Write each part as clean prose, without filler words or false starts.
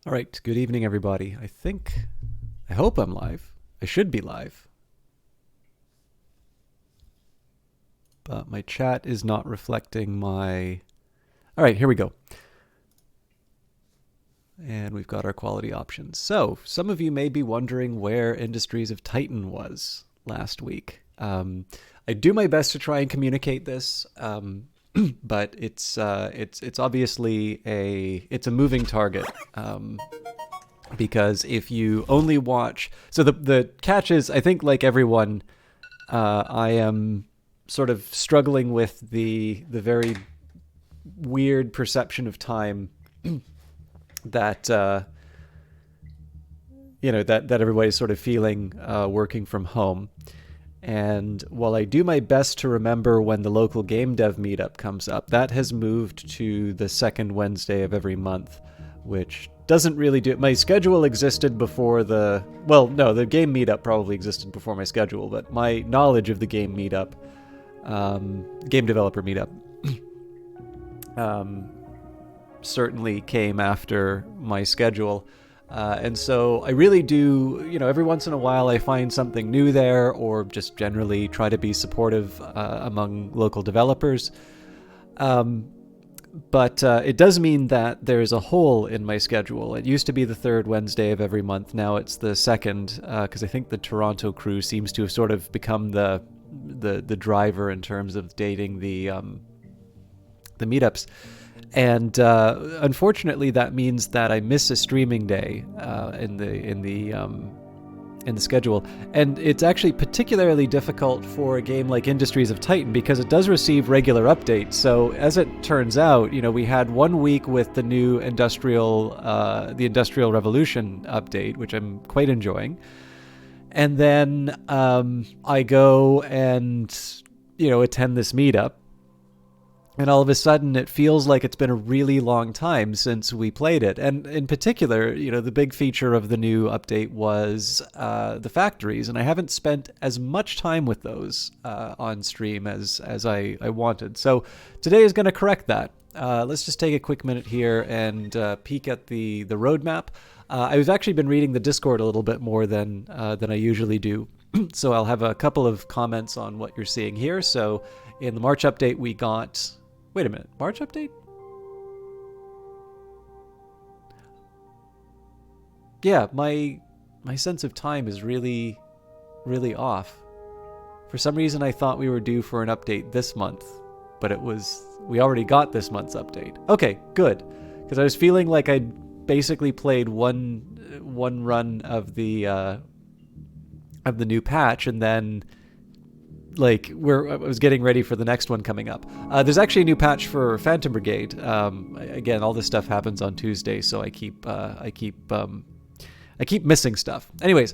All right, good evening, everybody. I hope I'm live. I should be live, but my chat is not reflecting my. All right, here we go. And we've got our quality options. So, some of you may be wondering where Industries of Titan was last week. I do my best to try and communicate this, but it's obviously a moving target. Because if you only watch, so the catch is, I think, like everyone, I am sort of struggling with the very weird perception of time that that everybody's sort of feeling working from home. And while I do my best to remember when the local game dev meetup comes up, that has moved to the second Wednesday of every month, which doesn't really do it. My schedule existed before the game meetup probably existed before my schedule, but my knowledge of the game meetup, game developer meetup, certainly came after my schedule. And so I really do, every once in a while I find something new there, or just generally try to be supportive among local developers. But it does mean that there's a hole in my schedule. It used to be the third Wednesday of every month. Now it's the second, because I think the Toronto crew seems to have sort of become the driver in terms of dating the meetups. And unfortunately, that means that I miss a streaming day in the schedule, and it's actually particularly difficult for a game like Industries of Titan because it does receive regular updates. So as it turns out, we had 1 week with the new the Industrial Revolution update, which I'm quite enjoying, and then I go and attend this meetup. And all of a sudden, it feels like it's been a really long time since we played it. And in particular, the big feature of the new update was the factories. And I haven't spent as much time with those on stream as I wanted. So today is going to correct that. Let's just take a quick minute here and peek at the roadmap. I've actually been reading the Discord a little bit more than I usually do. So I'll have a couple of comments on what you're seeing here. So in the March update, we got... Wait a minute, March update? Yeah, my sense of time is really, really off. For some reason, I thought we were due for an update this month, but we already got this month's update. Okay, good, because I was feeling like I'd basically played one run of the new patch, and then I was getting ready for the next one coming up. There's actually a new patch for Phantom Brigade. Again, all this stuff happens on Tuesday, so I keep missing stuff. Anyways,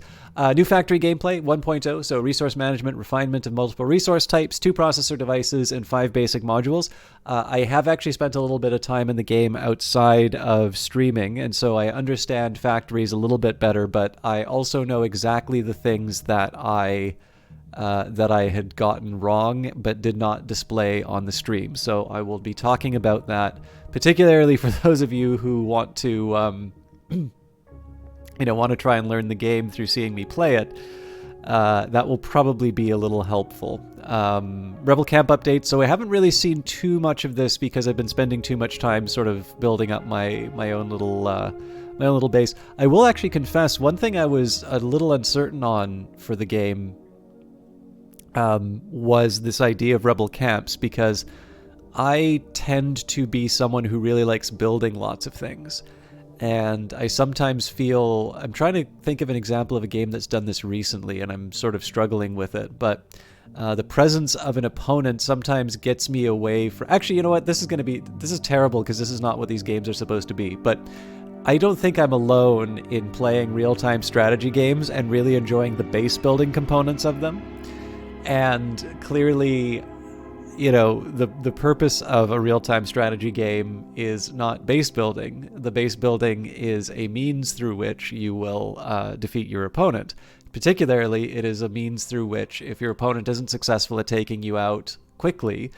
new factory gameplay 1.0, so resource management, refinement of multiple resource types, 2 processor devices, and 5 basic modules. I have actually spent a little bit of time in the game outside of streaming, and so I understand factories a little bit better, but I also know exactly the things that I had gotten wrong but did not display on the stream. So I will be talking about that, particularly for those of you who want to, want to try and learn the game through seeing me play it. That will probably be a little helpful. Rebel Camp update. So I haven't really seen too much of this because I've been spending too much time sort of building up my own little base. I will actually confess, one thing I was a little uncertain on for the game was this idea of rebel camps, because I tend to be someone who really likes building lots of things. And I sometimes feel, I'm trying to think of an example of a game that's done this recently, and I'm sort of struggling with it, but the presence of an opponent sometimes gets me away from... Actually, you know what? This is terrible because this is not what these games are supposed to be, but I don't think I'm alone in playing real-time strategy games and really enjoying the base building components of them. And clearly, the purpose of a real-time strategy game is not base building. The base building is a means through which you will defeat your opponent. Particularly, it is a means through which, if your opponent isn't successful at taking you out quickly,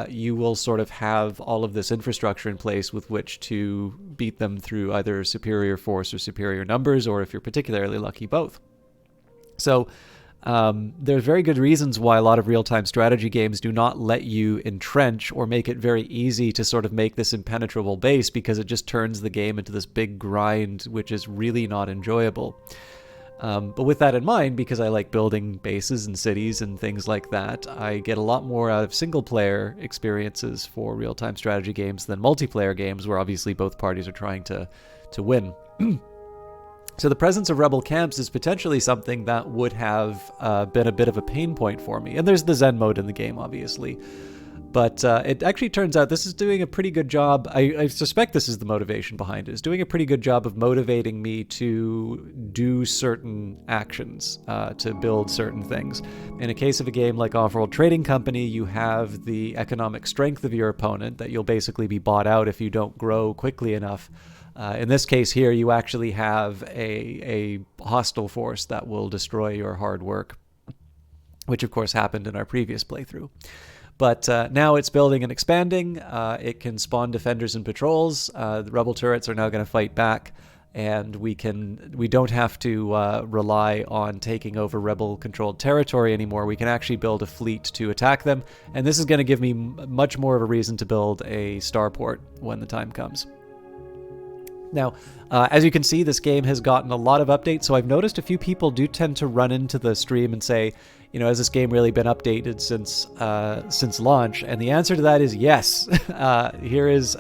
you will sort of have all of this infrastructure in place with which to beat them through either superior force or superior numbers, or if you're particularly lucky, both. So there's very good reasons why a lot of real-time strategy games do not let you entrench or make it very easy to sort of make this impenetrable base, because it just turns the game into this big grind, which is really not enjoyable. But with that in mind, because I like building bases and cities and things like that, I get a lot more out of single-player experiences for real-time strategy games than multiplayer games, where obviously both parties are trying to win. So the presence of rebel camps is potentially something that would have been a bit of a pain point for me. And there's the Zen mode in the game, obviously. But it actually turns out this is doing a pretty good job. I suspect this is the motivation behind it. It's doing a pretty good job of motivating me to do certain actions, to build certain things. In a case of a game like Off-World Trading Company, you have the economic strength of your opponent that you'll basically be bought out if you don't grow quickly enough. In this case here, you actually have a hostile force that will destroy your hard work, which of course happened in our previous playthrough. But now it's building and expanding. It can spawn defenders and patrols. The rebel turrets are now going to fight back, and we don't have to rely on taking over rebel-controlled territory anymore. We can actually build a fleet to attack them, and this is going to give me much more of a reason to build a starport when the time comes. Now, as you can see, this game has gotten a lot of updates, so I've noticed a few people do tend to run into the stream and say, you know, has this game really been updated since launch? And the answer to that is yes. Here's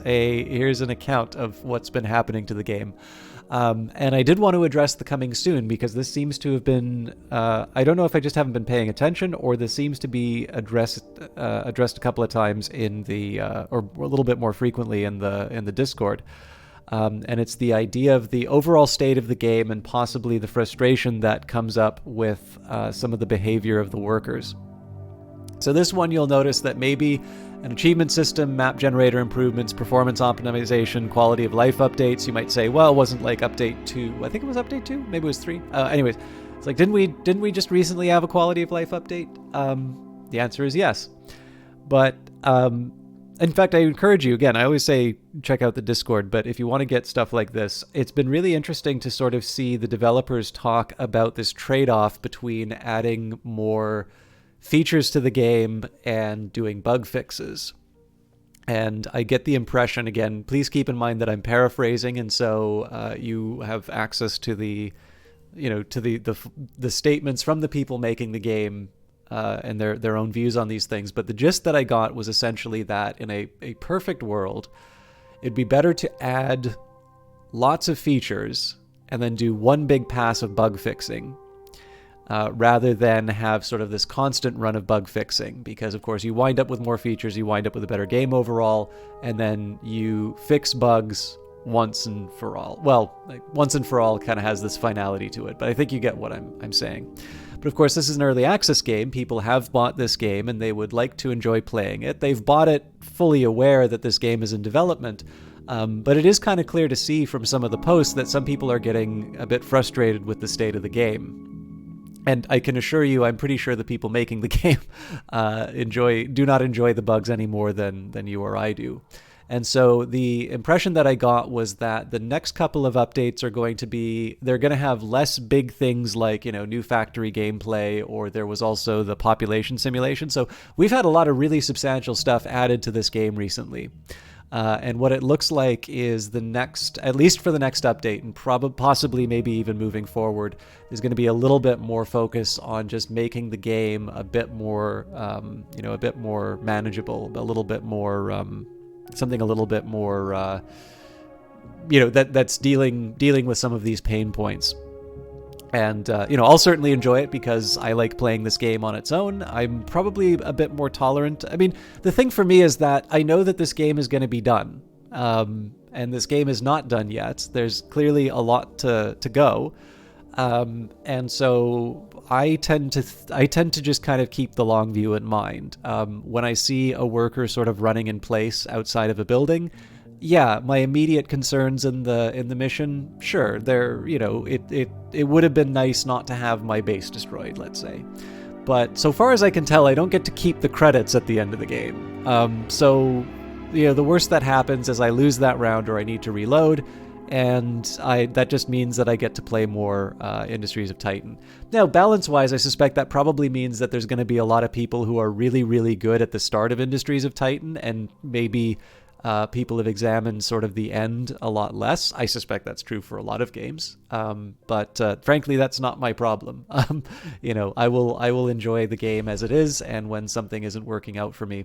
an account of what's been happening to the game. And I did want to address the coming soon, because this seems to have been, I don't know if I just haven't been paying attention, or this seems to be addressed a couple of times in the, or a little bit more frequently in the Discord. And it's the idea of the overall state of the game and possibly the frustration that comes up with some of the behavior of the workers. So this one, you'll notice that maybe an achievement system, map generator improvements, performance optimization, quality of life updates. You might say, well, it wasn't like update 2. I think it was update 2. Maybe it was 3. Anyways, it's like, didn't we just recently have a quality of life update? The answer is yes. But in fact, I encourage you, again, I always say check out the Discord, but if you want to get stuff like this, it's been really interesting to sort of see the developers talk about this trade-off between adding more features to the game and doing bug fixes. And I get the impression, again, please keep in mind that I'm paraphrasing, and so you have access to the, you know, to the statements from the people making the game, and their own views on these things. But the gist that I got was essentially that in a perfect world, it'd be better to add lots of features and then do one big pass of bug fixing, rather than have sort of this constant run of bug fixing. Because of course you wind up with more features, you wind up with a better game overall, and then you fix bugs once and for all. Well, like once and for all kind of has this finality to it, but I think you get what I'm saying. But of course, this is an early access game. People have bought this game and they would like to enjoy playing it. They've bought it fully aware that this game is in development. But it is kind of clear to see from some of the posts that some people are getting a bit frustrated with the state of the game. And I can assure you, I'm pretty sure the people making the game do not enjoy the bugs any more than you or I do. And so the impression that I got was that the next couple of updates are going to be, they're going to have less big things like, you know, new factory gameplay, or there was also the population simulation. So we've had a lot of really substantial stuff added to this game recently. And what it looks like is the next, at least for the next update, and possibly maybe even moving forward, is going to be a little bit more focus on just making the game a bit more, a bit more manageable, a little bit more, something a little bit more, that's dealing with some of these pain points. And, I'll certainly enjoy it because I like playing this game on its own. I'm probably a bit more tolerant. I mean, the thing for me is that I know that this game is going to be done. And this game is not done yet. There's clearly a lot to go. And so I tend to just kind of keep the long view in mind. When I see a worker sort of running in place outside of a building, yeah, my immediate concerns in the mission, sure, it would have been nice not to have my base destroyed, let's say. But so far as I can tell, I don't get to keep the credits at the end of the game. So, the worst that happens is I lose that round or I need to reload, and that just means that I get to play more Industries of Titan. Now, balance-wise, I suspect that probably means that there's going to be a lot of people who are really, really good at the start of Industries of Titan, and maybe people have examined sort of the end a lot less. I suspect that's true for a lot of games, but frankly, that's not my problem. I will enjoy the game as it is, and when something isn't working out for me,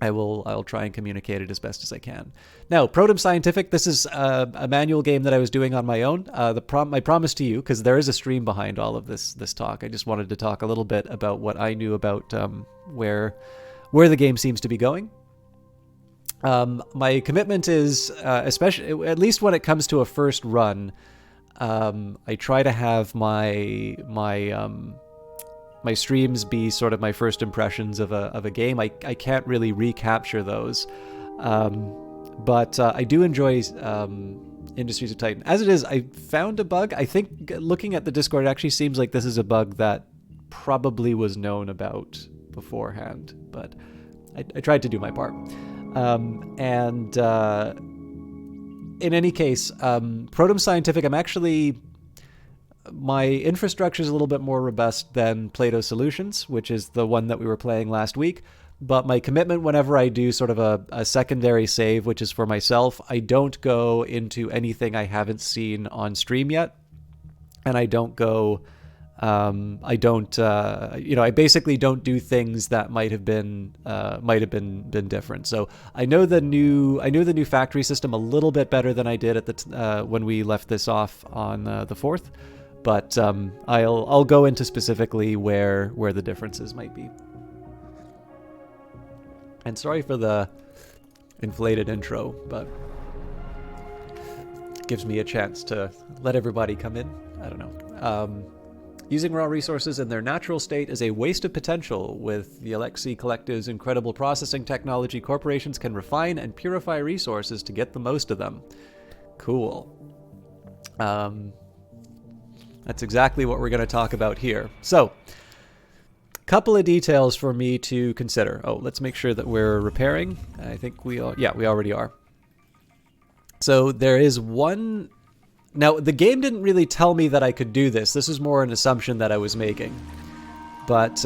I'll try and communicate it as best as I can. Now, Protum Scientific, this is a manual game that I was doing on my own. My promise to you, because there is a stream behind all of this talk, I just wanted to talk a little bit about what I knew about where the game seems to be going. My commitment is, especially at least when it comes to a first run, I try to have my streams be sort of my first impressions of a game. I can't really recapture those, but I do enjoy Industries of Titan. As it is, I found a bug. I think looking at the Discord, it actually seems like this is a bug that probably was known about beforehand, but I tried to do my part. In any case, Protum Scientific, my infrastructure is a little bit more robust than Plato Solutions, which is the one that we were playing last week. But my commitment whenever I do sort of a secondary save, which is for myself, I don't go into anything I haven't seen on stream yet. And I don't go, I basically don't do things that might have been different. So I know the new factory system a little bit better than I did at when we left this off on the 4th. But I'll go into specifically where the differences might be. And sorry for the inflated intro, but it gives me a chance to let everybody come in. I don't know. Using raw resources in their natural state is a waste of potential. With the Alexei Collective's incredible processing technology, corporations can refine and purify resources to get the most of them. Cool. That's exactly what we're going to talk about here. So, couple of details for me to consider. Oh, let's make sure that we're repairing. I think we already are. So there is one. Now, the game didn't really tell me that I could do this. This was more an assumption that I was making. But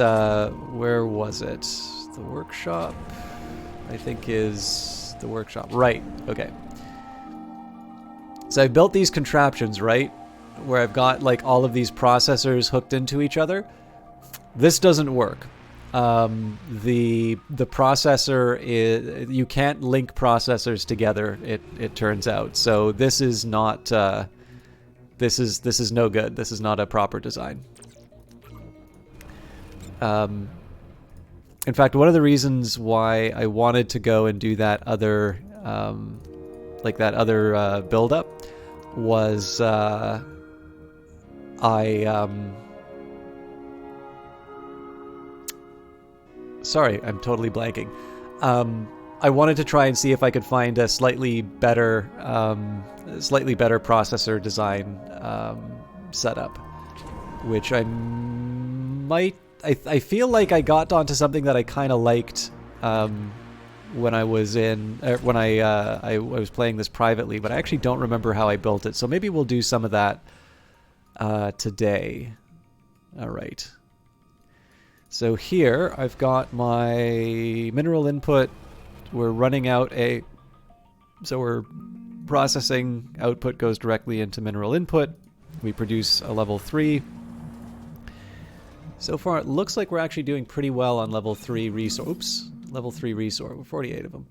where was it? The workshop, I think, is the workshop. Right. Okay. So I built these contraptions, right? Where I've got like all of these processors hooked into each other. This doesn't work. The processor is, you can't link processors together. It turns out. So this is not. This is no good. This is not a proper design. In fact, one of the reasons why I wanted to go and do that other build up was sorry, I'm totally blanking. I wanted to try and see if I could find a slightly better processor design setup, which I might. I feel like I got onto something that I kind of liked when I was I was playing this privately, but I actually don't remember how I built it. So maybe we'll do some of that today. All right. So here I've got my mineral input. We're running out so we're processing output goes directly into mineral input. We produce a level 3. So far it looks like we're actually doing pretty well on level 3 resource. Oops, level 3 resource, 48 of them.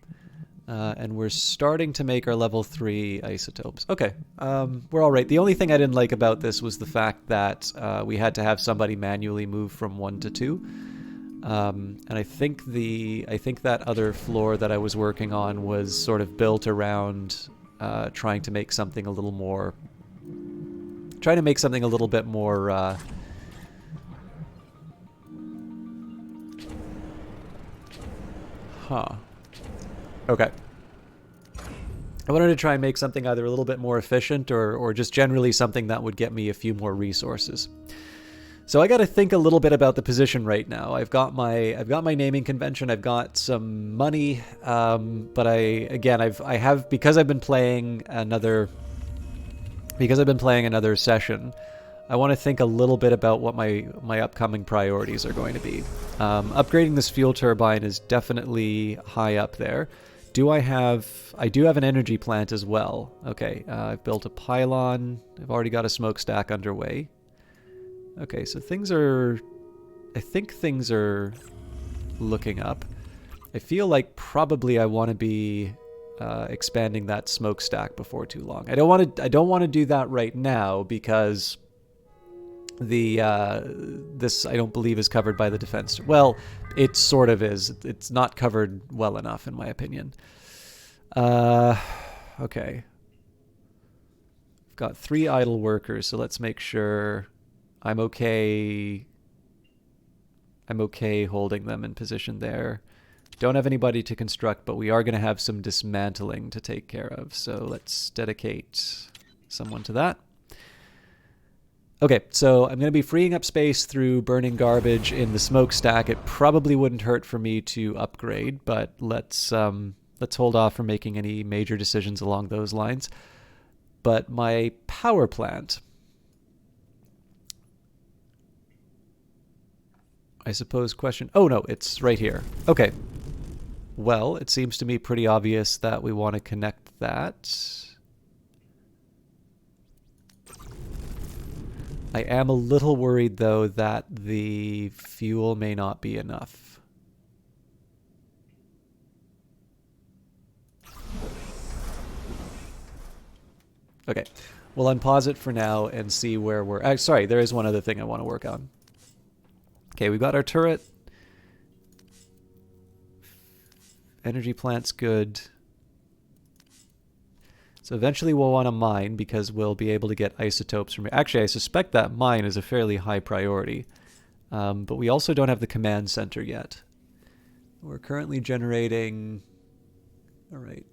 And we're starting to make our level 3 isotopes. Okay, we're all right. The only thing I didn't like about this was the fact that we had to have somebody manually move from 1 to 2. And I think that other floor that I was working on was sort of built around trying to make something a little bit more Okay. I wanted to try and make something either a little bit more efficient or just generally something that would get me a few more resources. So I got to think a little bit about the position right now. I've got my naming convention. I've got some money, but because I've been playing another session. I want to think a little bit about what my upcoming priorities are going to be. Upgrading this fuel turbine is definitely high up there. I do have an energy plant as well. Okay, I've built a pylon. I've already got a smokestack underway. Okay, so I think things are looking up. I feel like probably I want to be expanding that smokestack before too long. I don't want to do that right now because this I don't believe is covered by the defense. Well, it sort of is. It's not covered well enough in my opinion. Okay. I've got 3 idle workers, so let's make sure I'm okay holding them in position there. Don't have anybody to construct, but we are going to have some dismantling to take care of. So let's dedicate someone to that. Okay, so I'm going to be freeing up space through burning garbage in the smokestack. It probably wouldn't hurt for me to upgrade, but let's hold off from making any major decisions along those lines. But my power plant, I suppose oh no, it's right here. Okay. Well, it seems to me pretty obvious that we want to connect that. I am a little worried, though, that the fuel may not be enough. Okay, we'll unpause it for now and see where we're... sorry, there is one other thing I want to work on. Okay, we've got our turret. Energy plant's good. So eventually we'll want to mine because we'll be able to get isotopes from... Actually, I suspect that mine is a fairly high priority. But we also don't have the command center yet. We're currently generating... All right.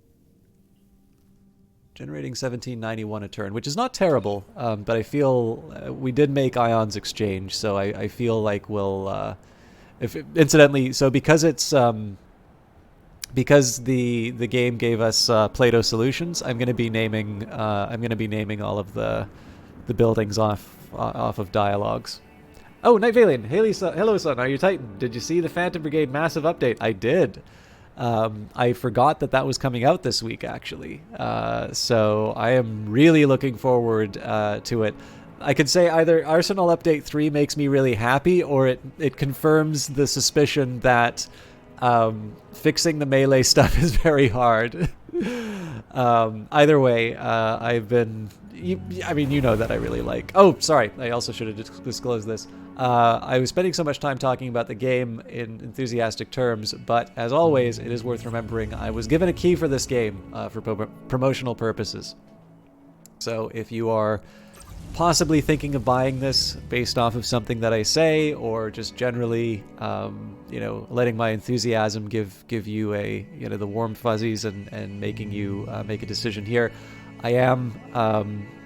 Generating 1791 a turn, which is not terrible, but I feel we did make ions exchange, so I feel like we'll... incidentally, so because it's... because the game gave us Plato solutions, I'm going to be naming all of the buildings off of dialogues. Oh, Night Valian, hello son, are you Titan? Did you see the Phantom Brigade massive update? I did. I forgot that was coming out this week actually. So I am really looking forward to it. I could say either Arsenal Update 3 makes me really happy, or it confirms the suspicion that fixing the melee stuff is very hard. Either way, I've been... I mean, you know that I really like... Oh, sorry, I also should have disclosed this. I was spending so much time talking about the game in enthusiastic terms, but as always, it is worth remembering I was given a key for this game for promotional purposes. So if you are possibly thinking of buying this based off of something that I say, or just generally, letting my enthusiasm give you the warm fuzzies and making you make a decision here, I am,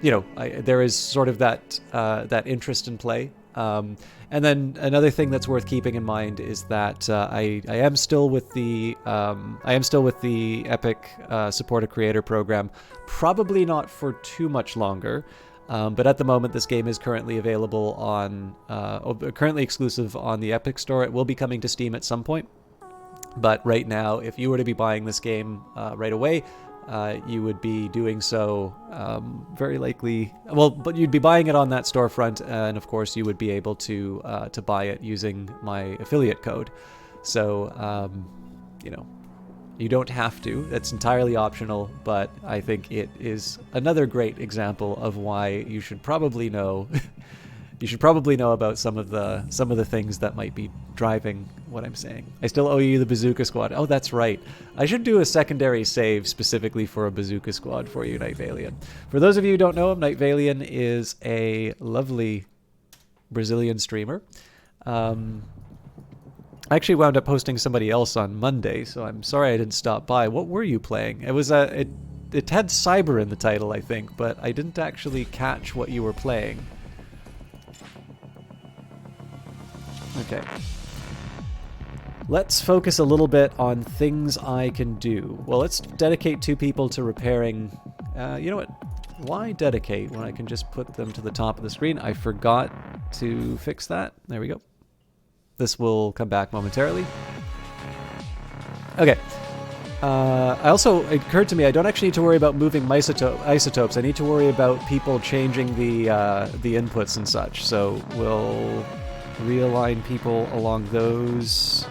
there is sort of that interest in play. And then another thing that's worth keeping in mind is that I am still with the Epic Support a Creator program, probably not for too much longer. But at the moment, this game is currently available currently exclusive on the Epic Store. It will be coming to Steam at some point. But right now, if you were to be buying this game right away, you would be doing so very likely... Well, but you'd be buying it on that storefront, and of course you would be able to buy it using my affiliate code. So, you don't have to. It's entirely optional, but I think it is another great example of why you should probably know you should probably know about some of the things that might be driving what I'm saying. I still owe you the Bazooka Squad. Oh, that's right. I should do a secondary save specifically for a Bazooka Squad for you, Night Valian. For those of you who don't know him, Night Valian is a lovely Brazilian streamer. I actually wound up hosting somebody else on Monday, so I'm sorry I didn't stop by. What were you playing? It was it had Cyber in the title, I think, but I didn't actually catch what you were playing. Okay. Let's focus a little bit on things I can do. Well, let's dedicate 2 people to repairing... you know what? Why dedicate when I can just put them to the top of the screen? I forgot to fix that. There we go. This will come back momentarily. Okay. It occurred to me I don't actually need to worry about moving isotopes. I need to worry about people changing the inputs and such. So we'll realign people along those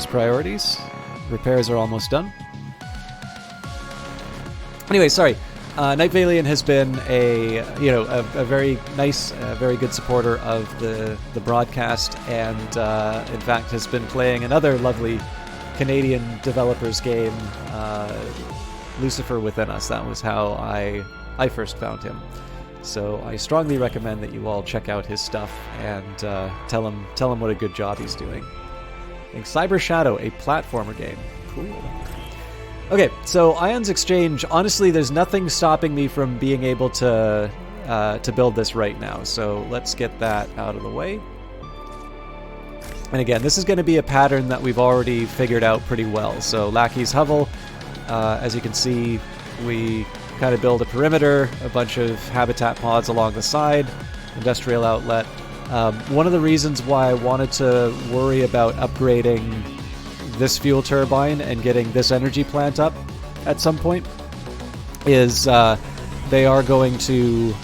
priorities. Repairs are almost done. Anyway, sorry. Night Valiant has been a very nice, very good supporter of the broadcast, and in fact has been playing another lovely Canadian developers game, Lucifer Within Us. That was how I first found him. So I strongly recommend that you all check out his stuff and tell him what a good job he's doing. And Cyber Shadow, a platformer game. Cool. Okay, so Ions Exchange, honestly, there's nothing stopping me from being able to build this right now. So let's get that out of the way. And again, this is going to be a pattern that we've already figured out pretty well. So Lackey's Hovel, as you can see, we kind of build a perimeter, a bunch of habitat pods along the side, industrial outlet. One of the reasons why I wanted to worry about upgrading this fuel turbine and getting this energy plant up at some point is they are going to...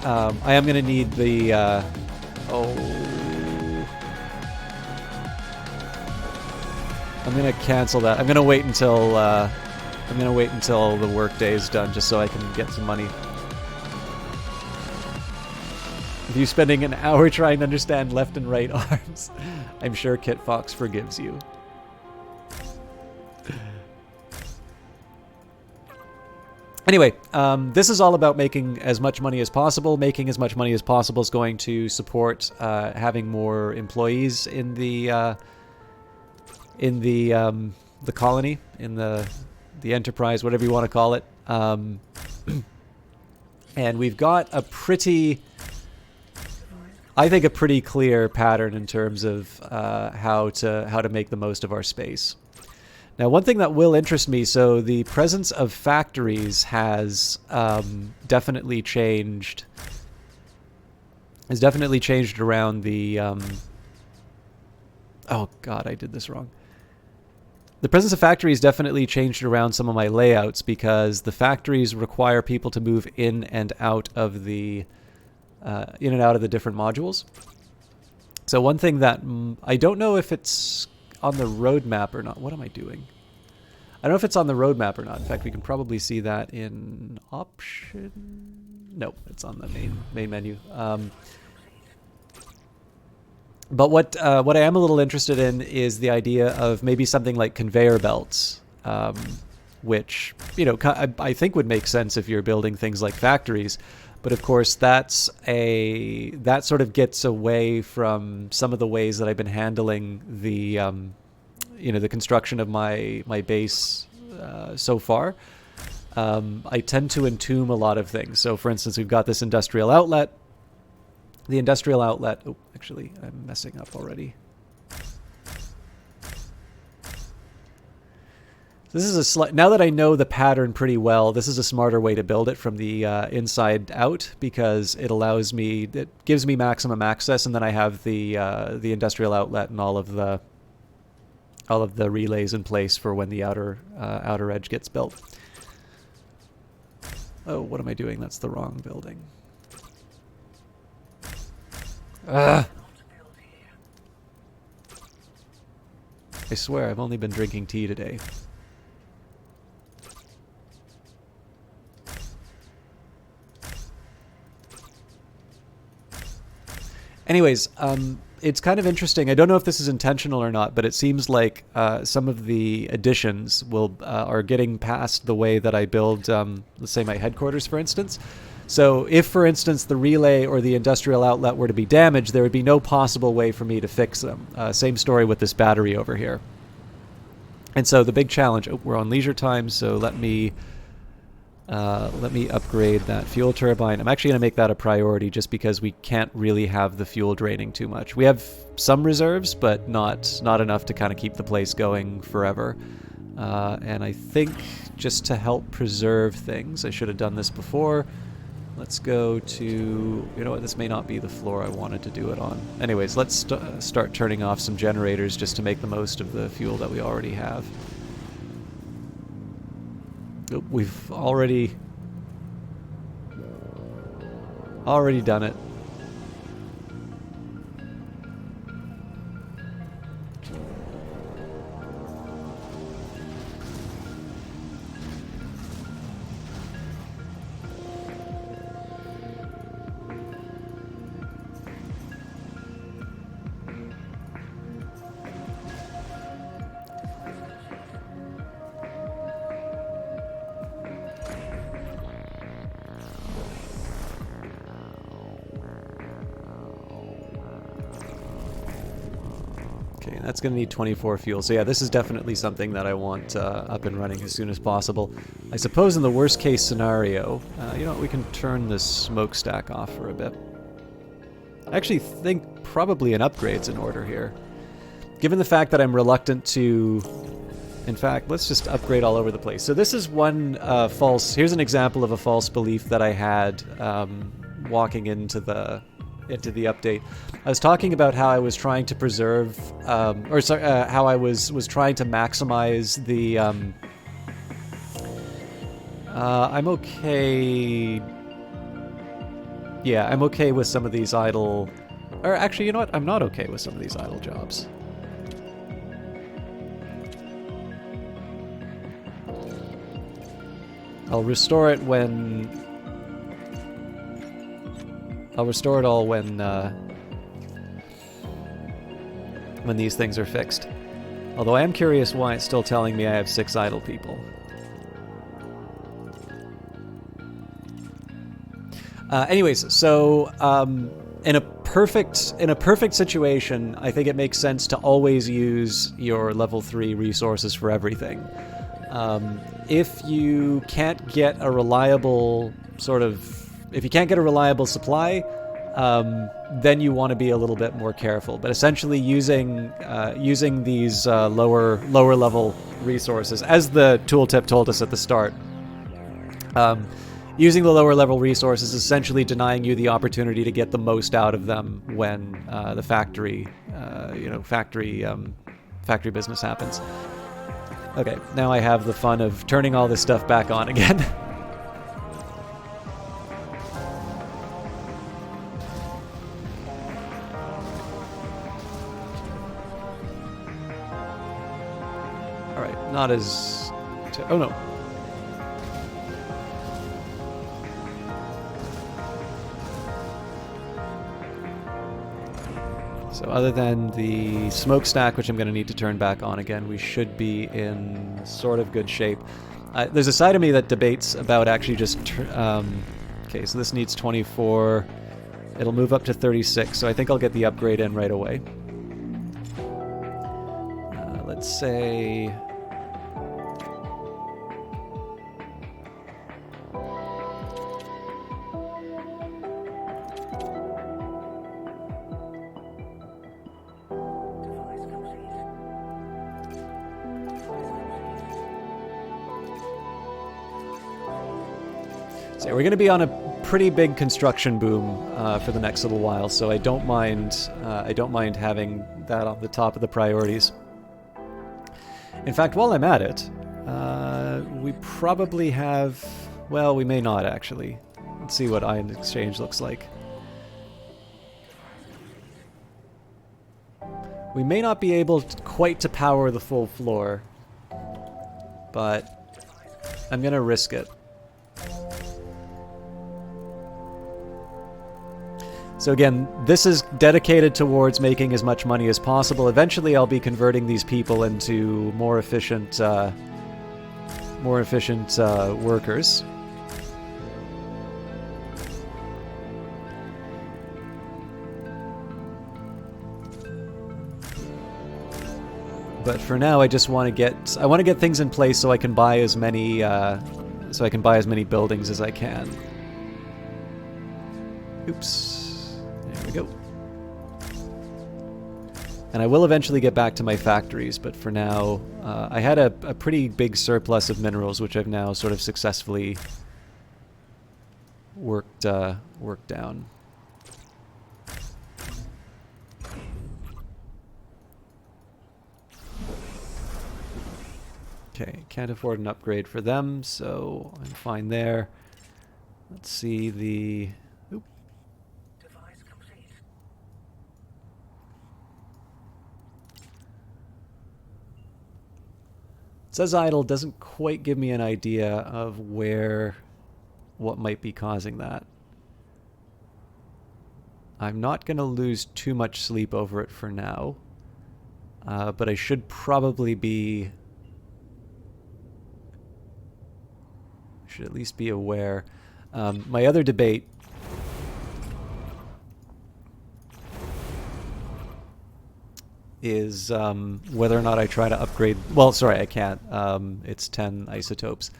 I am going to need the... I'm going to cancel that. I'm going to wait until the workday is done just so I can get some money. If you're spending an hour trying to understand left and right arms, I'm sure Kit Fox forgives you. Anyway, this is all about making as much money as possible. Making as much money as possible is going to support having more employees in the colony, in the enterprise, whatever you want to call it. And we've got a pretty, I think, a pretty clear pattern in terms of how to make the most of our space. Now, one thing that will interest me, so the presence of factories has definitely changed. Has definitely changed around the. Oh God, I did this wrong. The presence of factories definitely changed around some of my layouts because the factories require people to move in and out of the different modules. So one thing that I don't know if it's on the roadmap or not. What am I doing? I don't know if it's on the roadmap or not. In fact, we can probably see that in option. Nope, it's on the main menu. But what I am a little interested in is the idea of maybe something like conveyor belts, which I think would make sense if you're building things like factories. But of course, that sort of gets away from some of the ways that I've been handling the the construction of my base so far. I tend to entomb a lot of things. So, for instance, we've got this industrial outlet. The industrial outlet. Oh, actually, I'm messing up already. This is now that I know the pattern pretty well, this is a smarter way to build it from the inside out because it gives me maximum access, and then I have the industrial outlet and all of the relays in place for when the outer edge gets built. Oh, what am I doing? That's the wrong building. I swear I've only been drinking tea today. Anyways, it's kind of interesting. I don't know if this is intentional or not, but it seems like some of the additions are getting past the way that I build, let's say, my headquarters, for instance. So if, for instance, the relay or the industrial outlet were to be damaged, there would be no possible way for me to fix them. Same story with this battery over here. And so the big challenge... Oh, we're on leisure time, so let me Let me upgrade that fuel turbine. I'm actually going to make that a priority just because we can't really have the fuel draining too much. We have some reserves, but not enough to kind of keep the place going forever. And I think just to help preserve things, I should have done this before. Let's go to... You know what? This may not be the floor I wanted to do it on. Anyways, let's start turning off some generators just to make the most of the fuel that we already have. We've already done it. Okay, that's going to need 24 fuel. So yeah, this is definitely something that I want up and running as soon as possible. I suppose in the worst case scenario, you know what, we can turn this smokestack off for a bit. I actually think probably an upgrade's in order here. Given the fact that I'm reluctant to... In fact, let's just upgrade all over the place. So this is one false... Here's an example of a false belief that I had walking into the update. I was talking about how I was trying to preserve, how I was trying to maximize the. I'm okay. Yeah, I'm okay with some of these idle. Or actually, you know what? I'm not okay with some of these idle jobs. I'll restore it when. I'll restore it all when these things are fixed. Although I am curious why it's still telling me I have 6 idle people. Anyways, so in a perfect situation, I think it makes sense to always use your level 3 resources for everything. If you can't get a reliable supply, then you want to be a little bit more careful. But essentially, using these lower level resources, as the tooltip told us at the start, using the lower level resources is essentially denying you the opportunity to get the most out of them when the factory business happens. Okay, now I have the fun of turning all this stuff back on again. Not as... Oh no. So other than the smokestack, which I'm going to need to turn back on again, we should be in sort of good shape. There's a side of me that debates about actually just... okay, so this needs 24. It'll move up to 36, so I think I'll get the upgrade in right away. Let's say... So we're going to be on a pretty big construction boom for the next little while, so I don't mind having that on the top of the priorities. In fact, while I'm at it, we probably have... Well, we may not, actually. Let's see what Ion Exchange looks like. We may not be able quite to power the full floor, but I'm going to risk it. So again, this is dedicated towards making as much money as possible. Eventually I'll be converting these people into more efficient workers. But for now, I just want to get things in place so I can buy as many so I can buy as many buildings as I can. Oops. There we go. And I will eventually get back to my factories, but for now, I had a pretty big surplus of minerals, which I've now sort of successfully worked down. Okay, can't afford an upgrade for them, so I'm fine there. Let's see the... Oop. Device complete. It says idle, doesn't quite give me an idea of what might be causing that. I'm not going to lose too much sleep over it for now, but I should probably be... should at least be aware. My other debate is whether or not I try to upgrade... Well, sorry, I can't. It's 10 isotopes.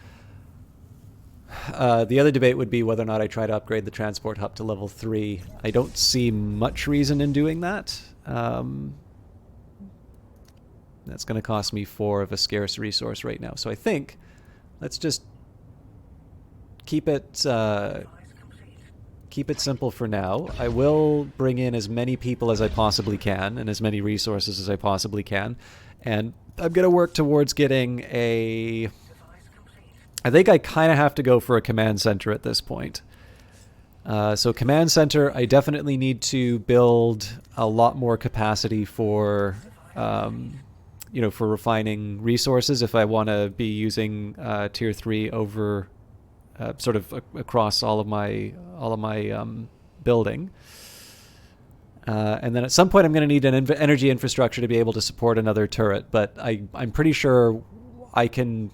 The other debate would be whether or not I try to upgrade the transport hub to level 3. I don't see much reason in doing that. That's going to cost me 4 of a scarce resource right now. So I think let's just keep it simple for now. I will bring in as many people as I possibly can and as many resources as I possibly can. And I'm going to work towards getting a... I think I kind of have to go for a command center at this point. So command center, I definitely need to build a lot more capacity for, for refining resources if I want to be using tier 3 over... sort of across all of my building, and then at some point I'm going to need an energy infrastructure to be able to support another turret. But I'm pretty sure I can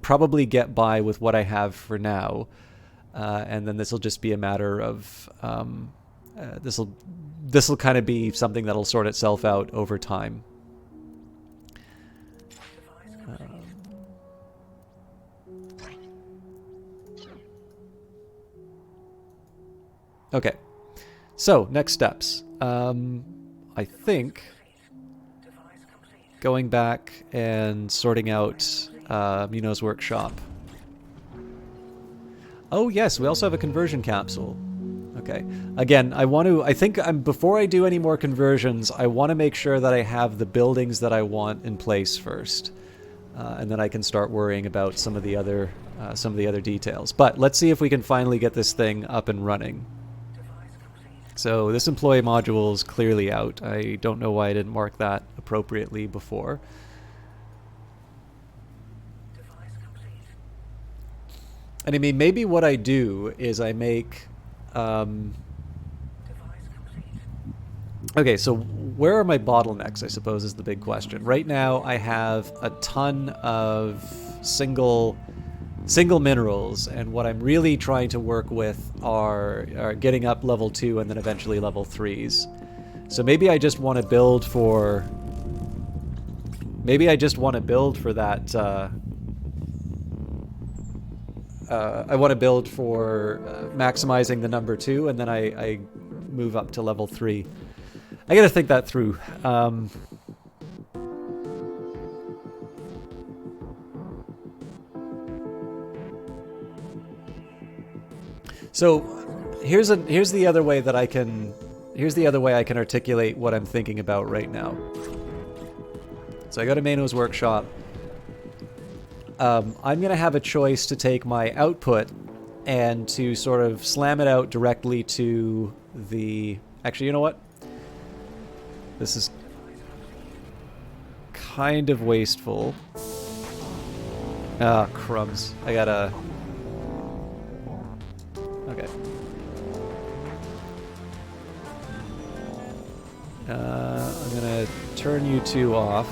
probably get by with what I have for now, and then this will just be a matter of this will kind of be something that'll sort itself out over time. Okay, so next steps. I think going back and sorting out Muno's workshop. Oh yes, we also have a conversion capsule. Okay, again, before I do any more conversions, I want to make sure that I have the buildings that I want in place first, and then I can start worrying about some of the other details. But let's see if we can finally get this thing up and running. So this employee module is clearly out. I don't know why I didn't mark that appropriately before. And I mean, maybe what I do is I make... Okay, so where are my bottlenecks, I suppose, is the big question. Right now, I have a ton of single minerals, and what I'm really trying to work with are getting up level 2 and then eventually level 3s. So maybe I just want to build for... Maybe I just want to build for that... I want to build for maximizing the number 2, and then I move up to level 3. I gotta think that through. So here's the other way that I can articulate what I'm thinking about right now. So I go to Mano's workshop. I'm going to have a choice to take my output and to sort of slam it out directly to the... Actually, you know what? This is kind of wasteful. Ah, crumbs. I gotta... Okay. I'm gonna turn you two off.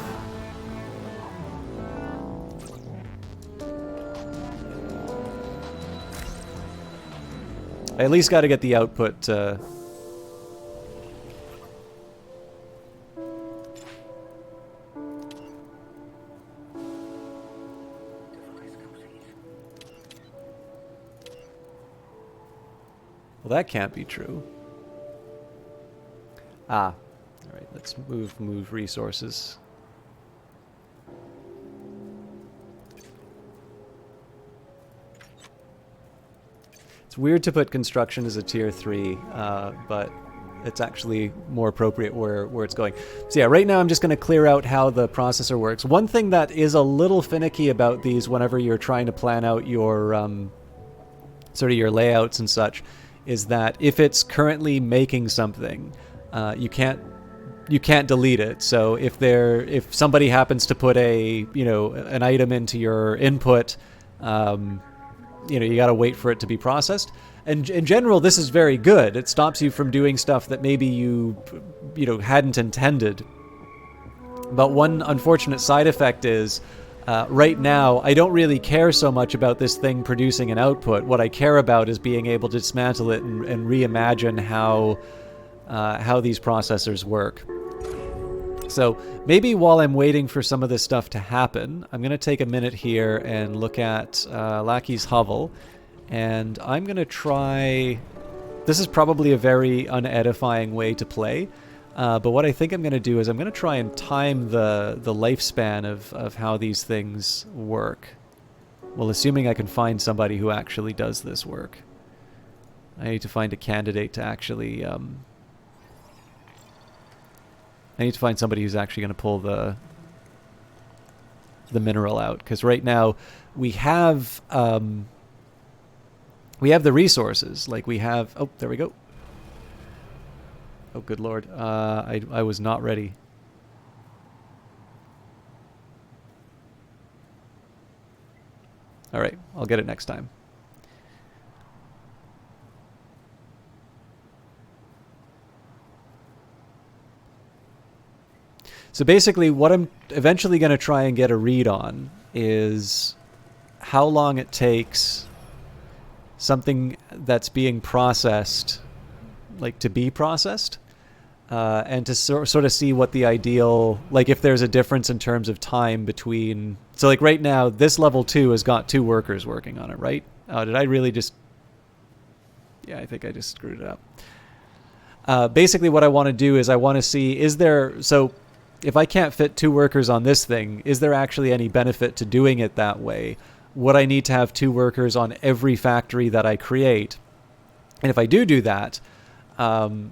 I at least gotta get the output, Well, that can't be true. Ah. All right, let's move resources. It's weird to put construction as a tier 3, but it's actually more appropriate where it's going. So yeah, right now I'm just going to clear out how the processor works. One thing that is a little finicky about these whenever you're trying to plan out your sort of your layouts and such is that if it's currently making something, you can't delete it. So if somebody happens to put an item into your input, you got to wait for it to be processed. And in general, this is very good. It stops you from doing stuff that maybe you hadn't intended. But one unfortunate side effect is right now, I don't really care so much about this thing producing an output. What I care about is being able to dismantle it and reimagine how these processors work. So maybe while I'm waiting for some of this stuff to happen, I'm going to take a minute here and look at Lackey's Hovel. And I'm going to try... This is probably a very unedifying way to play. But what I think I'm going to do is I'm going to try and time the lifespan of how these things work. Well, assuming I can find somebody who actually does this work. I need to find a candidate to actually... I need to find somebody who's actually going to pull the mineral out. Because right now we have the resources. Like we have... Oh, there we go. Oh, good lord. I was not ready. All right, I'll get it next time. So basically, what I'm eventually going to try and get a read on is how long it takes something that's being processed, like to be processed, and to sort of see what the ideal, like if there's a difference in terms of time between. So like right now, this level 2 has got 2 workers working on it, right? Oh, did I really just? Yeah, I think I just screwed it up. Basically, what I want to do is I want to see, is there, so if I can't fit 2 workers on this thing, is there actually any benefit to doing it that way? Would I need to have 2 workers on every factory that I create? And if I do that, would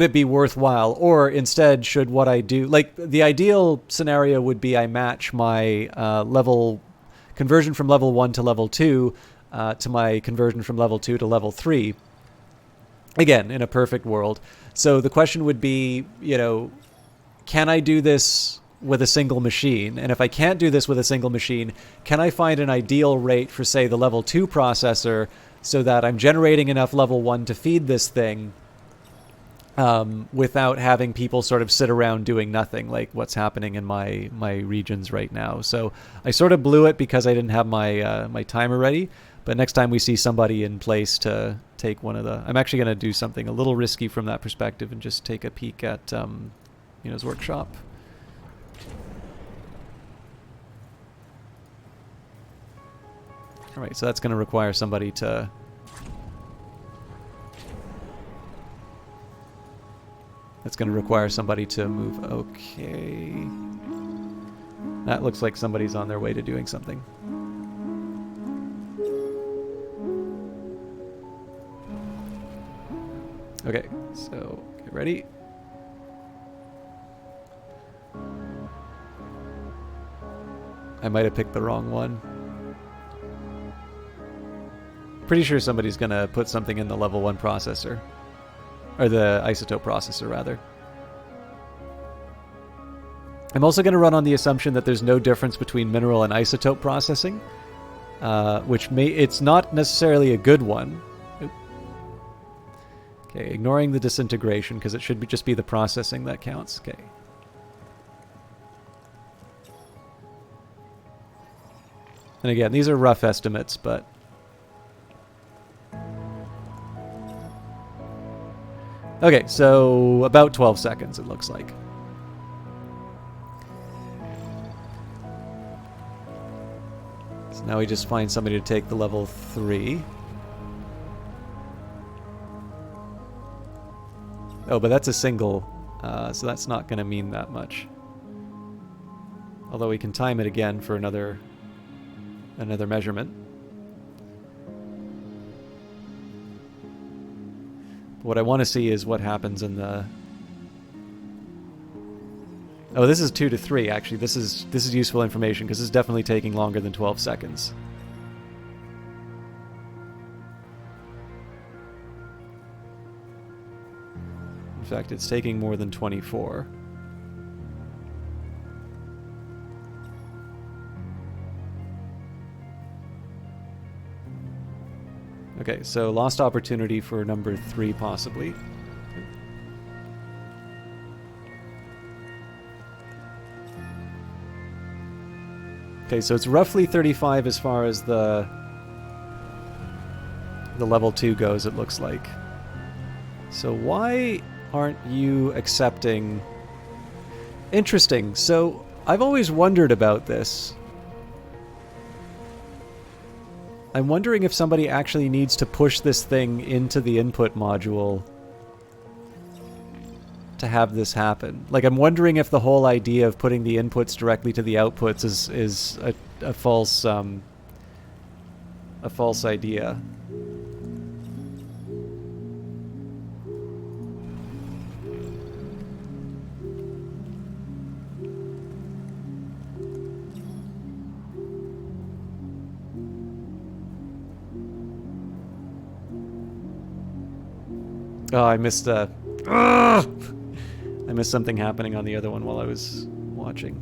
it be worthwhile? Or instead, should what I do, like the ideal scenario would be I match my level conversion from level 1 to level 2 to my conversion from level 2 to level 3. Again, in a perfect world. So the question would be, can I do this with a single machine? And if I can't do this with a single machine, can I find an ideal rate for, say, the level 2 processor so that I'm generating enough level 1 to feed this thing without having people sort of sit around doing nothing, like what's happening in my regions right now. So I sort of blew it because I didn't have my my timer ready. But next time we see somebody in place to take one of the... I'm actually going to do something a little risky from that perspective and just take a peek at his workshop. All right, so that's going to require somebody to... That's going to require somebody to move. Okay. That looks like somebody's on their way to doing something. Okay, so get ready. I might have picked the wrong one. Pretty sure somebody's gonna put something in the level 1 processor. Or the isotope processor, rather. I'm also going to run on the assumption that there's no difference between mineral and isotope processing, which it's not necessarily a good one. Okay, ignoring the disintegration, because it should just be the processing that counts. Okay. And again, these are rough estimates, but... Okay, so about 12 seconds, it looks like. So now we just find somebody to take the level 3. Oh, but that's a single, so that's not going to mean that much. Although we can time it again for another measurement. What I want to see is what happens in the... Oh, this is 2 to 3, actually. This is useful information, because this is definitely taking longer than 12 seconds. In fact, it's taking more than 24. Okay, so lost opportunity for number 3, possibly. Okay, so it's roughly 35 as far as the level 2 goes, it looks like. So why aren't you accepting... Interesting. So I've always wondered about this. I'm wondering if somebody actually needs to push this thing into the input module to have this happen. Like, I'm wondering if the whole idea of putting the inputs directly to the outputs is a false idea. Oh, I missed I missed something happening on the other one while I was watching.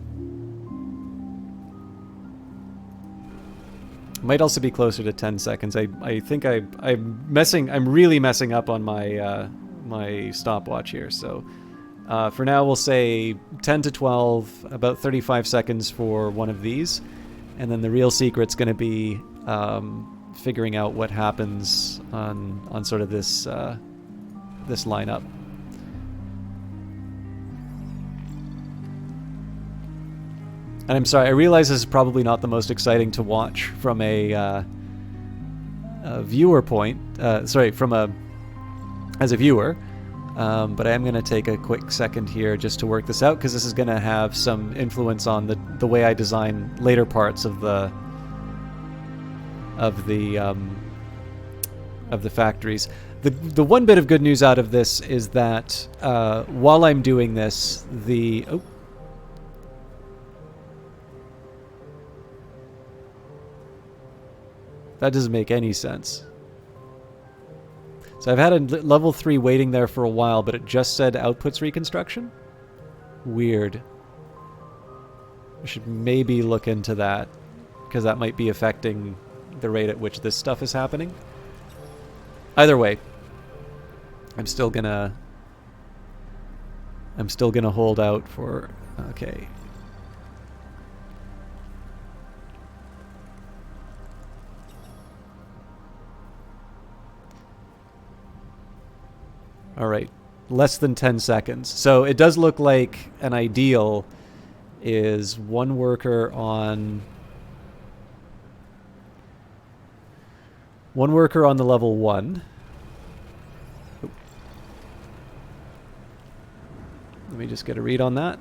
Might also be closer to 10 seconds. I think I'm really messing up on my my stopwatch here. So for now we'll say 10 to 12, about 35 seconds for one of these, and then the real secret's going to be figuring out what happens on sort of this this lineup. And I'm sorry, I realize this is probably not the most exciting to watch from a viewer point. Sorry, as a viewer. But I am going to take a quick second here just to work this out, because this is going to have some influence on the way I design later parts of the factories. The one bit of good news out of this is that while I'm doing this, that doesn't make any sense. So I've had a level 3 waiting there for a while, but it just said outputs reconstruction? Weird. I should maybe look into that, because that might be affecting the rate at which this stuff is happening. Either way, I'm still gonna hold out for... Okay. Alright, less than 10 seconds. So it does look like an ideal is one worker on the level 1. Let me just get a read on that.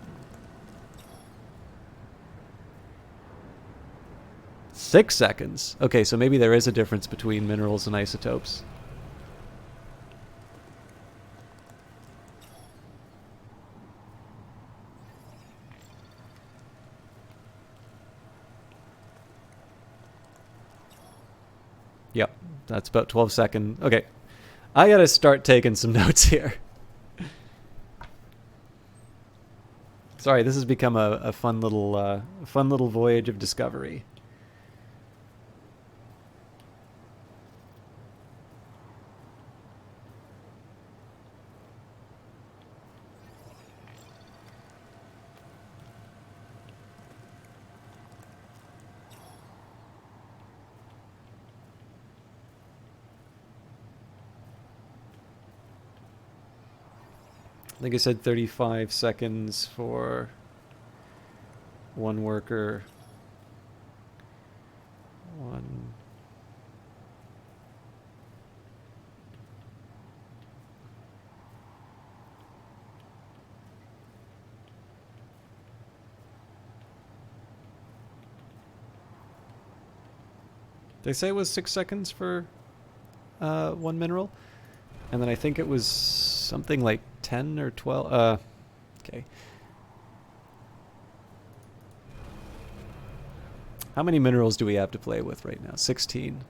6 seconds. Okay, so maybe there is a difference between minerals and isotopes. Yep, that's about 12 seconds. Okay, I gotta start taking some notes here. Sorry, this has become a fun little voyage of discovery. I think I said 35 seconds for one worker. One. They say it was 6 seconds for one mineral. And then I think it was something like 10 or 12. Okay. How many minerals do we have to play with right now? 16.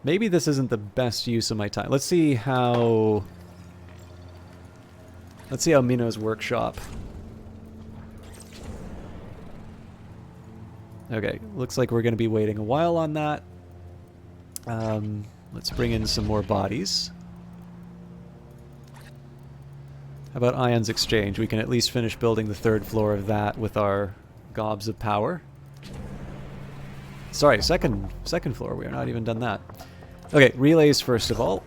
Maybe this isn't the best use of my time. Let's see how Minos Workshop. Okay, looks like we're going to be waiting a while on that. Let's bring in some more bodies. How about Ions Exchange? We can at least finish building the 3rd floor of that with our gobs of power. Sorry, second floor. We are not even done that. Okay, relays first of all.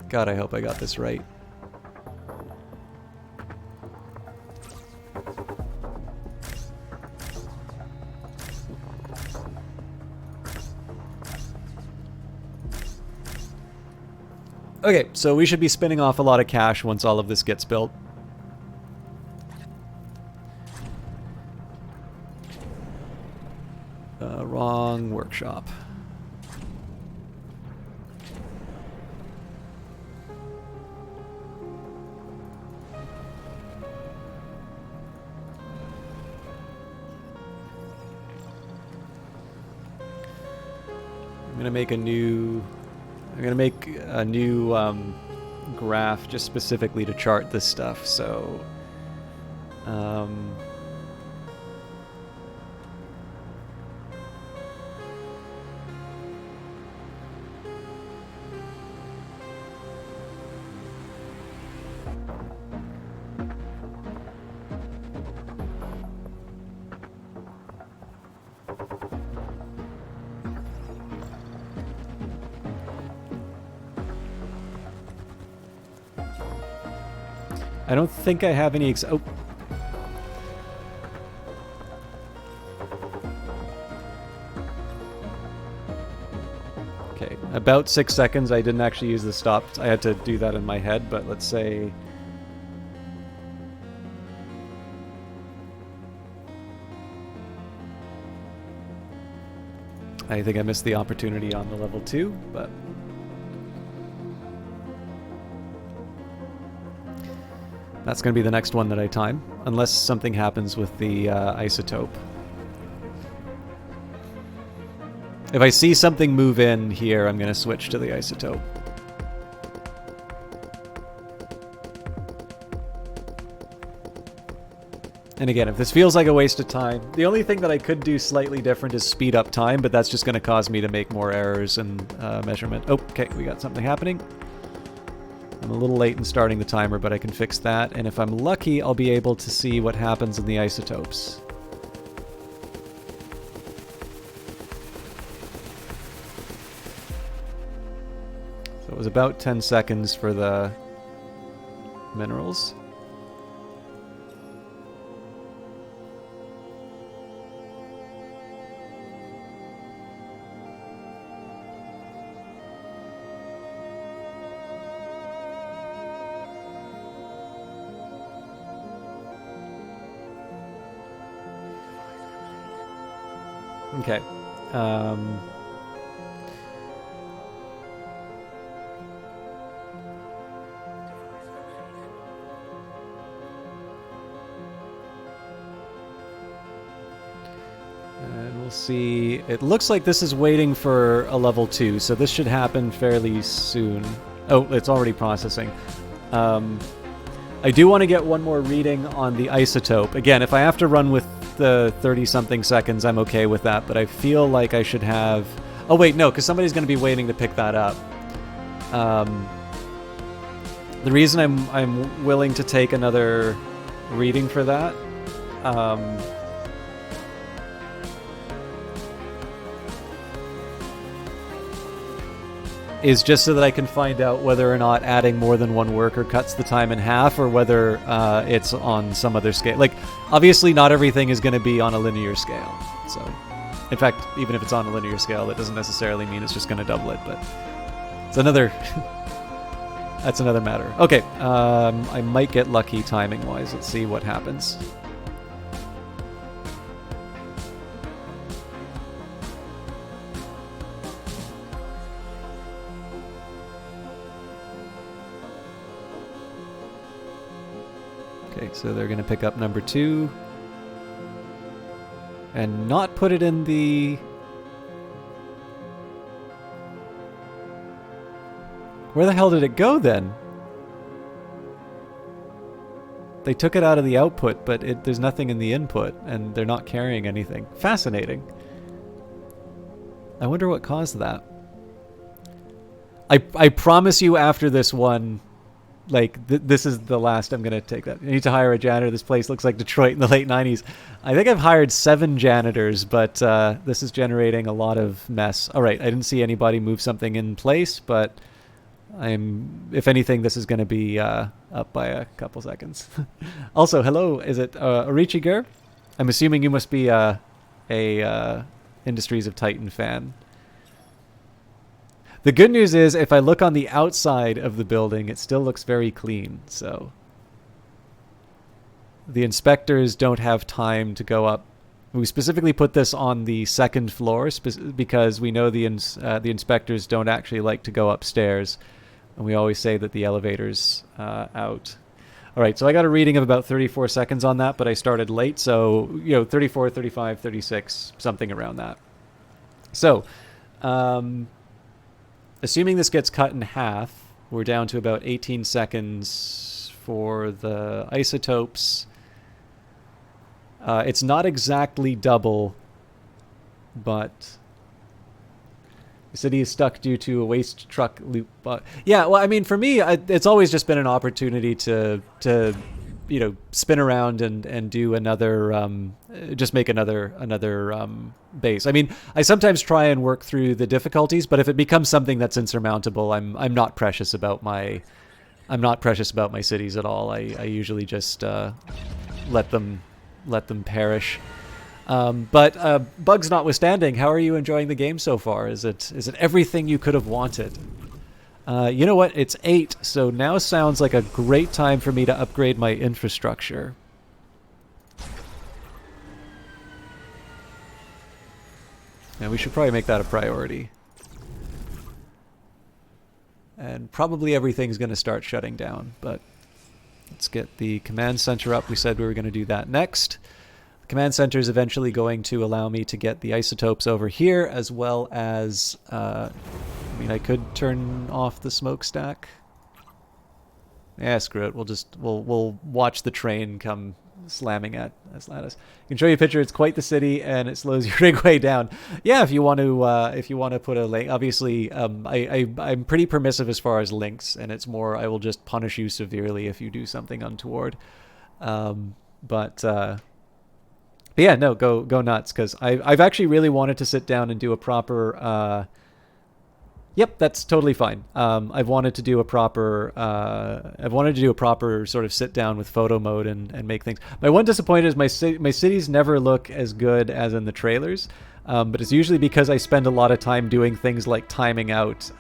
God, I hope I got this right. Okay, so we should be spinning off a lot of cash once all of this gets built. Wrong workshop. I'm gonna make a new graph just specifically to chart this stuff. So, I don't think I have any oh. Okay, about 6 seconds. I didn't actually use the stop. I had to do that in my head, but let's say... I think I missed the opportunity on the level 2, but... That's going to be the next one that I time, unless something happens with the isotope. If I see something move in here, I'm going to switch to the isotope. And again, if this feels like a waste of time, the only thing that I could do slightly different is speed up time, but that's just going to cause me to make more errors in measurement. Oh, okay, we got something happening. I'm a little late in starting the timer, but I can fix that. And if I'm lucky, I'll be able to see what happens in the isotopes. So it was about 10 seconds for the minerals. Okay. And we'll see. It looks like this is waiting for a level 2, so this should happen fairly soon. Oh, it's already processing. I do want to get one more reading on the isotope. Again, if I have to run with the 30-something seconds, I'm okay with that, but I feel like I should have... Oh, wait, no, because somebody's going to be waiting to pick that up. The reason I'm willing to take another reading for that... is just so that I can find out whether or not adding more than one worker cuts the time in half, or whether it's on some other scale. Like, obviously not everything is going to be on a linear scale. So, in fact, even if it's on a linear scale, that doesn't necessarily mean it's just going to double it, but it's another that's another matter. Okay, I might get lucky timing-wise. Let's see what happens. Okay, so they're going to pick up number 2 and not put it in the... Where the hell did it go then? They took it out of the output, but there's nothing in the input, and they're not carrying anything. Fascinating. I wonder what caused that. I promise you after this one, like, this is the last I'm going to take that. I need to hire a janitor. This place looks like Detroit in the late 90s. I think I've hired 7 janitors, but this is generating a lot of mess. All right, I didn't see anybody move something in place, but... if anything, this is going to be up by a couple seconds. Also, hello, is it Orichiger? I'm assuming you must be a Industries of Titan fan. The good news is, if I look on the outside of the building, it still looks very clean, so... The inspectors don't have time to go up. We specifically put this on the 2nd floor because we know the inspectors don't actually like to go upstairs. And we always say that the elevator's out. All right, so I got a reading of about 34 seconds on that, but I started late. So, 34, 35, 36, something around that. So, assuming this gets cut in half, we're down to about 18 seconds for the isotopes. It's not exactly double, but... The city is stuck due to a waste truck loop. Yeah, well, I mean, for me, it's always just been an opportunity to spin around and do another, just make another base. I mean, I sometimes try and work through the difficulties, but if it becomes something that's insurmountable, I'm not precious about my cities at all. I usually just let them perish. But bugs notwithstanding, how are you enjoying the game so far? Is it everything you could have wanted? You know what? It's 8, so now sounds like a great time for me to upgrade my infrastructure. And we should probably make that a priority. And probably everything's going to start shutting down, but let's get the command center up. We said we were going to do that next. Command center is eventually going to allow me to get the isotopes over here, as well as, I mean, I could turn off the smokestack. Yeah, screw it. We'll watch the train come slamming at us. I can show you a picture. It's quite the city, and it slows your rig way down. Yeah, if you want to put a link. Obviously, I'm pretty permissive as far as links, and it's more I will just punish you severely if you do something untoward. But yeah, no, go nuts, because I've actually really wanted to sit down and do a proper... Yep, that's totally fine. I've wanted to do a proper sort of sit down with photo mode and make things. My one disappointment is my cities never look as good as in the trailers, but it's usually because I spend a lot of time doing things like timing out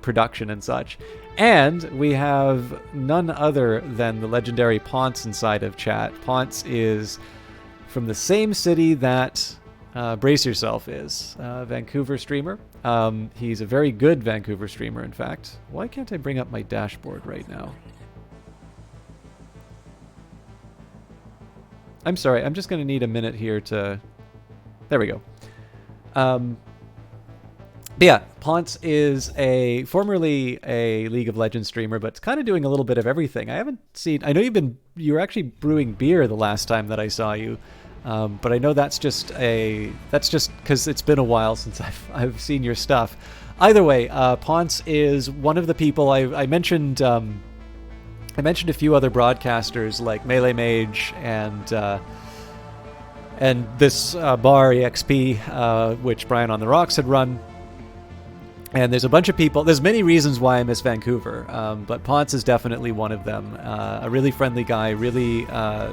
production and such. And we have none other than the legendary Ponce inside of chat. Ponce is from the same city that Brace Yourself is, Vancouver streamer. He's a very good Vancouver streamer, in fact. Why can't I bring up my dashboard right now? I'm sorry, I'm just going to need a minute here to... There we go. But yeah, Ponce is formerly a League of Legends streamer, but kind of doing a little bit of everything. I haven't seen... I know you were actually brewing beer the last time that I saw you. But I know that's just because it's been a while since I've seen your stuff. Either way, Ponce is one of the people I mentioned. I mentioned a few other broadcasters like Melee Mage and this bar EXP, which Brian on the Rocks had run. And there's a bunch of people. There's many reasons why I miss Vancouver, but Ponce is definitely one of them. A really friendly guy, really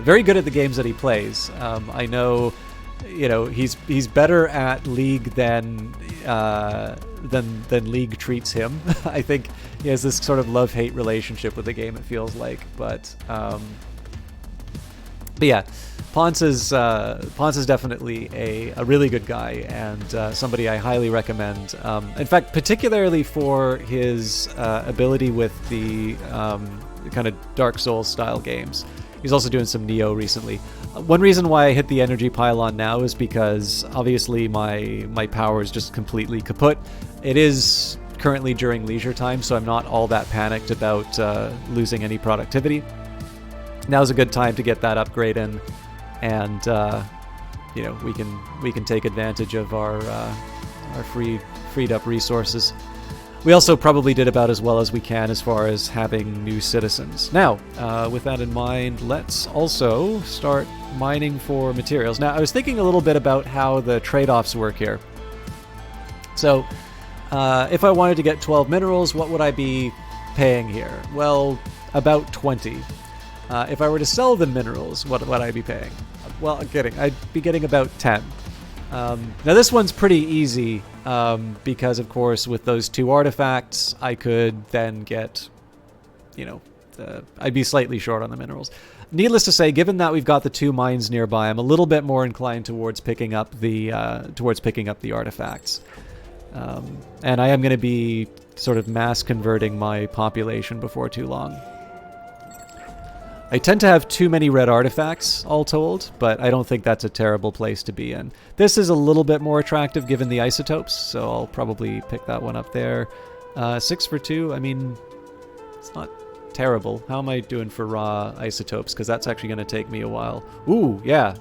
very good at the games that he plays. I know he's better at League than League treats him. I think he has this sort of love-hate relationship with the game, it feels like. But yeah, Ponce is definitely a really good guy, and somebody I highly recommend. In fact, particularly for his ability with the kind of Dark Souls style games. He's also doing some Neo recently. One reason why I hit the energy pylon now is because obviously my power is just completely kaput. It is currently during leisure time, so I'm not all that panicked about losing any productivity. Now's a good time to get that upgrade in, and we can take advantage of our freed up resources. We also probably did about as well as we can as far as having new citizens. Now, with that in mind, let's also start mining for materials. Now, I was thinking a little bit about how the trade-offs work here. So, if I wanted to get 12 minerals, what would I be paying here? Well, about 20. If I were to sell the minerals, what would I be paying? Well, I'm kidding. I'd be getting about 10. Now, this one's pretty easy. Because, of course, with those 2 artifacts, I could then get, I'd be slightly short on the minerals. Needless to say, given that we've got the 2 mines nearby, I'm a little bit more inclined towards picking up the artifacts. And I am going to be sort of mass converting my population before too long. I tend to have too many red artifacts, all told, but I don't think that's a terrible place to be in. This is a little bit more attractive given the isotopes, so I'll probably pick that one up there. 6 for 2, I mean, it's not terrible. How am I doing for raw isotopes? Because that's actually going to take me a while. Ooh, yeah.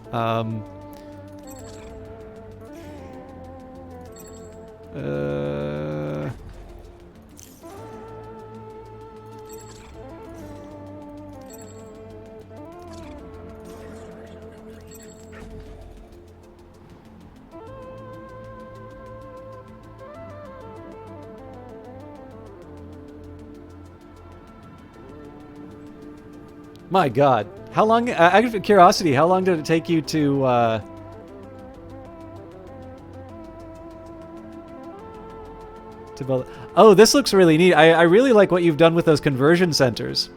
My God, how long? Out of curiosity, how long did it take you to build? Oh, this looks really neat. I really like what you've done with those conversion centers.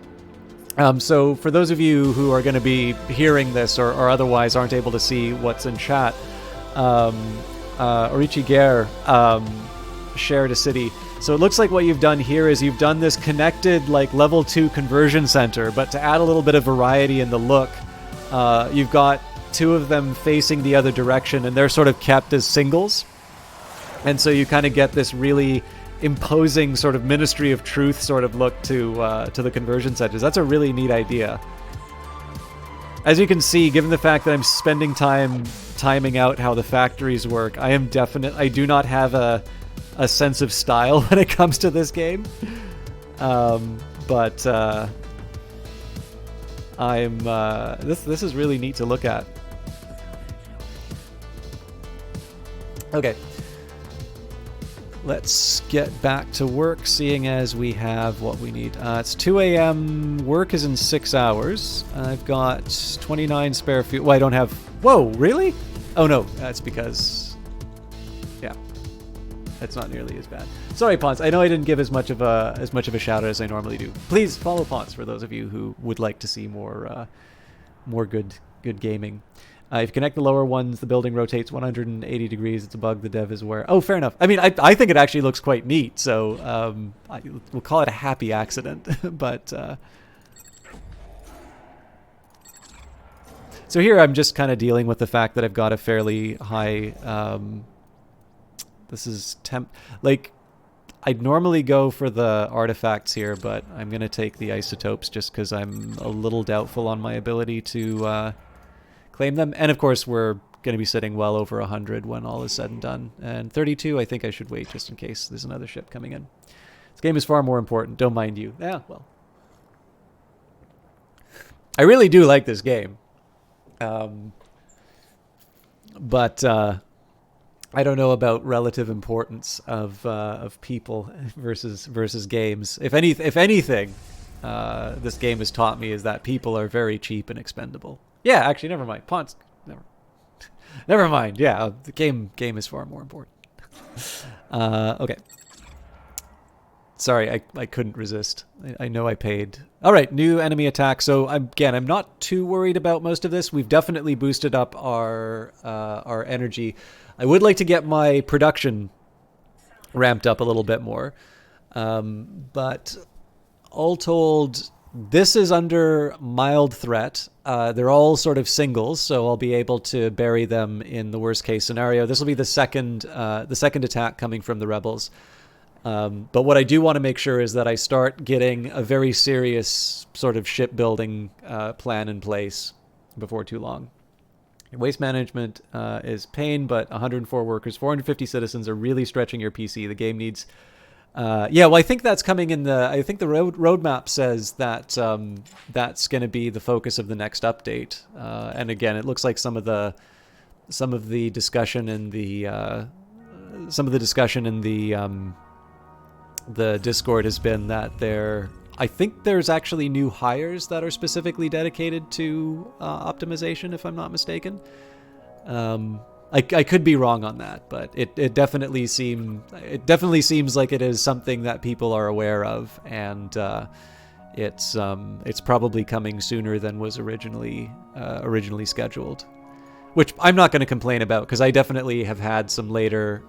So for those of you who are going to be hearing this or otherwise aren't able to see what's in chat, Orichi Gare shared a city. So it looks like what you've done here is you've done this connected like level 2 conversion center, but to add a little bit of variety in the look, you've got 2 of them facing the other direction, and they're sort of kept as singles. And so you kind of get this really imposing sort of Ministry of Truth sort of look to the conversion centers. That's a really neat idea. As you can see, given the fact that I'm spending time timing out how the factories work, I do not have a sense of style when it comes to this game. But this is really neat to look at. Okay. Let's get back to work, seeing as we have what we need. It's 2 a.m. Work is in 6 hours. I've got 29 spare fuel. Well, I don't have... Whoa, really? Oh, no. That's because... Yeah. That's not nearly as bad. Sorry, Ponce. I know I didn't give as much of a shout out as I normally do. Please follow Ponce for those of you who would like to see more good gaming. If you connect the lower ones, the building rotates 180 degrees. It's a bug the dev is aware. Oh, fair enough. I mean, I think it actually looks quite neat. So we'll call it a happy accident. But so here I'm just kind of dealing with the fact that I've got a fairly high. This is like I'd normally go for the artifacts here, but I'm gonna take the isotopes just because I'm a little doubtful on my ability to. Claim them, and of course we're going to be sitting well over 100 when all is said and done, and 32 I think I should wait just in case there's another ship coming in. This game is far more important, don't mind you. Yeah, well, I really do like this game, but I don't know about relative importance of people versus games. If anything, this game has taught me is that people are very cheap and expendable. Yeah, actually, never mind. Ponce, never. Never mind. Yeah, the game is far more important. Okay. Sorry, I couldn't resist. I know I paid. All right, new enemy attack. So I'm not too worried about most of this. We've definitely boosted up our energy. I would like to get my production ramped up a little bit more. But all told, this is under mild threat. They're all sort of singles, so I'll be able to bury them in the worst case scenario. This will be the second attack coming from the rebels. But what I do want to make sure is that I start getting a very serious sort of shipbuilding plan in place before too long. Waste management is pain, but 104 workers, 450 citizens are really stretching your PC. The game needs... well, I think that's coming in the... I think the roadmap says that that's going to be the focus of the next update. And again, it looks like some of the discussion in the... the Discord has been that I think there's actually new hires that are specifically dedicated to optimization, if I'm not mistaken. I could be wrong on that, but it definitely seems like it is something that people are aware of, and it's probably coming sooner than was originally scheduled. Which I'm not going to complain about, because I definitely have had some later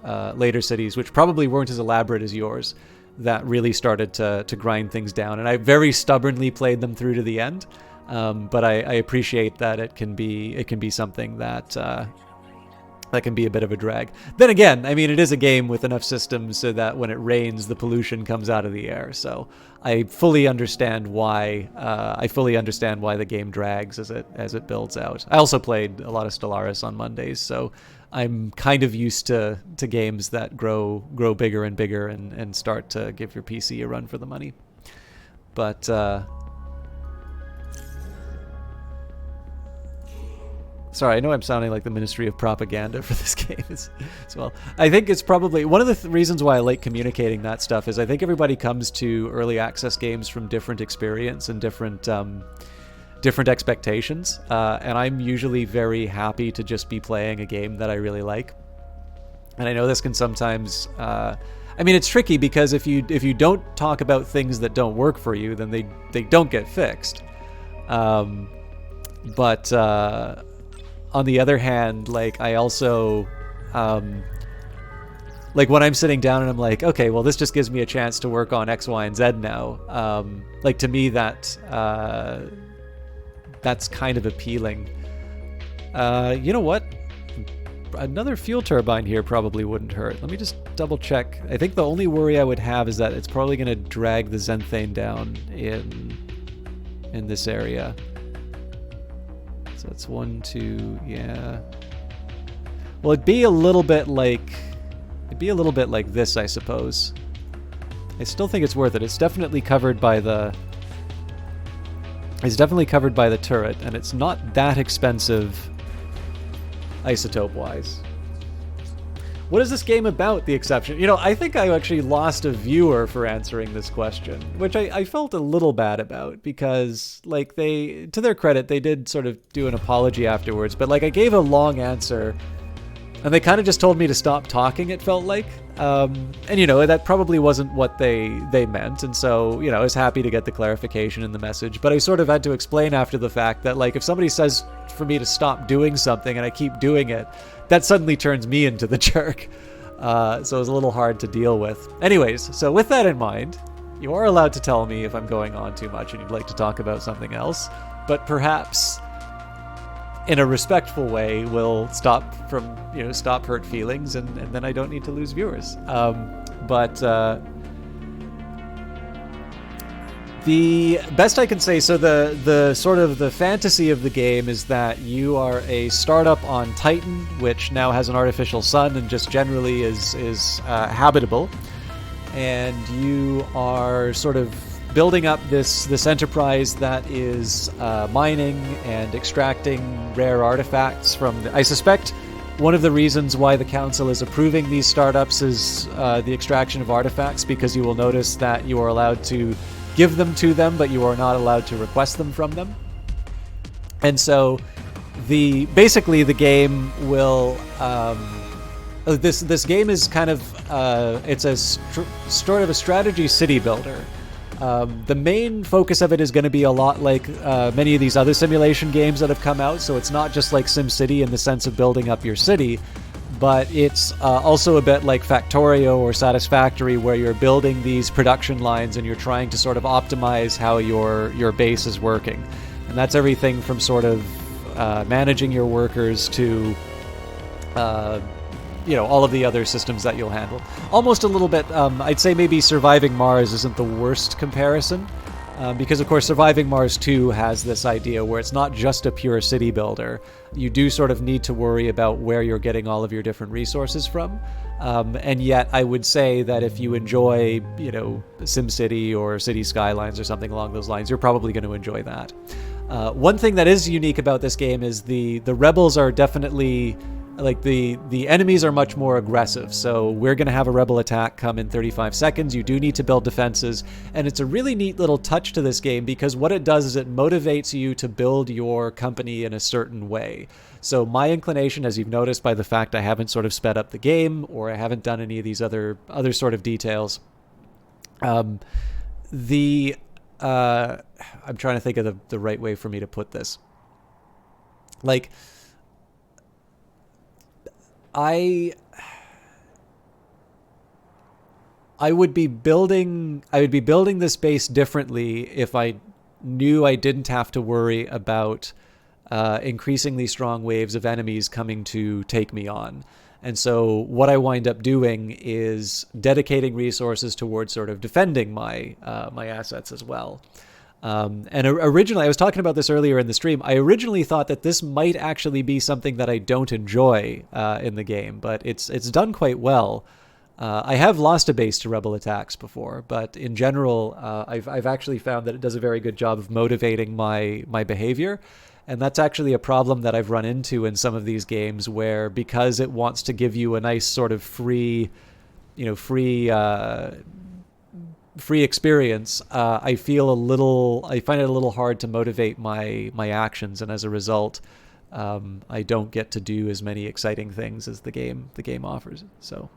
cities, which probably weren't as elaborate as yours, that really started to grind things down. And I very stubbornly played them through to the end. But I appreciate that it can be something that can be a bit of a drag. Then again, I mean, it is a game with enough systems so that when it rains, the pollution comes out of the air. So I fully understand why the game drags as it builds out. I also played a lot of Stellaris on Mondays, so I'm kind of used to games that grow bigger and bigger and start to give your PC a run for the money. But sorry, I know I'm sounding like the Ministry of Propaganda for this game as well. I think it's probably one of the reasons why I like communicating that stuff is I think everybody comes to early access games from different experience and different expectations. And I'm usually very happy to just be playing a game that I really like. And I know this can sometimes... I mean, it's tricky because if you don't talk about things that don't work for you, then they don't get fixed. But on the other hand, like, I also... like, when I'm sitting down and I'm like, okay, well, this just gives me a chance to work on X, Y, and Z now. Like, to me, that's kind of appealing. You know what? Another fuel turbine here probably wouldn't hurt. Let me just double check. I think the only worry I would have is that it's probably going to drag the Zenthane down in this area. So that's 1, 2, yeah. Well, it'd be a little bit like this, I suppose. I still think it's worth it. It's definitely covered by the turret, and it's not that expensive isotope-wise. What is this game about, The Exception? You know, I think I actually lost a viewer for answering this question, which I felt a little bad about, because, like, to their credit, they did sort of do an apology afterwards, but, like, I gave a long answer, and they kind of just told me to stop talking, it felt like. And, you know, that probably wasn't what they meant, and so, you know, I was happy to get the clarification in the message, but I sort of had to explain after the fact that, like, if somebody says for me to stop doing something and I keep doing it, that suddenly turns me into the jerk. So it was a little hard to deal with. Anyways, so with that in mind, you are allowed to tell me if I'm going on too much and you'd like to talk about something else, but perhaps in a respectful way will stop hurt feelings, and then I don't need to lose viewers. The best I can say, so the sort of the fantasy of the game is that you are a startup on Titan, which now has an artificial sun and just generally is habitable, and you are sort of building up this enterprise that is mining and extracting rare artifacts from I suspect one of the reasons why the council is approving these startups is the extraction of artifacts, because you will notice that you are allowed to give them to them, but you are not allowed to request them from them. And so basically the game will this game is kind of it's a sort of a strategy city builder. The main focus of it is going to be a lot like many of these other simulation games that have come out, so it's not just like SimCity in the sense of building up your city, but it's also a bit like Factorio or Satisfactory, where you're building these production lines and you're trying to sort of optimize how your base is working. And that's everything from sort of managing your workers to all of the other systems that you'll handle. Almost a little bit, I'd say maybe Surviving Mars isn't the worst comparison, because of course Surviving Mars 2 has this idea where it's not just a pure city builder. You do sort of need to worry about where you're getting all of your different resources from. And yet I would say that if you enjoy, SimCity or City Skylines or something along those lines, you're probably going to enjoy that. One thing that is unique about this game is the rebels are definitely... like the enemies are much more aggressive, so we're going to have a rebel attack come in 35 seconds. You do need to build defenses, and it's a really neat little touch to this game because what it does is it motivates you to build your company in a certain way. So my inclination, as you've noticed by the fact I haven't sort of sped up the game or I haven't done any of these other sort of details, I'm trying to think of the right way for me to put this. Like, I would be building this base differently if I knew I didn't have to worry about increasingly strong waves of enemies coming to take me on. And so what I wind up doing is dedicating resources towards sort of defending my assets as well. And originally, I was talking about this earlier in the stream, I originally thought that this might actually be something that I don't enjoy in the game, but it's done quite well. I have lost a base to rebel attacks before, but in general, I've actually found that it does a very good job of motivating my behavior. And that's actually a problem that I've run into in some of these games where, because it wants to give you a nice sort of free experience, I find it a little hard to motivate my actions, and as a result, I don't get to do as many exciting things as the game offers. So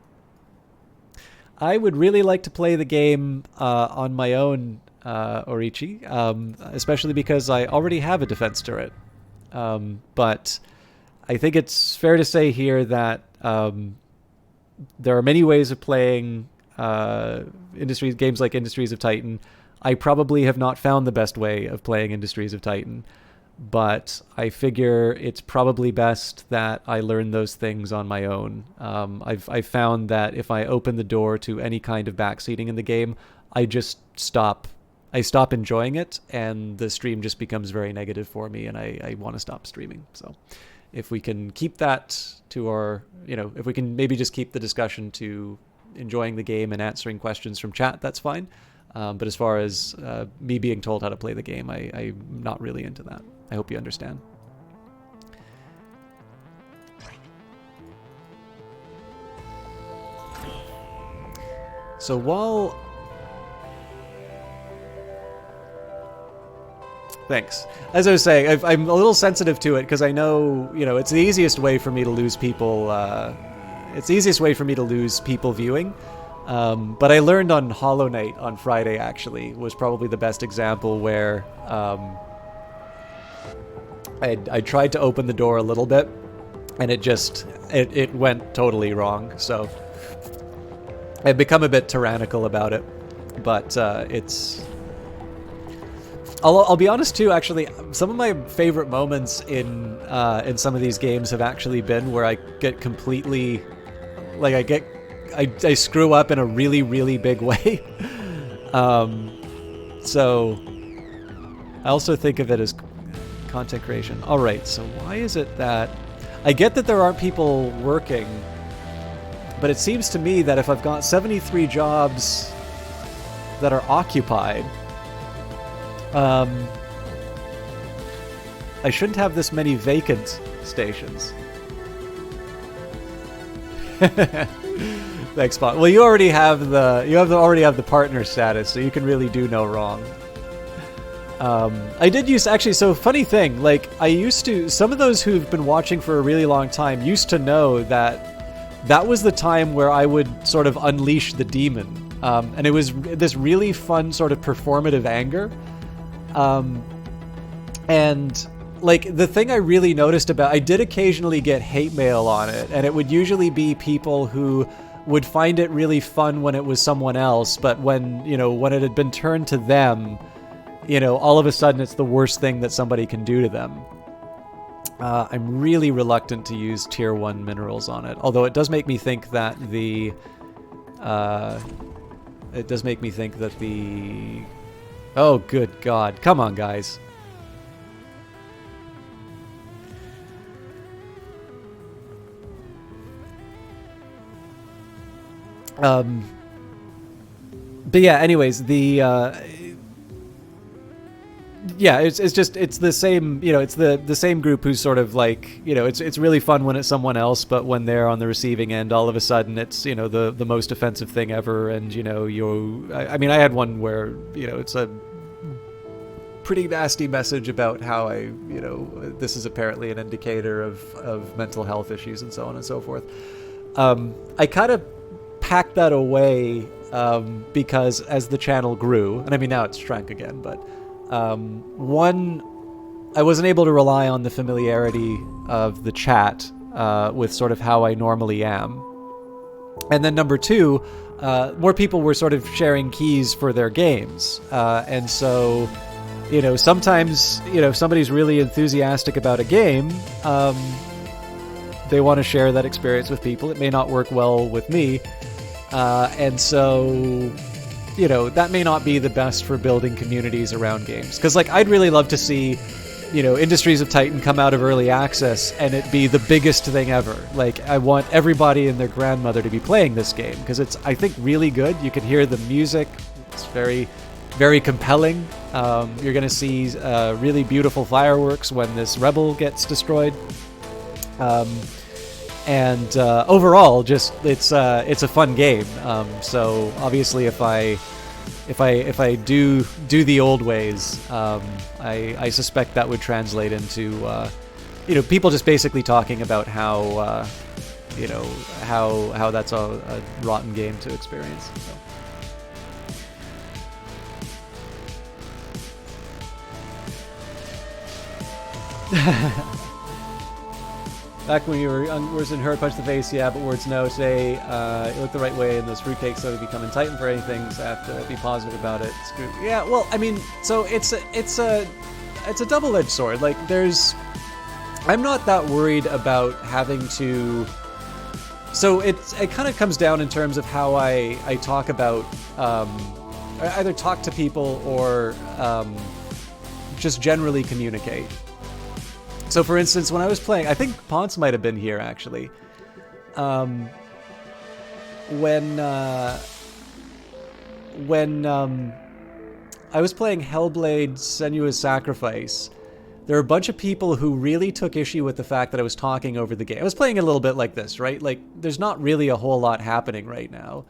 I would really like to play the game on my own, Orichi, especially because I already have a defense turret. But I think it's fair to say here that there are many ways of playing games like Industries of Titan. I probably have not found the best way of playing Industries of Titan, but I figure it's probably best that I learn those things on my own. I've found that if I open the door to any kind of backseating in the game, I just stop enjoying it, and the stream just becomes very negative for me, and I want to stop streaming. So if we can keep that to our, if we can maybe just keep the discussion to enjoying the game and answering questions from chat, that's fine. But as far as me being told how to play the game, I'm not really into that. I hope you understand. So while... Thanks. As I was saying, I'm a little sensitive to it because I know, it's the easiest way for me to lose people. It's the easiest way for me to lose people viewing. But I learned on Hollow Knight on Friday, actually, was probably the best example where I tried to open the door a little bit, and it went totally wrong. So I've become a bit tyrannical about it, but it's... I'll be honest too, actually, some of my favorite moments in some of these games have actually been where I get completely... I screw up in a really, really big way. So I also think of it as content creation. All right, so why is it that... I get that there aren't people working, but it seems to me that if I've got 73 jobs that are occupied, I shouldn't have this many vacant stations. Thanks, Spot. Well, you already have the partner status, so you can really do no wrong. I did use actually. So funny thing, like I used to. Some of those who've been watching for a really long time used to know that was the time where I would sort of unleash the demon, and it was this really fun sort of performative anger, and like the thing I really noticed about, I did occasionally get hate mail on it, and it would usually be people who would find it really fun when it was someone else, but when it had been turned to them, all of a sudden it's the worst thing that somebody can do to them. I'm really reluctant to use tier 1 minerals on it, although it does make me think that the oh good god, come on guys. But yeah, anyways, it's the same, it's the same group who's sort of like, it's really fun when it's someone else, but when they're on the receiving end, all of a sudden it's, the most offensive thing ever. And, I mean, I had one where, it's a pretty nasty message about how this is apparently an indicator of mental health issues and so on and so forth. I kind of packed that away, because as the channel grew, and I mean, now it's shrunk again, but one, I wasn't able to rely on the familiarity of the chat with sort of how I normally am. And then number two, more people were sort of sharing keys for their games. And so, sometimes, if somebody's really enthusiastic about a game, they want to share that experience with people. It may not work well with me. And so, that may not be the best for building communities around games. Because, like, I'd really love to see, Industries of Titan come out of early access and it be the biggest thing ever. Like, I want everybody and their grandmother to be playing this game because it's, I think, really good. You can hear the music. It's very, very compelling. You're going to see really beautiful fireworks when this rebel gets destroyed. And overall, just it's a fun game. So obviously, if I do the old ways, I suspect that would translate into people just basically talking about how how that's a rotten game to experience. So. Back when you were words in hurt, punch the face, yeah, but words no. Say you look the right way, and those fruitcakes so to become in Titan for anything, so I have to be positive about it. Screw. Yeah, well, I mean, so it's a double-edged sword. Like, I'm not that worried about having to. So it kind of comes down in terms of how I talk about either talk to people or just generally communicate. So, for instance, when I was playing, I think Ponce might have been here, actually. When I was playing Hellblade Senua's Sacrifice, there were a bunch of people who really took issue with the fact that I was talking over the game. I was playing a little bit like this, right? Like, there's not really a whole lot happening right now.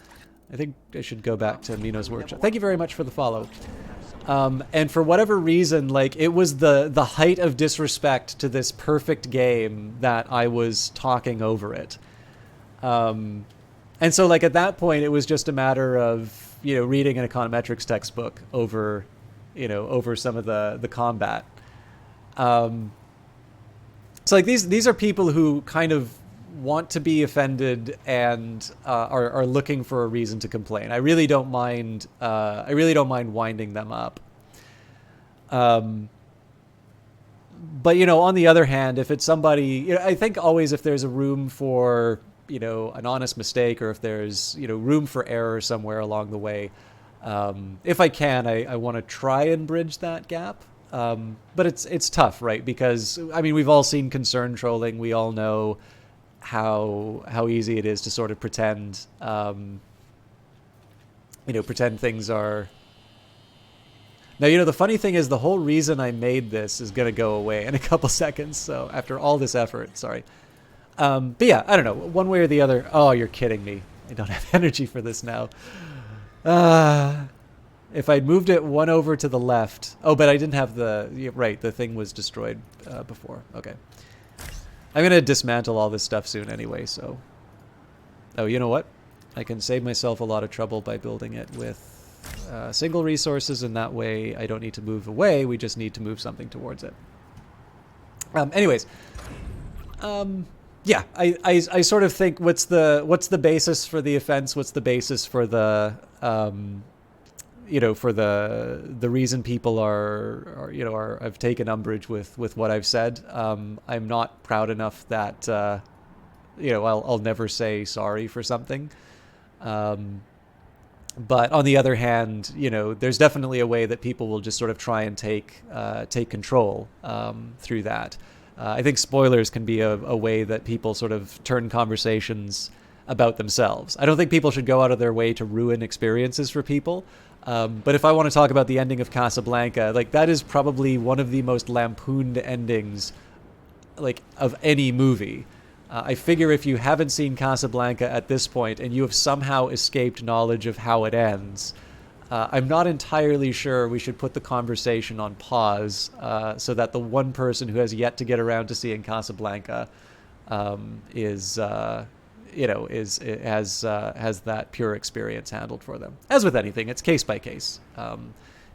I think I should go back to Mino's workshop. Thank you very much for the follow. And for whatever reason, like, it was the height of disrespect to this perfect game that I was talking over it. And so, like, at that point, it was just a matter of, reading an econometrics textbook over, over some of the combat. So, like, these are people who kind of want to be offended and are looking for a reason to complain. I really don't mind winding them up. But on the other hand, if it's somebody, I think always if there's a room for an honest mistake, or if there's room for error somewhere along the way, if I can, I want to try and bridge that gap. But it's tough, right? Because I mean, we've all seen concern trolling. We all know how easy it is to sort of pretend pretend things are. Now, the funny thing is, the whole reason I made this is going to go away in a couple seconds. So after all this effort, sorry. But yeah, I don't know, one way or the other. Oh, you're kidding me. I don't have energy for this now. if I'd moved it one over to the left. Oh, but I didn't have right, the thing was destroyed before. Okay. I'm going to dismantle all this stuff soon anyway, so. Oh, you know what? I can save myself a lot of trouble by building it with single resources, and that way I don't need to move away, we just need to move something towards it. Anyways. Yeah, I sort of think what's the basis for the offense? What's the basis for the for the reason people are have taken umbrage with what I've said. I'm not proud enough that I'll never say sorry for something. But on the other hand, there's definitely a way that people will just sort of try and take control through that. I think spoilers can be a way that people sort of turn conversations about themselves. I don't think people should go out of their way to ruin experiences for people. But if I want to talk about the ending of Casablanca, like that is probably one of the most lampooned endings, like of any movie. I figure if you haven't seen Casablanca at this point and you have somehow escaped knowledge of how it ends, I'm not entirely sure we should put the conversation on pause so that the one person who has yet to get around to seeing Casablanca has that pure experience handled for them. As with anything, it's case by case.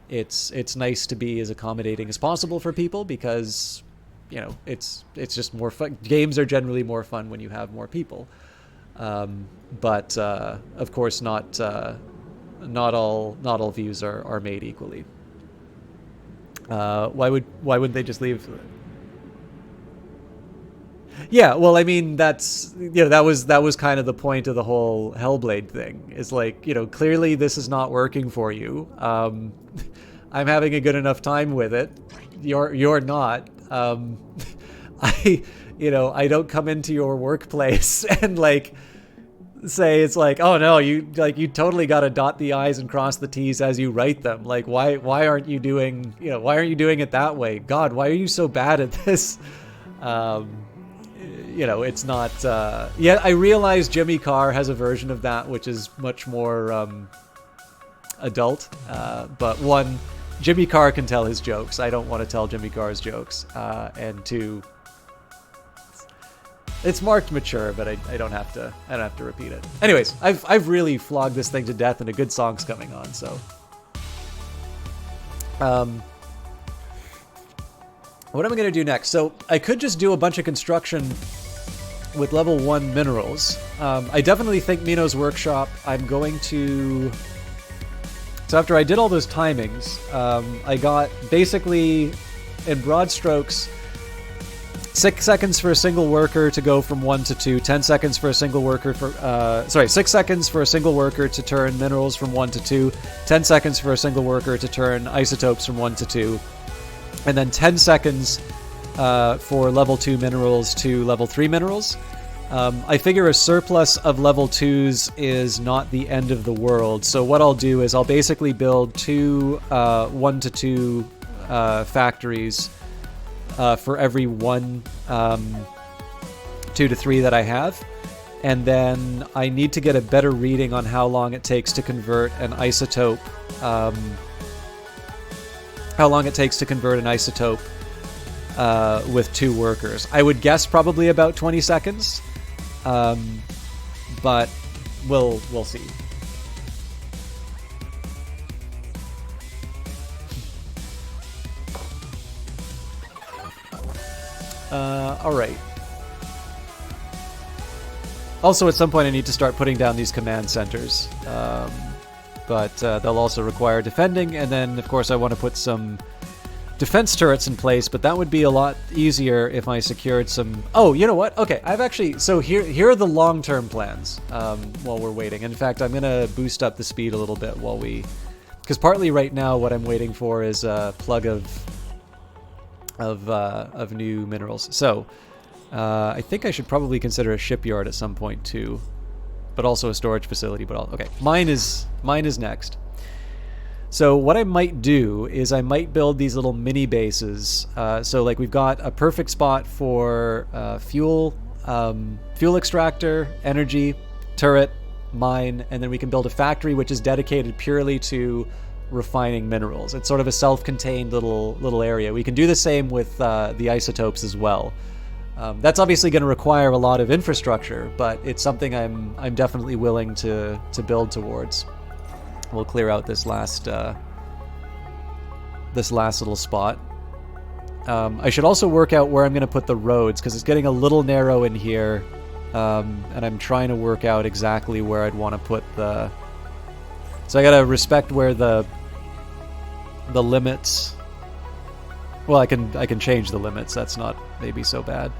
It's nice to be as accommodating as possible for people because it's just more fun. Games are generally more fun when you have more people, but of course not all views are made equally. Why wouldn't they just leave? Yeah, well, I mean, that's that was kind of the point of the whole Hellblade thing. Is like, clearly this is not working for you. I'm having a good enough time with it. You're not. I don't come into your workplace and like say it's like, oh no, you totally got to dot the I's and cross the T's as you write them. Like, why aren't you doing it that way? God, why are you so bad at this? It's not. Yeah, I realize Jimmy Carr has a version of that which is much more adult. But one, Jimmy Carr can tell his jokes. I don't want to tell Jimmy Carr's jokes. And two, it's marked mature, but I don't have to repeat it. Anyways, I've really flogged this thing to death, and a good song's coming on. So, what am I gonna do next? So I could just do a bunch of construction with level 1 minerals. I definitely think Minos Workshop. I'm going to. So after I did all those timings, I got basically, in broad strokes, 6 seconds for a single worker to go from 1 to 2, 10 seconds for a single worker 6 seconds for a single worker to turn minerals from 1 to 2, 10 seconds for a single worker to turn isotopes from 1 to 2, and then 10 seconds for level 2 minerals to level 3 minerals. I figure a surplus of level 2s is not the end of the world, so what I'll do is I'll basically build 2 1 to 2 factories for every 1 2 to 3 that I have, and then I need to get a better reading on how long it takes to convert an isotope with 2 workers. I would guess probably about 20 seconds, but we'll see. All right. Also, at some point, I need to start putting down these command centers, but they'll also require defending, and then, of course, I want to put some defense turrets in place, but that would be a lot easier if I secured some... Oh, you know what? Okay, I've actually... So here are the long-term plans while we're waiting. In fact, I'm going to boost up the speed a little bit while we... Because partly right now what I'm waiting for is a plug of new minerals. So I think I should probably consider a shipyard at some point too, but also a storage facility. But okay, mine is next. So what I might do is I might build these little mini bases. So like we've got a perfect spot for fuel extractor, energy, turret, mine, and then we can build a factory which is dedicated purely to refining minerals. It's sort of a self-contained little area. We can do the same with the isotopes as well. That's obviously going to require a lot of infrastructure, but it's something I'm definitely willing to build towards. We'll clear out this last little spot. I should also work out where I'm going to put the roads, because it's getting a little narrow in here, and I'm trying to work out exactly where I'd want to put the... So I got to respect where the limits... Well, I can change the limits. That's not maybe so bad.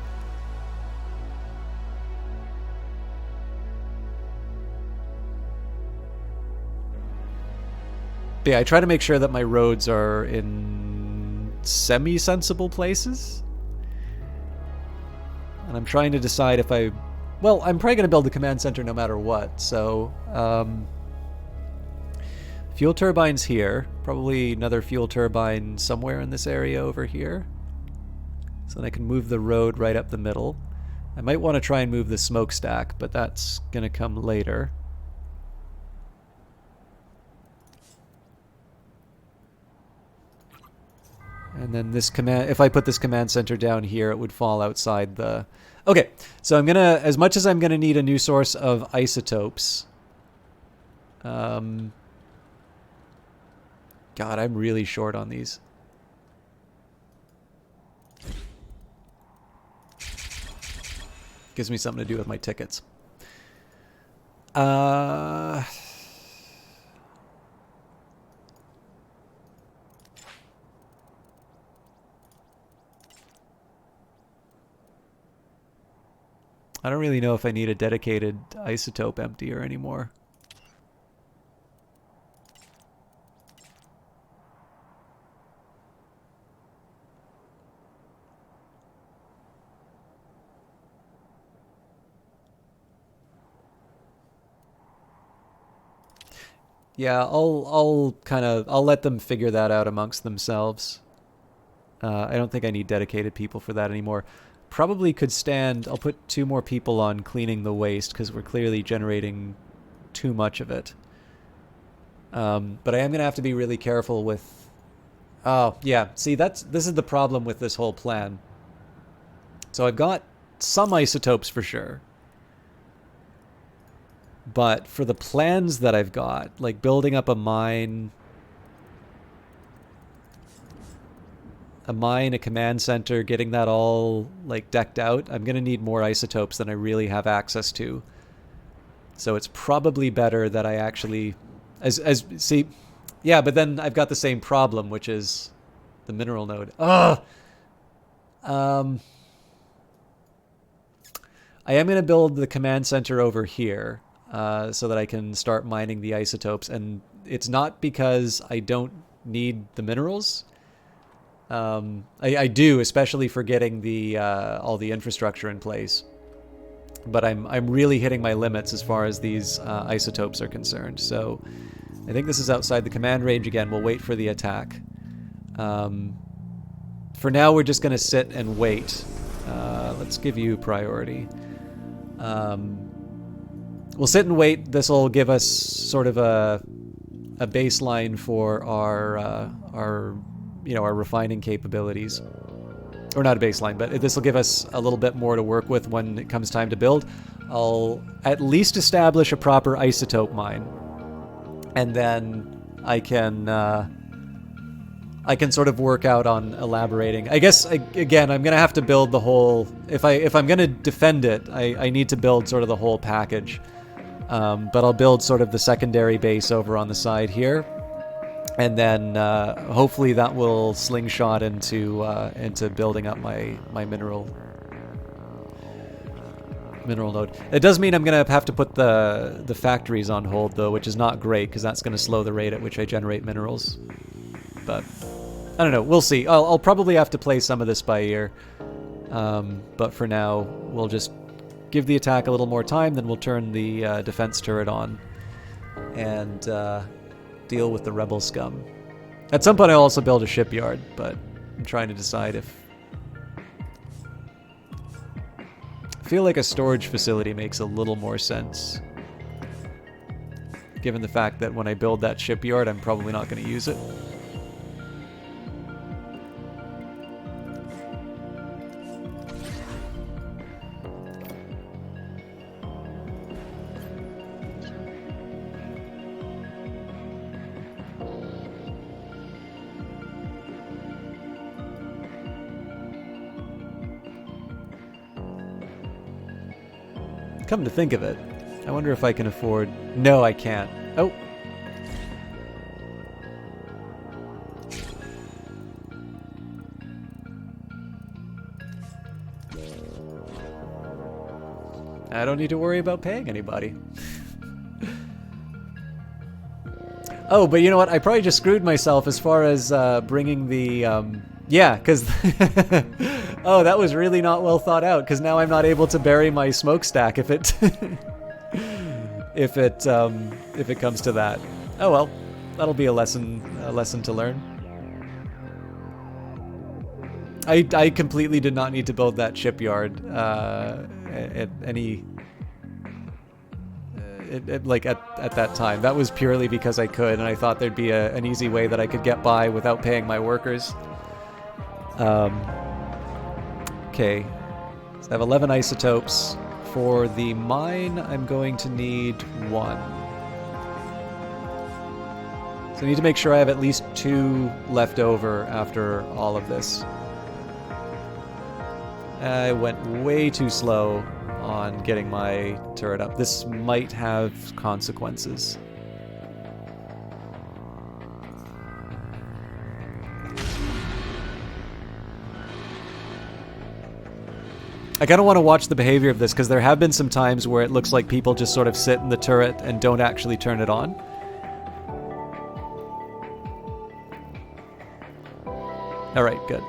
But yeah, I try to make sure that my roads are in semi-sensible places. And I'm trying to decide if I... Well, I'm probably going to build the command center no matter what, so... fuel turbines here. Probably another fuel turbine somewhere in this area over here. So then I can move the road right up the middle. I might want to try and move the smokestack, but that's going to come later. And then this command, if I put this command center down here, it would fall outside the... Okay, so I'm gonna, as much as I'm gonna need a new source of isotopes. God, I'm really short on these. Gives me something to do with my tickets. I don't really know if I need a dedicated isotope emptier anymore. Yeah, I'll let them figure that out amongst themselves. I don't think I need dedicated people for that anymore. Probably could stand... I'll put 2 more people on cleaning the waste, because we're clearly generating too much of it. But I am going to have to be really careful with... Oh, yeah. See, this is the problem with this whole plan. So I've got some isotopes for sure. But for the plans that I've got, like building up a mine, a command center, getting that all like decked out, I'm going to need more isotopes than I really have access to. So it's probably better that I actually, see, yeah, but then I've got the same problem, which is the mineral node. Ugh! I am going to build the command center over here. So that I can start mining the isotopes. And it's not because I don't need the minerals. I do, especially for getting the all the infrastructure in place. But I'm really hitting my limits as far as these isotopes are concerned. So I think this is outside the command range again. We'll wait for the attack. For now, we're just going to sit and wait. Let's give you priority. We'll sit and wait. This will give us sort of a baseline for our refining capabilities, or not a baseline, but this will give us a little bit more to work with when it comes time to build. I'll at least establish a proper isotope mine, and then I can sort of work out on elaborating. I guess again, I'm gonna have to build the whole. If I'm gonna defend it, I need to build sort of the whole package. But I'll build sort of the secondary base over on the side here, and then hopefully that will slingshot into building up my mineral node. It does mean I'm gonna have to put the factories on hold though, which is not great because that's gonna slow the rate at which I generate minerals. But I don't know. We'll see. I'll probably have to play some of this by ear. But for now, we'll just give the attack a little more time, then we'll turn the defense turret on and deal with the rebel scum. At some point, I'll also build a shipyard, but I'm trying to decide if... I feel like a storage facility makes a little more sense. given the fact that when I build that shipyard, I'm probably not going to use it. Come to think of it, I wonder if I can afford... No, I can't. Oh. I don't need to worry about paying anybody. Oh, but you know what? I probably just screwed myself as far as bringing the... Yeah, because... Oh, that was really not well thought out, because now I'm not able to bury my smokestack if it... if it comes to that. Oh well, that'll be a lesson to learn. I completely did not need to build that shipyard at any... like at that time. That was purely because I could, and I thought there'd be an easy way that I could get by without paying my workers. Okay, so I have 11 isotopes. For the mine, I'm going to need 1. So I need to make sure I have at least 2 left over after all of this. I went way too slow on getting my turret up. This might have consequences. I kind of want to watch the behavior of this, because there have been some times where it looks like people just sort of sit in the turret and don't actually turn it on. Alright, good.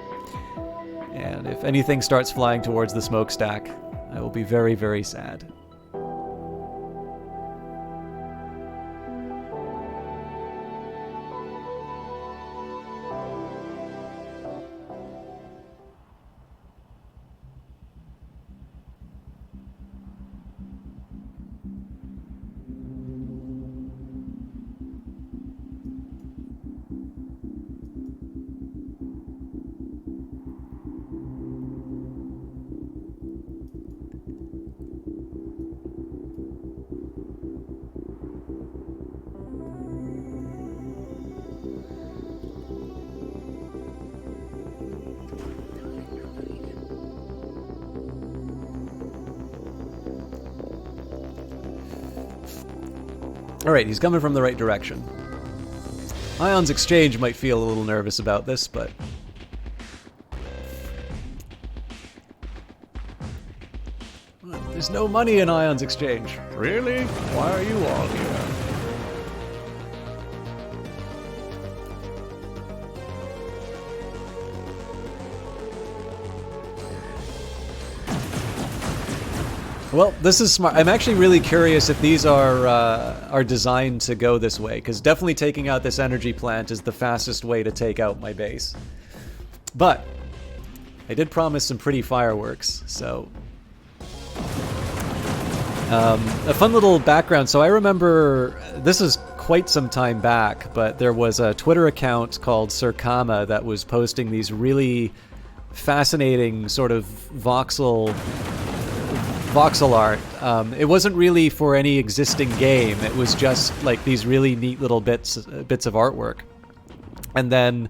And if anything starts flying towards the smokestack, I will be very, very sad. Alright, he's coming from the right direction. Ions Exchange might feel a little nervous about this, but... There's no money in Ions Exchange. Really? Why are you all here? Well, this is smart. I'm actually really curious if these are designed to go this way, because definitely taking out this energy plant is the fastest way to take out my base. But I did promise some pretty fireworks, so... a fun little background. So I remember, this is quite some time back, but there was a Twitter account called Sir Kama that was posting these really fascinating sort of voxel art. It wasn't really for any existing game. It was just like these really neat little bits of artwork. And then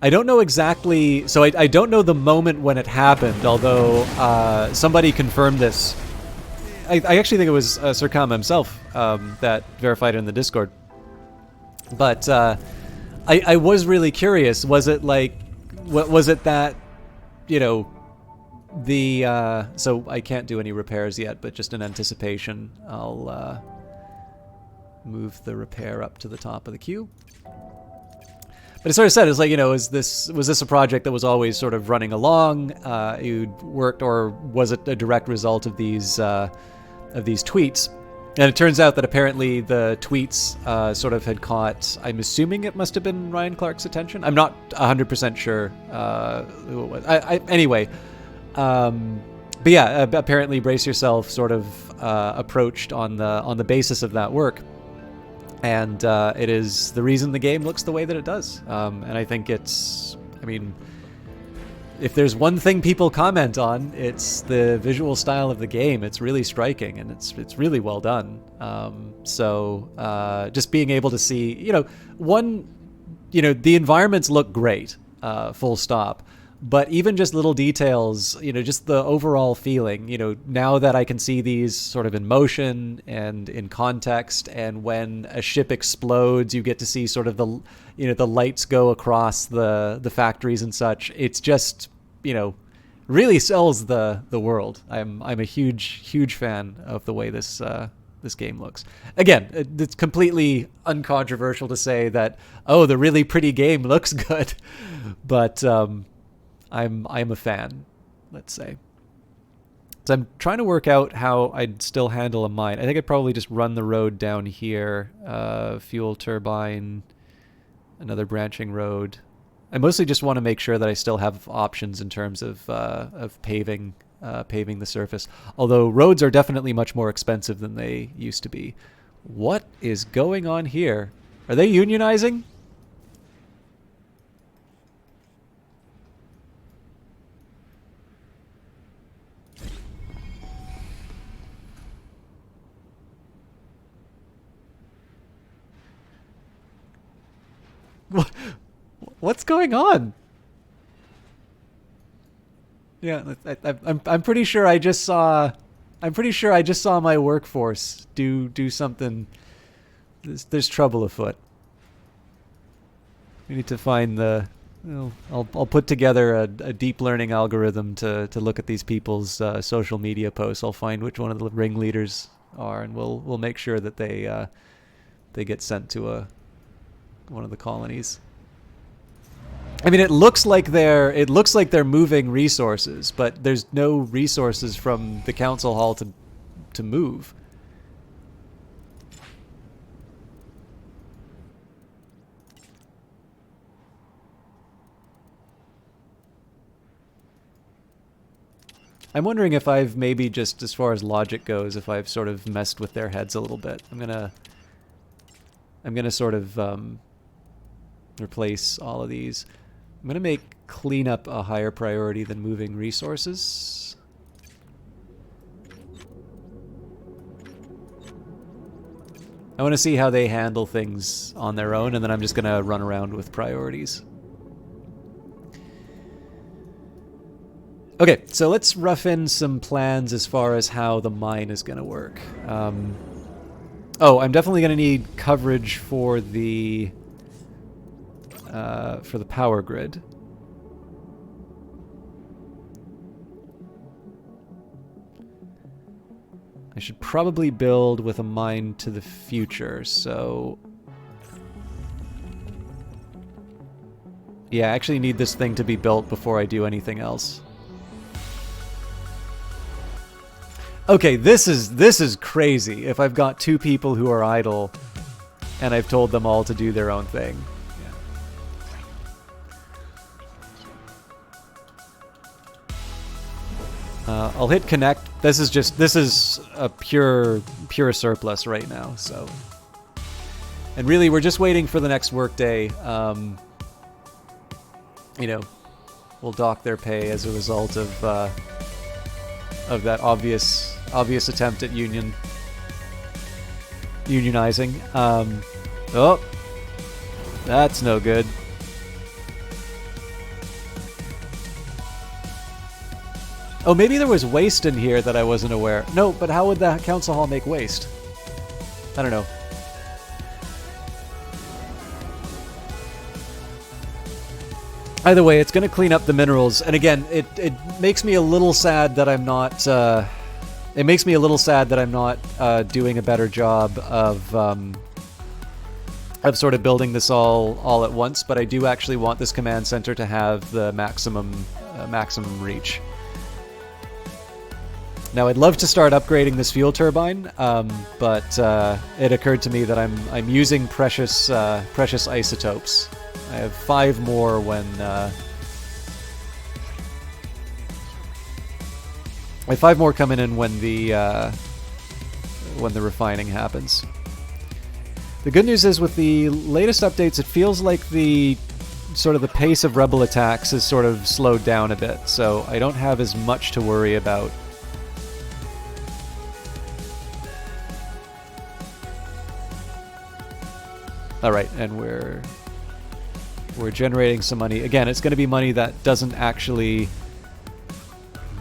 I don't know exactly, so I don't know the moment when it happened, although somebody confirmed this. I actually think it was Sir Kama himself that verified it in the Discord. But I was really curious. Was it like, was it that, you know, so I can't do any repairs yet, but just in anticipation, I'll move the repair up to the top of the queue. But it sort of said, it's like, you know, was this a project that was always sort of running along? You'd worked, or was it a direct result of these tweets? And it turns out that apparently the tweets sort of had caught, I'm assuming it must have been Ryan Clark's attention. I'm not 100% sure who it was. Anyway. But yeah, apparently Brace Yourself sort of approached on the basis of that work, And it is the reason the game looks the way that it does. And I think it's, I mean, if there's one thing people comment on, it's the visual style of the game. It's really striking, and it's really well done. So just being able to see, the environments look great, full stop. But even just little details, just the overall feeling, now that I can see these sort of in motion and in context, and when a ship explodes, you get to see sort of the lights go across the factories and such. It's just, really sells the world. I'm a huge fan of the way this game looks. Again, it's completely uncontroversial to say that, oh, the really pretty game looks good, but I'm a fan, let's say. So I'm trying to work out how I'd still handle a mine. I think I'd probably just run the road down here, fuel turbine, another branching road. I mostly just want to make sure that I still have options in terms of paving the surface. Although roads are definitely much more expensive than they used to be. What is going on here? Are they unionizing? What's going on? Yeah, I'm pretty sure I just saw. I'm pretty sure I just saw my workforce do something. There's trouble afoot. We need to find the. I'll put together a deep learning algorithm to look at these people's social media posts. I'll find which one of the ringleaders are, and we'll make sure that they get sent to one of the colonies. I mean, it looks like they're moving resources, but there's no resources from the council hall to move. I'm wondering if I've maybe just, as far as logic goes, if I've sort of messed with their heads a little bit. I'm gonna sort of replace all of these. I'm going to make cleanup a higher priority than moving resources. I want to see how they handle things on their own, and then I'm just going to run around with priorities. Okay, so let's rough in some plans as far as how the mine is going to work. I'm definitely going to need coverage for the power grid. I should probably build with a mine to the future, so... Yeah, I actually need this thing to be built before I do anything else. Okay, this is crazy if I've got two people who are idle and I've told them all to do their own thing. I'll hit connect. This is a pure surplus right now, so. And really, we're just waiting for the next workday. We'll dock their pay as a result of that obvious attempt at unionizing. Oh, that's no good. Oh, maybe there was waste in here that I wasn't aware. No, but how would the council hall make waste? I don't know. Either way, it's going to clean up the minerals. And again, it makes me a little sad that I'm not... it makes me a little sad that I'm not doing a better job of sort of building this all at once. But I do actually want this command center to have the maximum reach. Now, I'd love to start upgrading this fuel turbine, but it occurred to me that I'm using precious isotopes. I have 5 more when I have 5 more coming in when the refining happens. The good news is with the latest updates, it feels like the pace of rebel attacks is sort of slowed down a bit, so I don't have as much to worry about. All right, and we're generating some money. Again, it's going to be money that doesn't actually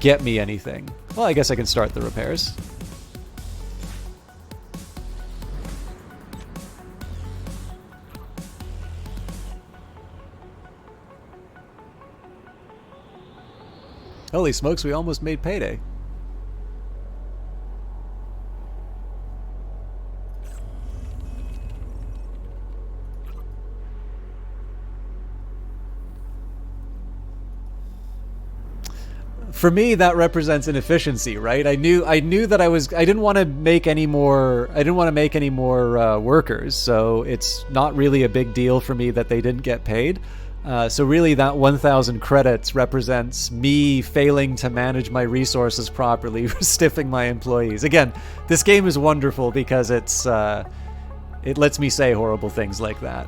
get me anything. Well, I guess I can start the repairs. Holy smokes, we almost made payday. For me, that represents inefficiency, right? I knew that I didn't want to make any more workers, so it's not really a big deal for me that they didn't get paid. So really that 1,000 credits represents me failing to manage my resources properly, stiffing my employees. Again, this game is wonderful because it lets me say horrible things like that,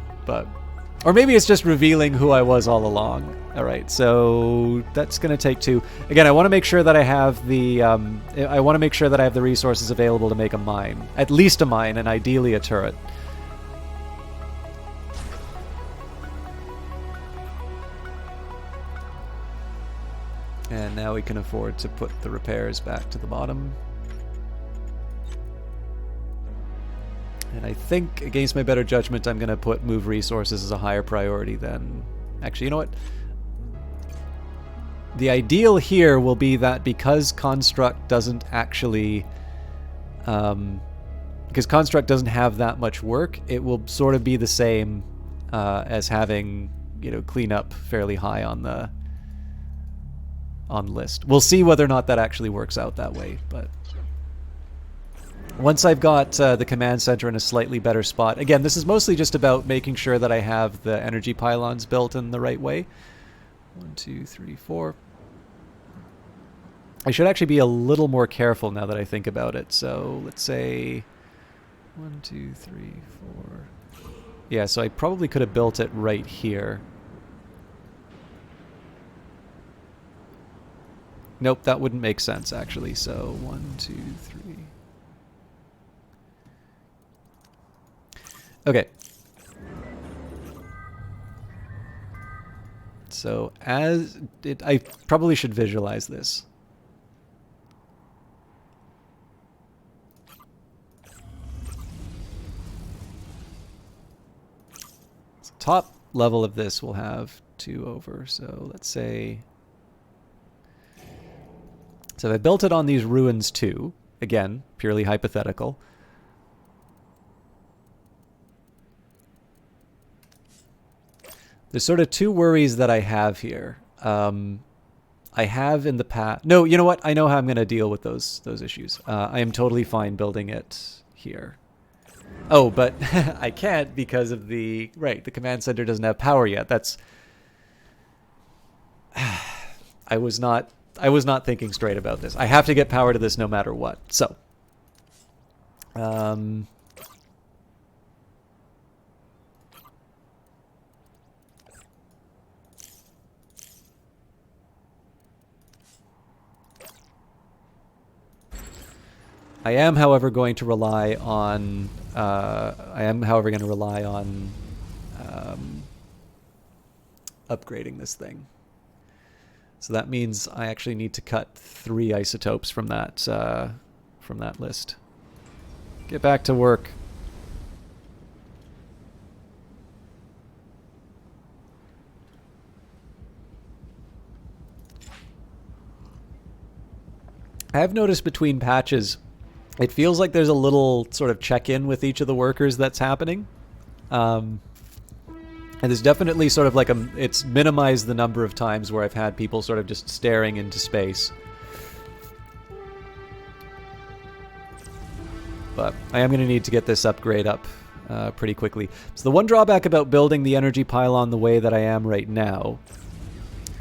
or maybe it's just revealing who I was all along. All right, so that's going to take 2. Again, I want to make sure that I have the resources available to make a mine, at least a mine, and ideally a turret. And now we can afford to put the repairs back to the bottom. And I think, against my better judgment, I'm going to put move resources as a higher priority than... Actually, you know what? The ideal here will be that because Construct doesn't actually... because Construct doesn't have that much work, it will sort of be the same as having, cleanup fairly high on the list. We'll see whether or not that actually works out that way, but... Once I've got the command center in a slightly better spot, again, this is mostly just about making sure that I have the energy pylons built in the right way. 1, 2, 3, 4. I should actually be a little more careful now that I think about it. So let's say 1, 2, 3, 4. Yeah, so I probably could have built it right here. Nope, that wouldn't make sense actually. So 1, 2, 3. Okay. So I probably should visualize this. So top level of this will have 2 over. So let's say... So if I built it on these ruins too, again, purely hypothetical. There's sort of 2 worries that I have here. I have in the past... No, you know what? I know how I'm going to deal with those issues. I am totally fine building it here. Oh, but I can't because of the... Right, the command center doesn't have power yet. That's... I was not thinking straight about this. I have to get power to this no matter what. So... I am, however, going to rely on upgrading this thing. So that means I actually need to cut 3 isotopes from that list. Get back to work. I have noticed between patches, it feels like there's a little sort of check-in with each of the workers that's happening. And there's definitely sort of like it's minimized the number of times where I've had people sort of just staring into space. But I am going to need to get this upgrade up pretty quickly. So the one drawback about building the energy pylon the way that I am right now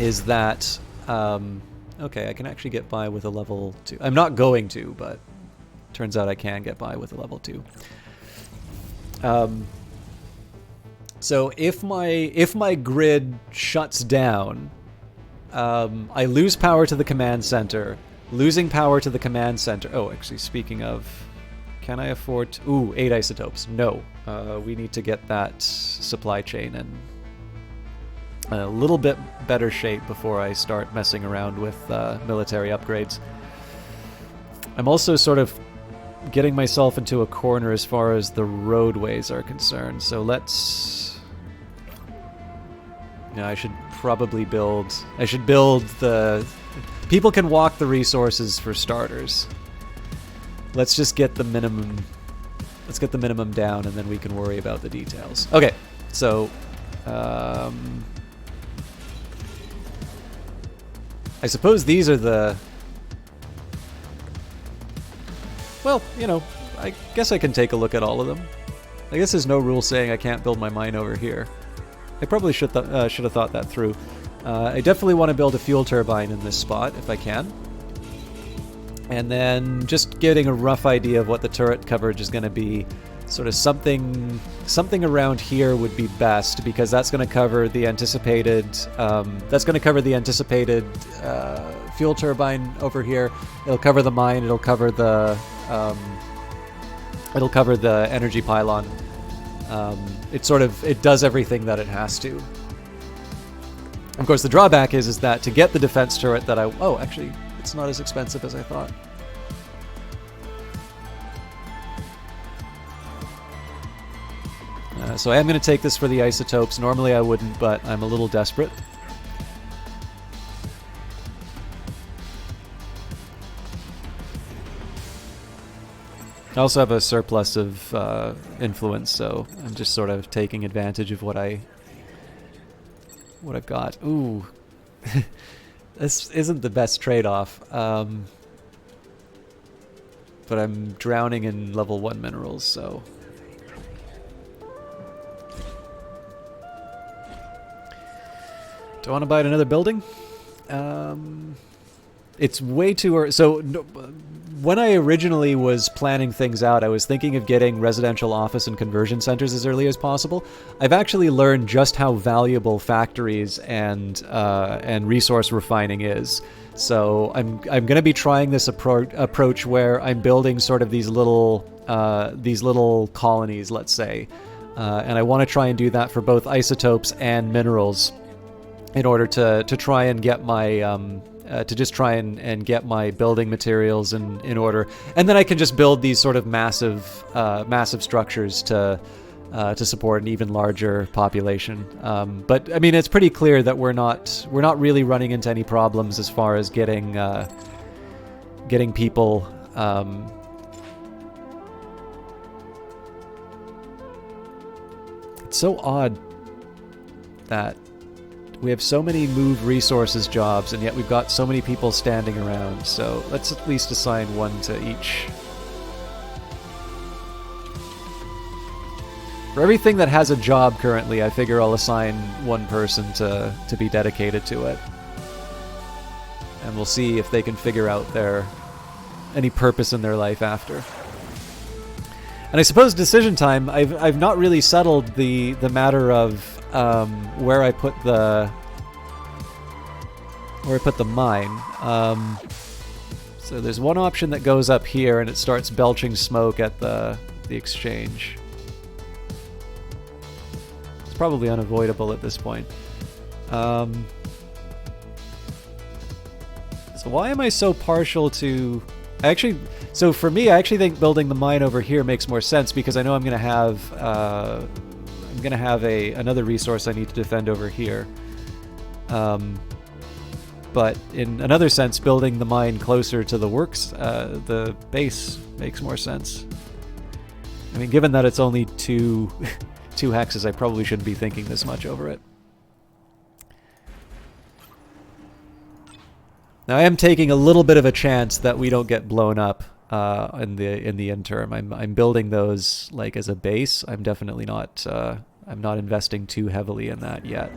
is that... okay, I can actually get by with a level 2. I'm not going to, but... Turns out I can get by with a level 2. So if my grid shuts down, I lose power to the command center. Losing power to the command center. Oh, actually, speaking of, can I afford? Ooh, 8 isotopes. No, we need to get that supply chain in a little bit better shape before I start messing around with military upgrades. I'm also sort of getting myself into a corner as far as the roadways are concerned. So let's. Yeah, I should probably build. I should build the. People can walk the resources for starters. Let's just get the minimum. Let's get the minimum down, and then we can worry about the details. Okay, so. I suppose these are the. Well, you know, I guess I can take a look at all of them. I guess there's no rule saying I can't build my mine over here. I probably should have thought that through. I definitely want to build a fuel turbine in this spot if I can. And then just getting a rough idea of what the turret coverage is going to be. Sort of something around here would be best, because that's going to cover the anticipated. Fuel turbine over here. It'll cover the mine. It'll cover the energy pylon. It does everything that it has to. Of course, the drawback is that to get the defense turret that actually, it's not as expensive as I thought. So I am going to take this for the isotopes. Normally I wouldn't, but I'm a little desperate. I also have a surplus of influence, so I'm just sort of taking advantage of what I've got. Ooh, this isn't the best trade-off, but I'm drowning in level 1 minerals, so. Do I want to buy another building? It's way too early. So when I originally was planning things out, I was thinking of getting residential office and conversion centers as early as possible. I've actually learned just how valuable factories and resource refining is. So I'm going to be trying this approach where I'm building sort of these little colonies, let's say, and I want to try and do that for both isotopes and minerals, in order to try and get my and get my building materials in order, and then I can just build these sort of massive structures to support an even larger population. But I mean, it's pretty clear that we're not really running into any problems as far as getting people. It's so odd that we have so many move resources jobs, and yet we've got so many people standing around. So let's at least assign one to each. For everything that has a job currently, I figure I'll assign one person to be dedicated to it. And we'll see if they can figure out any purpose in their life after. And I suppose decision time, I've not really settled the matter of where I put the mine. So there's one option that goes up here, and it starts belching smoke at the exchange. It's probably unavoidable at this point. So why am I so partial to? So for me, I actually think building the mine over here makes more sense, because I know I'm going to have another resource I need to defend over here. But in another sense, building the mine closer to the works, the base, makes more sense. I mean, given that it's only two hexes, I probably shouldn't be thinking this much over it. Now I am taking a little bit of a chance that we don't get blown up in the interim. I'm building those like as a base. I'm definitely not. I'm not investing too heavily in that yet.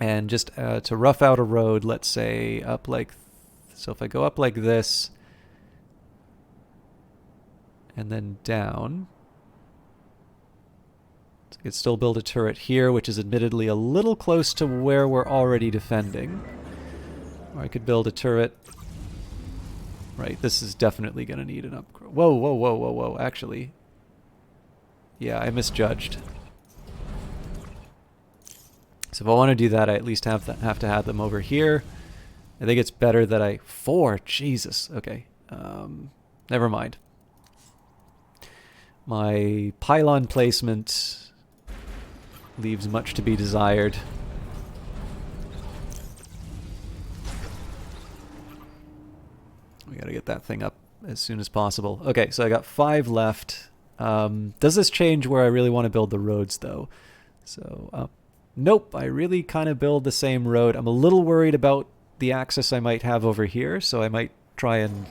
And just to rough out a road, let's say up like. So if I go up like this, and then down. I could still build a turret here, which is admittedly a little close to where we're already defending. Or I could build a turret. Right, this is definitely going to need an upgrade. Whoa, whoa, whoa, whoa, whoa, actually. Yeah, I misjudged. So if I want to do that, I at least have to have them over here. I think it's better that I... 4, Jesus, okay. Never mind. My pylon placement leaves much to be desired. We gotta get that thing up as soon as possible. Okay, so I got 5 left. Does this change where I really want to build the roads, though? So, nope, I really kind of build the same road. I'm a little worried about the access I might have over here, so I might try and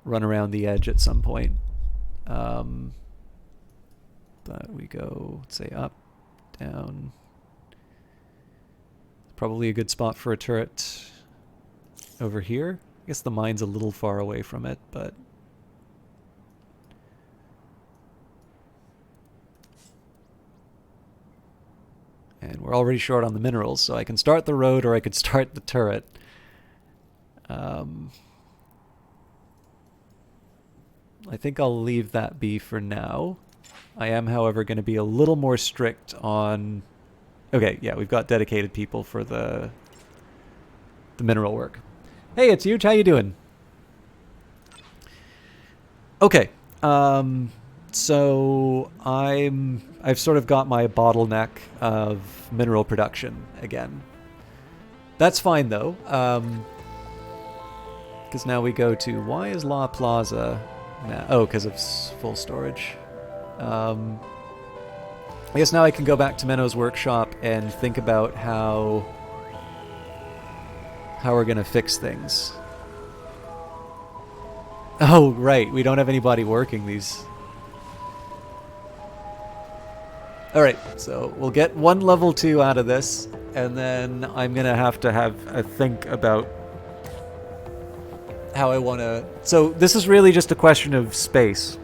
run around the edge at some point. But we go, let's say, up, down. Probably a good spot for a turret over here. I guess the mine's a little far away from it, but... And we're already short on the minerals, so I can start the road or I could start the turret. I think I'll leave that be for now. I am, however, going to be a little more strict on... Okay, yeah, we've got dedicated people for the mineral work. Hey, it's Huge. How you doing? Okay, so I've sort of got my bottleneck of mineral production again. That's fine though, because now we go to, why is La Plaza now? Oh, because of full storage. I guess now I can go back to Menno's workshop and think about how we're gonna fix things. Oh, right, we don't have anybody working these. Alright, so we'll get 1 level 2 out of this, and then I'm gonna have a think about how I wanna... So this is really just a question of space.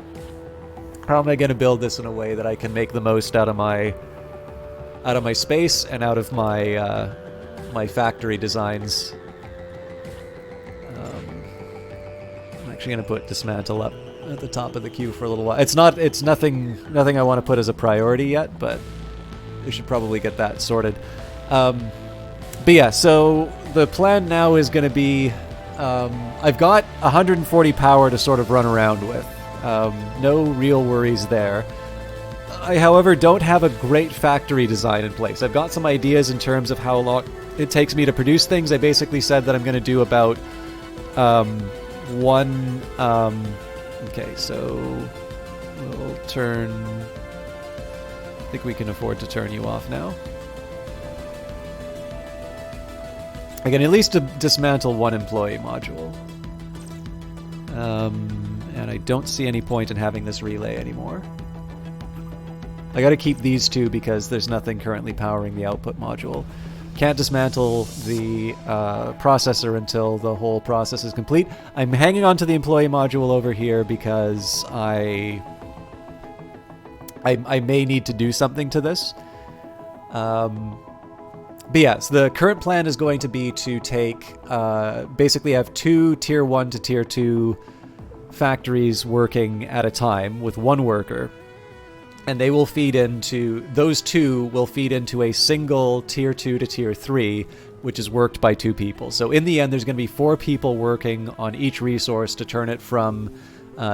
How am I gonna build this in a way that I can make the most out of my space and out of my my factory designs? I'm actually gonna put dismantle up at the top of the queue for a little while. It's nothing I want to put as a priority yet, but we should probably get that sorted. But yeah, so the plan now is going to be, I've got 140 power to sort of run around with. No real worries there. I, however, don't have a great factory design in place. I've got some ideas in terms of how long it takes me to produce things. I basically said that I'm going to do about one... Okay, so we'll turn... I think we can afford to turn you off now. I can at least dismantle 1 employee module. And I don't see any point in having this relay anymore. I gotta keep these 2 because there's nothing currently powering the output module. Can't dismantle the processor until the whole process is complete. I'm hanging on to the employee module over here because I may need to do something to this. But yeah, so the current plan is going to be to take, basically have 2 tier 1 to tier 2 factories working at a time with 1 worker. And they will feed into, those 2 will feed into a single tier 2 to tier 3, which is worked by 2 people. So in the end, there's going to be 4 people working on each resource to turn it from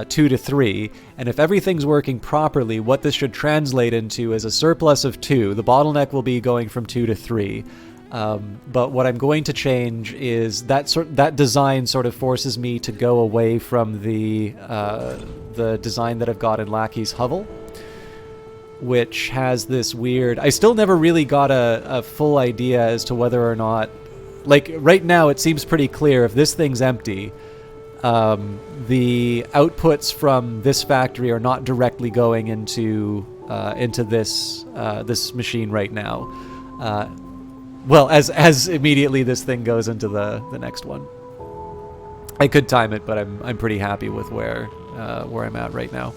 2 to 3. And if everything's working properly, what this should translate into is a surplus of 2. The bottleneck will be going from 2 to 3. But what I'm going to change is that design sort of forces me to go away from the design that I've got in Lackey's Hovel, which has this weird... I still never really got a full idea as to whether or not... Like, right now it seems pretty clear if this thing's empty, the outputs from this factory are not directly going into this this machine right now. Well, as immediately this thing goes into the next one. I could time it, but I'm pretty happy with where I'm at right now.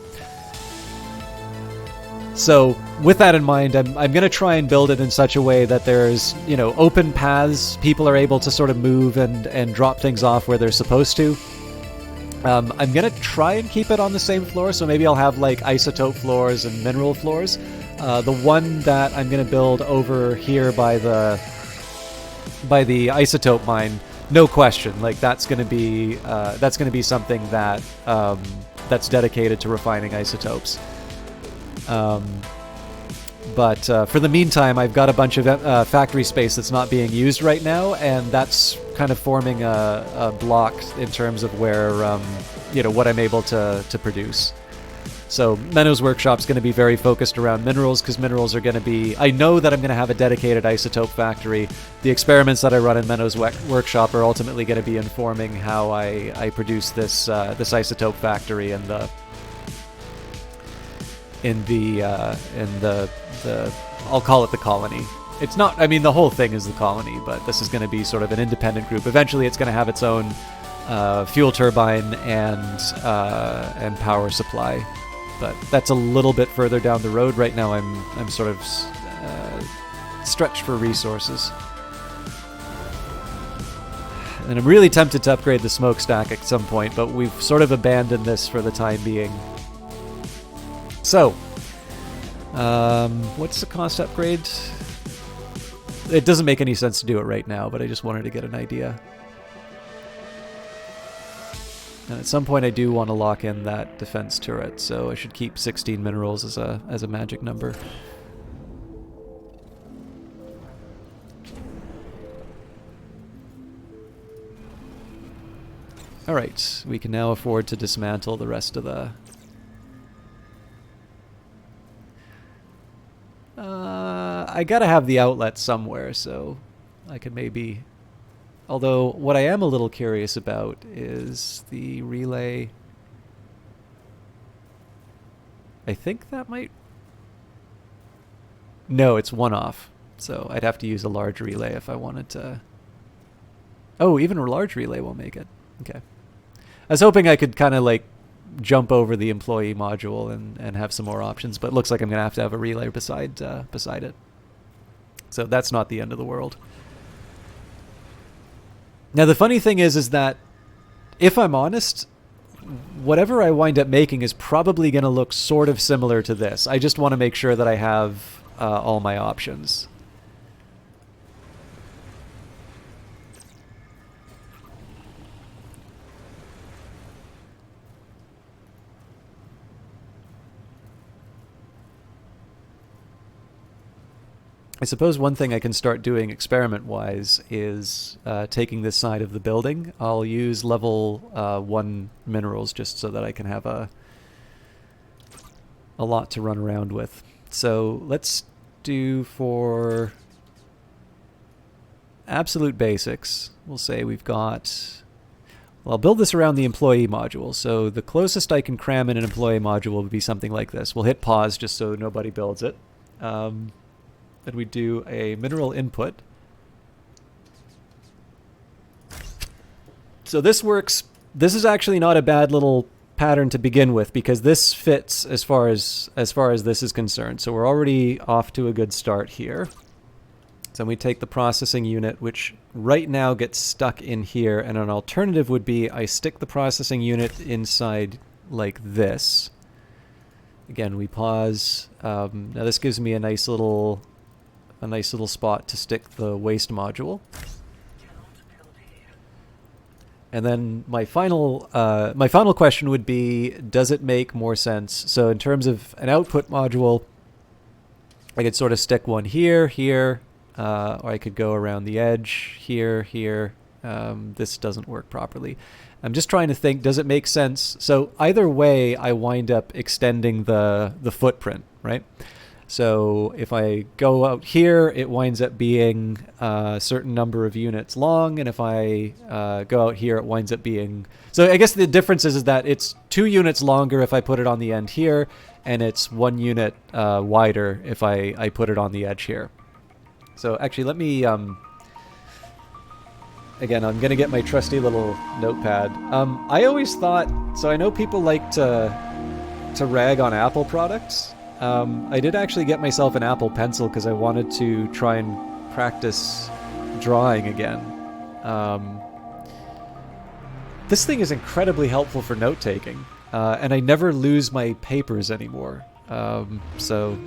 So with that in mind, I'm going to try and build it in such a way that there's, you know, open paths. People are able to sort of move and drop things off where they're supposed to. I'm going to try and keep it on the same floor, so maybe I'll have like isotope floors and mineral floors. The one that I'm going to build over here by the isotope mine, no question, like that's going to be something that that's dedicated to refining isotopes. But for the meantime, I've got a bunch of factory space that's not being used right now, and that's kind of forming a block in terms of where, you know, what I'm able to produce. So Menno's workshop's going to be very focused around minerals, because minerals are going to be... I know that I'm going to have a dedicated isotope factory. The experiments that I run in Menno's workshop are ultimately going to be informing how I produce this this isotope factory and in the I'll call it the colony. It's not, I mean, the whole thing is the colony, but this is going to be sort of an independent group. Eventually it's going to have its own fuel turbine and power supply, but that's a little bit further down the road. Right now I'm sort of stretched for resources. And I'm really tempted to upgrade the smokestack at some point, but we've sort of abandoned this for the time being. So, what's the cost upgrade? It doesn't make any sense to do it right now, but I just wanted to get an idea. And at some point I do want to lock in that defense turret, so I should keep 16 minerals as a magic number. Alright, we can now afford to dismantle the rest of the... I gotta have the outlet somewhere, so I could maybe... Although, what I am a little curious about is the relay. I think that might... No, it's one off, so I'd have to use a large relay if I wanted to... Oh, even a large relay will make it. Okay. I was hoping I could kind of like jump over the employee module and have some more options, but it looks like I'm going to have a relay beside it. So that's not the end of the world. Now the funny thing is that if I'm honest, whatever I wind up making is probably going to look sort of similar to this. I just want to make sure that I have all my options. I suppose one thing I can start doing experiment-wise is taking this side of the building. I'll use level 1 minerals just so that I can have a lot to run around with. So let's do for absolute basics. We'll say we've got... Well, I'll build this around the employee module. So the closest I can cram in an employee module would be something like this. We'll hit pause just so nobody builds it. Then we do a mineral input. So this works. This is actually not a bad little pattern to begin with, because this fits as far as this is concerned. So we're already off to a good start here. So we take the processing unit, which right now gets stuck in here, and an alternative would be I stick the processing unit inside like this. Again, we pause. Now this gives me a nice little spot to stick the waste module. And then my final question would be, does it make more sense? So in terms of an output module, I could sort of stick one here, or I could go around the edge here. This doesn't work properly. I'm just trying to think, does it make sense? So either way, I wind up extending the footprint, right? So if I go out here, it winds up being a certain number of units long, and if I go out here, it winds up being... So I guess the difference is that it's 2 units longer if I put it on the end here, and it's 1 unit wider if I put it on the edge here. So actually, let me... Again, I'm going to get my trusty little notepad. I always thought... So I know people like to rag on Apple products. I did actually get myself an Apple Pencil because I wanted to try and practice drawing again. This thing is incredibly helpful for note-taking, and I never lose my papers anymore. So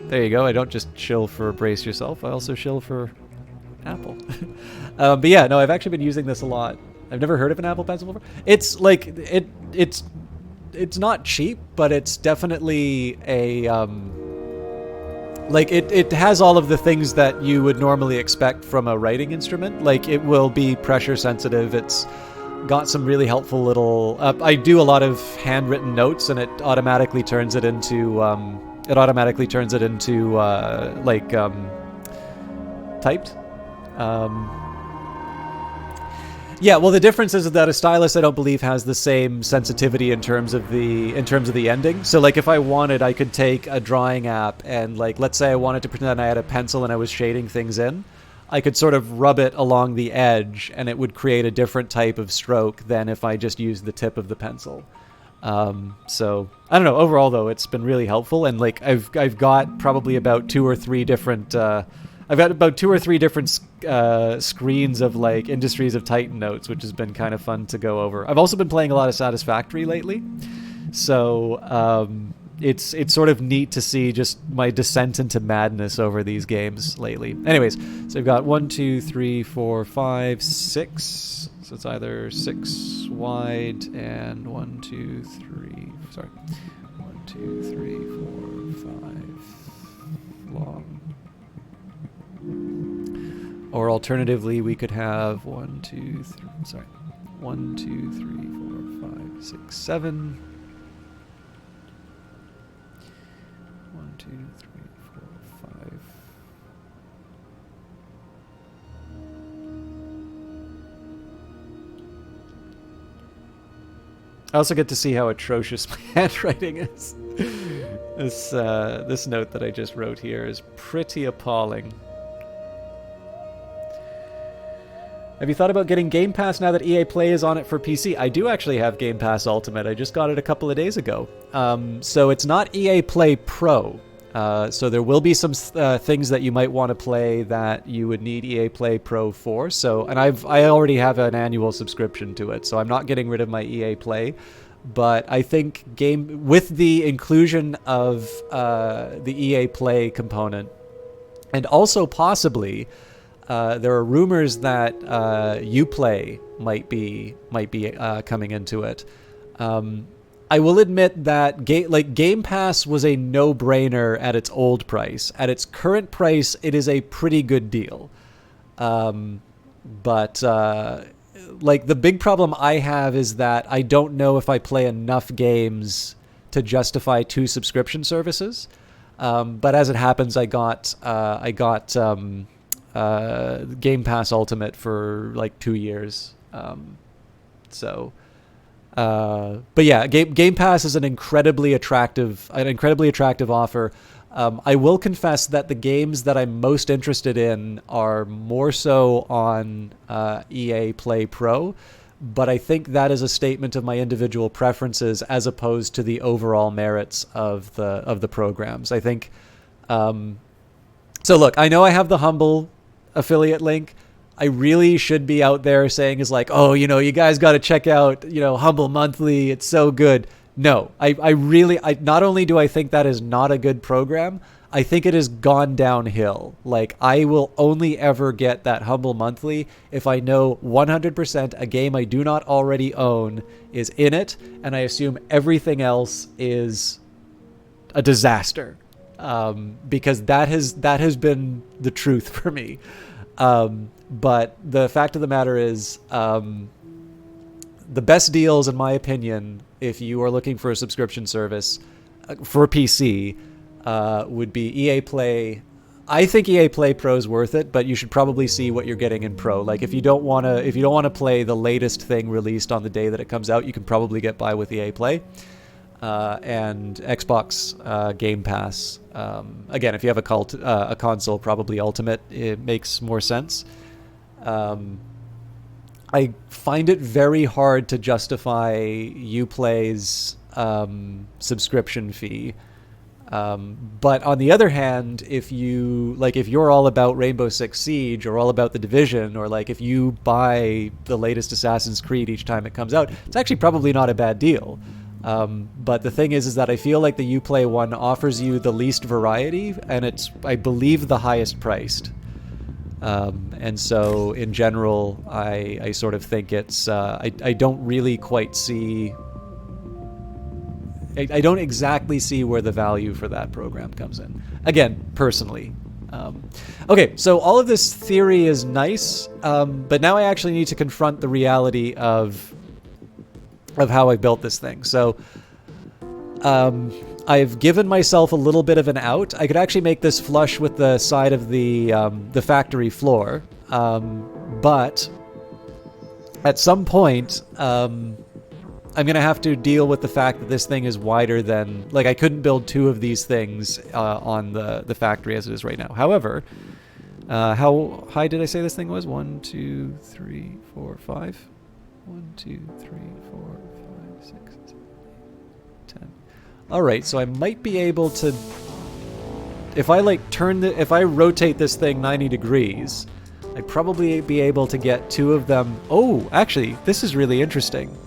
there you go. I don't just shill for Brace Yourself. I also shill for Apple. But yeah, no, I've actually been using this a lot. I've never heard of an Apple Pencil before. It's like it's not cheap, but it's definitely a like it has all of the things that you would normally expect from a writing instrument. Like it will be pressure sensitive. It's got some really helpful little. I do a lot of handwritten notes, and it automatically turns it into typed. Yeah, well, the difference is that a stylus, I don't believe, has the same sensitivity in terms of the ending. So, like, if I wanted, I could take a drawing app and, like, let's say I wanted to pretend I had a pencil and I was shading things in, I could sort of rub it along the edge, and it would create a different type of stroke than if I just used the tip of the pencil. So I don't know. Overall, though, it's been really helpful, and like I've got probably about two or three different. I've got about two or three different screens of like Industries of Titan notes, which has been kind of fun to go over. I've also been playing a lot of Satisfactory lately, so it's sort of neat to see just my descent into madness over these games lately. Anyways, so I've got 1, 2, 3, 4, 5, 6. So it's either 6 wide and 1, 2, 3. Sorry, 1, 2, 3, 4, 5 long. Or alternatively, we could have 1, 2, 3. Sorry, 1, 2, 3, 4, 5, 6, 7. 1, 2, 3, 4, 5. I also get to see how atrocious my handwriting is. This note that I just wrote here is pretty appalling. Have you thought about getting Game Pass now that EA Play is on it for PC? I do actually have Game Pass Ultimate. I just got it a couple of days ago. So it's not EA Play Pro. So there will be some things that you might want to play that you would need EA Play Pro for. So, and I already have an annual subscription to it, so I'm not getting rid of my EA Play. But I think with the inclusion of the EA Play component, and also possibly there are rumors that Uplay might be coming into it. I will admit that Game Pass was a no-brainer at its old price. At its current price, it is a pretty good deal. But like the big problem I have is that I don't know if I play enough games to justify 2 subscription services. But as it happens, I got Game Pass Ultimate for like 2 years. But yeah, Game Pass is an incredibly attractive offer. I will confess that the games that I'm most interested in are more so on EA Play Pro, but I think that is a statement of my individual preferences as opposed to the overall merits of the programs. I think. So look, I know I have the Humble affiliate link. I really should be out there saying is like, oh, you guys got to check out, Humble Monthly. It's so good. No, I not only do I think that is not a good program, I think it has gone downhill. Like, I will only ever get that Humble Monthly if I know 100% a game I do not already own is in it, and I assume everything else is a disaster. Because that has been the truth for me. But the fact of the matter is, the best deals, in my opinion, if you are looking for a subscription service for PC, would be EA Play. I think EA Play Pro is worth it, but you should probably see what you're getting in Pro. Like, if you don't want to play the latest thing released on the day that it comes out, you can probably get by with EA Play. And Xbox Game Pass. Again, if you have a console, probably Ultimate, it makes more sense. I find it very hard to justify Uplay's subscription fee. But on the other hand, if you're all about Rainbow Six Siege or all about The Division, or like if you buy the latest Assassin's Creed each time it comes out, it's actually probably not a bad deal. But the thing is that I feel like the Uplay one offers you the least variety, and it's, I believe, the highest priced. And so in general, I sort of think it's, I don't really quite see, I don't exactly see where the value for that program comes in. Again, personally. Okay, so all of this theory is nice, but now I actually need to confront the reality of how I built this thing. So I've given myself a little bit of an out. I could actually make this flush with the side of the factory floor, but at some point, I'm going to have to deal with the fact that this thing is wider than... Like, I couldn't build two of these things on the factory as it is right now. However, how high did I say this thing was? 1, 2, 3, 4, 5? 1, 2, 3, 4, 5, 6, 7, 8, 10. Alright, so I might be able to... If I, like, if I rotate this thing 90 degrees, I'd probably be able to get two of them... Oh, actually, this is really interesting.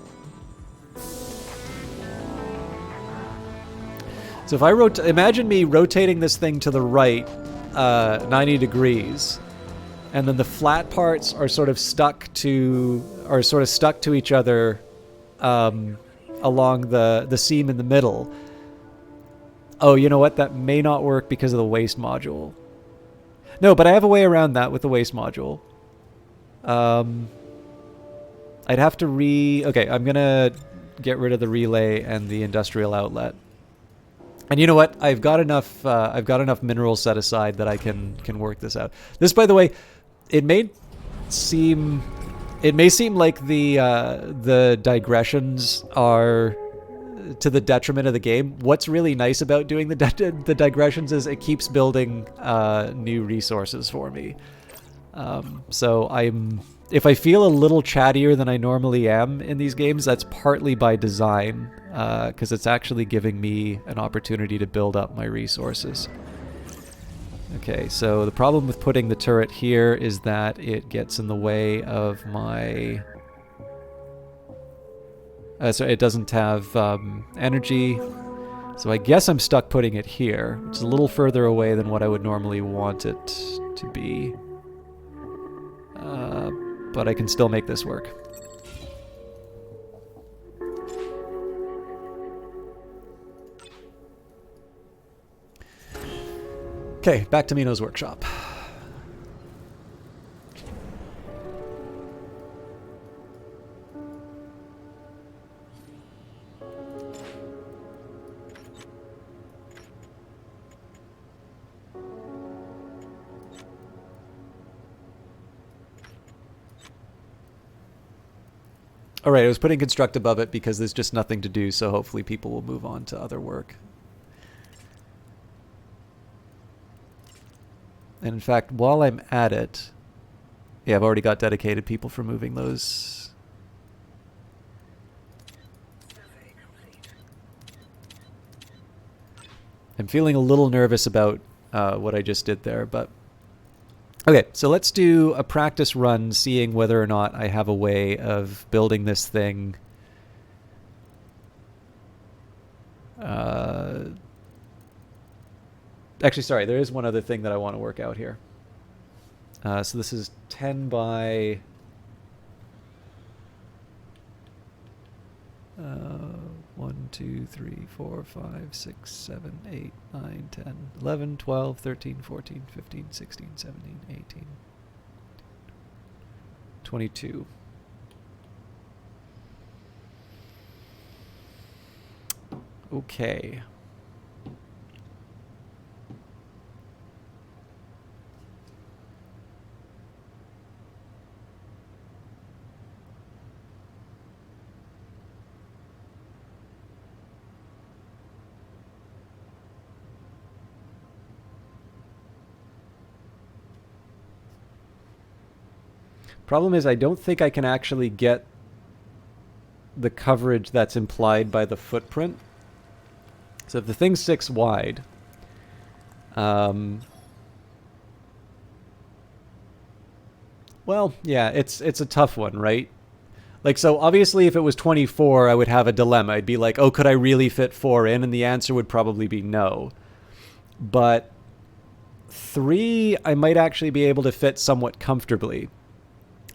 So if I imagine me rotating this thing to the right 90 degrees, and then the flat parts are sort of stuck to each other along the seam in the middle. Oh, you know what? That may not work because of the waste module. No, but I have a way around that with the waste module. I'd have to Okay, I'm gonna get rid of the relay and the industrial outlet. And you know what? I've got enough minerals set aside that I can work this out. This, by the way, it may seem like the digressions are to the detriment of the game. What's really nice about doing the digressions is it keeps building new resources for me. So if I feel a little chattier than I normally am in these games, that's partly by design, because it's actually giving me an opportunity to build up my resources. Okay, so the problem with putting the turret here is that it gets in the way of my... so it doesn't have energy, so I guess I'm stuck putting it here, which is a little further away than what I would normally want it to be. But I can still make this work. Okay, back to Mino's workshop. Alright, I was putting construct above it because there's just nothing to do, so hopefully people will move on to other work. And in fact, while I'm at it... Yeah, I've already got dedicated people for moving those. I'm feeling a little nervous about what I just did there, but... Okay, so let's do a practice run, seeing whether or not I have a way of building this thing. Actually, sorry, there is one other thing that I want to work out here. So this is 10 by... 1, 2, 3, 4, 5, 6, 7, 8, 9, 10, 11, 12, 13, 14, 15, 16, 17, 18, 22. Okay. Problem is, I don't think I can actually get the coverage that's implied by the footprint. So if the thing's 6 wide, well, yeah, it's a tough one, right? Like, so obviously if it was 24, I would have a dilemma. I'd be like, oh, could I really fit 4 in? And the answer would probably be no. But 3, I might actually be able to fit somewhat comfortably.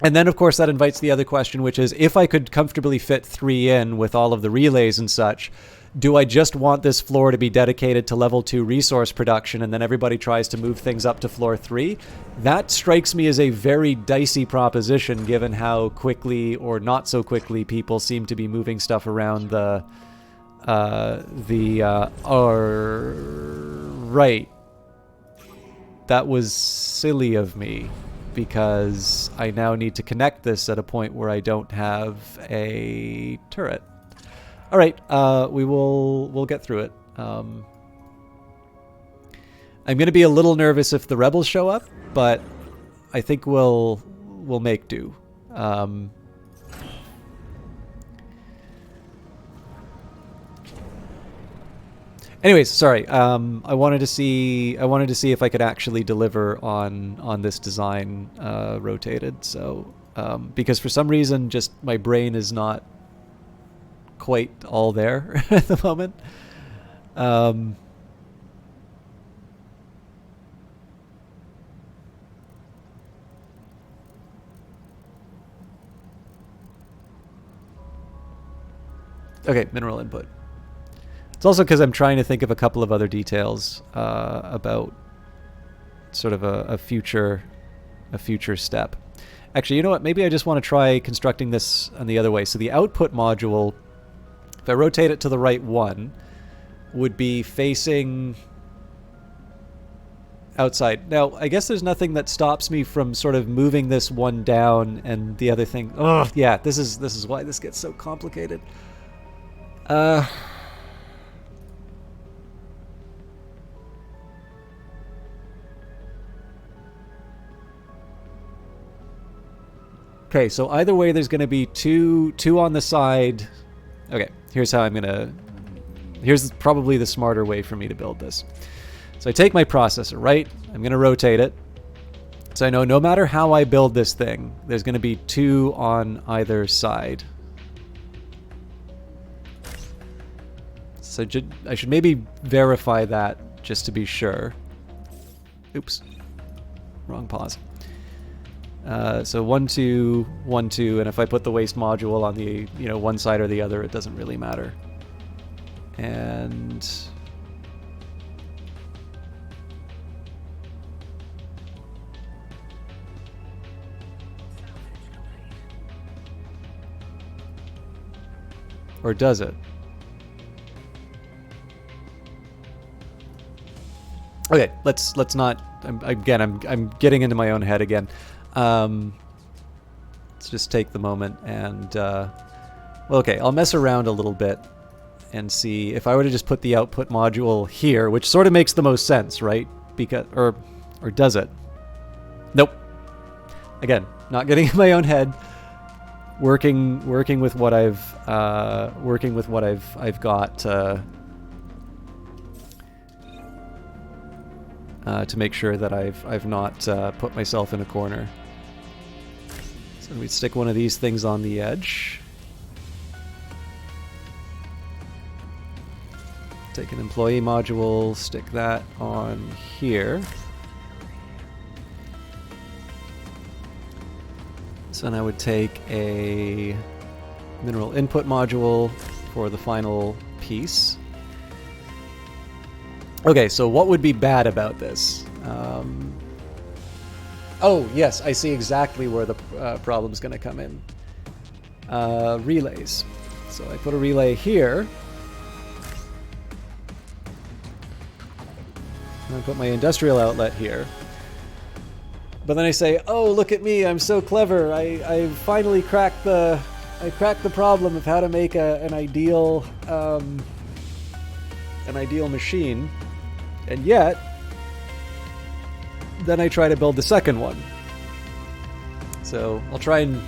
And then, of course, that invites the other question, which is, if I could comfortably fit 3 in with all of the relays and such, do I just want this floor to be dedicated to level 2 resource production and then everybody tries to move things up to floor 3? That strikes me as a very dicey proposition given how quickly or not so quickly people seem to be moving stuff around right. That was silly of me because I now need to connect this at a point where I don't have a turret. All right, we'll get through it. I'm going to be a little nervous if the rebels show up, but I think we'll make do. Anyways, sorry. I wanted to see if I could actually deliver on this design rotated. So because for some reason, just my brain is not quite all there at the moment. Okay, mineral input. It's also because I'm trying to think of a couple of other details about sort of a future step. Actually, you know what? Maybe I just want to try constructing this on the other way. So the output module, if I rotate it to the right one, would be facing outside. Now, I guess there's nothing that stops me from sort of moving this one down and the other thing. Oh, yeah, this is why this gets so complicated. Okay, so either way there's going to be two on the side. Okay, here's how I'm going to... Here's probably the smarter way for me to build this. So I take my processor, right? I'm going to rotate it. So I know no matter how I build this thing, there's going to be 2 on either side. So I should maybe verify that just to be sure. Oops. Wrong pause. So 1, 2, 1, 2, and if I put the waste module on the one side or the other, it doesn't really matter. And or does it? Okay, let's not. I'm getting into my own head again. Let's just take the moment and well, okay, I'll mess around a little bit and see if I were to just put the output module here, which sort of makes the most sense, right? Because or does it? Nope. Again, not getting in my own head. Working with what I've got to make sure that I've not put myself in a corner. So we stick one of these things on the edge. Take an employee module, stick that on here. So then I would take a mineral input module for the final piece. Okay, so what would be bad about this? Oh, yes, I see exactly where the problem's going to come in. Relays. So I put a relay here. And I put my industrial outlet here. But then I say, oh, look at me, I'm so clever. I finally cracked the problem of how to make an ideal machine. And yet, then I try to build the second one. So I'll try and...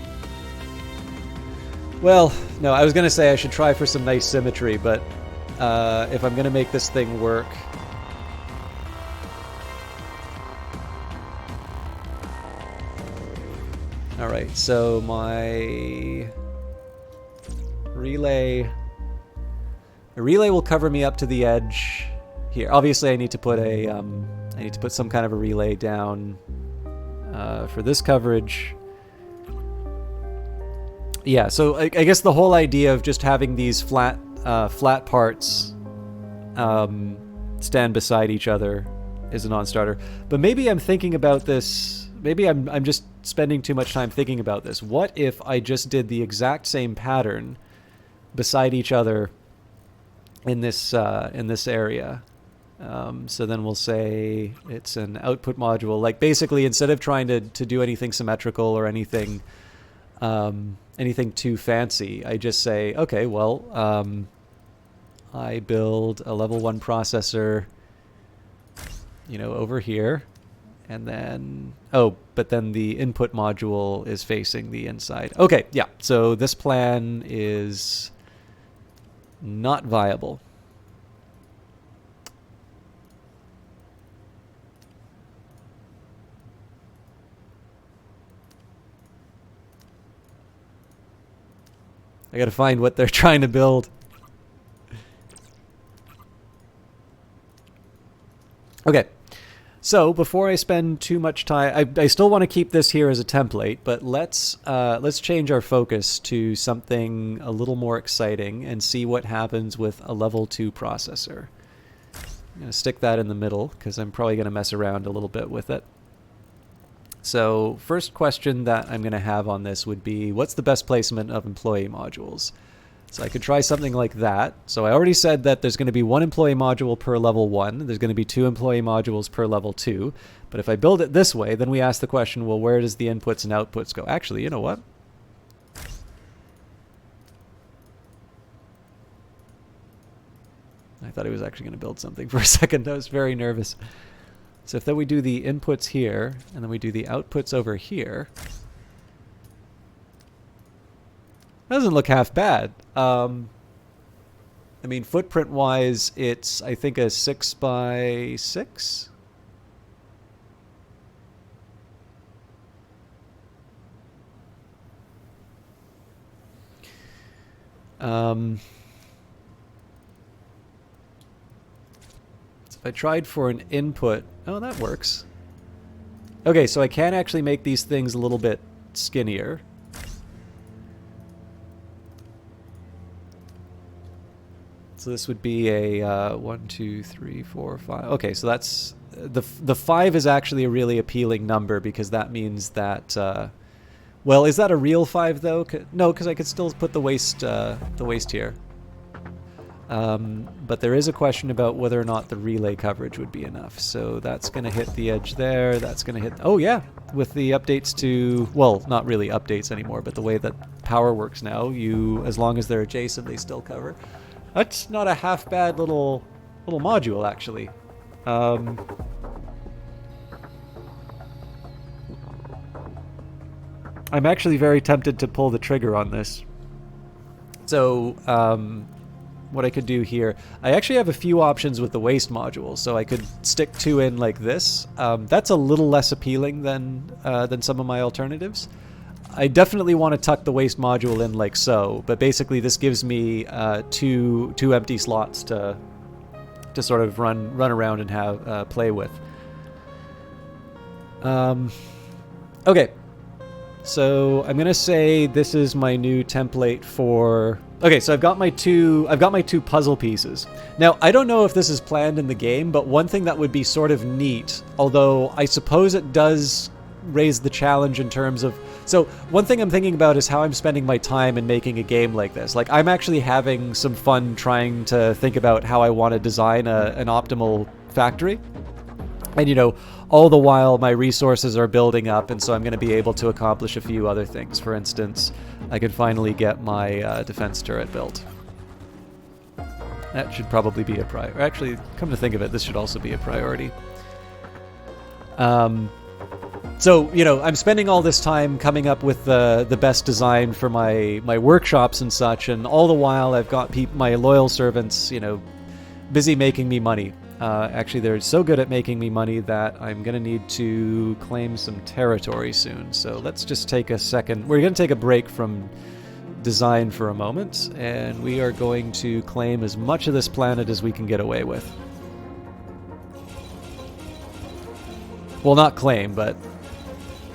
Well, no, I was going to say I should try for some nice symmetry, but if I'm going to make this thing work. All right, so my relay will cover me up to the edge here. Obviously, I need to put some kind of a relay down for this coverage. Yeah, so I guess the whole idea of just having these flat parts stand beside each other is a non-starter. But maybe I'm thinking about this. Maybe I'm just spending too much time thinking about this. What if I just did the exact same pattern beside each other in this area? So then we'll say it's an output module. Like basically, instead of trying to do anything symmetrical or anything too fancy, I just say, okay, well, I build a level 1 processor, over here, and then, but then the input module is facing the inside. Okay, yeah, so this plan is not viable. I gotta find what they're trying to build. Okay, so before I spend too much time, I still want to keep this here as a template, but let's change our focus to something a little more exciting and see what happens with a level 2 processor. I'm gonna stick that in the middle because I'm probably gonna mess around a little bit with it. So first question that I'm going to have on this would be, what's the best placement of employee modules? So I could try something like that. So I already said that there's going to be 1 employee module per level 1. There's going to be 2 employee modules per level 2. But if I build it this way, then we ask the question, well, where does the inputs and outputs go? Actually, you know what? I thought he was actually going to build something for a second. I was very nervous. So if then we do the inputs here, and then we do the outputs over here, doesn't look half bad. I mean, footprint-wise, it's, I think, a 6x6. I tried for an input. Oh, that works. Okay, so I can actually make these things a little bit skinnier. So this would be a 1, 2, 3, 4, 5. Okay, so that's the 5 is actually a really appealing number because that means that. Well, is that a real 5 though? No, because I could still put the waist here. But there is a question about whether or not the relay coverage would be enough. So that's going to hit the edge there. That's going to hit... Oh, yeah. With the updates to... Well, not really updates anymore, but the way that power works now, as long as they're adjacent, they still cover. That's not a half-bad little module, actually. I'm actually very tempted to pull the trigger on this. So, what I could do here, I actually have a few options with the waste module, so I could stick 2 in like this. That's a little less appealing than some of my alternatives. I definitely want to tuck the waste module in like so, but basically this gives me two empty slots to sort of run around and have play with. Okay, so I'm gonna say this is my new template for. Okay, so I've got my two puzzle pieces. Now, I don't know if this is planned in the game, but one thing that would be sort of neat, although I suppose it does raise the challenge in terms of... So, one thing I'm thinking about is how I'm spending my time in making a game like this. Like, I'm actually having some fun trying to think about how I want to design an optimal factory. And, all the while my resources are building up, and so I'm going to be able to accomplish a few other things. For instance, I could finally get my defense turret built. That should probably be a priority. Actually, come to think of it, this should also be a priority. So, you know, I'm spending all this time coming up with the best design for my workshops and such, and all the while I've got my loyal servants, you know, busy making me money. Actually, they're so good at making me money that I'm going to need to claim some territory soon. So let's just take a second. We're going to take a break from design for a moment, and we are going to claim as much of this planet as we can get away with. Well, not claim, but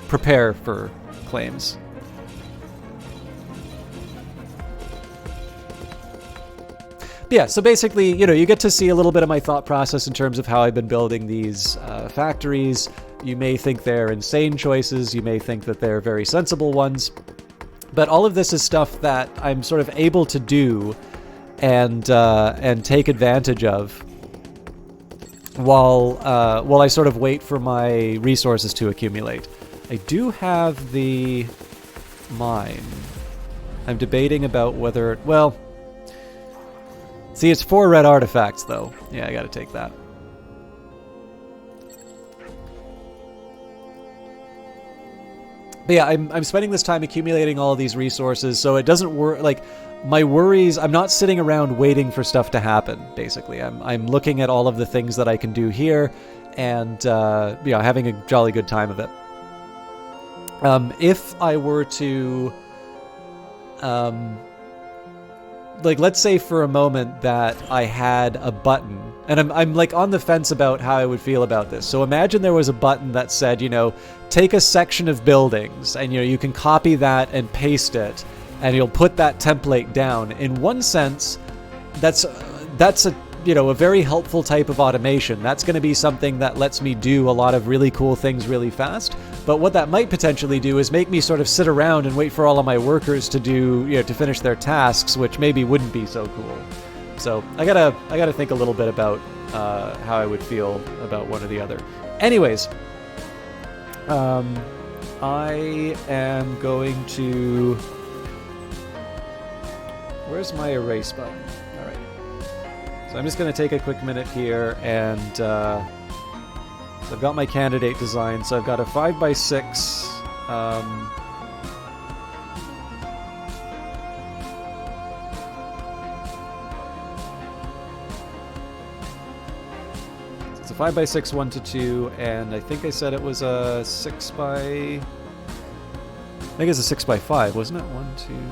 prepare for claims. Yeah, so basically, you know, you get to see a little bit of my thought process in terms of how I've been building these factories. You may think they're insane choices. You may think that they're very sensible ones. But all of this is stuff that I'm sort of able to do and take advantage of while I sort of wait for my resources to accumulate. I do have the mine. I'm debating about whether... Well... See, it's 4 red artifacts, though. Yeah, I gotta take that. But yeah, I'm spending this time accumulating all of these resources, so it doesn't work... Like, my worries... I'm not sitting around waiting for stuff to happen, basically. I'm looking at all of the things that I can do here, and, you know, having a jolly good time of it. If I were to... like, let's say for a moment that I had a button, and I'm like on the fence about how I would feel about this. So imagine there was a button that said, you know, take a section of buildings, and, you know, you can copy that and paste it, and you'll put that template down. In one sense, that's a, you know, a very helpful type of automation. That's going to be something that lets me do a lot of really cool things really fast. But what that might potentially do is make me sort of sit around and wait for all of my workers to do, you know, to finish their tasks, which maybe wouldn't be so cool. So I gotta think a little bit about how I would feel about one or the other. Anyways, I am going to... Where's my erase button? All right. So I'm just going to take a quick minute here, and so I've got my candidate design. So I've got a 5x6. It's a 5x6 1 to 2, and I think I said it was a 6 by... I think it's a 6x5, wasn't it? 1, 2, 3, 4,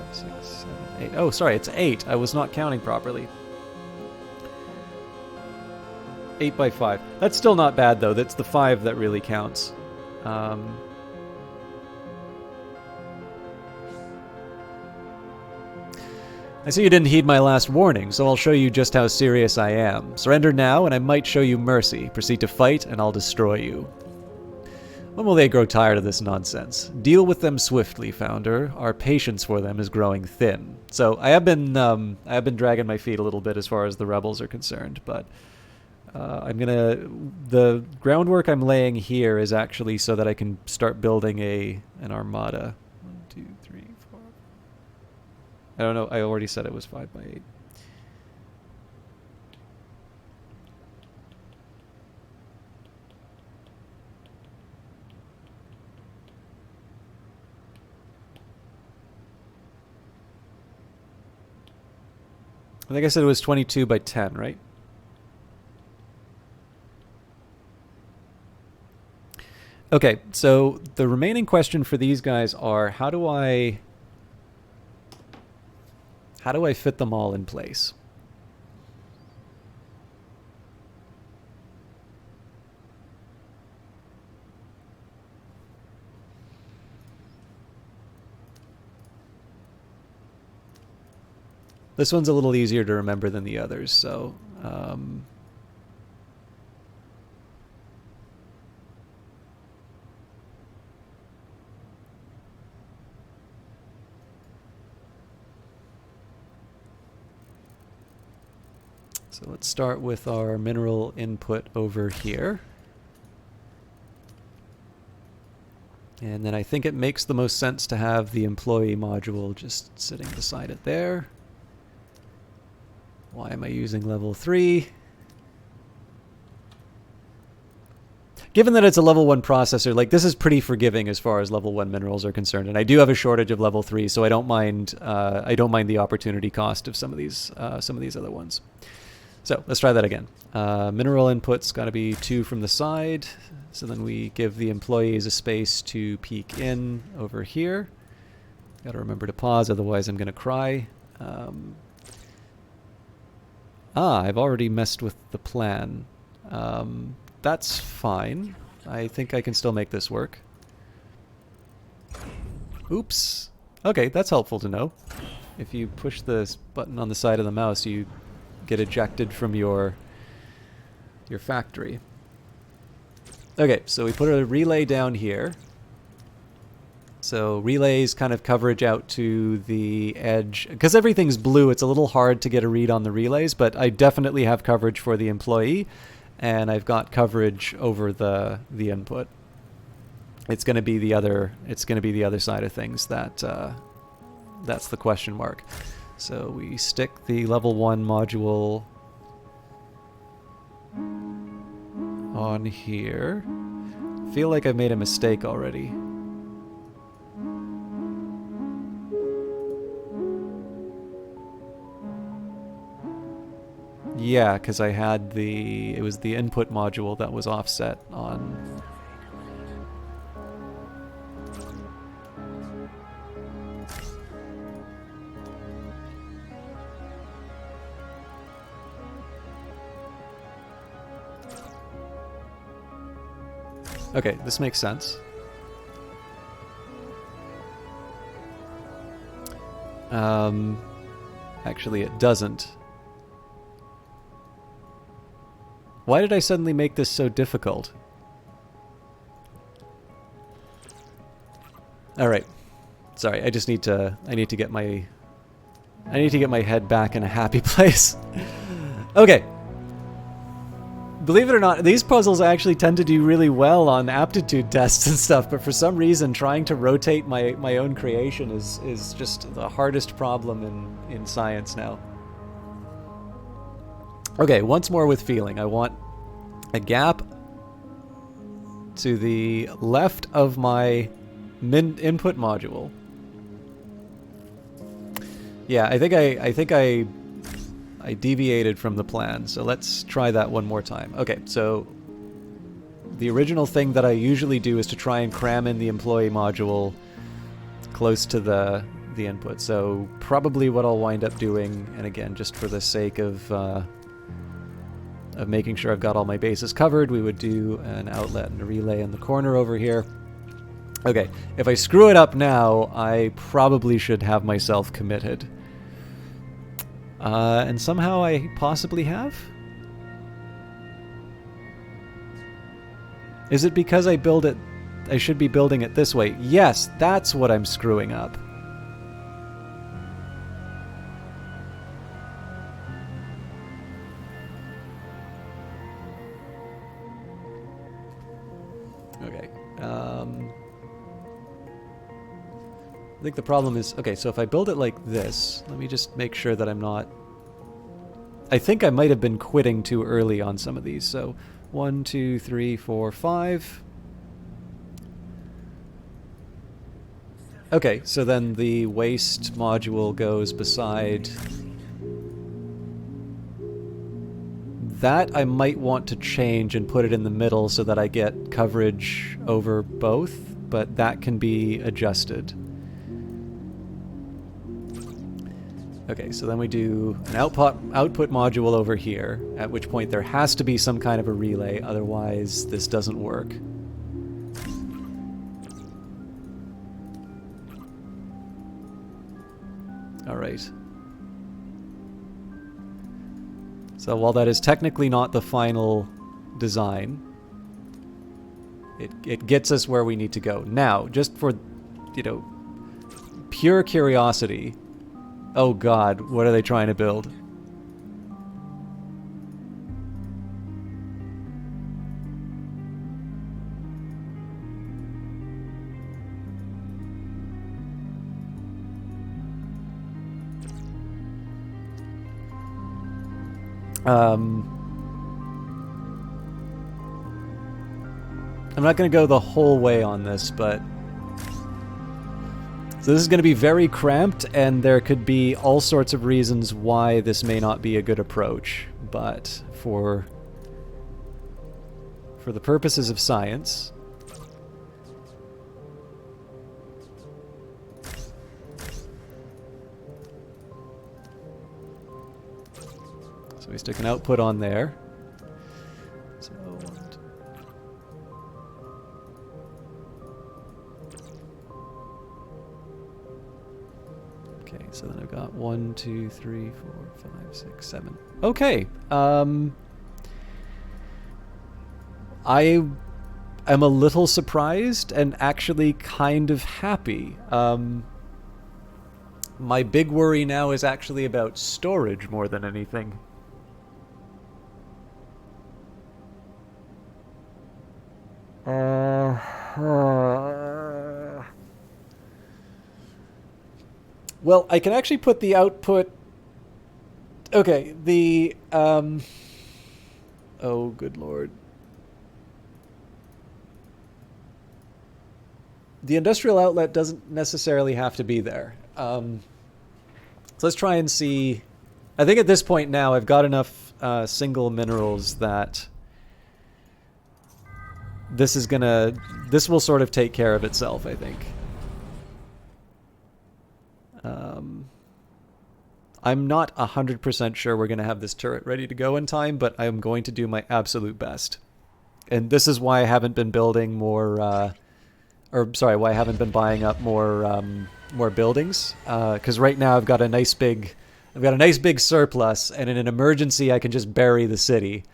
5, 6, 7, 8. Oh, sorry, it's 8. I was not counting properly. 8 by 5. That's still not bad, though. That's the 5 that really counts. I see you didn't heed my last warning, so I'll show you just how serious I am. Surrender now, and I might show you mercy. Proceed to fight, and I'll destroy you. When will they grow tired of this nonsense? Deal with them swiftly, Founder. Our patience for them is growing thin. So I have been dragging my feet a little bit as far as the rebels are concerned, but the groundwork I'm laying here is actually so that I can start building an armada. 1, 2, 3, 4. I don't know. I already said it was 5 by 8. I think I said it was 22 by 10, right? Okay, so the remaining question for these guys are, how do I fit them all in place? This one's a little easier to remember than the others, so... So let's start with our mineral input over here. And then I think it makes the most sense to have the employee module just sitting beside it there. Why am I using level 3? given that it's a level 1 processor, like this is pretty forgiving as far as level 1 minerals are concerned, and I do have a shortage of level 3, so I don't mind the opportunity cost of some of these other ones. So let's try that again. Mineral input's got to be 2 from the side, so then we give the employees a space to peek in over here. Got to remember to pause, otherwise I'm going to cry. I've already messed with the plan. That's fine. I think I can still make this work. Oops. Okay, that's helpful to know. If you push this button on the side of the mouse, you get ejected from your factory. Okay, so we put a relay down here. So relays kind of coverage out to the edge. Because everything's blue, it's a little hard to get a read on the relays, but I definitely have coverage for the employee, and I've got coverage over the input. It's going to be the other side of things that's the question mark. So we stick the level 1 module on here. Feel like I've made a mistake already. Yeah, because I had it was the input module that was offset on. Okay, this makes sense. Actually, it doesn't. Why did I suddenly make this so difficult? All right. Sorry, I need to get my head back in a happy place. Okay. Believe it or not, these puzzles actually tend to do really well on aptitude tests and stuff, but for some reason trying to rotate my own creation is just the hardest problem in science now. Okay, once more with feeling. I want a gap to the left of my input module. Yeah, I think I deviated from the plan, so let's try that one more time. Okay, so the original thing that I usually do is to try and cram in the employee module close to the input. So probably what I'll wind up doing, and again, just for the sake of making sure I've got all my bases covered, we would do an outlet and a relay in the corner over here. Okay, if I screw it up now, I probably should have myself committed. And somehow I possibly have? Is it because I should be building it this way? Yes, that's what I'm screwing up. Okay. I think the problem is, okay, so if I build it like this, let me just make sure that I'm not... I think I might have been quitting too early on some of these. So 1, 2, 3, 4, 5. Okay, so then the waste module goes beside... That I might want to change and put it in the middle so that I get coverage over both, but that can be adjusted. Okay, so then we do an output module over here, at which point there has to be some kind of a relay, otherwise this doesn't work. All right. So while that is technically not the final design, it gets us where we need to go. Now, just for, pure curiosity... Oh god, what are they trying to build? I'm not going to go the whole way on this, but... So this is going to be very cramped, and there could be all sorts of reasons why this may not be a good approach. But for the purposes of science... So we stick an output on there. So okay, so then I've got 1, 2, 3, 4, 5, 6, 7. Okay. I am a little surprised and actually kind of happy. My big worry now is actually about storage more than anything. Well, I can actually put the output... Okay, the... Oh, good lord. The industrial outlet doesn't necessarily have to be there. So let's try and see... I think at this point now I've got enough single minerals that this will sort of take care of itself, I think. I'm not 100% sure we're going to have this turret ready to go in time, but I'm going to do my absolute best. And this is why I haven't been building more, why I haven't been buying up more buildings. Because right now I've got a nice big surplus, and in an emergency I can just bury the city.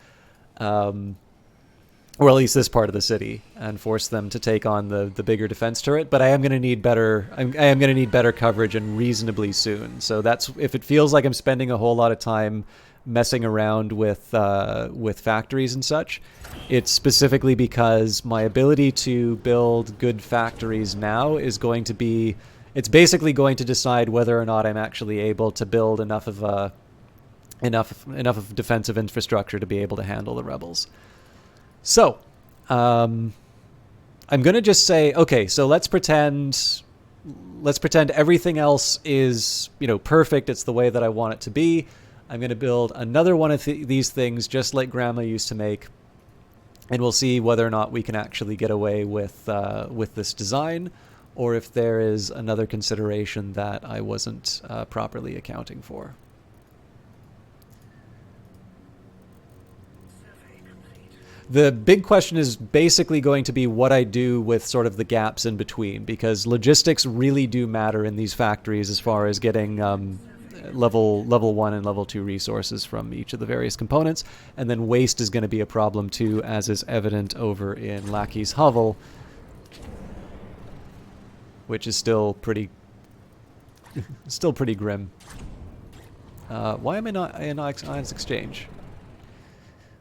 Or at least this part of the city, and force them to take on the bigger defense turret. But I am going to need better. I am going to need better coverage, and reasonably soon. So that's if it feels like I'm spending a whole lot of time messing around with factories and such. It's specifically because my ability to build good factories now is going to be. It's basically going to decide whether or not I'm actually able to build enough of defensive infrastructure to be able to handle the rebels. So, I'm going to just say, okay, so let's pretend everything else is, perfect. It's the way that I want it to be. I'm going to build another one of these things just like Grandma used to make, and we'll see whether or not we can actually get away with this design, or if there is another consideration that I wasn't properly accounting for. The big question is basically going to be what I do with sort of the gaps in between, because logistics really do matter in these factories as far as getting level 1 and level 2 resources from each of the various components, and then waste is going to be a problem too, as is evident over in Lackey's Hovel, which is still pretty grim. Why am I not in Ions Exchange?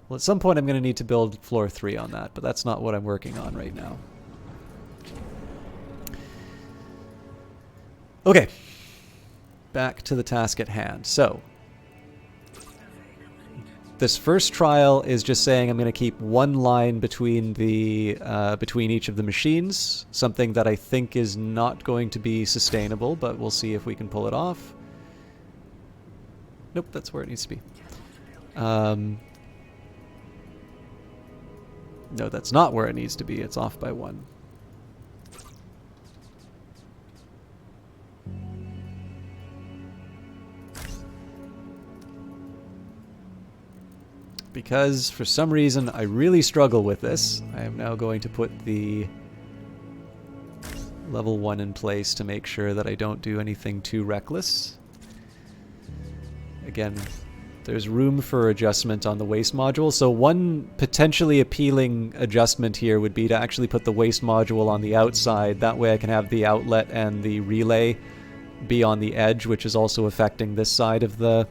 Well, at some point I'm going to need to build floor 3 on that, but that's not what I'm working on right now. Okay. Back to the task at hand. So, this first trial is just saying I'm going to keep one line between between each of the machines, something that I think is not going to be sustainable, but we'll see if we can pull it off. Nope, that's where it needs to be. No, that's not where it needs to be. It's off by 1. Because for some reason I really struggle with this, I am now going to put the level 1 in place to make sure that I don't do anything too reckless. Again, there's room for adjustment on the waste module. So one potentially appealing adjustment here would be to actually put the waste module on the outside. That way I can have the outlet and the relay be on the edge, which is also affecting this side of the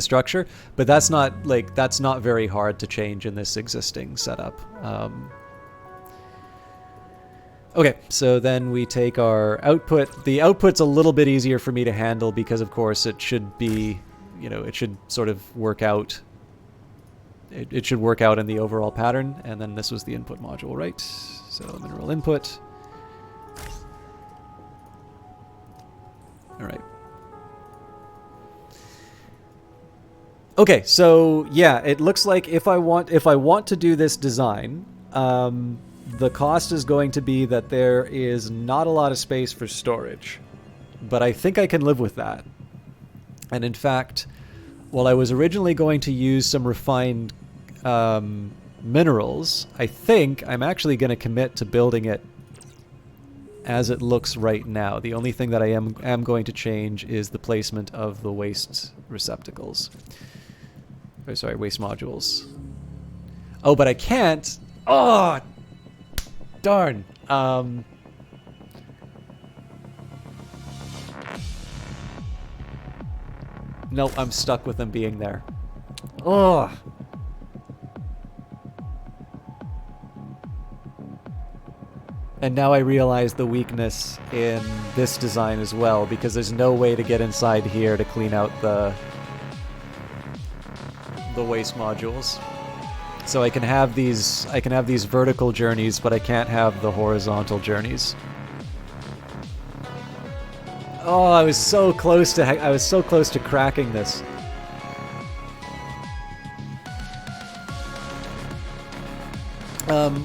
structure. But that's not very hard to change in this existing setup. Okay, so then we take our output. The output's a little bit easier for me to handle because, of course, it should be, it should sort of work out it should work out in the overall pattern. And then this was the input module, right? So mineral input. All right. Okay, so yeah, it looks like if I want to do this design, the cost is going to be that there is not a lot of space for storage, but I think I can live with that. And in fact, while I was originally going to use some refined minerals, I think I'm actually going to commit to building it as it looks right now. The only thing that I am going to change is the placement of the waste receptacles. Oh, sorry, waste modules. Oh, but I can't. Oh, darn. No, I'm stuck with them being there. Oh. And now I realize the weakness in this design as well, because there's no way to get inside here to clean out the waste modules. So I can have these vertical journeys, but I can't have the horizontal journeys. Oh, I was so close to cracking this.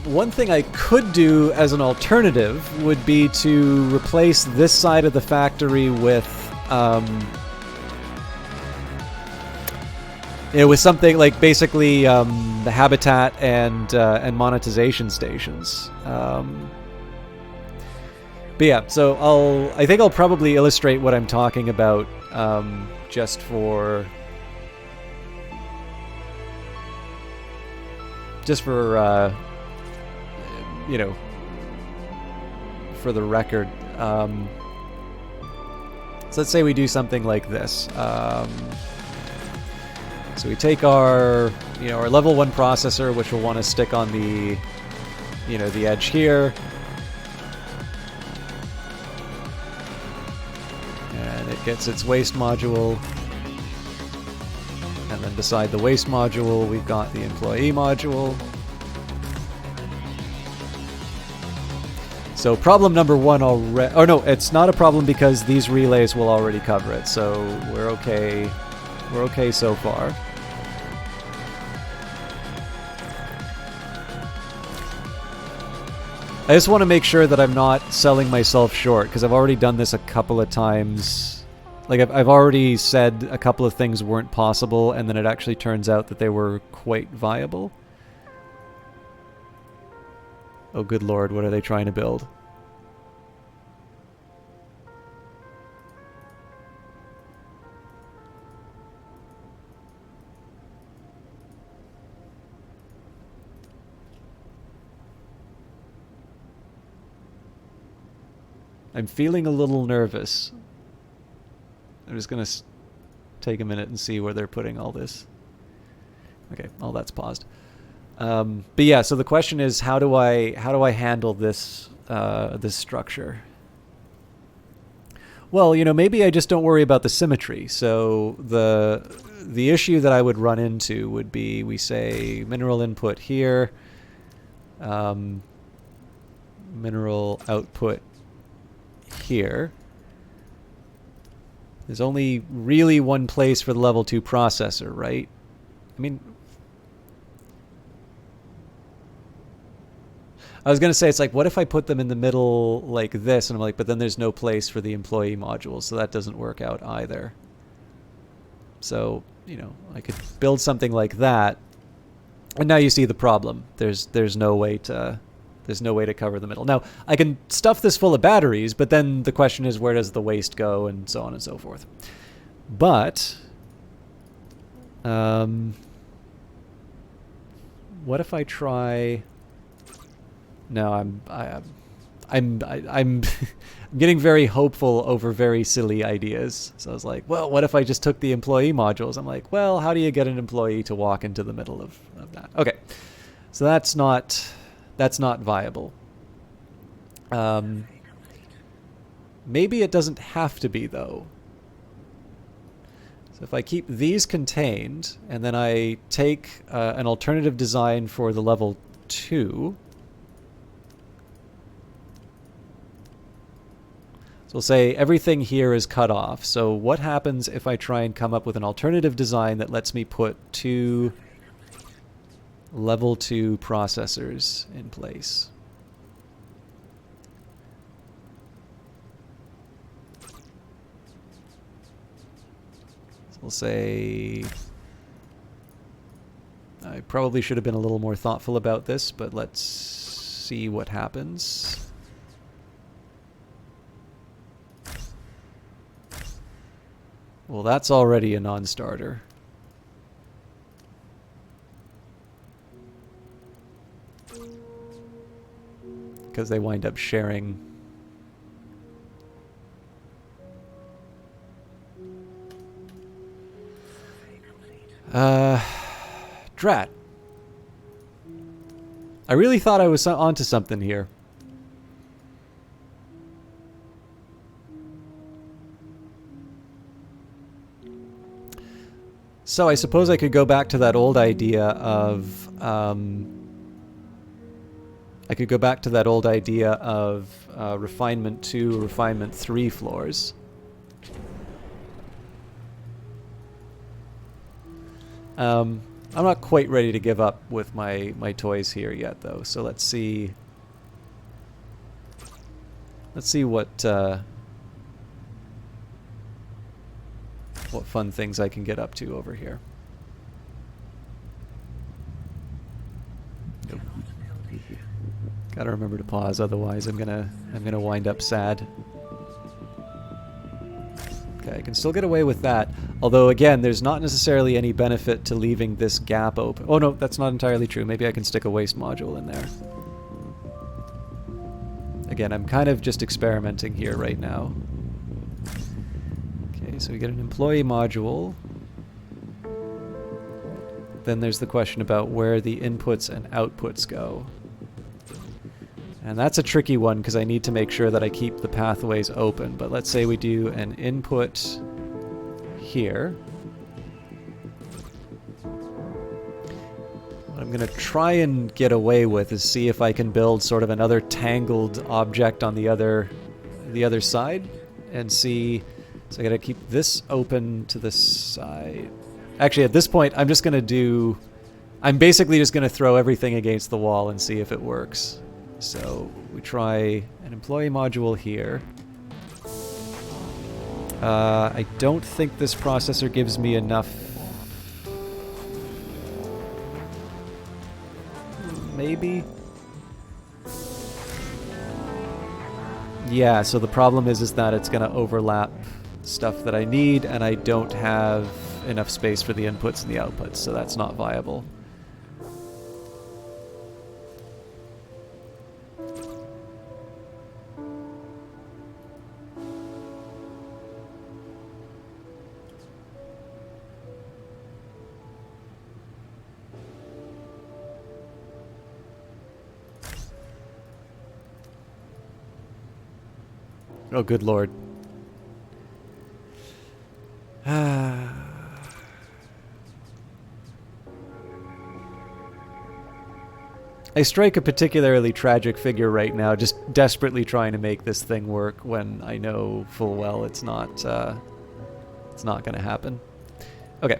One thing I could do as an alternative would be to replace this side of the factory with with something like basically the habitat and monetization stations. But yeah, so I think I'll probably illustrate what I'm talking about just for you know, for the record. So let's say we do something like this. So we take our level 1 processor, which we'll want to stick on the the edge here, and it gets its waste module. And then beside the waste module, we've got the employee module. So problem number 1 already... Oh no, it's not a problem because these relays will already cover it. So we're okay. We're okay so far. I just want to make sure that I'm not selling myself short, because I've already done this a couple of times. Like, I've already said a couple of things weren't possible, and then it actually turns out that they were quite viable. Oh, good lord, what are they trying to build? I'm feeling a little nervous. I'm just going to take a minute and see where they're putting all this. Okay, all that's paused. But yeah, so the question is, how do I handle this this structure? Well, maybe I just don't worry about the symmetry. So the issue that I would run into would be, we say mineral input here, mineral output here. There's only really one place for the level 2 processor, right? I mean, I was going to say, it's like, what if I put them in the middle like this? And I'm like, but then there's no place for the employee module, so that doesn't work out either. So, I could build something like that. And now you see the problem. There's no way to cover the middle. Now, I can stuff this full of batteries, but then the question is, where does the waste go, and so on and so forth. But what if I try... No, I'm getting very hopeful over very silly ideas. So I was like, well, what if I just took the employee modules? I'm like, well, how do you get an employee to walk into the middle of that? Okay, so that's not viable. Maybe it doesn't have to be, though. So if I keep these contained, and then I take an alternative design for the level 2, so we'll say everything here is cut off. So what happens if I try and come up with an alternative design that lets me put 2 level 2 processors in place? So we'll say... I probably should have been a little more thoughtful about this, but let's see what happens. Well, that's already a non-starter. Because they wind up sharing. Drat. I really thought I was onto something here. So I suppose I could go back to that old idea of refinement 2, refinement 3 floors. I'm not quite ready to give up with my toys here yet, though. So let's see. Let's see what fun things I can get up to over here. Nope. Gotta remember to pause, otherwise I'm gonna wind up sad. Okay, I can still get away with that. Although again, there's not necessarily any benefit to leaving this gap open. Oh no, that's not entirely true. Maybe I can stick a waste module in there. Again, I'm kind of just experimenting here right now. Okay, so we get an employee module. Then there's the question about where the inputs and outputs go. And that's a tricky one because I need to make sure that I keep the pathways open. But let's say we do an input here. What I'm going to try and get away with is see if I can build sort of another tangled object on the other side and see. So I got to keep this open to the side. Actually, at this point, I'm basically just going to throw everything against the wall and see if it works. So we try an employee module here. I don't think this processor gives me enough. Maybe? Yeah, so the problem is that it's going to overlap stuff that I need, and I don't have enough space for the inputs and the outputs, so that's not viable. Oh, good lord. I strike a particularly tragic figure right now, just desperately trying to make this thing work when I know full well it's not going to happen. Okay.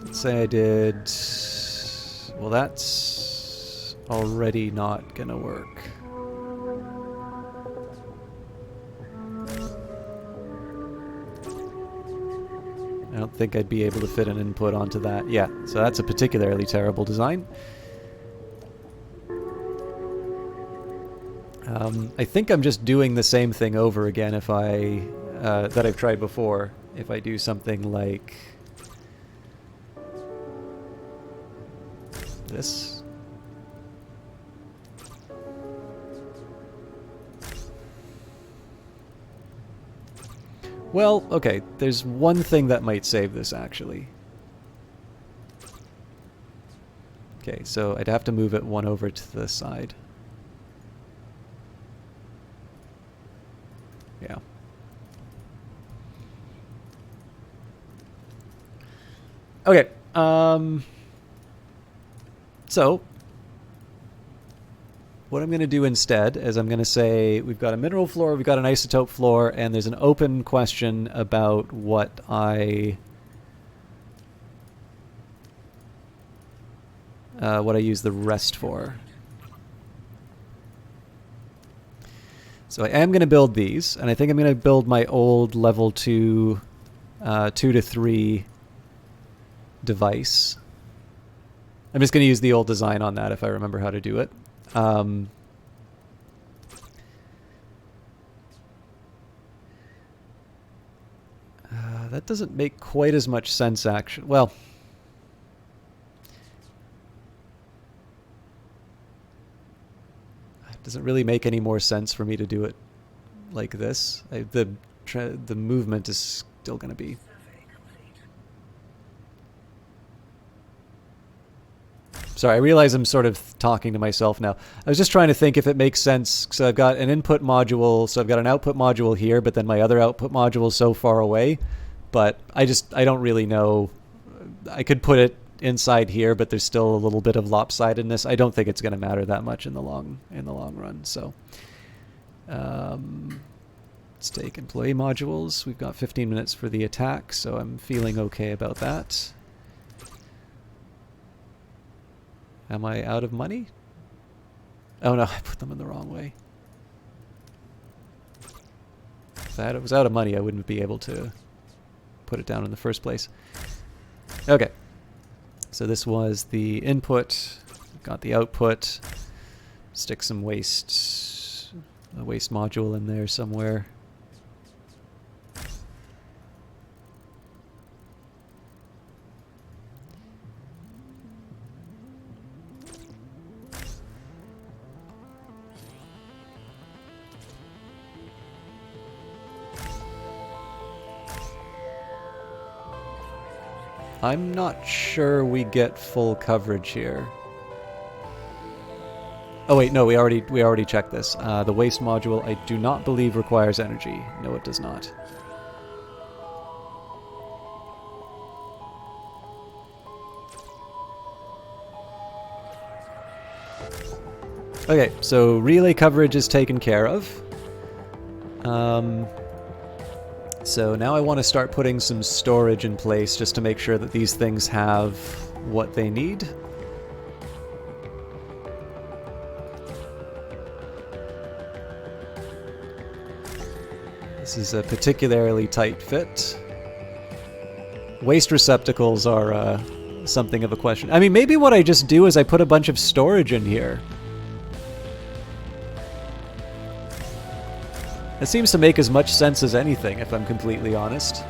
Let's say I did... Well, that's already not gonna work. I don't think I'd be able to fit an input onto that. Yeah, so that's a particularly terrible design. I think I'm just doing the same thing over again if I that I've tried before. If I do something like this. Well, okay, there's one thing that might save this, actually. Okay, so I'd have to move it one over to the side. Yeah. Okay, so what I'm going to do instead is I'm going to say we've got a mineral floor, we've got an isotope floor, and there's an open question about what I use the rest for. So I am going to build these, and I think I'm going to build my old level 2, 2 to 3 device. I'm just going to use the old design on that if I remember how to do it. That doesn't make quite as much sense, actually. Well, it doesn't really make any more sense for me to do it like this. The movement is still going to be... Survey complete. Sorry, I realize I'm sort of talking to myself now. I was just trying to think if it makes sense. So I've got an input module, so I've got an output module here, but then my other output module is so far away. But I don't really know. I could put it inside here, but there's still a little bit of lopsidedness. I don't think it's going to matter that much in the long run. So let's take employee modules. We've got 15 minutes for the attack, so I'm feeling okay about that. Am I out of money? Oh no, I put them in the wrong way. If I was out of money, I wouldn't be able to put it down in the first place. Okay. So this was the input. Got the output. Stick some waste, a waste module in there somewhere. I'm not sure we get full coverage here. Oh wait, no, we already checked this. The waste module I do not believe requires energy. No, it does not. Okay, so relay coverage is taken care of. So now I want to start putting some storage in place just to make sure that these things have what they need. This is a particularly tight fit. Waste receptacles are something of a question. I mean, maybe what I just do is I put a bunch of storage in here. It seems to make as much sense as anything, if I'm completely honest.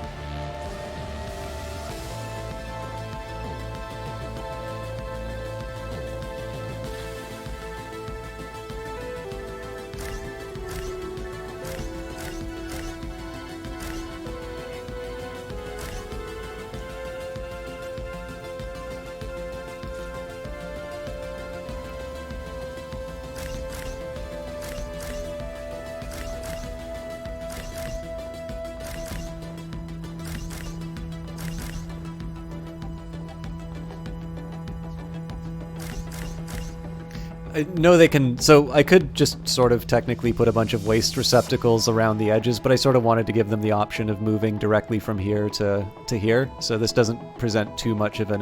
No, they can... So I could just sort of technically put a bunch of waste receptacles around the edges, but I sort of wanted to give them the option of moving directly from here to here. So this doesn't present too much of an...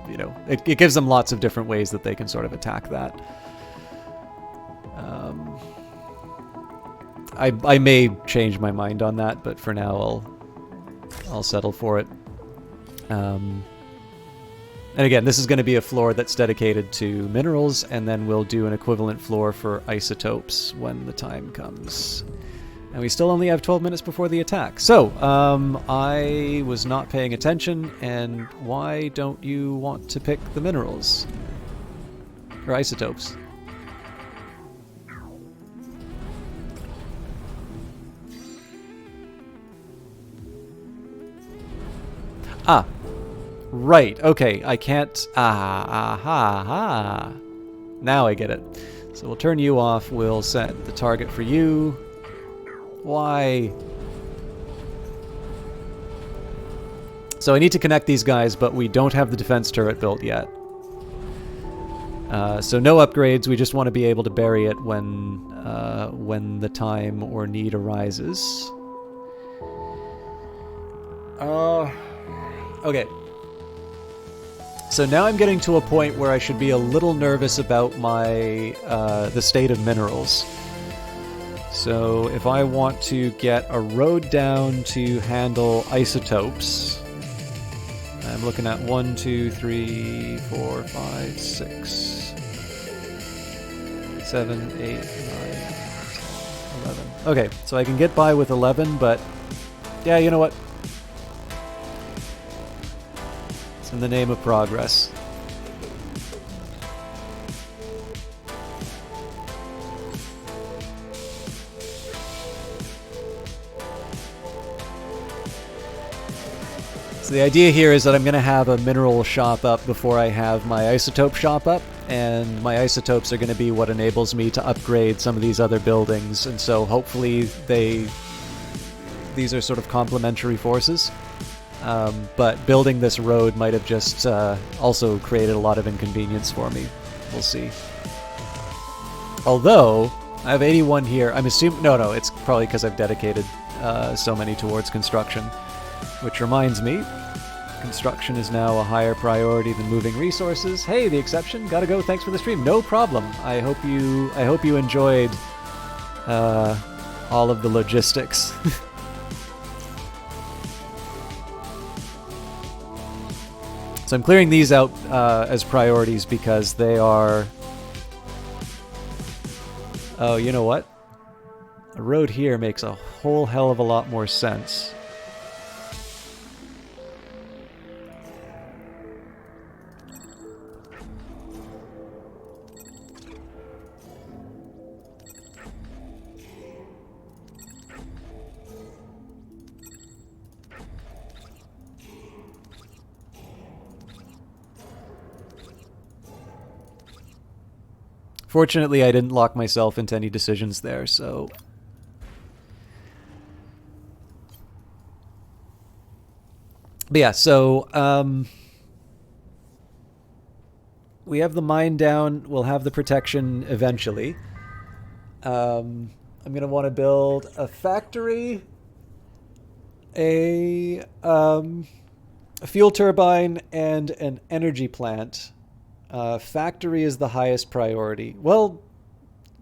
You know, it gives them lots of different ways that they can sort of attack that. I may change my mind on that, but for now I'll settle for it. And again, this is going to be a floor that's dedicated to minerals, and then we'll do an equivalent floor for isotopes when the time comes. And we still only have 12 minutes before the attack. So, I was not paying attention, and why don't you want to pick the minerals? Or isotopes? Ah, right. Okay, I can't. Aha. Now I get it. So we'll turn you off. We'll set the target for you. Why? So I need to connect these guys, but we don't have the defense turret built yet. So no upgrades. We just want to be able to bury it when the time or need arises. Okay. So now I'm getting to a point where I should be a little nervous about my the state of minerals. So if I want to get a road down to handle isotopes, I'm looking at 1, 2, 3, 4, 5, 6, 7, 8, 9, 10, 11. Okay, so I can get by with 11, but yeah, you know what? It's in the name of progress. So the idea here is that I'm going to have a mineral shop up before I have my isotope shop up, and my isotopes are going to be what enables me to upgrade some of these other buildings, and so hopefully these are sort of complementary forces. But building this road might have just also created a lot of inconvenience for me. We'll see. Although, I have 81 here. I'm assuming... No, it's probably because I've dedicated so many towards construction. Which reminds me, construction is now a higher priority than moving resources. Hey, the exception. Gotta go. Thanks for the stream. No problem. I hope you enjoyed all of the logistics. So I'm clearing these out as priorities because they are... Oh, you know what? A road here makes a whole hell of a lot more sense. Fortunately, I didn't lock myself into any decisions there, so... But yeah, so... we have the mine down. We'll have the protection eventually. I'm going to want to build a factory, a fuel turbine, and an energy plant. Factory is the highest priority. Well,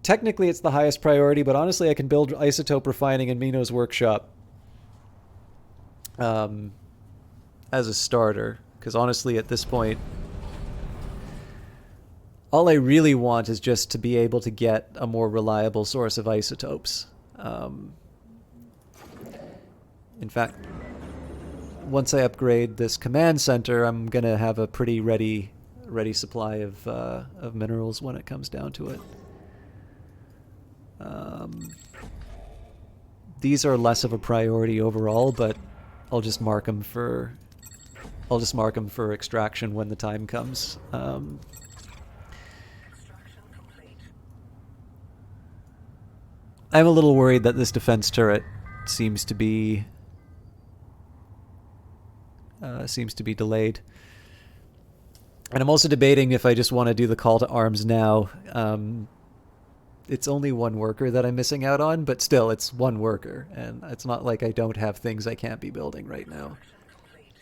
technically it's the highest priority, but honestly I can build isotope refining in Mino's workshop as a starter, because honestly at this point all I really want is just to be able to get a more reliable source of isotopes. In fact, once I upgrade this command center, I'm going to have a pretty ready supply of minerals when it comes down to it. These are less of a priority overall, but I'll just mark them for extraction when the time comes. Extraction complete. I'm a little worried that this defense turret seems to be delayed. And I'm also debating if I just want to do the call to arms now. It's only one worker that I'm missing out on, but still, it's one worker. And it's not like I don't have things I can't be building right now. Complete.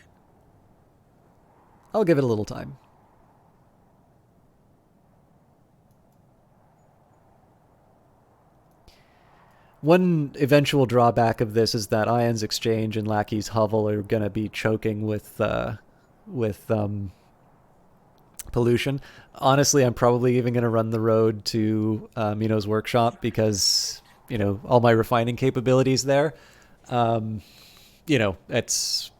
I'll give it a little time. One eventual drawback of this is that Ions Exchange and Lackey's Hovel are going to be choking with pollution. Honestly, I'm probably even going to run the road to Mino's workshop because, you know, all my refining capabilities there. You know, it's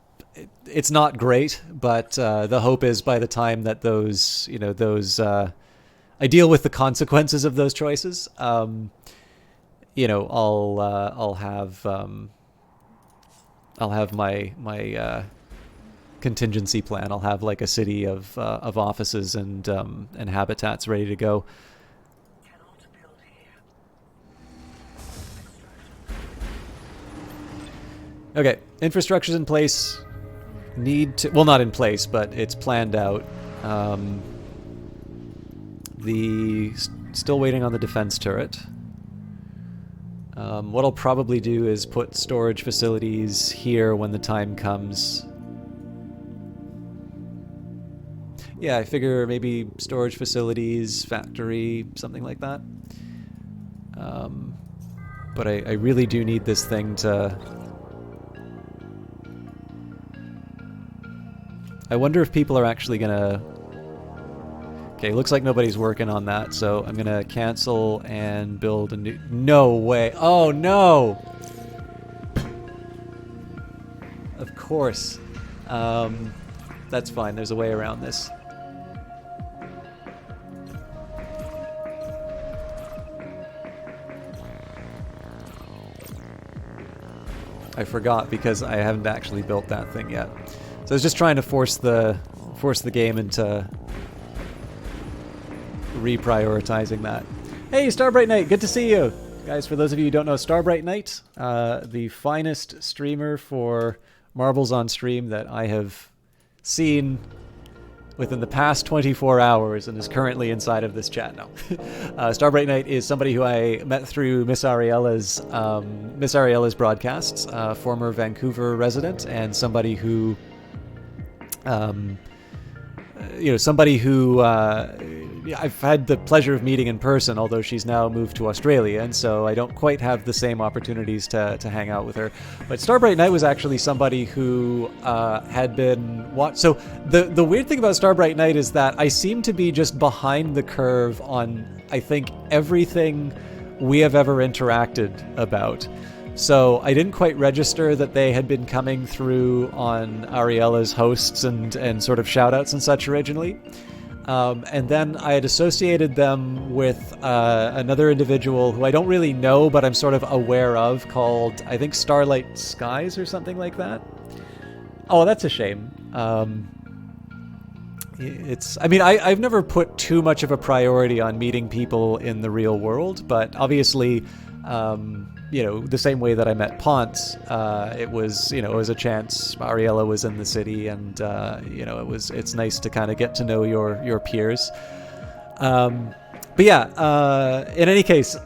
not great, but the hope is by the time that those, you know, I deal with the consequences of those choices. You know, I'll have my contingency plan. I'll have like a city of offices and habitats ready to go. Cannot build here. Okay, infrastructure's in place. Not in place, but it's planned out. Still waiting on the defense turret. What I'll probably do is put storage facilities here when the time comes. Yeah, I figure maybe storage facilities, factory, something like that. But I really do need this thing to... I wonder if people are actually gonna... Okay, looks like nobody's working on that, so I'm gonna cancel and build a new... No way! Oh no! Of course. That's fine, there's a way around this. I forgot because I haven't actually built that thing yet. So I was just trying to force the game into reprioritizing that. Hey, Starbright Knight, good to see you, guys. For those of you who don't know, Starbright Knight, the finest streamer for Marbles on Stream that I have seen within the past 24 hours and is currently inside of this chat now. Starbright Knight is somebody who I met through Miss Ariella's broadcasts, former Vancouver resident, and somebody who I've had the pleasure of meeting in person, although she's now moved to Australia, and so I don't quite have the same opportunities to hang out with her. But Starbright Knight was actually somebody who had been so the weird thing about Starbright Knight is that I seem to be just behind the curve on, I think, everything we have ever interacted about. So I didn't quite register that they had been coming through on Ariella's hosts and sort of shoutouts and such originally. And then I had associated them with another individual who I don't really know, but I'm sort of aware of, called, I think, Starlight Skies or something like that. Oh, that's a shame. I've never put too much of a priority on meeting people in the real world, but obviously... the same way that I met Ponce, it was a chance. Ariella was in the city, and it's nice to kind of get to know your peers. But yeah, in any case,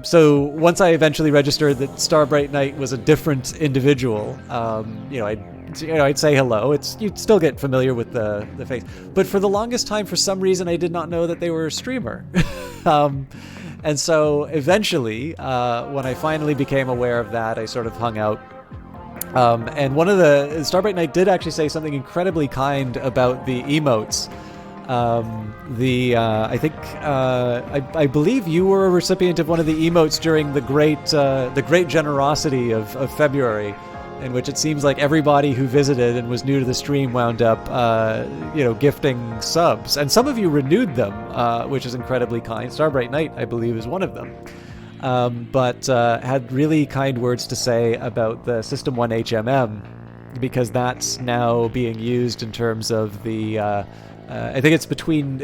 so once I eventually registered that Starbright Knight was a different individual, I'd say hello. You'd still get familiar with the face, but for the longest time, for some reason, I did not know that they were a streamer. And so eventually, when I finally became aware of that, I sort of hung out. And Starbright Knight did actually say something incredibly kind about the emotes. I believe you were a recipient of one of the emotes during the great generosity of February, in which it seems like everybody who visited and was new to the stream wound up, gifting subs. And some of you renewed them, which is incredibly kind. Starbright Knight, I believe, is one of them. But had really kind words to say about the System 1 HMM, because that's now being used in terms of the... I think it's between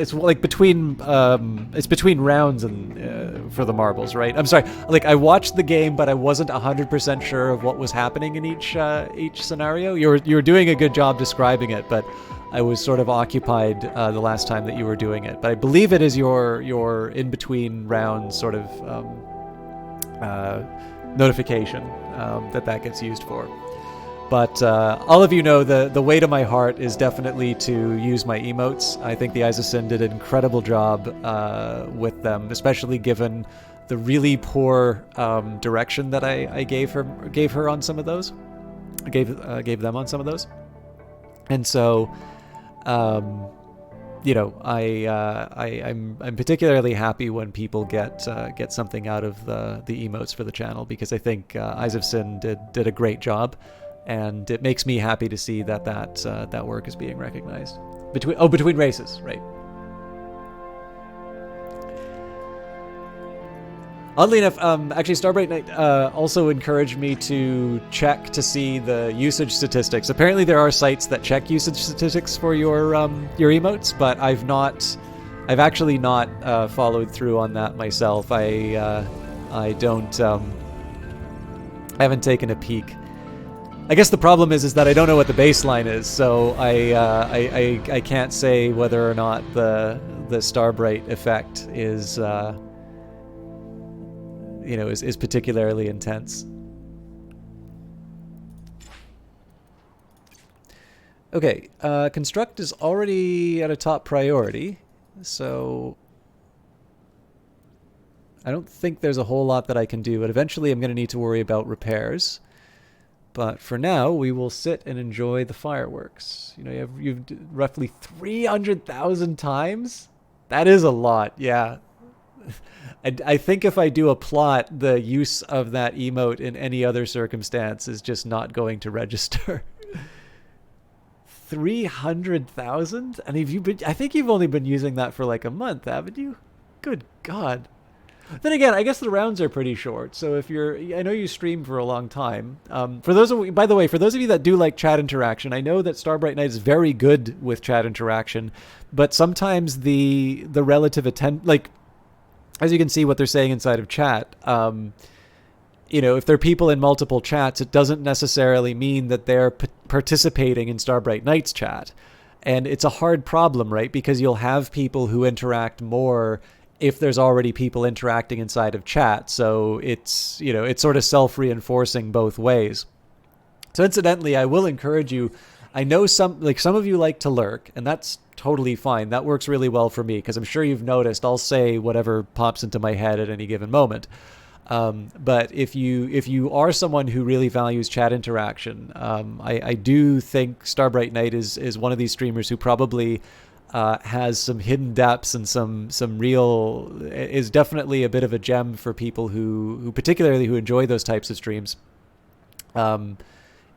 rounds and for the marbles, right? I'm sorry. Like, I watched the game, but I wasn't 100% sure of what was happening in each scenario. You were doing a good job describing it, but I was sort of occupied the last time that you were doing it. But I believe it is your in between rounds sort of notification that gets used for. But all of you know the weight of my heart is definitely to use my emotes. I think the Eyes of Sin did an incredible job with them, especially given the really poor direction that I gave her on some of those. Gave them on some of those. And so, I'm particularly happy when people get something out of the emotes for the channel, because I think Eyes of Sin did a great job. And it makes me happy to see that work is being recognized. Between races, right. Oddly enough, actually, Starbright Night also encouraged me to check to see the usage statistics. Apparently, there are sites that check usage statistics for your emotes, but I've actually not followed through on that myself. I don't. I haven't taken a peek. I guess the problem is that I don't know what the baseline is, so I can't say whether or not the Starbright effect is. Is particularly intense. Okay, construct is already at a top priority, so I don't think there's a whole lot that I can do, but eventually I'm going to need to worry about repairs. But for now, we will sit and enjoy the fireworks. You've roughly 300,000 times? That is a lot, yeah. I think if I do a plot, the use of that emote in any other circumstance is just not going to register. 300,000? And I think you've only been using that for like a month, haven't you? Good God. Then again, I guess the rounds are pretty short. So I know you stream for a long time. By the way, for those of you that do like chat interaction, I know that Starbright Night is very good with chat interaction, but sometimes the relative as you can see what they're saying inside of chat, if there are people in multiple chats, it doesn't necessarily mean that they're participating in Starbright Night's chat. And it's a hard problem, right? Because you'll have people who interact more if there's already people interacting inside of chat. So it's sort of self-reinforcing both ways. So incidentally, I will encourage you. I know some of you like to lurk, and that's totally fine. That works really well for me because I'm sure you've noticed I'll say whatever pops into my head at any given moment. But if you are someone who really values chat interaction, I do think Starbright Night is one of these streamers who probably has some hidden depths and some is definitely a bit of a gem for people who particularly who enjoy those types of streams.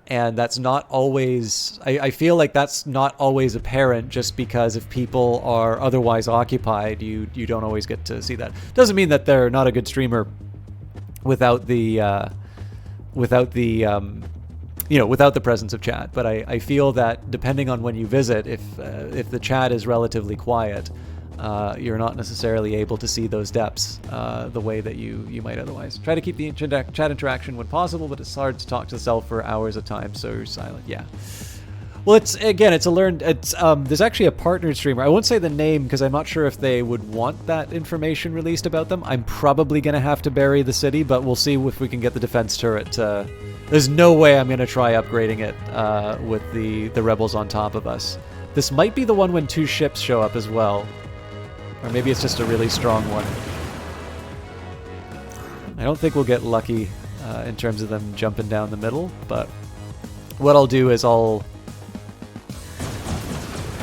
And that's not always, I feel like that's not always apparent just because if people are otherwise occupied, you don't always get to see that. Doesn't mean that they're not a good streamer without the presence of chat. But I feel that depending on when you visit, if the chat is relatively quiet, you're not necessarily able to see those depths the way that you might otherwise. Try to keep the chat interaction when possible, but it's hard to talk to the self for hours at a time, so you're silent. Yeah. Well, there's actually a partnered streamer. I won't say the name because I'm not sure if they would want that information released about them. I'm probably going to have to bury the city, but we'll see if we can get the defense turret. There's no way I'm going to try upgrading it with the rebels on top of us. This might be the one when 2 ships show up as well. Or maybe it's just a really strong one. I don't think we'll get lucky in terms of them jumping down the middle, but what I'll do is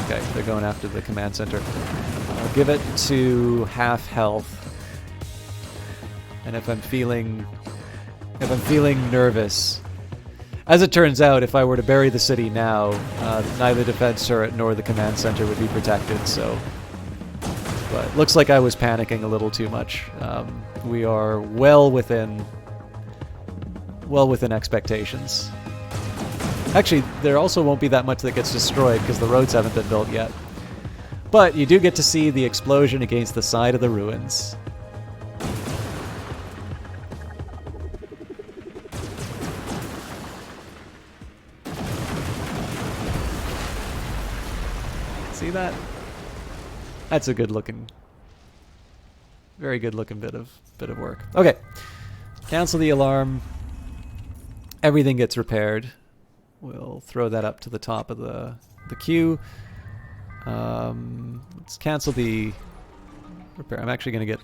Okay, they're going after the command center. I'll give it to half health. And if I'm feeling nervous, as it turns out, if I were to bury the city now, neither defense turret nor the command center would be protected, so... But looks like I was panicking a little too much. We are well within expectations. Actually, there also won't be that much that gets destroyed because the roads haven't been built yet. But you do get to see the explosion against the side of the ruins. See that? That's a good looking, very good looking bit of work. Okay, cancel the alarm. Everything gets repaired. We'll throw that up to the top of the queue. Let's cancel the repair. I'm actually going to get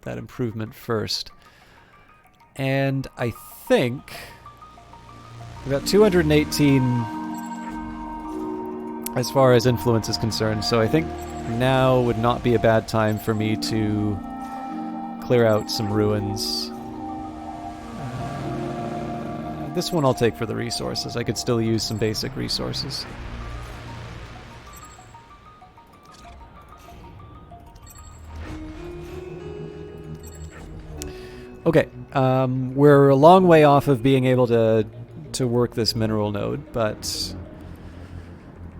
that improvement first. And I think we've got 218 as far as influence is concerned, so I think now would not be a bad time for me to clear out some ruins. This one I'll take for the resources. I could still use some basic resources. Okay, we're a long way off of being able to work this mineral node, but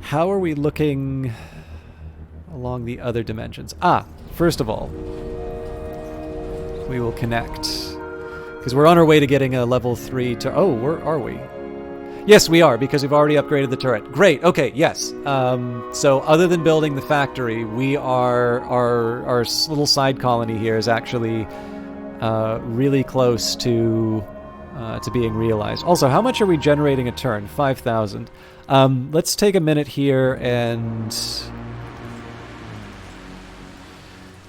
how are we looking along the other dimensions? First of all, we will connect, because we're on our way to getting a level 3 to... Oh, where are we? Yes, we are, because we've already upgraded the turret. Great, okay, yes. So other than building the factory, we are... Our little side colony here is actually really close to being realized. Also, how much are we generating a turn? 5,000. Let's take a minute here and...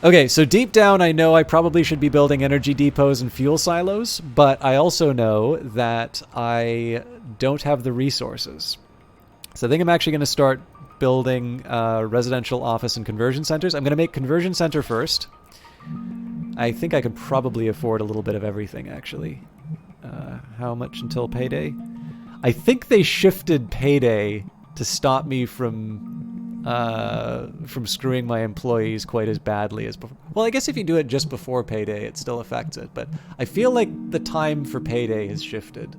Okay, so deep down I know I probably should be building energy depots and fuel silos, but I also know that I don't have the resources. So I think I'm actually going to start building residential office and conversion centers. I'm going to make conversion center first. I think I could probably afford a little bit of everything, actually. How much until payday? I think they shifted payday to stop me from screwing my employees quite as badly as before. Well, I guess if you do it just before payday, it still affects it. But I feel like the time for payday has shifted.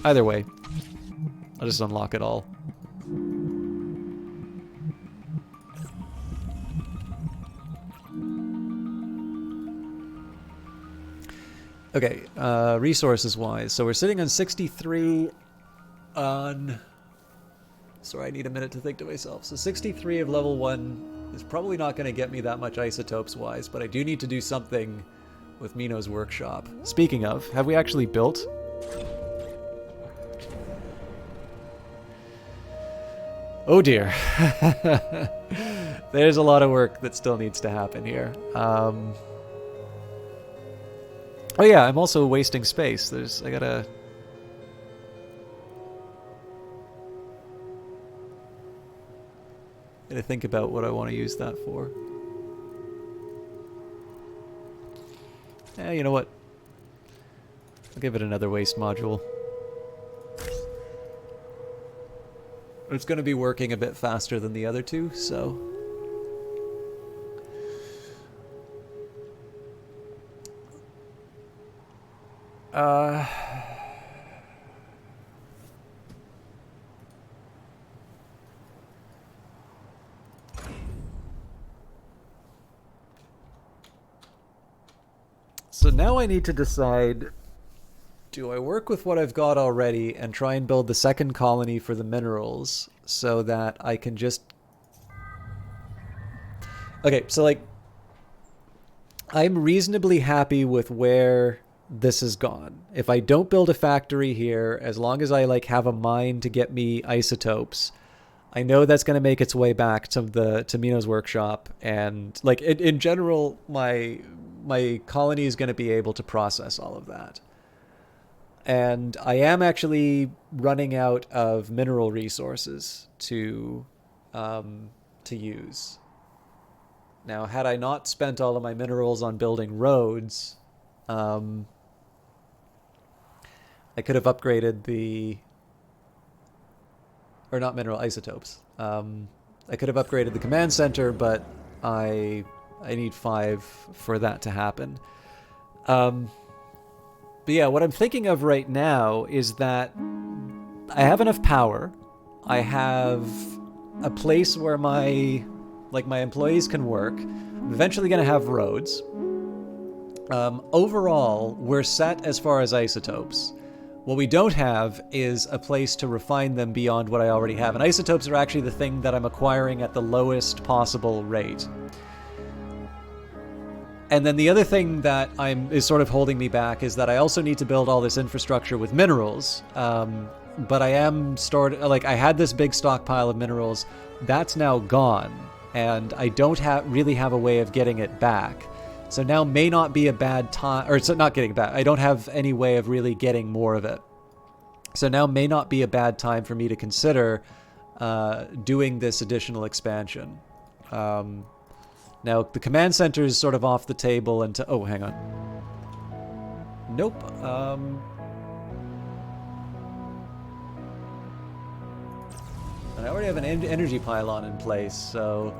Either way, I'll just unlock it all. Okay, resources-wise, so we're sitting on 63 on... Sorry, I need a minute to think to myself. So 63 of level 1 is probably not going to get me that much isotopes-wise, but I do need to do something with Mino's workshop. Speaking of, have we actually built? Oh dear. There's a lot of work that still needs to happen here. Oh yeah, I'm also wasting space. I gotta think about what I want to use that for. You know what? I'll give it another waste module. It's going to be working a bit faster than the other two, so... So now I need to decide, do I work with what I've got already and try and build the second colony for the minerals so that I can just... Okay, so like, I'm reasonably happy with where this has gone. If I don't build a factory here, as long as I like have a mine to get me isotopes, I know that's going to make its way back to Mino's workshop, and like in general, my colony is going to be able to process all of that. And I am actually running out of mineral resources to use. Now, had I not spent all of my minerals on building roads, I could have upgraded the... Or not mineral, isotopes. I could have upgraded the command center, but I need 5 for that to happen. But yeah, what I'm thinking of right now is that I have enough power. I have a place where my employees can work. I'm eventually going to have roads. Overall, we're set as far as isotopes. What we don't have is a place to refine them beyond what I already have. And isotopes are actually the thing that I'm acquiring at the lowest possible rate. And then the other thing that is sort of holding me back is that I also need to build all this infrastructure with minerals. But I am I had this big stockpile of minerals. That's now gone. And I don't really have a way of getting it back. So now may not be a bad time, or it's not getting back. I don't have any way of really getting more of it. So now may not be a bad time for me to consider doing this additional expansion. Now the command center is sort of off the table and oh, hang on. Nope. And I already have an energy pylon in place, so...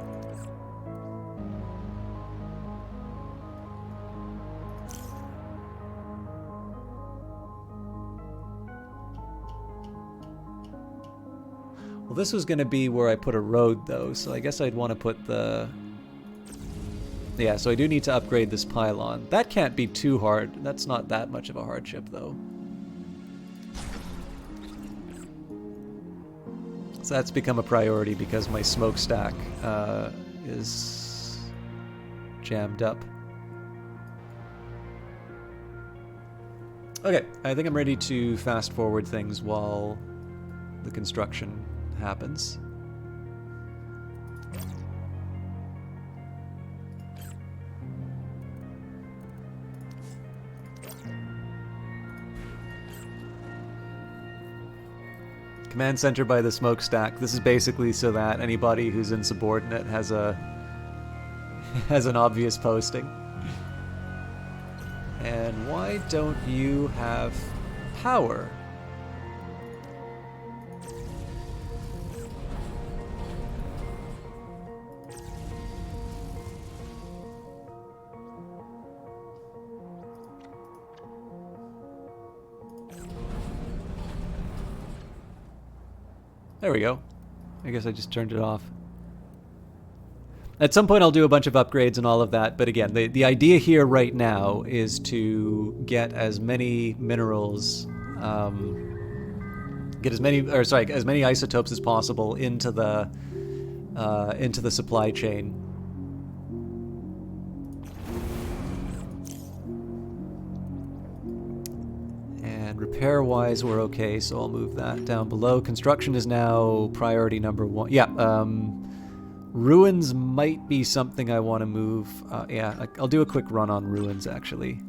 Well, this was going to be where I put a road, though, so I guess I'd want to put the... Yeah, so I do need to upgrade this pylon. That can't be too hard. That's not that much of a hardship, though. So that's become a priority because my smokestack is jammed up. Okay, I think I'm ready to fast forward things while the construction happens. Command center by the smokestack. This is basically so that anybody who's insubordinate has a has an obvious posting. And why don't you have power? There we go. I guess I just turned it off. At some point I'll do a bunch of upgrades and all of that, but again, the idea here right now is to get as many minerals, get as many isotopes as possible into the supply chain. Repair-wise, we're okay, so I'll move that down below. Construction is now priority number 1. Yeah, ruins might be something I want to move. Yeah, I'll do a quick run on ruins, actually.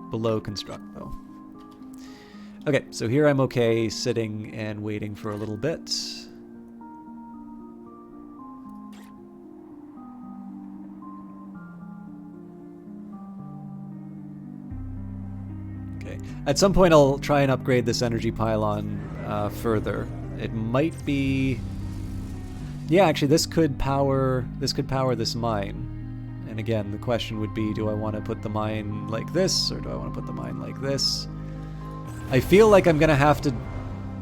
Below construct, though. Okay, so here I'm okay sitting and waiting for a little bit. At some point I'll try and upgrade this energy pylon further. It might be... Yeah, actually this could power this mine. And again, the question would be, do I want to put the mine like this, or do I want to put the mine like this? I feel like I'm going to have to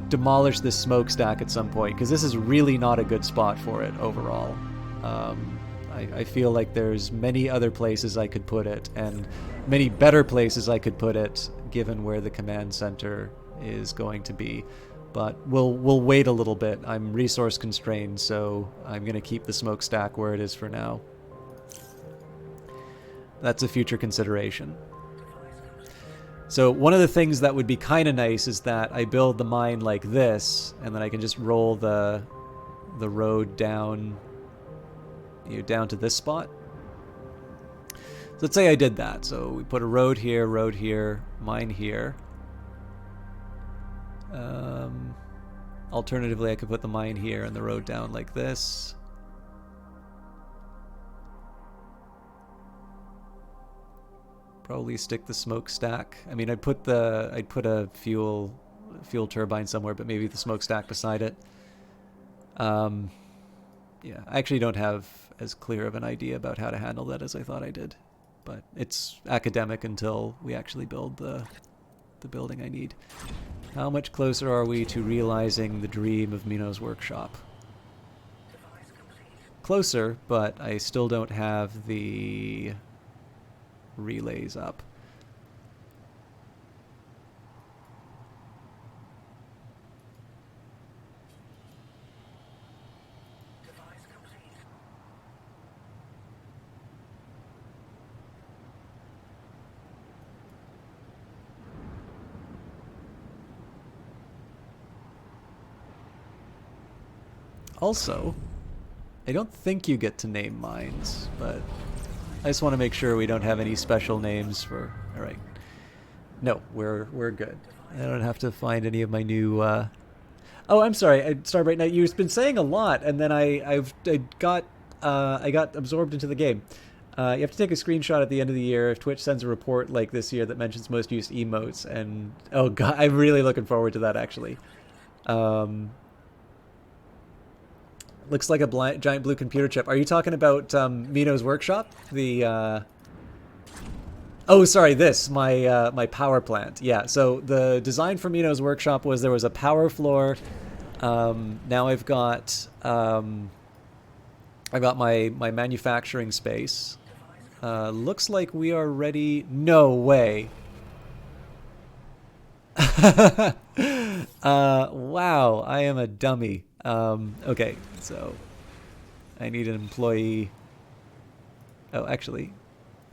demolish this smokestack at some point, because this is really not a good spot for it overall. I feel like there's many other places I could put it, and many better places I could put it, given where the command center is going to be. But we'll wait a little bit. I'm resource constrained, so I'm going to keep the smokestack where it is for now. That's a future consideration. So one of the things that would be kind of nice is that I build the mine like this, and then I can just roll the road down, down to this spot. So let's say I did that. So we put a road here, mine here. Alternatively, I could put the mine here and the road down like this. Probably stick the smokestack. I mean, I'd put a fuel turbine somewhere, but maybe the smokestack beside it. Yeah, I actually don't have as clear of an idea about how to handle that as I thought I did. But it's academic until we actually build the building I need. How much closer are we to realizing the dream of Minos' workshop? Closer, but I still don't have the relays up. Also, I don't think you get to name mines, but I just want to make sure we don't have any special names for... Alright. No, we're good. I don't have to find any of my new... Oh, I'm sorry, Starbright Knight, you've been saying a lot, and then I got absorbed into the game. You have to take a screenshot at the end of the year if Twitch sends a report like this year that mentions most used emotes. And oh god, I'm really looking forward to that actually. Looks like a giant blue computer chip. Are you talking about Mino's workshop? The oh, sorry, this my power plant. Yeah. So the design for Mino's workshop was there was a power floor. Now I've got my manufacturing space. Looks like we are ready. No way. Wow, I am a dummy. Okay, so I need an employee. Oh, actually,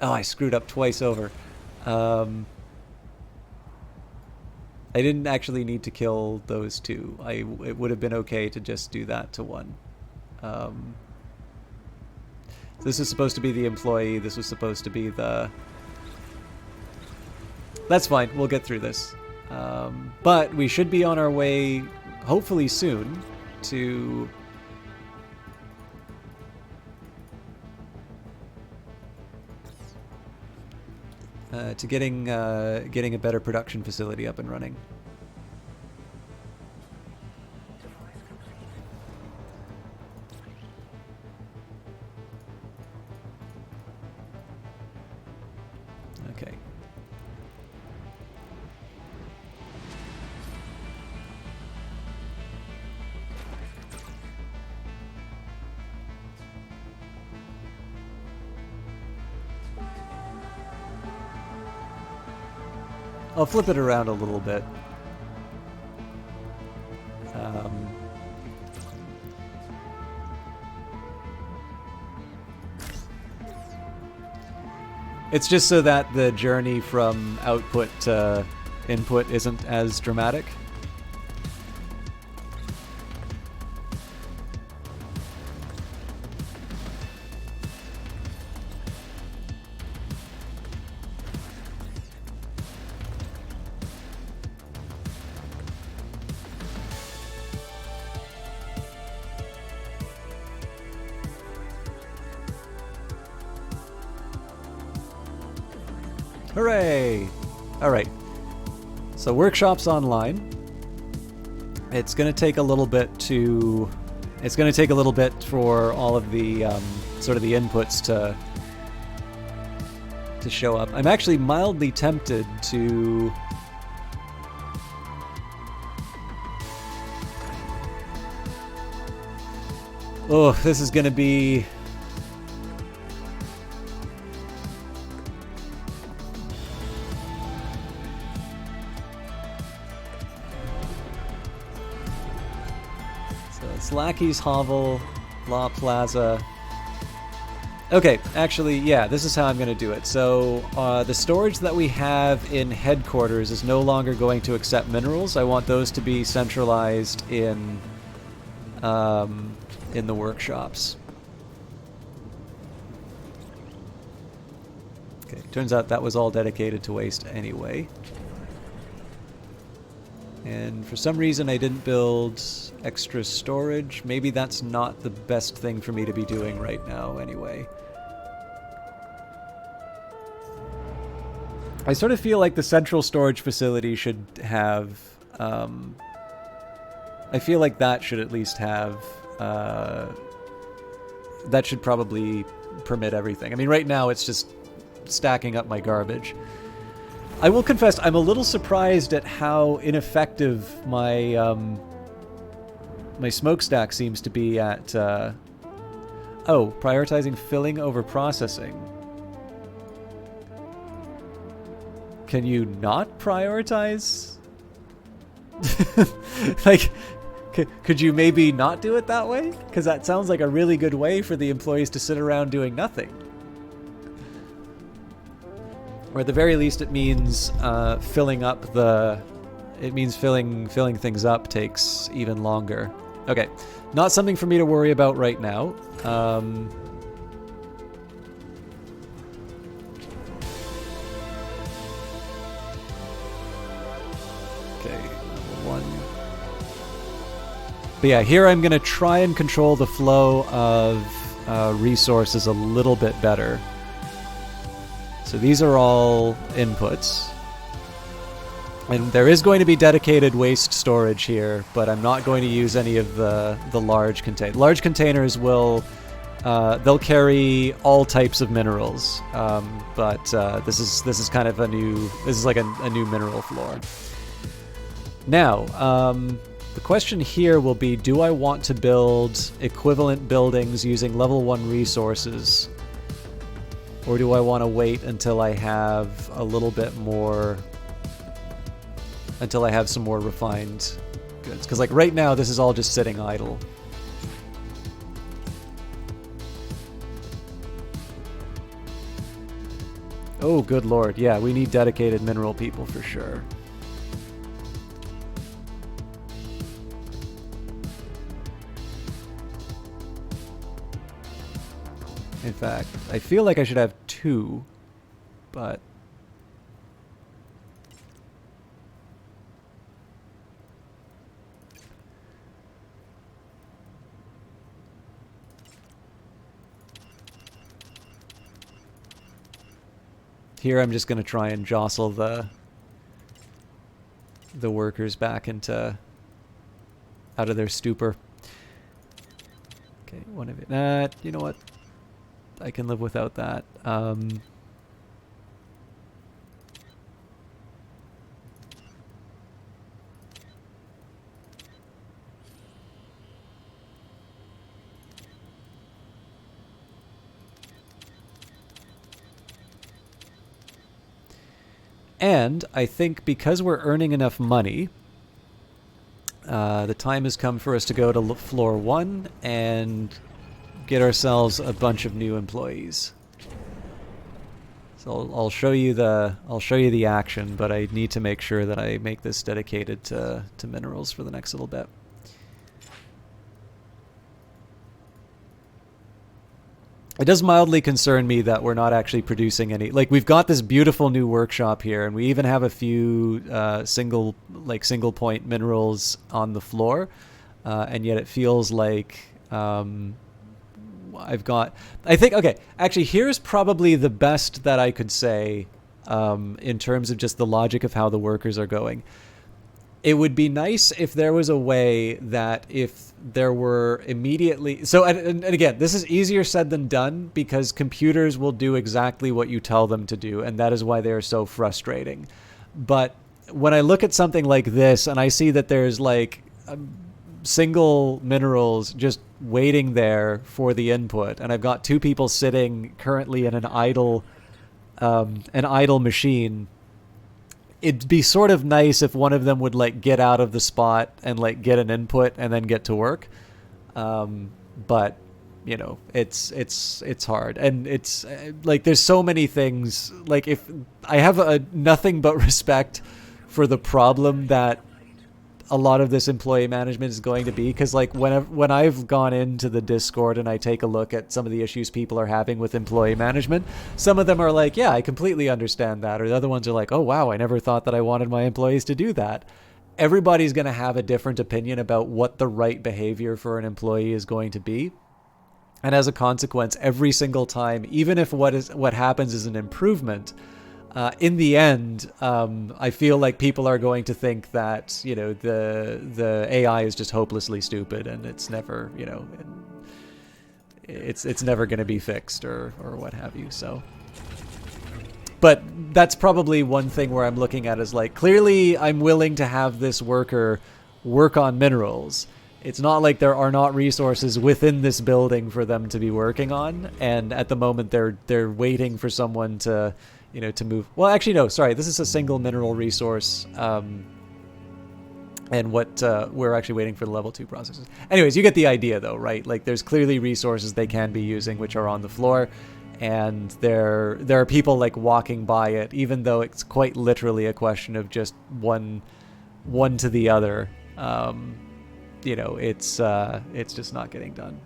oh, I screwed up twice over. I didn't actually need to kill those two. It would have been okay to just do that to one. This is supposed to be the employee. This was supposed to be the... That's fine. We'll get through this. But we should be on our way, hopefully soon, to... getting a better production facility up and running. Okay. I'll flip it around a little bit. It's just so that the journey from output to input isn't as dramatic. Hooray! Alright. So workshop's online. It's gonna take a little bit to... It's gonna take a little bit for all of the sort of the inputs to show up. I'm actually mildly tempted to... Oh, this is gonna be... Lackey's Hovel, La Plaza. Okay, actually, yeah, this is how I'm going to do it. So, the storage that we have in headquarters is no longer going to accept minerals. I want those to be centralized in the workshops. Okay, turns out that was all dedicated to waste anyway. And for some reason I didn't build extra storage. Maybe that's not the best thing for me to be doing right now anyway. I sort of feel like the central storage facility should have... I feel like that should at least have... that should probably permit everything. I mean, right now it's just stacking up my garbage. I will confess, I'm a little surprised at how ineffective my my smokestack seems to be at... oh, prioritizing filling over processing. Can you not prioritize? Like, could you maybe not do it that way? Because that sounds like a really good way for the employees to sit around doing nothing. Or at the very least, it means filling up the... It means filling things up takes even longer. Okay, not something for me to worry about right now. Okay, one. But yeah, here I'm going to try and control the flow of resources a little bit better. So these are all inputs. And there is going to be dedicated waste storage here, but I'm not going to use any of the large containers. Large containers will they'll carry all types of minerals, but this is kind of a new like a new mineral floor. Now, the question here will be: do I want to build equivalent buildings using level 1 resources, or do I want to wait until I have a little bit more? Until I have some more refined goods. Because like right now, this is all just sitting idle. Oh, good lord. Yeah, we need dedicated mineral people for sure. In fact, I feel like I should have 2, but... Here I'm just going to try and jostle the workers back into out of their stupor. Okay, one of it. You know what? I can live without that. And I think because we're earning enough money, the time has come for us to go to floor 1 and get ourselves a bunch of new employees. So I'll show you the action, but I need to make sure that I make this dedicated to minerals for the next little bit. It does mildly concern me that we're not actually producing any. Like, we've got this beautiful new workshop here, and we even have a few single point minerals on the floor, and yet it feels like I've got. I think okay. Actually, here's probably the best that I could say in terms of just the logic of how the workers are going. It would be nice if there was a way that if there were immediately... So, and again, this is easier said than done because computers will do exactly what you tell them to do, and that is why they are so frustrating. But when I look at something like this and I see that there's like single minerals just waiting there for the input, and I've got 2 people sitting currently in an idle machine... It'd be sort of nice if one of them would like get out of the spot and like get an input and then get to work. But you know, it's hard, and it's like there's so many things. Like if I have nothing but respect for the problem that a lot of this employee management is going to be, because like when I've gone into the Discord and I take a look at some of the issues people are having with employee management, some of them are like, yeah, I completely understand that, or the other ones are like, oh wow, I never thought that I wanted my employees to do that. Everybody's going to have a different opinion about what the right behavior for an employee is going to be, and as a consequence, every single time, even if what happens is an improvement, in the end, I feel like people are going to think that, you know, the AI is just hopelessly stupid and it's never, you know, it's never going to be fixed or what have you. So, but that's probably one thing where I'm looking at is like, clearly I'm willing to have this worker work on minerals. It's not like there are not resources within this building for them to be working on, and at the moment they're waiting for someone to, you know, to move. Well, actually, no, sorry. This is a single mineral resource, and what we're actually waiting for the level 2 processes. Anyways, you get the idea, though, right? Like, there's clearly resources they can be using which are on the floor, and there are people like walking by it, even though it's quite literally a question of just one to the other. You know, it's just not getting done.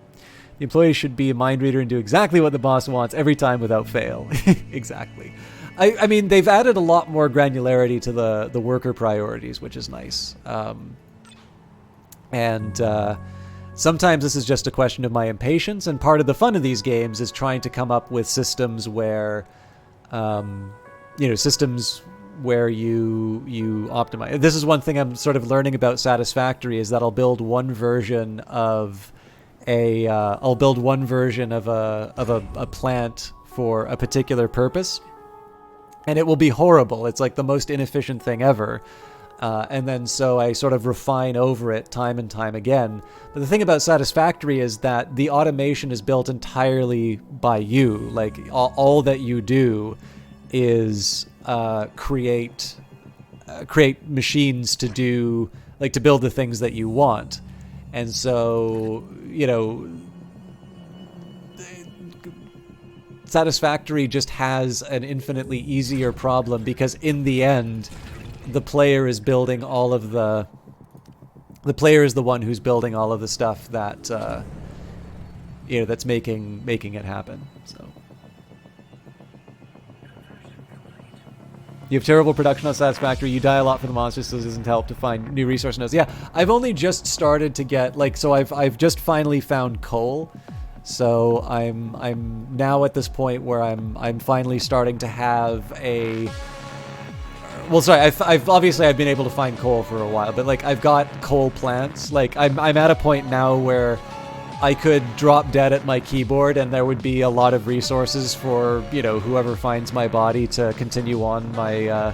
The employee should be a mind reader and do exactly what the boss wants every time without fail. Exactly. I mean, they've added a lot more granularity to the worker priorities, which is nice. Sometimes this is just a question of my impatience, and part of the fun of these games is trying to come up with systems where systems where you optimize. This is one thing I'm sort of learning about Satisfactory, is that I'll build one version of a plant for a particular purpose, and it will be horrible. It's like the most inefficient thing ever. And then so I sort of refine over it time and time again. But the thing about Satisfactory is that the automation is built entirely by you. Like all that you do is create machines to do, like, to build the things that you want. And so, Satisfactory just has an infinitely easier problem, because in the end, the player is building all of the player is the one who's building all of the stuff that that's making it happen. So you have terrible production on Satisfactory. You die a lot for the monsters, so this doesn't help to find new resource nodes. Yeah, I've only just started to get, like, so I've just finally found coal. So I'm now at this point where I'm finally starting to have a. Well, sorry, I've obviously been able to find coal for a while, but like I've got coal plants. Like I'm at a point now where I could drop dead at my keyboard and there would be a lot of resources for, whoever finds my body to continue on my,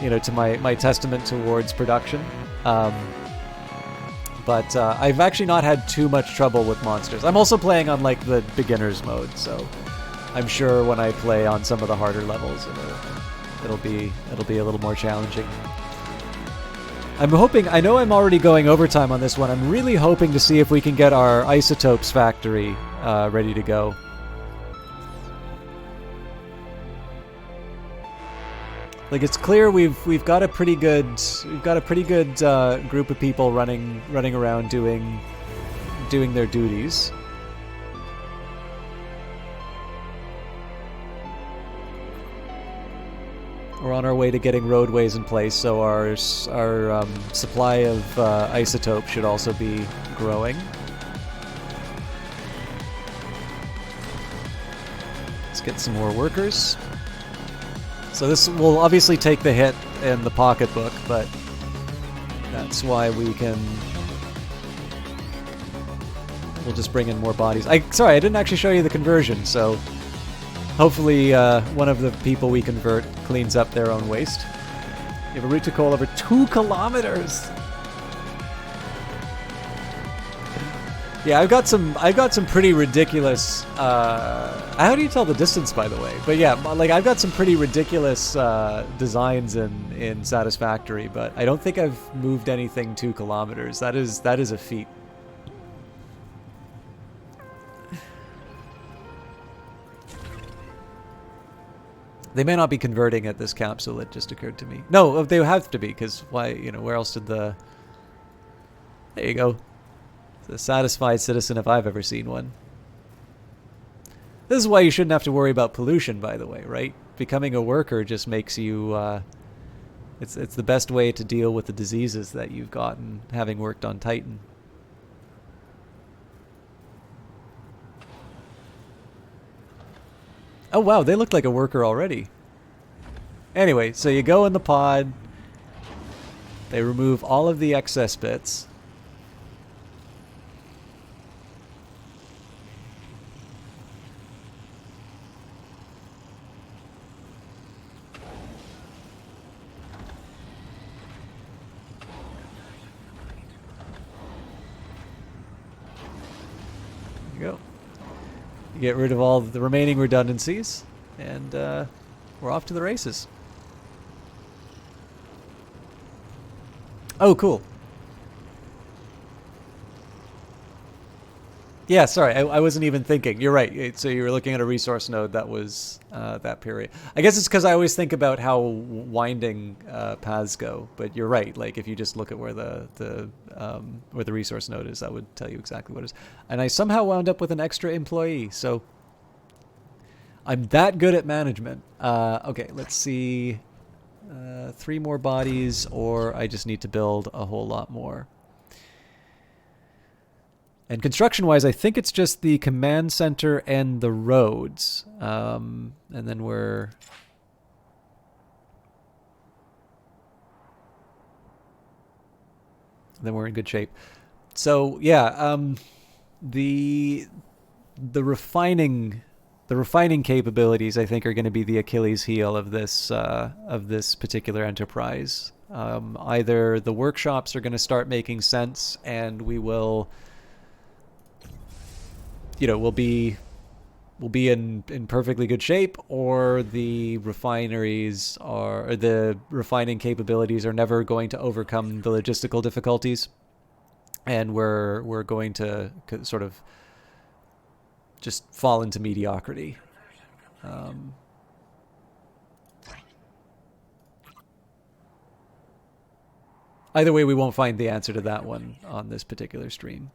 to my testament towards production. But I've actually not had too much trouble with monsters. I'm also playing on like the beginner's mode, so I'm sure when I play on some of the harder levels, it'll be a little more challenging. I'm hoping, I know I'm already going overtime on this one. I'm really hoping to see if we can get our isotopes factory ready to go. Like, it's clear we've got a pretty good group of people running around doing their duties. We're on our way to getting roadways in place, so our supply of isotope should also be growing. Let's get some more workers. So this will obviously take the hit in the pocketbook, but that's why we'll just bring in more bodies. Sorry, I didn't actually show you the conversion, so hopefully one of the people we convert cleans up their own waste. You have a route to coal over 2 kilometers. Yeah, I've got some pretty ridiculous. How do you tell the distance, by the way? But yeah, like I've got some pretty ridiculous designs in Satisfactory, but I don't think I've moved anything 2 kilometers. That is a feat. They may not be converting at this capsule. It just occurred to me. No, they have to be, because why? Where else did the? There you go. A satisfied citizen if I've ever seen one. This is why you shouldn't have to worry about pollution, by the way, right? Becoming a worker just makes you, it's the best way to deal with the diseases that you've gotten having worked on Titan. Oh wow, they look like a worker already. Anyway, so you go in the pod, they remove all of the excess bits. Go. You get rid of all the remaining redundancies, and we're off to the races. Oh, cool. Yeah, sorry, I wasn't even thinking. You're right. So you were looking at a resource node that was that period. I guess it's because I always think about how winding paths go. But you're right. Like if you just look at where the resource node is, that would tell you exactly what it is. And I somehow wound up with an extra employee. So I'm that good at management. Okay, let's see. 3 more bodies, or I just need to build a whole lot more. And construction-wise, I think it's just the command center and the roads. And then we're in good shape. So yeah, the refining capabilities, I think, are going to be the Achilles heel of this particular enterprise. Either the workshops are going to start making sense, and we will, we'll be in perfectly good shape, or the refining capabilities are never going to overcome the logistical difficulties, and we're going to sort of just fall into mediocrity. Either way, we won't find the answer to that one on this particular stream.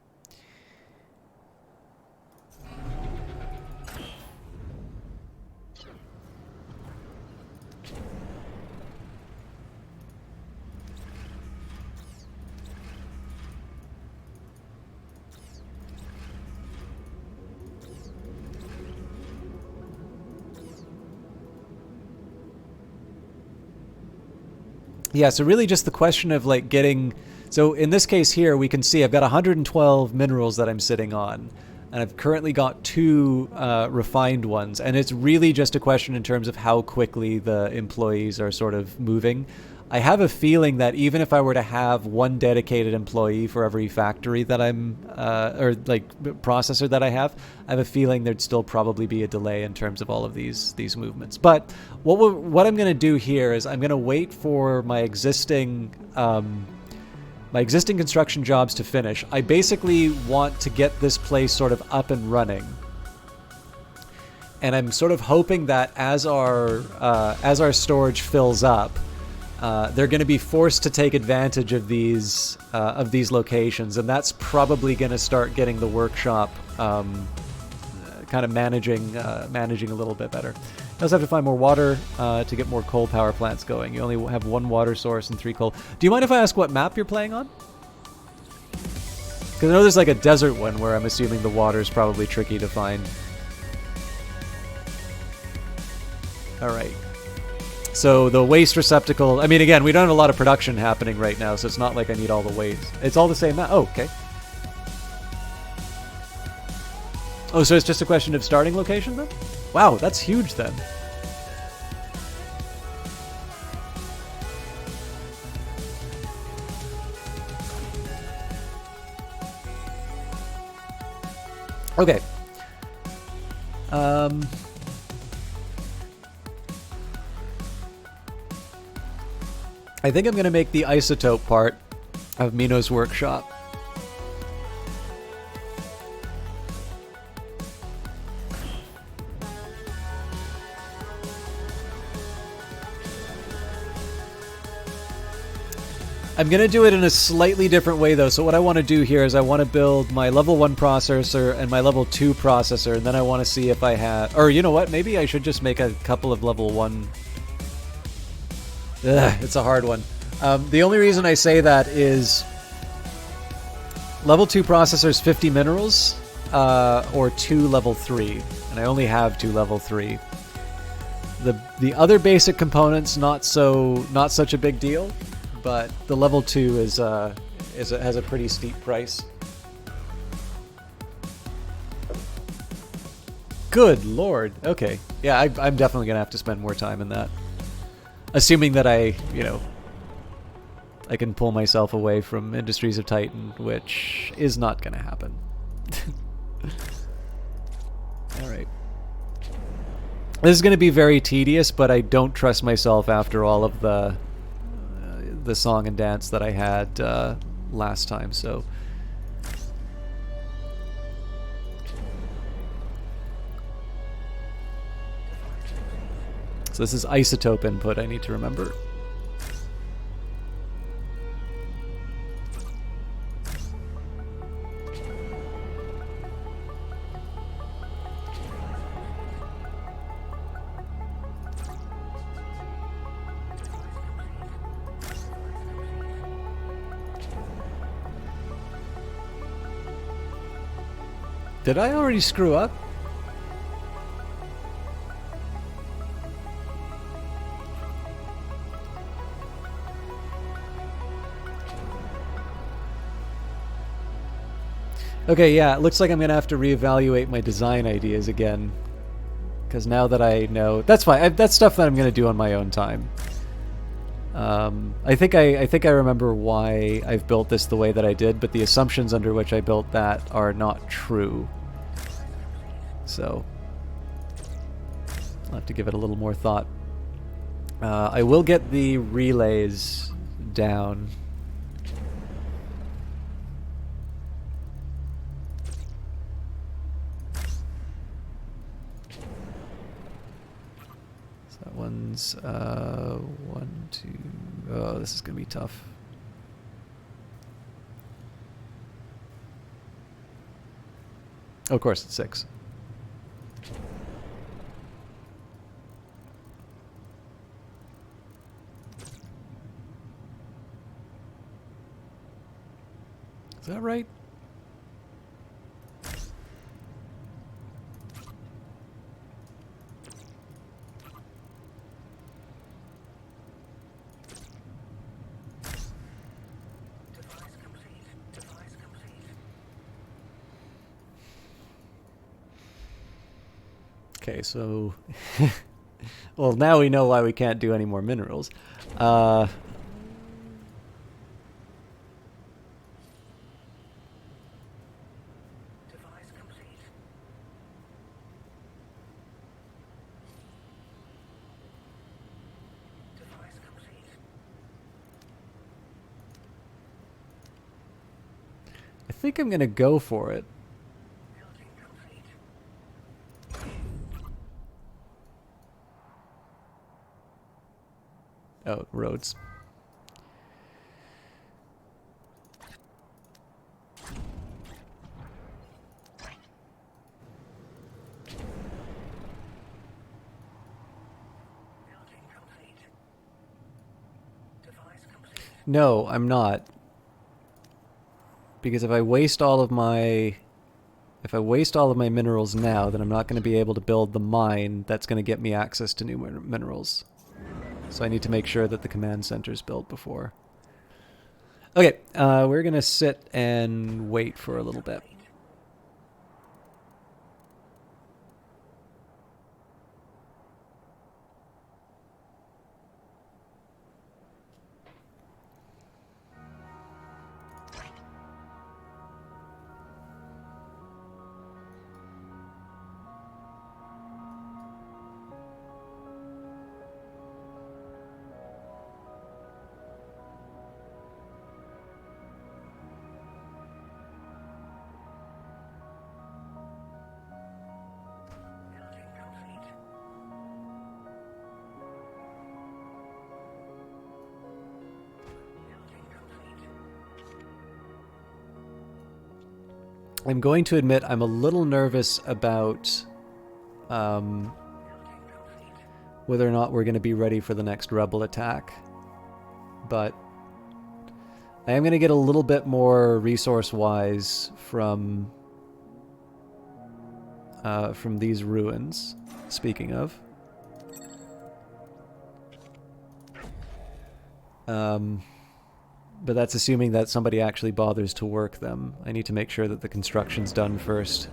Yeah, so really just the question of like getting... So in this case here, we can see I've got 112 minerals that I'm sitting on, and I've currently got 2 refined ones, and it's really just a question in terms of how quickly the employees are sort of moving. I have a feeling that even if I were to have one dedicated employee for every factory that I'm, or like processor that I have a feeling there'd still probably be a delay in terms of all of these movements. But what I'm going to do here is I'm going to wait for my existing construction jobs to finish. I basically want to get this place sort of up and running. And I'm sort of hoping that as our storage fills up, they're going to be forced to take advantage of these locations, and that's probably going to start getting the workshop kind of managing a little bit better. You also have to find more water to get more coal power plants going. You only have 1 water source and 3 coal. Do you mind if I ask what map you're playing on? Because I know there's like a desert one where I'm assuming the water is probably tricky to find. All right. So the waste receptacle, I mean, again, we don't have a lot of production happening right now, so it's not like I need all the waste. It's all the same map. Oh, okay. Oh, so it's just a question of starting location then? Wow, that's huge then. Okay. I think I'm going to make the isotope part of Mino's workshop. I'm going to do it in a slightly different way, though. So what I want to do here is I want to build my level 1 processor and my level 2 processor, and then I want to see if I have... Or, you know what? Maybe I should just make a couple of level 1... Ugh, it's a hard one. The only reason I say that is level 2 processors 50 minerals or 2 level 3, and I only have 2 level 3. The other basic components not such a big deal, but the level 2 has a pretty steep price. Good lord. Okay. Yeah, I'm definitely gonna have to spend more time in that. Assuming that I can pull myself away from Industries of Titan, which is not going to happen. Alright. This is going to be very tedious, but I don't trust myself after all of the song and dance that I had last time, so... So this is isotope input I need to remember. Did I already screw up? Okay, yeah, it looks like I'm gonna have to reevaluate my design ideas again. Because now that I know... That's fine, that's stuff that I'm gonna do on my own time. I think I remember why I've built this the way that I did, but the assumptions under which I built that are not true. So I'll have to give it a little more thought. I will get the relays down. So that one's 1, 2. Oh, this is gonna be tough. Oh, of course, it's 6. Is that right? Device complete. Device complete. Okay, so... well, now we know why we can't do any more minerals. Device complete. Device complete. I think I'm gonna go for it. Building complete. Oh, roads. Building complete. Device complete. No, I'm not. Because if I waste all of my minerals now, then I'm not going to be able to build the mine that's going to get me access to new minerals. So I need to make sure that the command center's built before. Okay, we're going to sit and wait for a little bit. Building complete. Building complete. I'm going to admit I'm a little nervous about Building complete. whether or not we're going to be ready for the next rebel attack. But I am going to get a little bit more resource-wise from these ruins, speaking of. But that's assuming that somebody actually bothers to work them. I need to make sure that the construction's done first.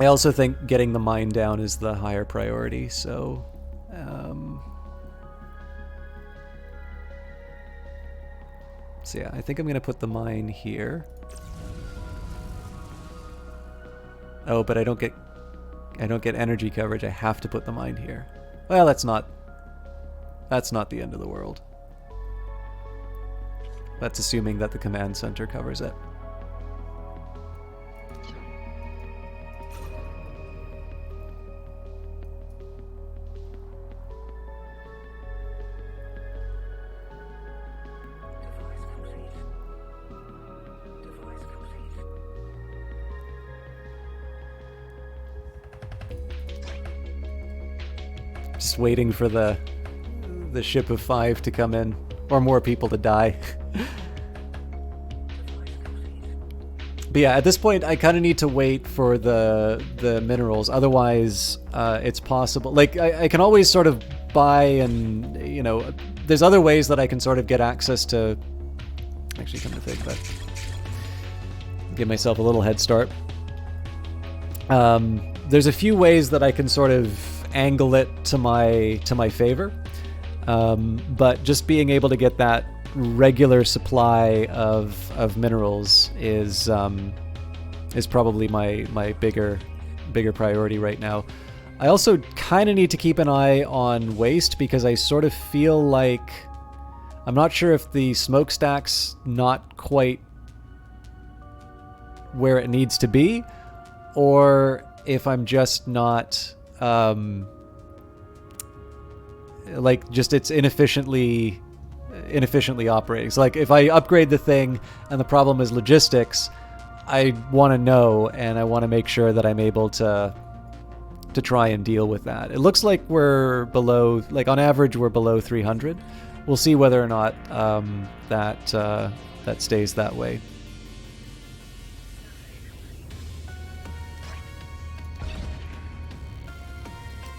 I also think getting the mine down is the higher priority, so... so yeah, I think I'm going to put the mine here. Oh, but I don't get energy coverage. I have to put the mine here. Well, that's not the end of the world. That's assuming that the command center covers it. Device complete. Device complete. Just waiting for the ship of 5 to come in, or more people to die. Device complete. But yeah, at this point, I kind of need to wait for the minerals. Otherwise, it's possible. Like, I can always sort of buy and, you know, there's other ways that I can sort of get access to... Actually, come to think of it. Give myself a little head start. There's a few ways that I can sort of angle it to my favor. But just being able to get that regular supply of minerals is probably my bigger priority right now. I also kind of need to keep an eye on waste because I sort of feel like I'm not sure if the smokestack's not quite where it needs to be, or if I'm just not like just it's inefficiently operating. So like if I upgrade the thing and the problem is logistics, I want to know and I want to make sure that I'm able to try and deal with that. It looks like we're below, like on average we're below 300. We'll see whether or not that stays that way.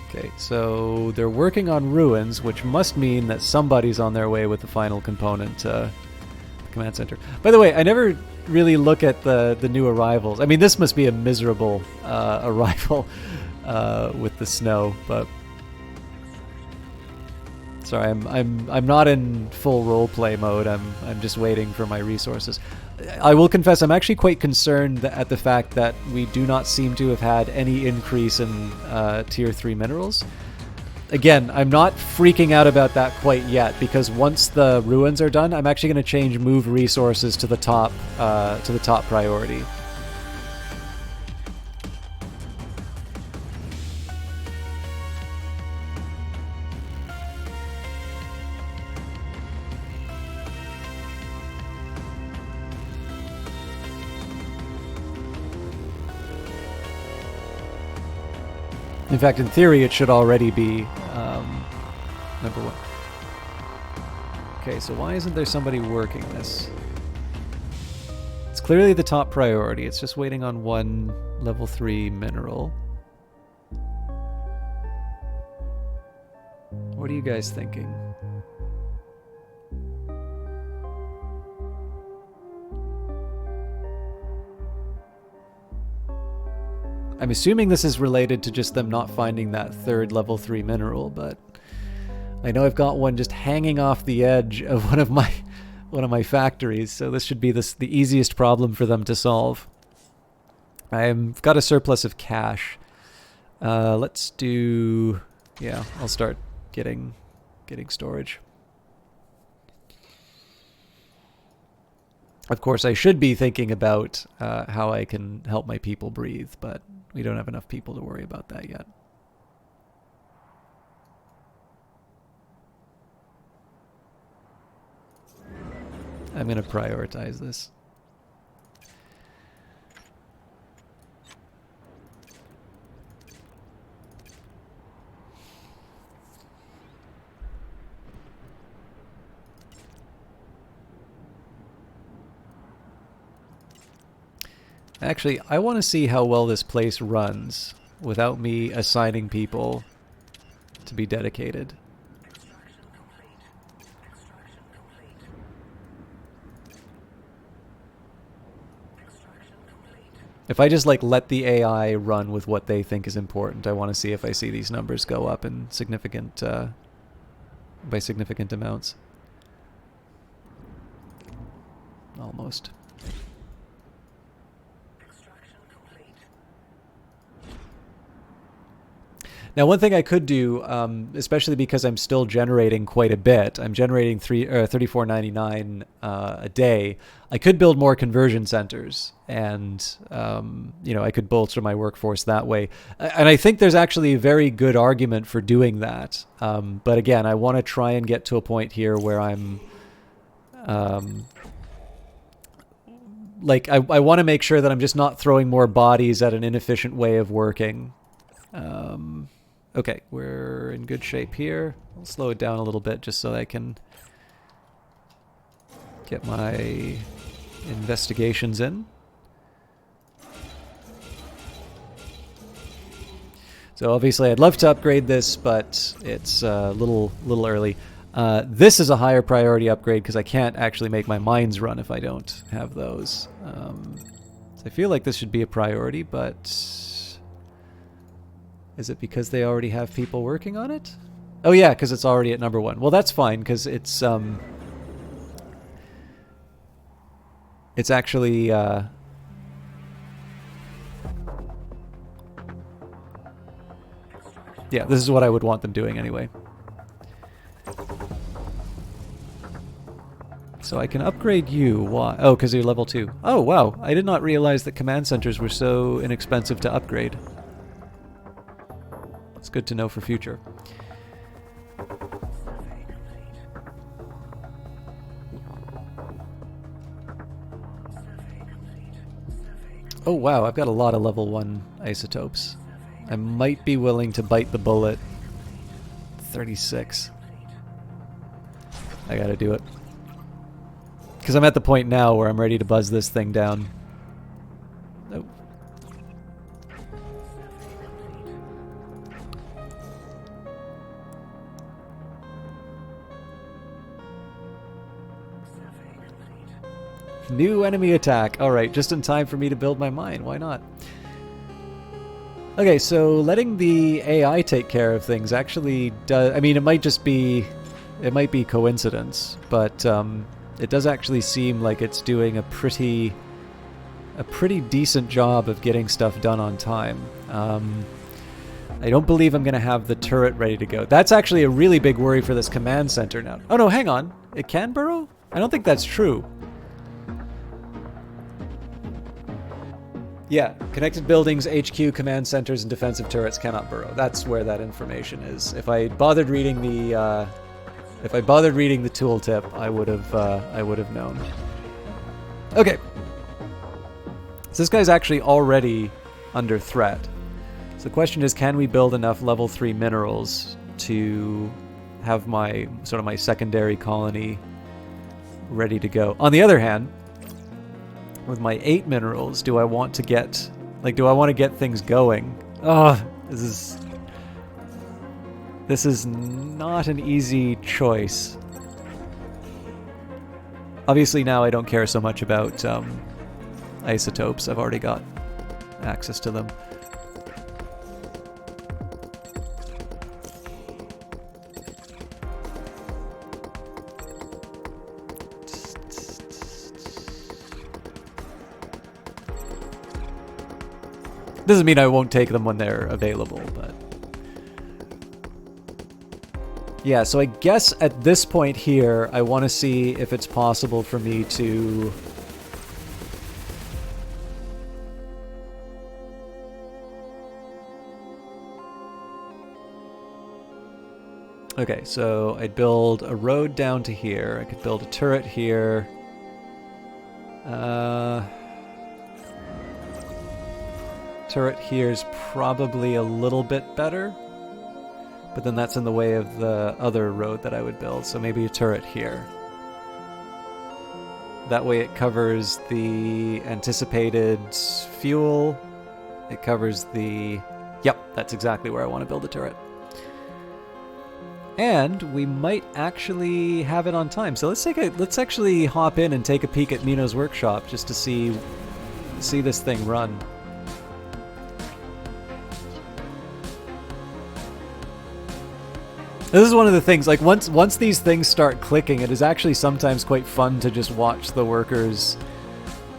Okay, so they're working on ruins, which must mean that somebody's on their way with the final component to the command center. By the way, I never really look at the new arrivals. I mean, this must be a miserable arrival with the snow, but sorry, I'm not in full roleplay mode. I'm just waiting for my resources. I will confess, I'm actually quite concerned at the fact that we do not seem to have had any increase in tier 3 minerals. Again, I'm not freaking out about that quite yet, because once the ruins are done, I'm actually going to change move resources to the top priority. In fact, in theory, it should already be number 1. Okay, so why isn't there somebody working this? It's clearly the top priority. It's just waiting on one level 3 mineral. What are you guys thinking? I'm assuming this is related to just them not finding that third level 3 mineral, but I know I've got one just hanging off the edge of one of my factories, so this should be the easiest problem for them to solve. I've got a surplus of cash. Let's do... yeah, I'll start getting storage. Of course, I should be thinking about how I can help my people breathe, but we don't have enough people to worry about that yet. I'm going to prioritize this. Actually, I want to see how well this place runs without me assigning people to be dedicated. Extraction complete. Extraction complete. Extraction complete. If I just like let the AI run with what they think is important, I want to see if I see these numbers go up in significant by significant amounts. Almost. Now, one thing I could do, especially because I'm still generating quite a bit, I'm generating $34.99 a day. I could build more conversion centers, and you know, I could bolster my workforce that way. And I think there's actually a very good argument for doing that. But again, I want to try and get to a point here where I'm like I want to make sure that I'm just not throwing more bodies at an inefficient way of working. Okay, we're in good shape here. I'll slow it down a little bit just so I can get my investigations in. So obviously I'd love to upgrade this, but it's a little early. This is a higher priority upgrade because I can't actually make my mines run if I don't have those. So I feel like this should be a priority, but is it because they already have people working on it? Oh yeah, because it's already at number 1. Well, that's fine because it's actually yeah, this is what I would want them doing anyway. So I can upgrade you. Why? Oh, because you're level 2. Oh, wow. I did not realize that command centers were so inexpensive to upgrade. It's good to know for future. Oh, wow. I've got a lot of level 1 isotopes. I might be willing to bite the bullet. 36. I gotta do it. Because I'm at the point now where I'm ready to buzz this thing down. Nope. New enemy attack. Alright, just in time for me to build my mine. Why not? Okay, so letting the AI take care of things actually does... I mean, it might just be... It might be coincidence, but it does actually seem like it's doing a pretty decent job of getting stuff done on time. I don't believe I'm going to have the turret ready to go. That's actually a really big worry for this command center now. Oh no, hang on. It can burrow? I don't think that's true. Yeah, connected buildings, HQ, command centers, and defensive turrets cannot burrow. That's where that information is. If I bothered reading the tooltip, I would have known. Okay. So this guy's actually already under threat. So the question is, can we build enough level 3 minerals to have my my secondary colony ready to go? On the other hand, with my 8 minerals, do I want to get things going? Oh, this is not an easy choice. Obviously now I don't care so much about isotopes. I've already got access to them. Doesn't mean I won't take them when they're available, but... Yeah, so I guess at this point here, I want to see if it's possible for me to... Okay, so I'd build a road down to here. I could build a turret here. Turret here's probably a little bit better. But then that's in the way of the other road that I would build, so maybe a turret here. That way it covers the anticipated fuel. It covers the... Yep, that's exactly where I want to build a turret. And we might actually have it on time. So let's actually hop in and take a peek at Mino's workshop just to see this thing run. This is one of the things, like once these things start clicking, it is actually sometimes quite fun to just watch the workers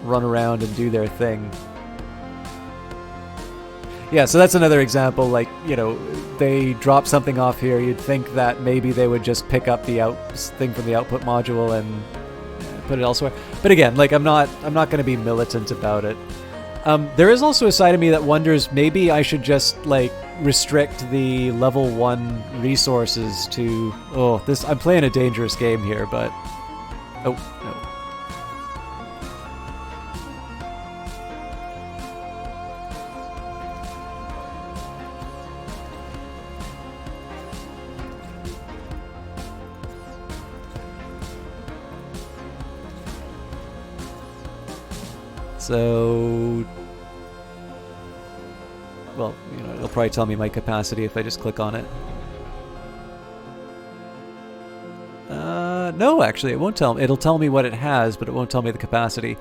run around and do their thing. Yeah, so that's another example, like, you know, they drop something off here, you'd think that maybe they would just pick up the thing from the output module and put it elsewhere. But again, like, I'm not going to be militant about it. There is also a side of me that wonders maybe I should just, like, restrict the level 1 resources to... Oh, I'm playing a dangerous game here, but... Oh, no. So... well, it'll probably tell me my capacity if I just click on it. No, actually, it won't tell me. It'll tell me what it has, but it won't tell me the capacity.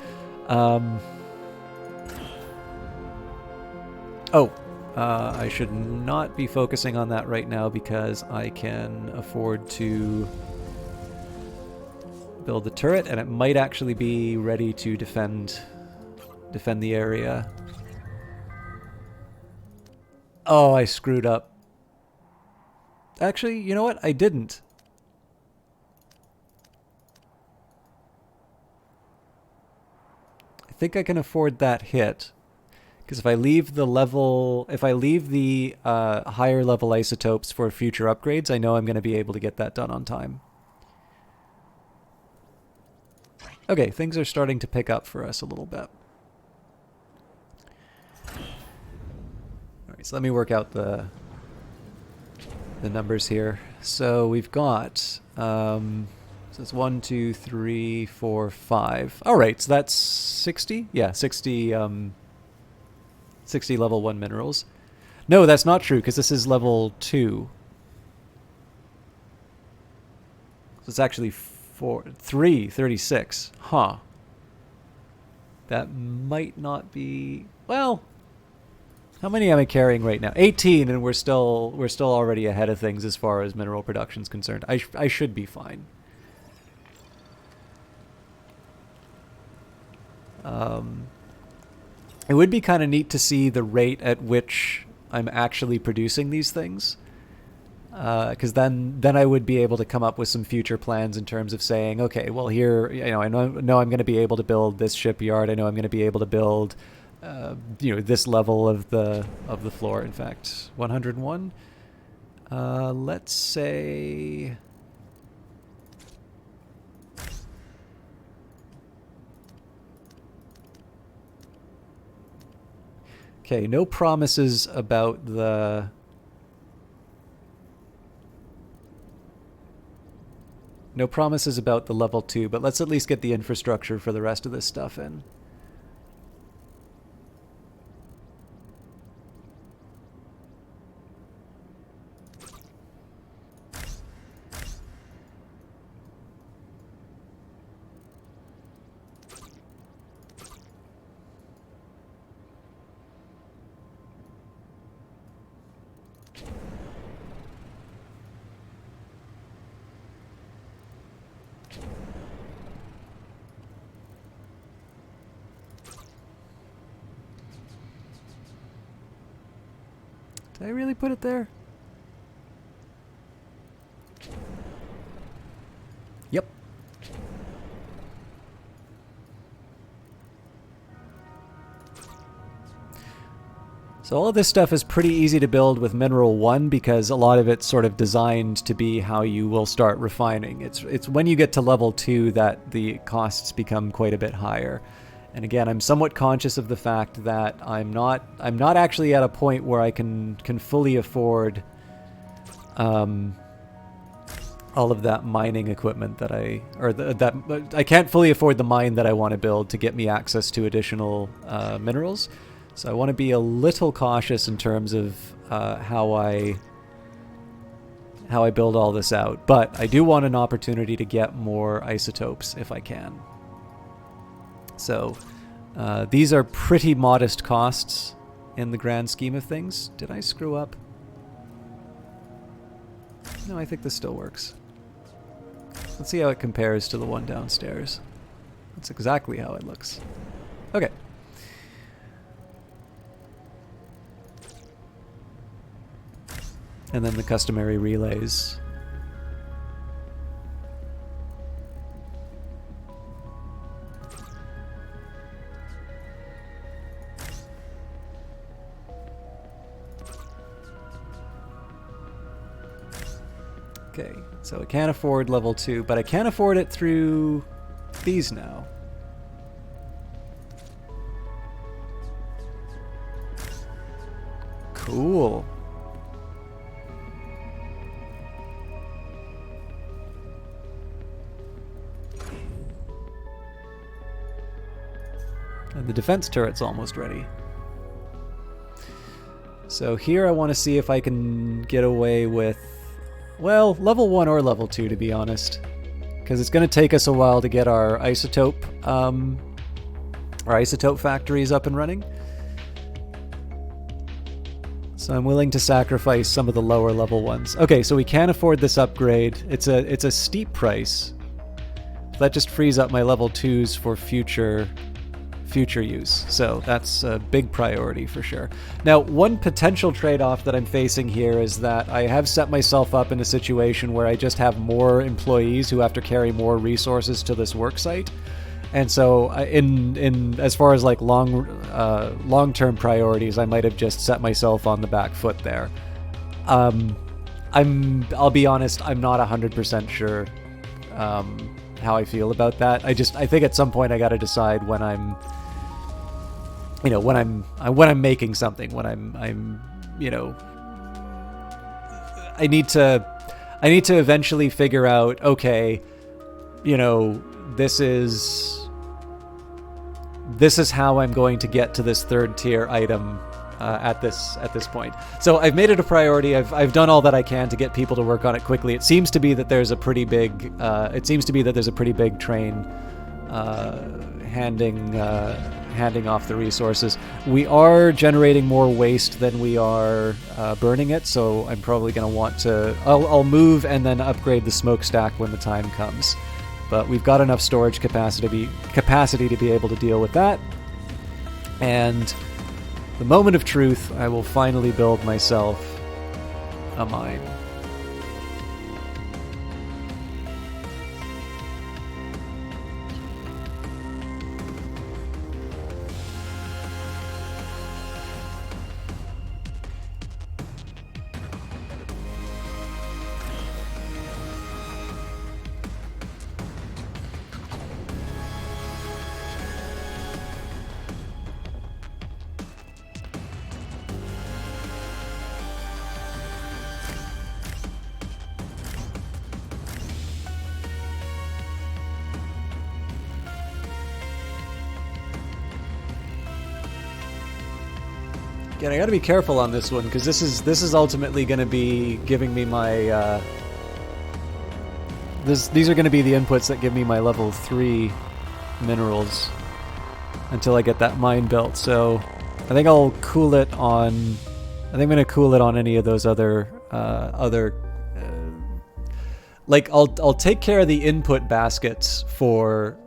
I should not be focusing on that right now because I can afford to build the turret, and it might actually be ready to defend the area. Oh, I screwed up. Actually, you know what? I didn't. I think I can afford that hit. Because if I leave the higher level isotopes for future upgrades, I know I'm going to be able to get that done on time. Okay, things are starting to pick up for us a little bit. Alright, so let me work out the numbers here. So we've got, so it's 1, 2, 3, 4, 5. Alright, so that's 60? Yeah, 60, 60 level 1 minerals. No, that's not true, because this is level 2. So it's actually 36. Huh. That might not be... Well, how many am I carrying right now? 18, and we're still already ahead of things as far as mineral production is concerned. I should be fine. It would be kind of neat to see the rate at which I'm actually producing these things. Because then I would be able to come up with some future plans in terms of saying, okay, well here, I know I'm going to be able to build this shipyard. I know I'm going to be able to build, this level of the floor. In fact, 101. Let's say. Okay, no promises about the... No promises about the level 2, but let's at least get the infrastructure for the rest of this stuff in. Did I really put it there? Yep. So all of this stuff is pretty easy to build with Mineral 1 because a lot of it's sort of designed to be how you will start refining. It's when you get to level 2 that the costs become quite a bit higher. And again, I'm somewhat conscious of the fact that I'm not actually at a point where I can fully afford all of that mining equipment that I can't fully afford the mine that I want to build to get me access to additional minerals. So I want to be a little cautious in terms of how I build all this out. But I do want an opportunity to get more isotopes if I can. So these are pretty modest costs in the grand scheme of things. Did I screw up? No, I think this still works. Let's see how it compares to the one downstairs. That's exactly how it looks. Okay. And then the customary relays. Okay, so I can't afford level 2, but I can afford it through these now. Cool. And the defense turret's almost ready. So here I want to see if I can get away with, well, level 1 or level 2 to be honest. Because it's going to take us a while to get our isotope factories up and running. So I'm willing to sacrifice some of the lower level ones. Okay, so we can afford this upgrade. It's a steep price. That just frees up my level 2s for future use. So that's a big priority for sure. Now, one potential trade-off that I'm facing here is that I have set myself up in a situation where I just have more employees who have to carry more resources to this work site. And so in as far as like long-term priorities, I might have just set myself on the back foot there. I'll be honest, I'm not 100% sure how I feel about that. I think at some point I got to decide when I'm making something, when I'm I need to eventually figure out, okay, this is how I'm going to get to this third tier item at this point. So I've made it a priority. I've done all that I can to get people to work on it quickly. It seems to be that there's a pretty big train handing off the resources. We are generating more waste than we are burning it, so I'm probably going to want to. I'll move and then upgrade the smokestack when the time comes. But we've got enough storage capacity to be able to deal with that. And the moment of truth, I will finally build myself a mine. Again, I got to be careful on this one because this is ultimately going to be giving me my these are going to be the inputs that give me my level 3 minerals until I get that mine built. So I think I'll cool it on. I think I'm going to cool it on any of those other like I'll take care of the input baskets for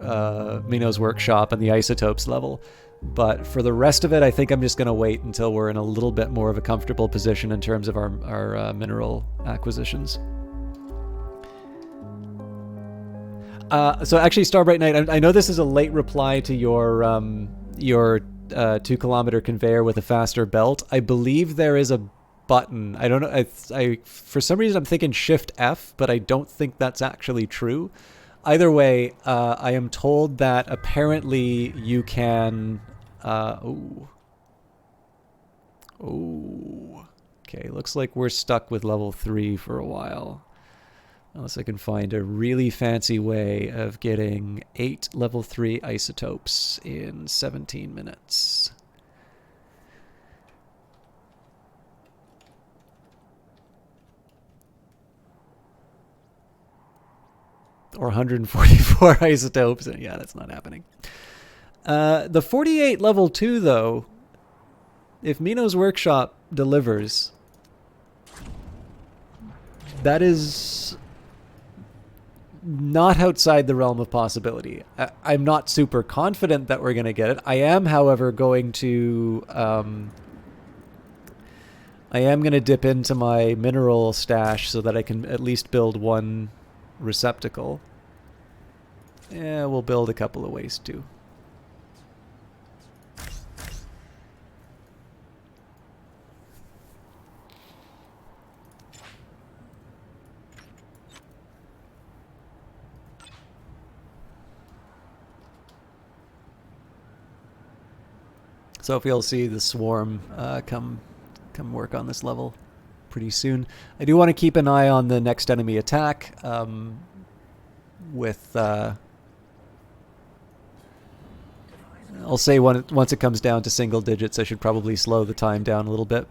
Mino's workshop and the isotopes level. But for the rest of it, I think I'm just going to wait until we're in a little bit more of a comfortable position in terms of our mineral acquisitions. So actually, Starbright Knight, I know this is a late reply to your 2-kilometer conveyor with a faster belt. I believe there is a button. I don't know. I for some reason I'm thinking Shift F, but I don't think that's actually true. Either way, I am told that apparently you can. Okay, looks like we're stuck with level 3 for a while. Unless I can find a really fancy way of getting 8 level 3 isotopes in 17 minutes. Or 144 isotopes. Yeah, that's not happening. The 48 level 2, though, if Mino's workshop delivers, that is not outside the realm of possibility. I'm not super confident that we're going to get it. I am, however, going to dip into my mineral stash so that I can at least build one receptacle. Yeah, we'll build a couple of ways too. So if you'll see the swarm come work on this level pretty soon. I do want to keep an eye on the next enemy attack. I'll say once it comes down to single digits, I should probably slow the time down a little bit.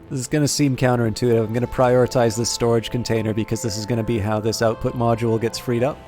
This is going to seem counterintuitive. I'm going to prioritize this storage container because this is going to be how this output module gets freed up.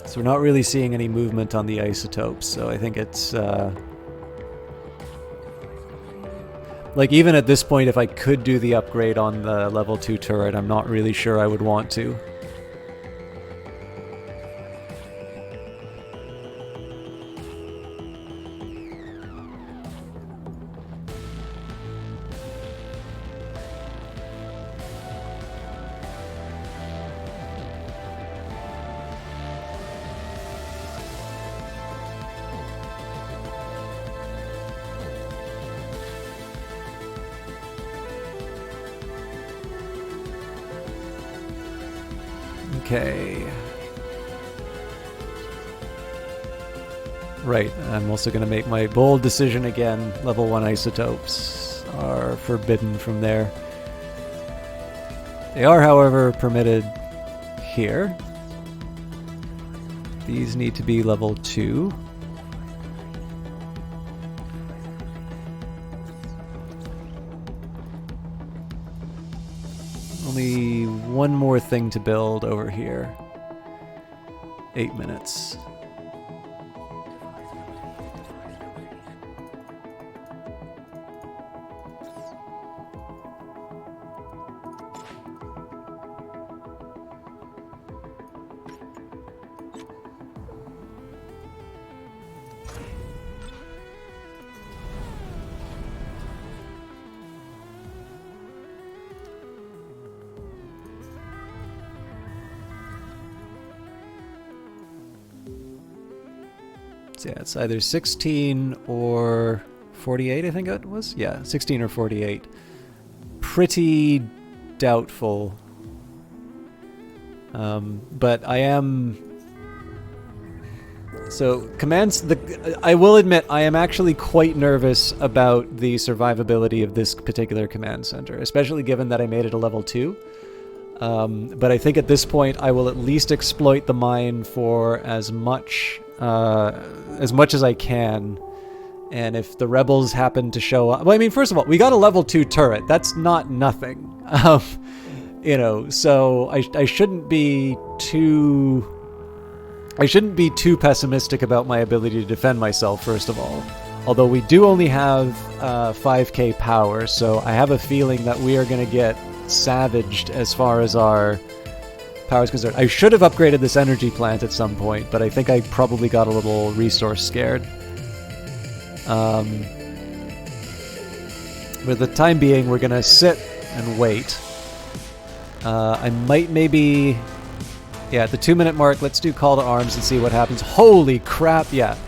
So we're not really seeing any movement on the isotopes, so I think it's like even at this point, if I could do the upgrade on the level 2 turret, I'm not really sure I would want to. Okay. Right, I'm also going to make my bold decision again. Level 1 isotopes are forbidden from there. They are, however, permitted here. These need to be level 2. Only one more thing to build over here. 8 minutes. Yeah, it's either 16 or 48, I think it was. Yeah, 16 or 48. Pretty doubtful. But I am... So, commands... I will admit, I am actually quite nervous about the survivability of this particular command center, especially given that I made it a level 2. But I think at this point, I will at least exploit the mine for as much as I can, and if the rebels happen to show up, well, I mean, first of all, we got a level 2 turret. That's not nothing, you know. So I shouldn't be too pessimistic about my ability to defend myself. First of all, although we do only have 5k power, so I have a feeling that we are going to get savaged as far as our power is concerned. I should have upgraded this energy plant at some point, but I think I probably got a little resource scared. For the time being, we're gonna sit and wait. I might maybe... Yeah, at the 2-minute mark, let's do call to arms and see what happens. Holy crap, yeah.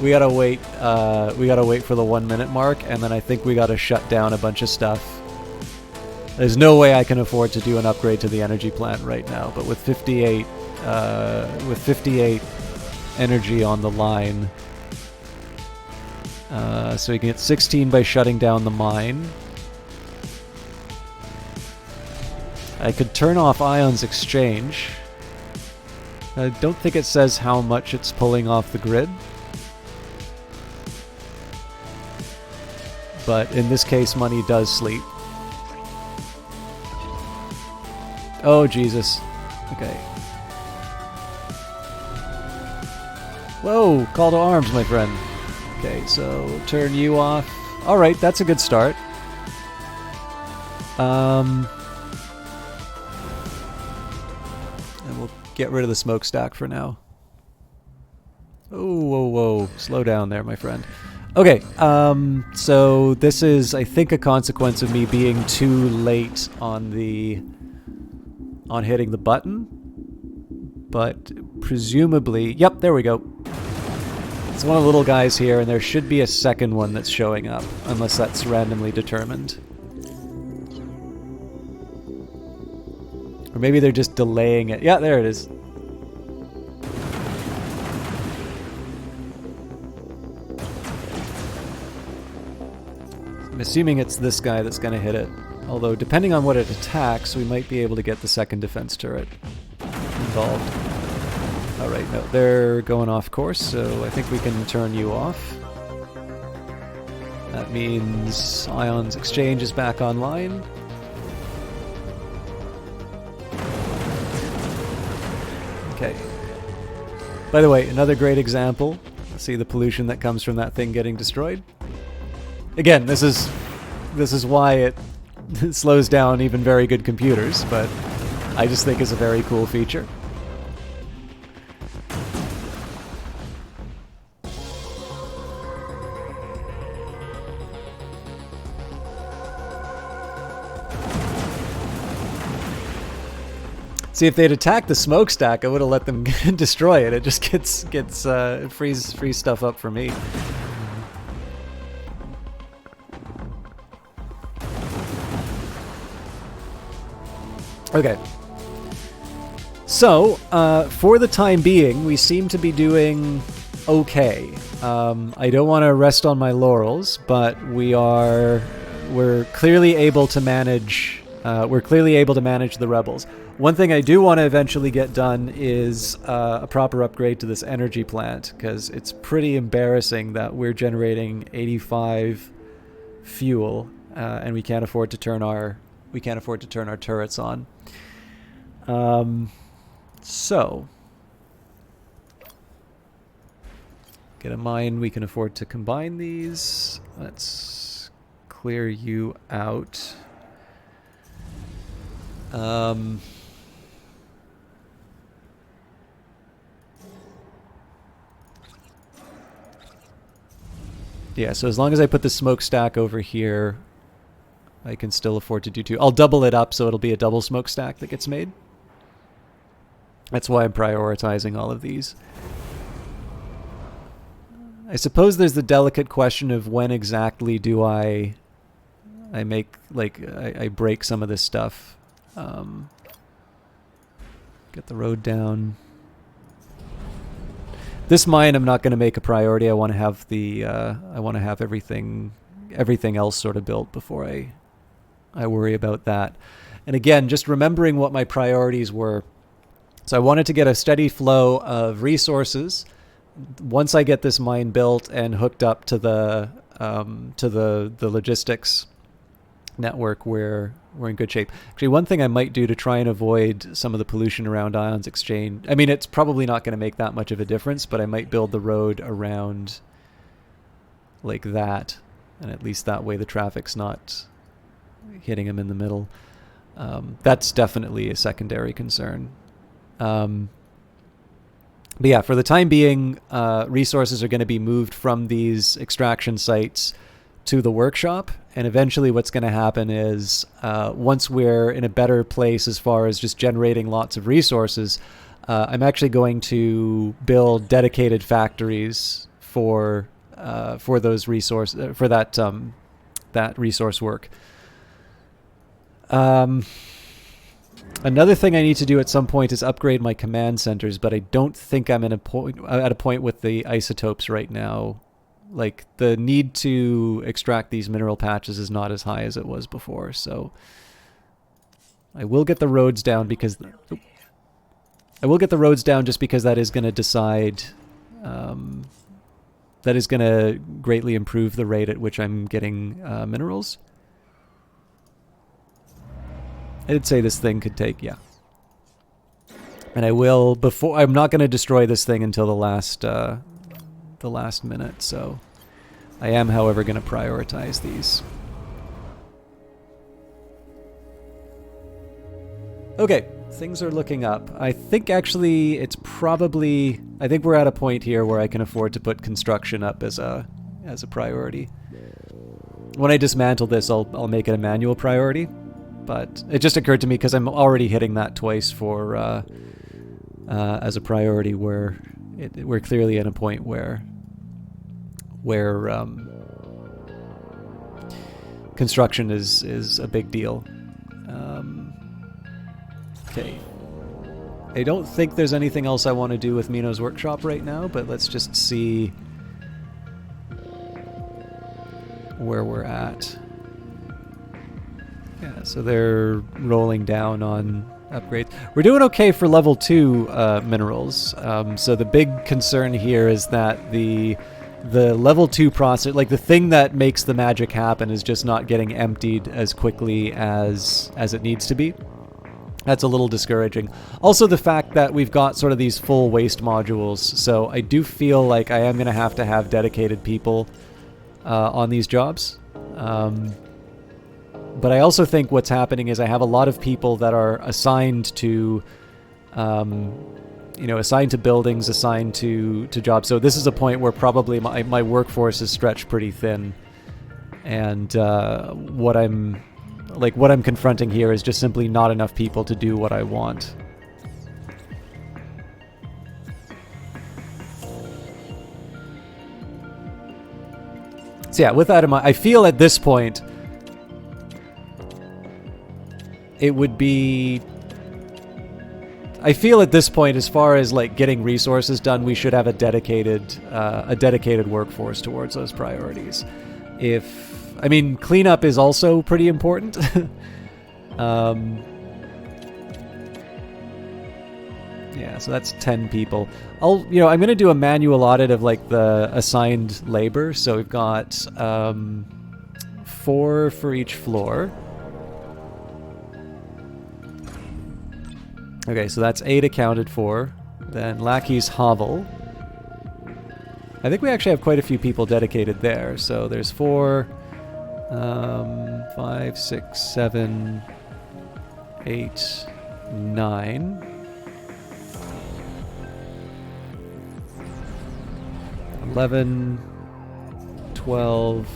We gotta wait for the 1-minute mark, and then I think we gotta shut down a bunch of stuff. There's no way I can afford to do an upgrade to the energy plant right now, but with 58 energy on the line, so you can get 16 by shutting down the mine. I could turn off Ions Exchange. I don't think it says how much it's pulling off the grid, but in this case, money does sleep. Oh, Jesus. Okay. Whoa! Call to arms, my friend. Okay, so turn you off. Alright, that's a good start. And we'll get rid of the smokestack for now. Oh, whoa, whoa. Slow down there, my friend. Okay, so this is, I think, a consequence of me being too late on hitting the button, but presumably, yep, there we go. It's one of the little guys here, and there should be a second one that's showing up, unless that's randomly determined. maybe they're just delaying it. Yeah, there it is. I'm assuming it's this guy that's going to hit it. Although, depending on what it attacks, we might be able to get the second defense turret involved. Alright, no, they're going off course, so I think we can turn you off. That means Ion's Exchange is back online. Okay. By the way, another great example. See the pollution that comes from that thing getting destroyed? Again, this is why it slows down even very good computers, but I just think it's a very cool feature. See, if they'd attacked the smokestack, I would have let them destroy it. It just it frees stuff up for me. Okay. So, for the time being, we seem to be doing okay. I don't want to rest on my laurels, but we're clearly able to manage. We're clearly able to manage the rebels. One thing I do want to eventually get done is a proper upgrade to this energy plant, because it's pretty embarrassing that we're generating 85 fuel and we can't afford to turn our turrets on. So get a mine. We can afford to combine these. Let's clear you out. Yeah, so as long as I put the smokestack over here, I can still afford to do two. I'll double it up so it'll be a double smokestack that gets made. That's why I'm prioritizing all of these. I suppose there's the delicate question of when exactly do I break some of this stuff. Get the road down. This mine I'm not going to make a priority. I want to have everything else sort of built before I worry about that. And again, just remembering what my priorities were. So I wanted to get a steady flow of resources. Once I get this mine built and hooked up to the logistics network, we're in good shape. Actually, one thing I might do to try and avoid some of the pollution around Ion's Exchange, I mean, it's probably not going to make that much of a difference, but I might build the road around like that, and at least that way the traffic's not hitting them in the middle. That's definitely a secondary concern. But yeah, for the time being, resources are going to be moved from these extraction sites to the workshop, and eventually what's going to happen is once we're in a better place as far as just generating lots of resources, I'm actually going to build dedicated factories for those resources, for that resource work. Another thing I need to do at some point is upgrade my command centers, but I don't think I'm at a point with the isotopes right now. Like, the need to extract these mineral patches is not as high as it was before, so I will get the roads down because just because that is going to decide, that is going to greatly improve the rate at which I'm getting minerals. I'd say this thing could take, yeah. And I will, I'm not going to destroy this thing until the last minute, so I am, however, going to prioritize these. Okay, things are looking up. I think actually I think we're at a point here where I can afford to put construction up as a priority. When I dismantle this, I'll make it a manual priority, but it just occurred to me because I'm already hitting that twice for as a priority where we're clearly at a point where construction is a big deal. Okay. I don't think there's anything else I want to do with Mino's workshop right now, but let's just see where we're at. Yeah, so they're rolling down on upgrades. We're doing okay for level 2 minerals. So the big concern here is that the level 2 process, like the thing that makes the magic happen, is just not getting emptied as quickly as it needs to be. That's a little discouraging. Also the fact that we've got sort of these full waste modules, so I do feel like I am going to have dedicated people on these jobs. But I also think what's happening is I have a lot of people that are assigned to, assigned to buildings, assigned to jobs. So this is a point where probably my workforce is stretched pretty thin. And what I'm confronting here is just simply not enough people to do what I want. So yeah, with that in mind, I feel at this point it would be... I feel at this point, as far as like getting resources done, we should have a dedicated workforce towards those priorities. I mean, cleanup is also pretty important. Yeah, so that's 10 people. I'm going to do a manual audit of like the assigned labor. So we've got 4 for each floor. Okay, so that's 8 accounted for. Then Lackey's Hovel. I think we actually have quite a few people dedicated there. So there's 4, 5, 6, 7, 8, 9. 11, 12,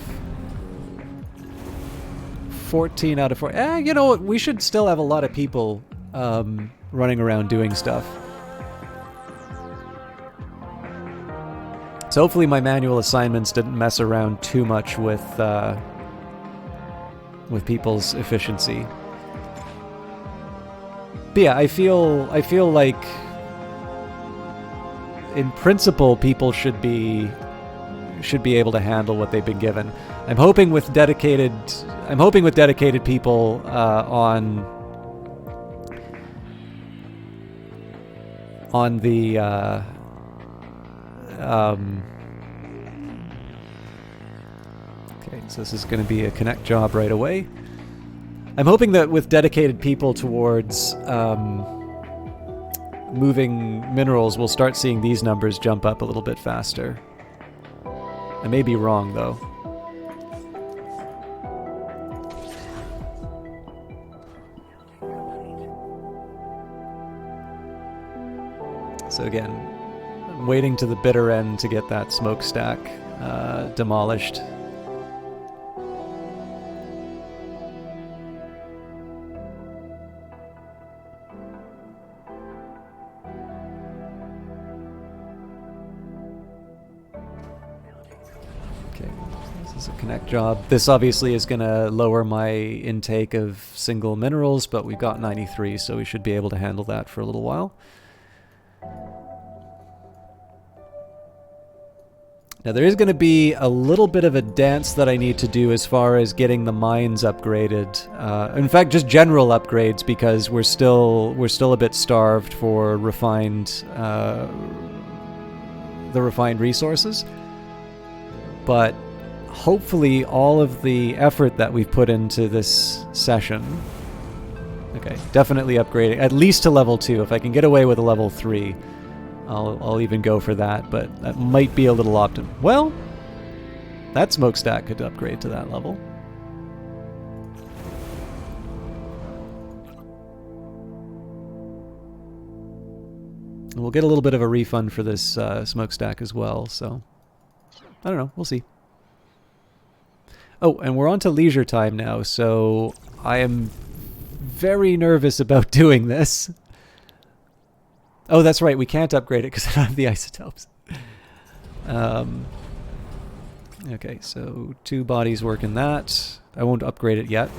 14 out of 4. You know what? We should still have a lot of people running around doing stuff. So hopefully my manual assignments didn't mess around too much with people's efficiency. But yeah, I feel like in principle people should be able to handle what they've been given. I'm hoping with dedicated people on the okay, so this is going to be a connect job right away. I'm hoping that with dedicated people towards moving minerals, we'll start seeing these numbers jump up a little bit faster. I may be wrong, though. So again, I'm waiting to the bitter end to get that smokestack demolished. Okay, this is a connect job. This obviously is going to lower my intake of single minerals, but we've got 93, so we should be able to handle that for a little while. Now there is going to be a little bit of a dance that I need to do as far as getting the mines upgraded. In fact, just general upgrades, because we're still a bit starved for the refined resources. But hopefully all of the effort that we've put into this session... Okay, definitely upgrading, at least to level 2. If I can get away with a level 3... I'll even go for that, but that might be a little optimal. Well, that smokestack could upgrade to that level. And we'll get a little bit of a refund for this smokestack as well, so I don't know, we'll see. Oh, and we're on to leisure time now, so I am very nervous about doing this. Oh, that's right, we can't upgrade it because I don't have the isotopes. Okay, so 2 bodies work in that. I won't upgrade it yet.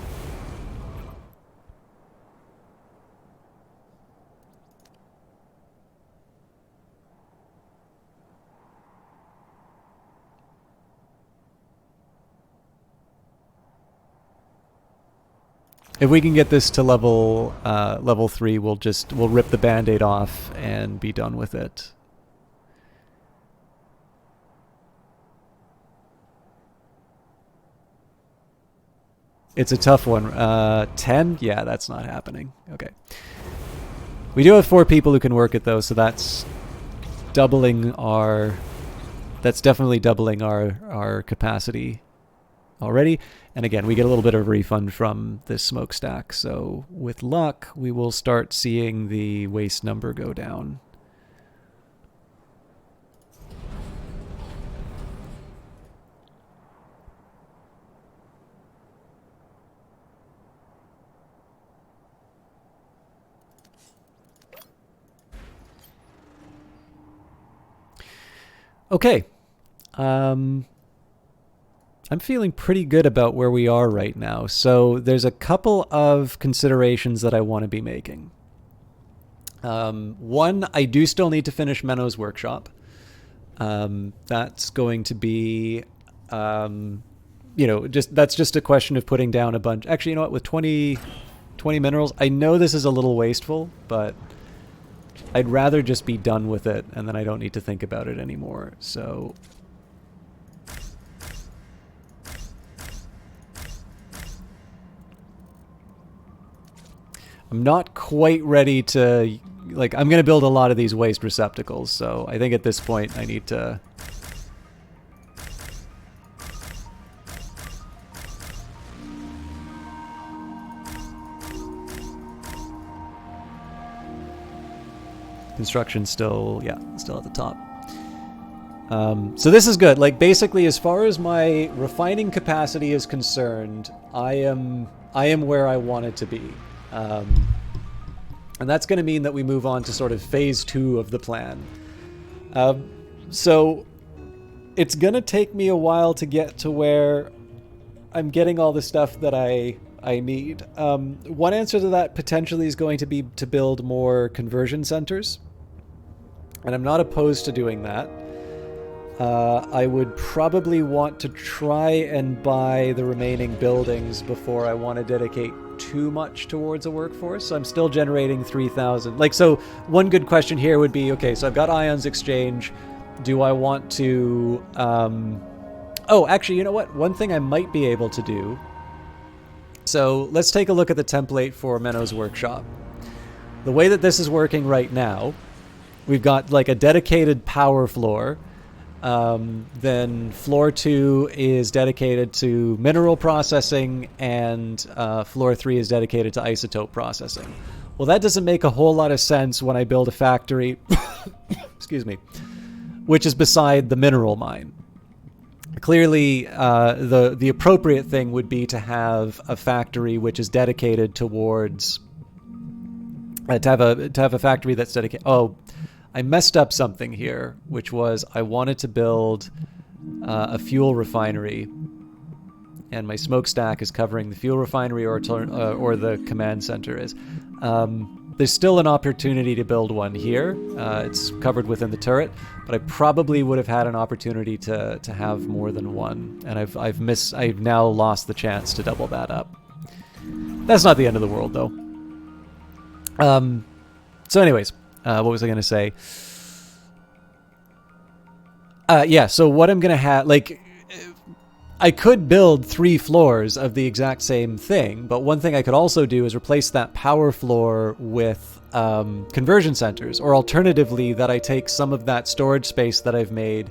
If we can get this to level 3, we'll rip the band-aid off and be done with it. It's a tough one. 10? Yeah, that's not happening. Okay. We do have 4 people who can work it though, so that's doubling our... That's definitely doubling our capacity already. And again, we get a little bit of a refund from this smokestack. So with luck, we will start seeing the waste number go down. Okay. I'm feeling pretty good about where we are right now. So there's a couple of considerations that I want to be making. One, I do still need to finish Menno's workshop. That's going to be, that's just a question of putting down a bunch. Actually, you know what? With 20 minerals, I know this is a little wasteful, but I'd rather just be done with it, and then I don't need to think about it anymore. So I'm not quite ready to, like, I'm going to build a lot of these waste receptacles, so I think at this point I need to... Construction still at the top. So this is good. Like, basically, as far as my refining capacity is concerned, I am where I want it to be. And that's going to mean that we move on to sort of phase 2 of the plan. So it's going to take me a while to get to where I'm getting all the stuff that I need. One answer to that potentially is going to be to build more conversion centers. And I'm not opposed to doing that. I would probably want to try and buy the remaining buildings before I want to dedicate too much towards a workforce. So I'm still generating 3,000. Like, so one good question here would be, okay, so I've got Ions Exchange. Do I want to... Oh, actually, you know what? One thing I might be able to do... So let's take a look at the template for Menno's workshop. The way that this is working right now, we've got like a dedicated power floor. Then floor 2 is dedicated to mineral processing, and floor 3 is dedicated to isotope processing. Well, that doesn't make a whole lot of sense when I build a factory, excuse me, which is beside the mineral mine. Clearly, the appropriate thing would be to have a factory which is dedicated towards to have a factory that's dedicated. Oh, I messed up something here, which was I wanted to build a fuel refinery, and my smokestack is covering the fuel refinery, or the command center is. There's still an opportunity to build one here. It's covered within the turret, but I probably would have had an opportunity to have more than one, and I've now lost the chance to double that up. That's not the end of the world, though. So anyways, what was I going to say? Yeah, so what I'm going to have, like, I could build 3 floors of the exact same thing, but one thing I could also do is replace that power floor with conversion centers, or alternatively, that I take some of that storage space that I've made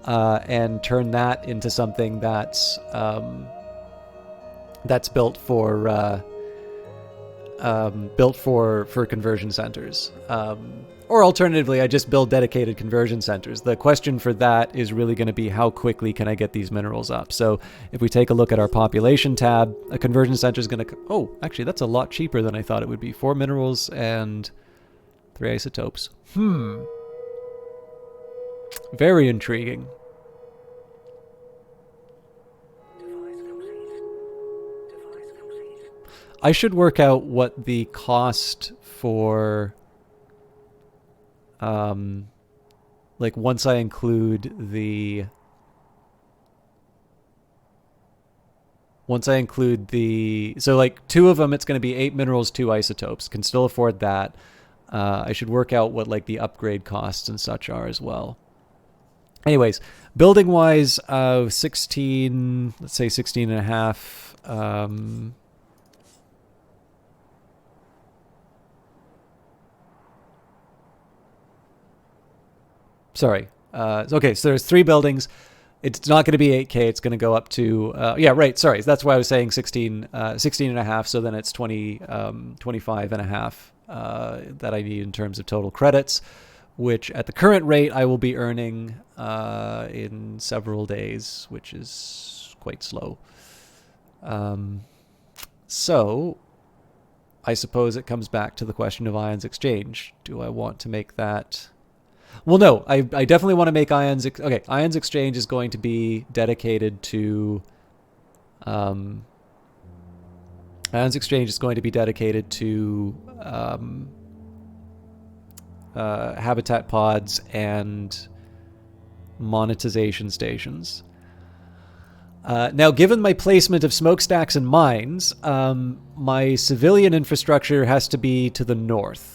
and turn that into something that's built for conversion centers. Or alternatively, I just build dedicated conversion centers. The question for that is really going to be how quickly can I get these minerals up. So if we take a look at our population tab, a conversion center is going to... Oh, actually, that's a lot cheaper than I thought it would be. 4 minerals and 3 isotopes. Very intriguing. Device complete. Device complete. I should work out what the cost for... like once I include the once I include the... So, like, 2 of them, it's going to be 8 minerals, 2 isotopes. Can still afford that. I should work out what, like, the upgrade costs and such are as well. Anyways, building-wise, 16... Let's say 16 and a half. Sorry. Okay, so there's 3 buildings. It's not going to be 8K. It's going to go up to... yeah, right. Sorry. That's why I was saying 16 and a half. So then it's 25 and a half that I need in terms of total credits, which at the current rate I will be earning in several days, which is quite slow. So I suppose it comes back to the question of Ions Exchange. Do I want to make that... Well, no, I definitely want to make Ions... Okay, Ions Exchange is going to be dedicated to... Ions Exchange is going to be dedicated to habitat pods and monetization stations. Now, given my placement of smokestacks and mines, my civilian infrastructure has to be to the north.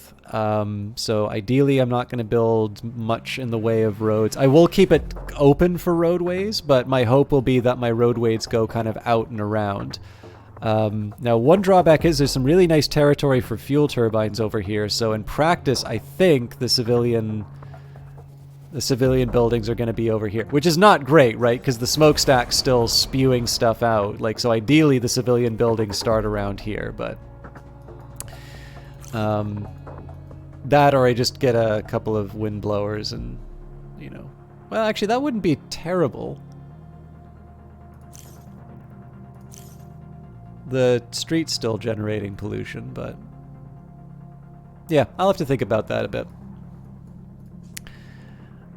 So ideally, I'm not going to build much in the way of roads. I will keep it open for roadways, but my hope will be that my roadways go kind of out and around. Now, one drawback is there's some really nice territory for fuel turbines over here. So in practice, I think the civilian buildings are going to be over here, which is not great, right? Because the smokestack's still spewing stuff out. Like, so ideally, the civilian buildings start around here, but that, or I just get a couple of wind blowers and, you know, well, actually, that wouldn't be terrible. The street's still generating pollution, but yeah, I'll have to think about that a bit.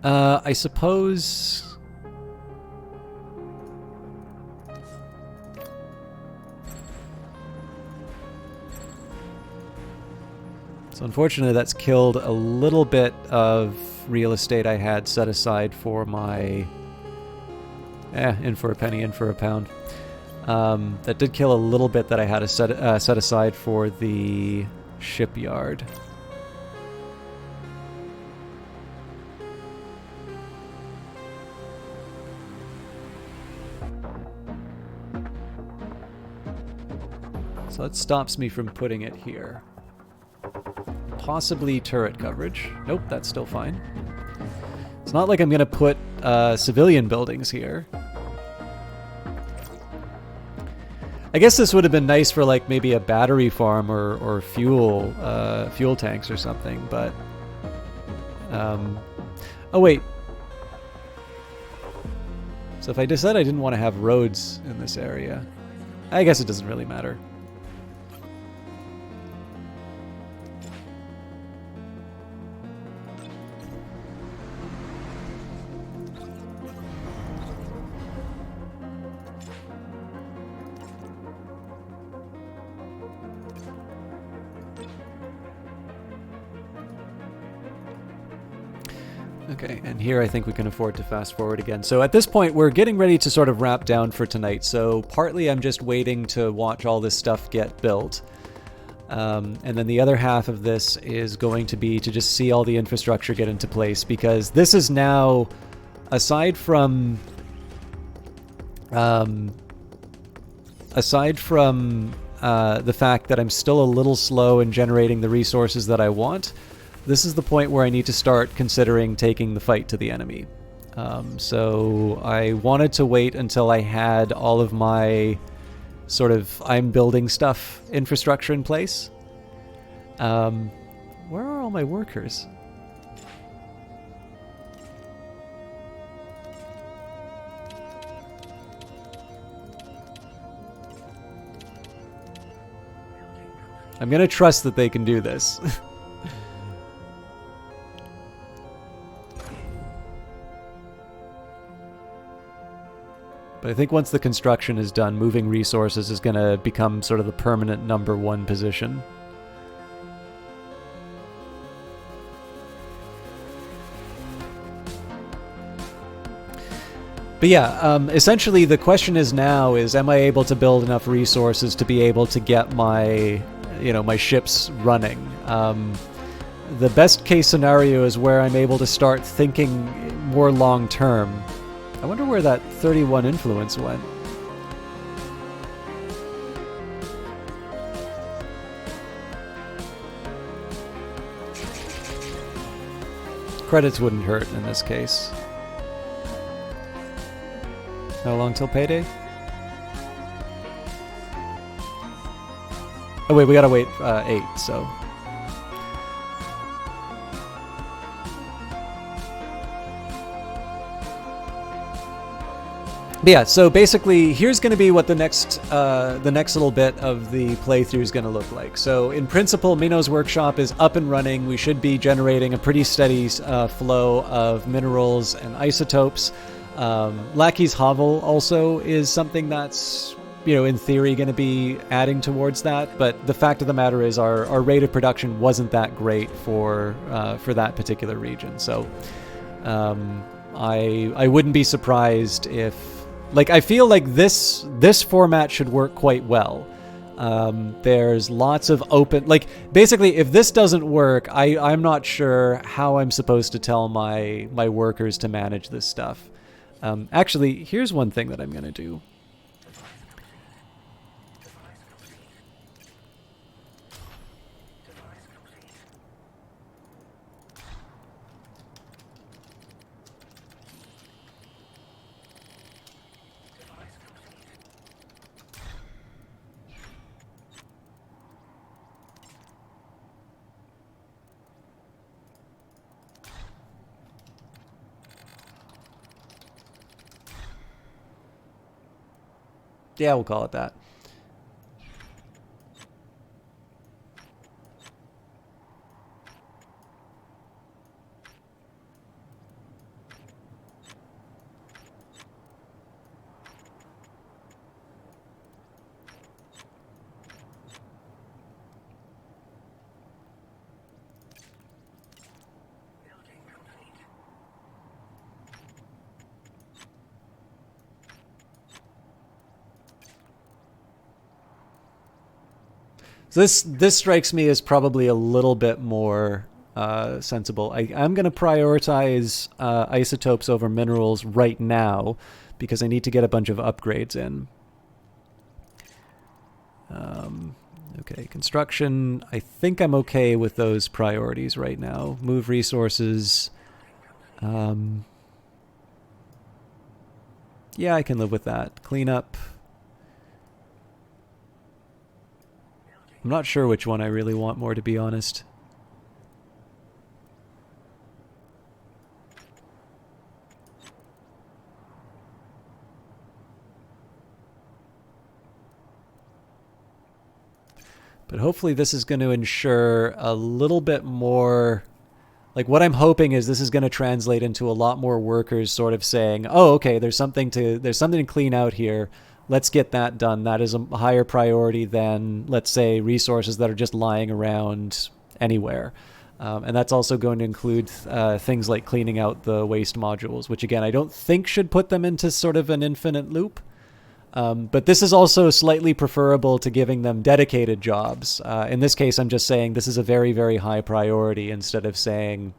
I suppose... So unfortunately, that's killed a little bit of real estate I had set aside for my... in for a penny, in for a pound. That did kill a little bit that I had set aside for the shipyard. So that stops me from putting it here. Possibly turret coverage. Nope, that's still fine. It's not like I'm going to put civilian buildings here. I guess this would have been nice for like maybe a battery farm or fuel tanks or something, but... oh wait. So if I decided I didn't want to have roads in this area, I guess it doesn't really matter. Okay, and here I think we can afford to fast forward again. So at this point, we're getting ready to sort of wrap down for tonight. So partly I'm just waiting to watch all this stuff get built. And then the other half of this is going to be to just see all the infrastructure get into place, because this is now, aside from the fact that I'm still a little slow in generating the resources that I want, this is the point where I need to start considering taking the fight to the enemy. So I wanted to wait until I had all of my sort of I'm building stuff infrastructure in place. Where are all my workers? I'm gonna trust that they can do this. But I think once the construction is done, moving resources is going to become sort of the permanent #1 position. But yeah, essentially the question is now is, am I able to build enough resources to be able to get my, my ships running? The best case scenario is where I'm able to start thinking more long term. I wonder where that 31 influence went. Credits wouldn't hurt in this case. How long till payday? Oh wait, we gotta wait 8, so... But yeah, so basically, here's going to be what the next little bit of the playthrough is going to look like. So in principle, Minos Workshop is up and running. We should be generating a pretty steady flow of minerals and isotopes. Lackey's Hovel also is something that's, in theory going to be adding towards that. But the fact of the matter is our rate of production wasn't that great for that particular region. So I wouldn't be surprised if... I feel like this format should work quite well. There's lots of open... basically, if this doesn't work, I'm not sure how I'm supposed to tell my workers to manage this stuff. Actually, here's one thing that I'm going to do. Yeah, we'll call it that. Building complete. So this strikes me as probably a little bit more sensible. I'm going to prioritize isotopes over minerals right now because I need to get a bunch of upgrades in. Okay, construction. I think I'm okay with those priorities right now. Move resources. Yeah, I can live with that. Clean up. I'm not sure which one I really want more, to be honest. But hopefully this is going to ensure a little bit more... what I'm hoping is this is going to translate into a lot more workers sort of saying, oh, okay, there's something to clean out here. Let's get that done. That is a higher priority than, let's say, resources that are just lying around anywhere. And that's also going to include things like cleaning out the waste modules, which, again, I don't think should put them into sort of an infinite loop. But this is also slightly preferable to giving them dedicated jobs. In this case, I'm just saying this is a very, very high priority instead of saying,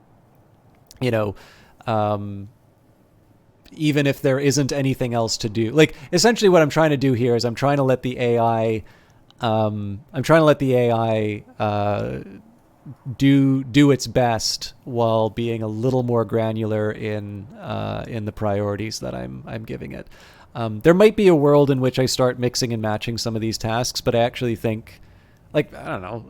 even if there isn't anything else to do. Essentially what I'm trying to do here is I'm trying to let the AI do its best while being a little more granular in the priorities that I'm giving it. There might be a world in which I start mixing and matching some of these tasks, but I actually think, I don't know,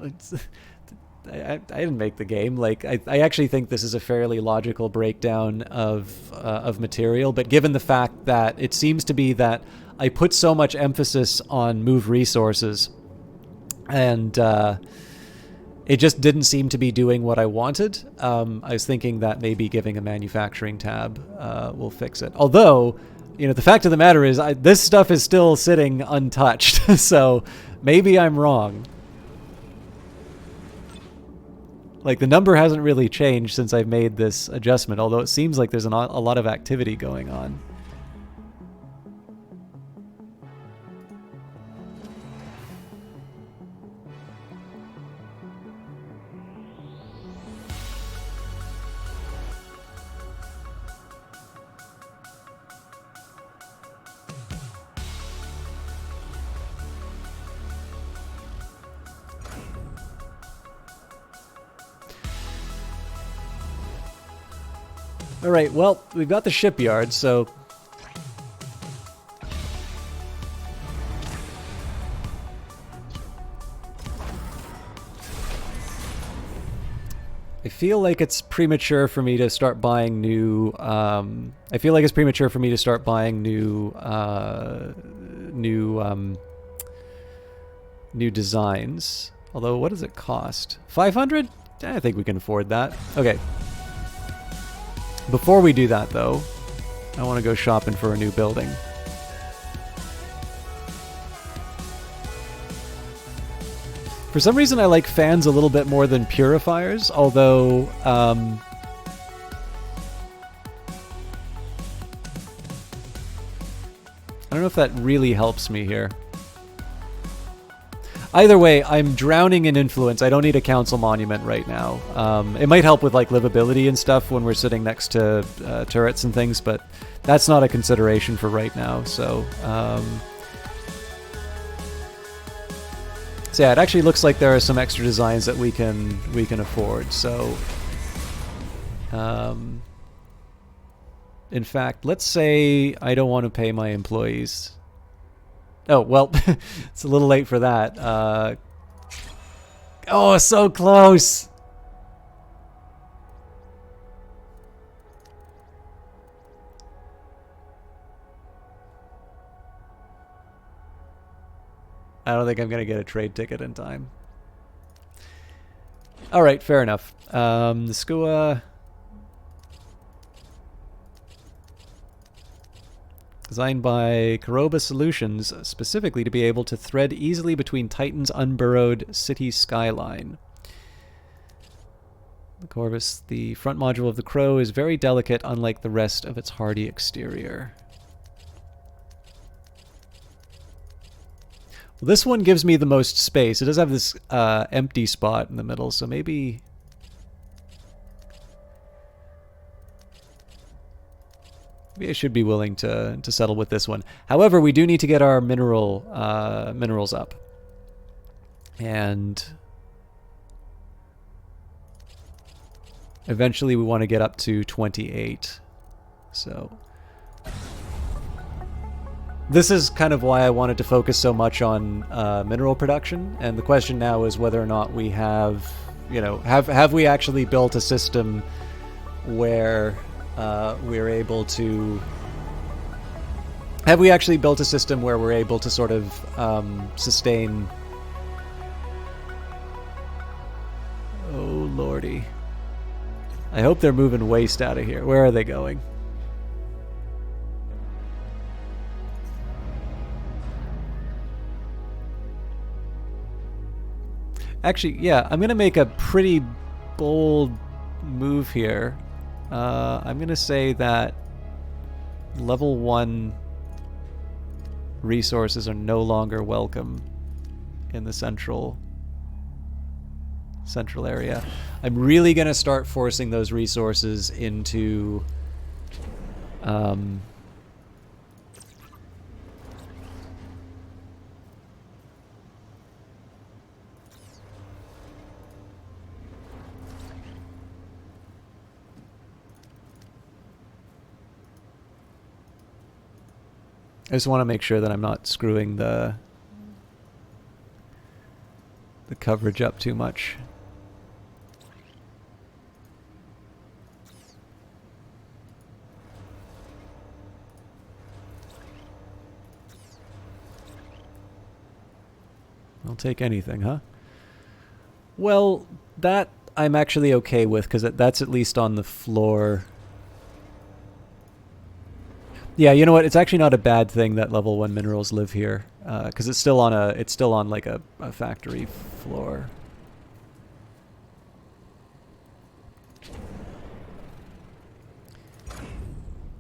I didn't make the game. I actually think this is a fairly logical breakdown of material, but given the fact that it seems to be that I put so much emphasis on move resources, and it just didn't seem to be doing what I wanted. I was thinking that maybe giving a manufacturing tab will fix it. Although, the fact of the matter is this stuff is still sitting untouched, so maybe I'm wrong. The number hasn't really changed since I've made this adjustment, although it seems like there's a lot of activity going on. All right, well, we've got the shipyard, so... I feel like it's premature for me to start buying new... I feel like it's premature for me to start buying new designs. Although, what does it cost? 500? I think we can afford that. Okay. Before we do that, though, I want to go shopping for a new building. For some reason, I like fans a little bit more than purifiers, although... I don't know if that really helps me here. Either way, I'm drowning in influence. I don't need a council monument right now. It might help with like livability and stuff when we're sitting next to turrets and things, but that's not a consideration for right now. So yeah, it actually looks like there are some extra designs that we can afford. So in fact, let's say I don't want to pay my employees. Oh, well, it's a little late for that. Oh, so close! I don't think I'm going to get a trade ticket in time. Alright, fair enough. The Skua... Designed by Karoba Solutions, specifically to be able to thread easily between Titan's unburrowed city skyline. The Corvus, the front module of the Crow, is very delicate, unlike the rest of its hardy exterior. Well, this one gives me the most space. It does have this empty spot in the middle, so maybe... Maybe I should be willing to settle with this one. However, we do need to get our minerals up. And eventually we want to get up to 28. So this is kind of why I wanted to focus so much on mineral production. And the question now is whether or not we have, you know, have we actually built a system where we're able to... Have we actually built a system where we're able to sort of sustain... Oh, lordy. I hope they're moving waste out of here. Where are they going? Actually, yeah, I'm going to make a pretty bold move here. I'm going to say that level 1 resources are no longer welcome in the central area. I'm really going to start forcing those resources into I just want to make sure that I'm not screwing the coverage up too much. I'll take anything, huh? Well, that I'm actually okay with, because that's at least on the floor. Yeah, you know what? It's actually not a bad thing that level 1 minerals live here, because it's still on like a factory floor.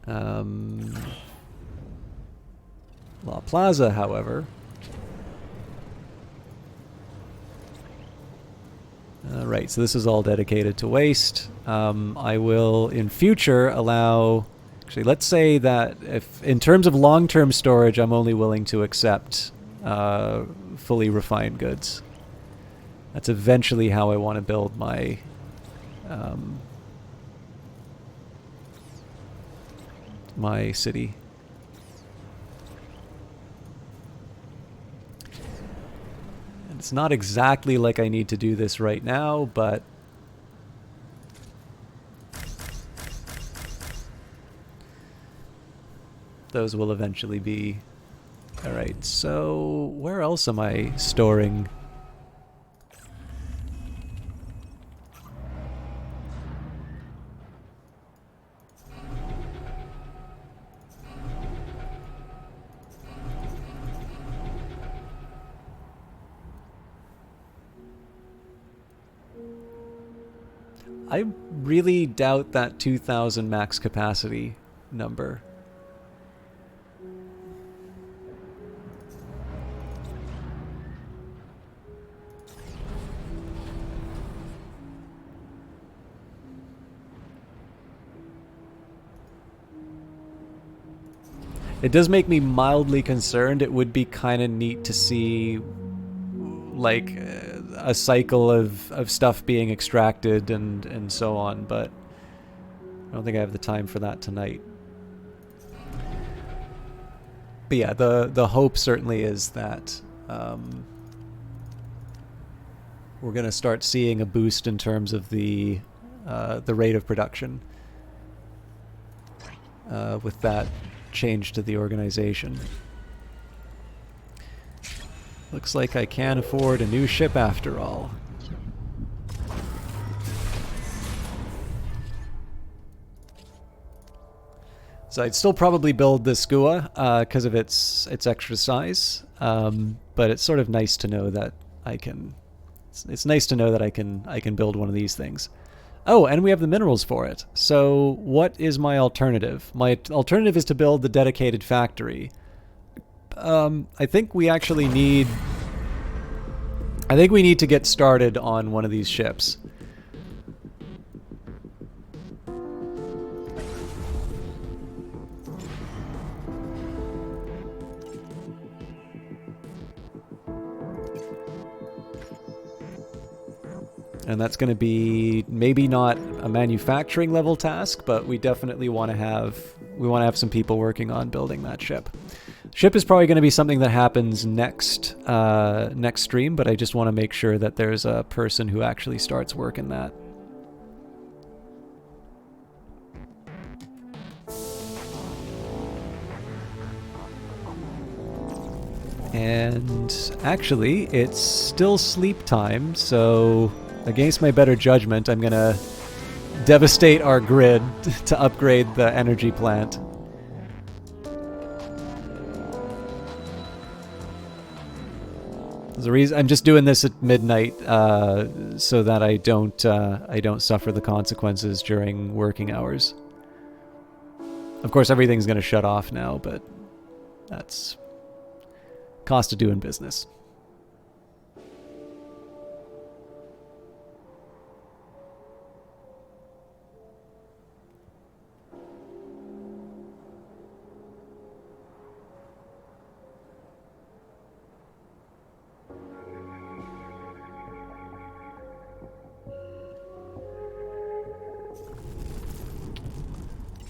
La Plaza, however. Right, so this is all dedicated to waste. I will, in future, allow... Actually, let's say that if, in terms of long-term storage, I'm only willing to accept fully refined goods. That's eventually how I want to build my my city. And it's not exactly like I need to do this right now, but those will eventually be. Alright, so where else am I storing? I really doubt that 2,000 max capacity number. It does make me mildly concerned. It would be kind of neat to see like a cycle of stuff being extracted and so on, but I don't think I have the time for that tonight. But yeah, the hope certainly is that we're going to start seeing a boost in terms of the rate of production with that change to the organization. Looks like I can afford a new ship after all. So I'd still probably build the Skua because of its extra size, but it's sort of nice to know that I can. It's nice to know that I can build one of these things. Oh, and we have the minerals for it. So what is my alternative? My alternative is to build the dedicated factory. I think we actually need... I think we need to get started on one of these ships. And that's going to be maybe not a manufacturing level task, but we definitely want to have some people working on building that ship. Ship is probably going to be something that happens next stream, but I just want to make sure that there's a person who actually starts working that. And actually, it's still sleep time, so against my better judgment, I'm going to devastate our grid to upgrade the energy plant. There's a reason I'm just doing this at midnight so that I don't suffer the consequences during working hours. Of course, everything's going to shut off now, but that's cost of doing business.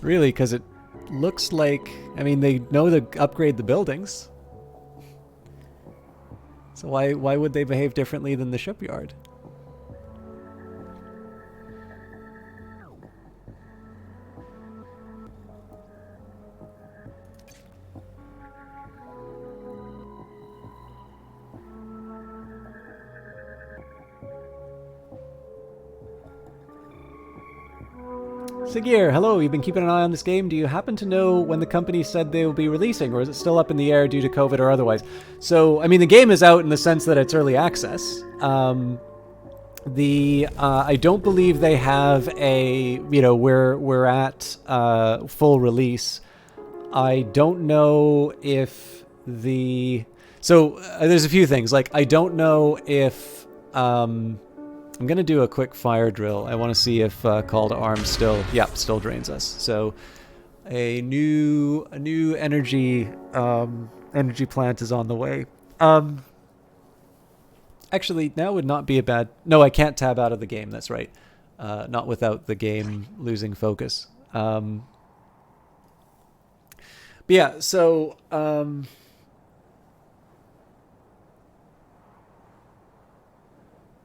Really, because it looks like, I mean, they know to upgrade the buildings. So why would they behave differently than the shipyard? Sigir, hello, you've been keeping an eye on this game. Do you happen to know when the company said they will be releasing, or is it still up in the air due to COVID or otherwise? So, I mean, the game is out in the sense that it's early access. I don't believe they have a, we're at full release. I don't know if there's a few things. Like, I don't know if, I'm going to do a quick fire drill. I want to see if Call to Arms still drains us. So a new energy plant is on the way. Actually, now would not be a bad... No, I can't tab out of the game. That's right. Not without the game losing focus. But yeah, so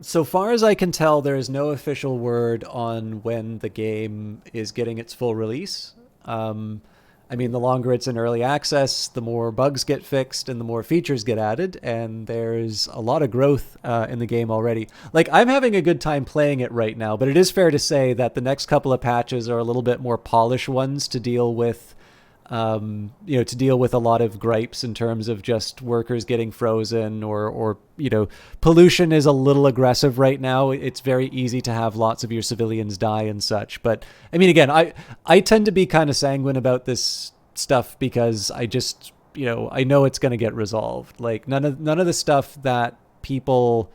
so far as I can tell, there is no official word on when the game is getting its full release. Um, I mean, the longer it's in early access, the more bugs get fixed and the more features get added, and there's a lot of growth in the game already. Like, I'm having a good time playing it right now, but it is fair to say that the next couple of patches are a little bit more polished ones to deal with to deal with a lot of gripes in terms of just workers getting frozen or pollution is a little aggressive right now. It's very easy to have lots of your civilians die and such. But I mean, again, I tend to be kind of sanguine about this stuff because I just, I know it's going to get resolved. Like none of the stuff that people,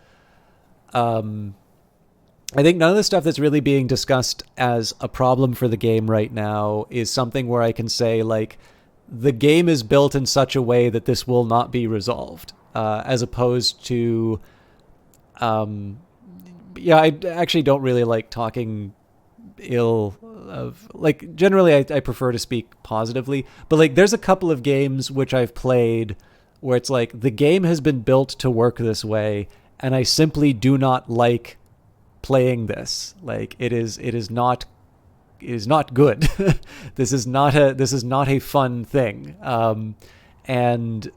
I think none of the stuff that's really being discussed as a problem for the game right now is something where I can say, like, the game is built in such a way that this will not be resolved, as opposed to, I actually don't really like talking ill of, like, generally I prefer to speak positively, but like there's a couple of games which I've played where it's like the game has been built to work this way, and I simply do not like playing this. Like it is not good. This is not a fun thing. And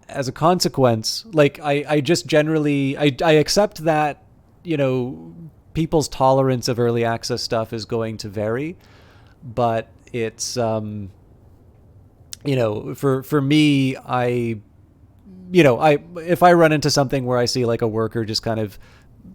as a consequence, like I just generally I accept that, people's tolerance of early access stuff is going to vary, but it's for me, I if I run into something where I see like a worker just kind of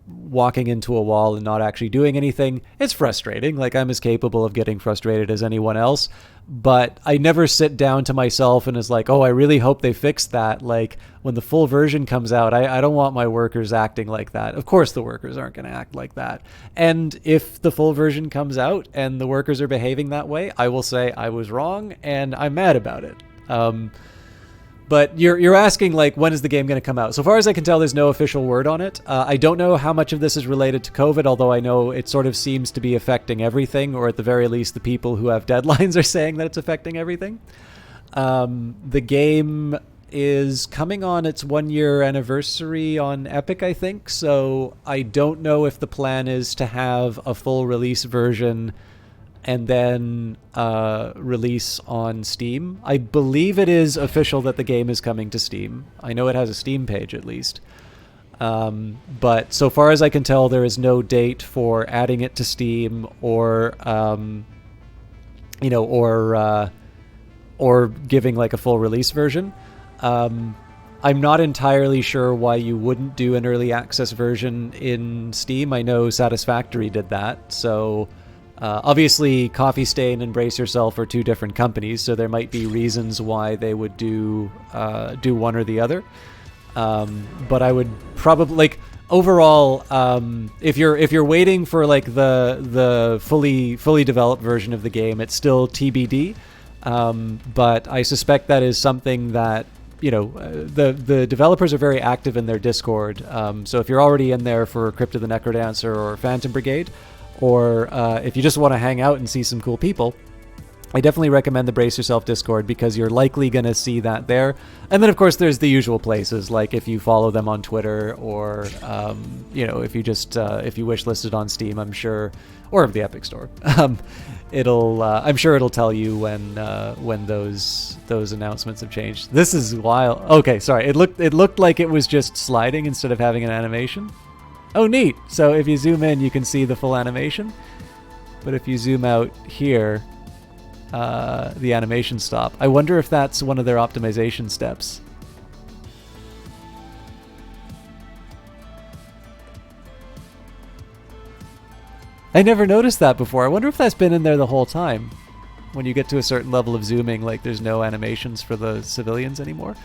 walking into a wall and not actually doing anything, it's frustrating. Like I'm as capable of getting frustrated as anyone else, but I never sit down to myself and is like, oh, I really hope they fix that. Like when the full version comes out, I don't want my workers acting like that. Of course the workers aren't going to act like that. And if the full version comes out and the workers are behaving that way, I will say I was wrong and I'm mad about it. But you're asking, like, when is the game going to come out? So far as I can tell, there's no official word on it. I don't know how much of this is related to COVID, although I know it sort of seems to be affecting everything, or at the very least, the people who have deadlines are saying that it's affecting everything. The game is coming on its 1-year anniversary on Epic, I think, so I don't know if the plan is to have a full release version and then release on Steam. I believe it is official that the game is coming to Steam. I know it has a Steam page at least. But so far as I can tell, there is no date for adding it to Steam or giving like a full release version. I'm not entirely sure why you wouldn't do an early access version in Steam. I know Satisfactory did that, so obviously Coffee Stain and Brace Yourself are two different companies, so there might be reasons why they would do one or the other. But I would probably, like, overall, if you're waiting for like the fully developed version of the game, it's still TBD. But I suspect that is something that the developers are very active in their Discord. So if you're already in there for Crypt of the Necrodancer or Phantom Brigade, or if you just want to hang out and see some cool people, I definitely recommend the Brace Yourself Discord because you're likely going to see that there. And then, of course, there's the usual places, like if you follow them on Twitter or, if you just if you wishlisted on Steam, I'm sure, or the Epic Store, I'm sure it'll tell you when those announcements have changed. This is wild. Okay, sorry. It looked like it was just sliding instead of having an animation. Oh, neat. So if you zoom in, you can see the full animation. But if you zoom out here, the animation stop. I wonder if that's one of their optimization steps. I never noticed that before. I wonder if that's been in there the whole time. When you get to a certain level of zooming, like there's no animations for the civilians anymore.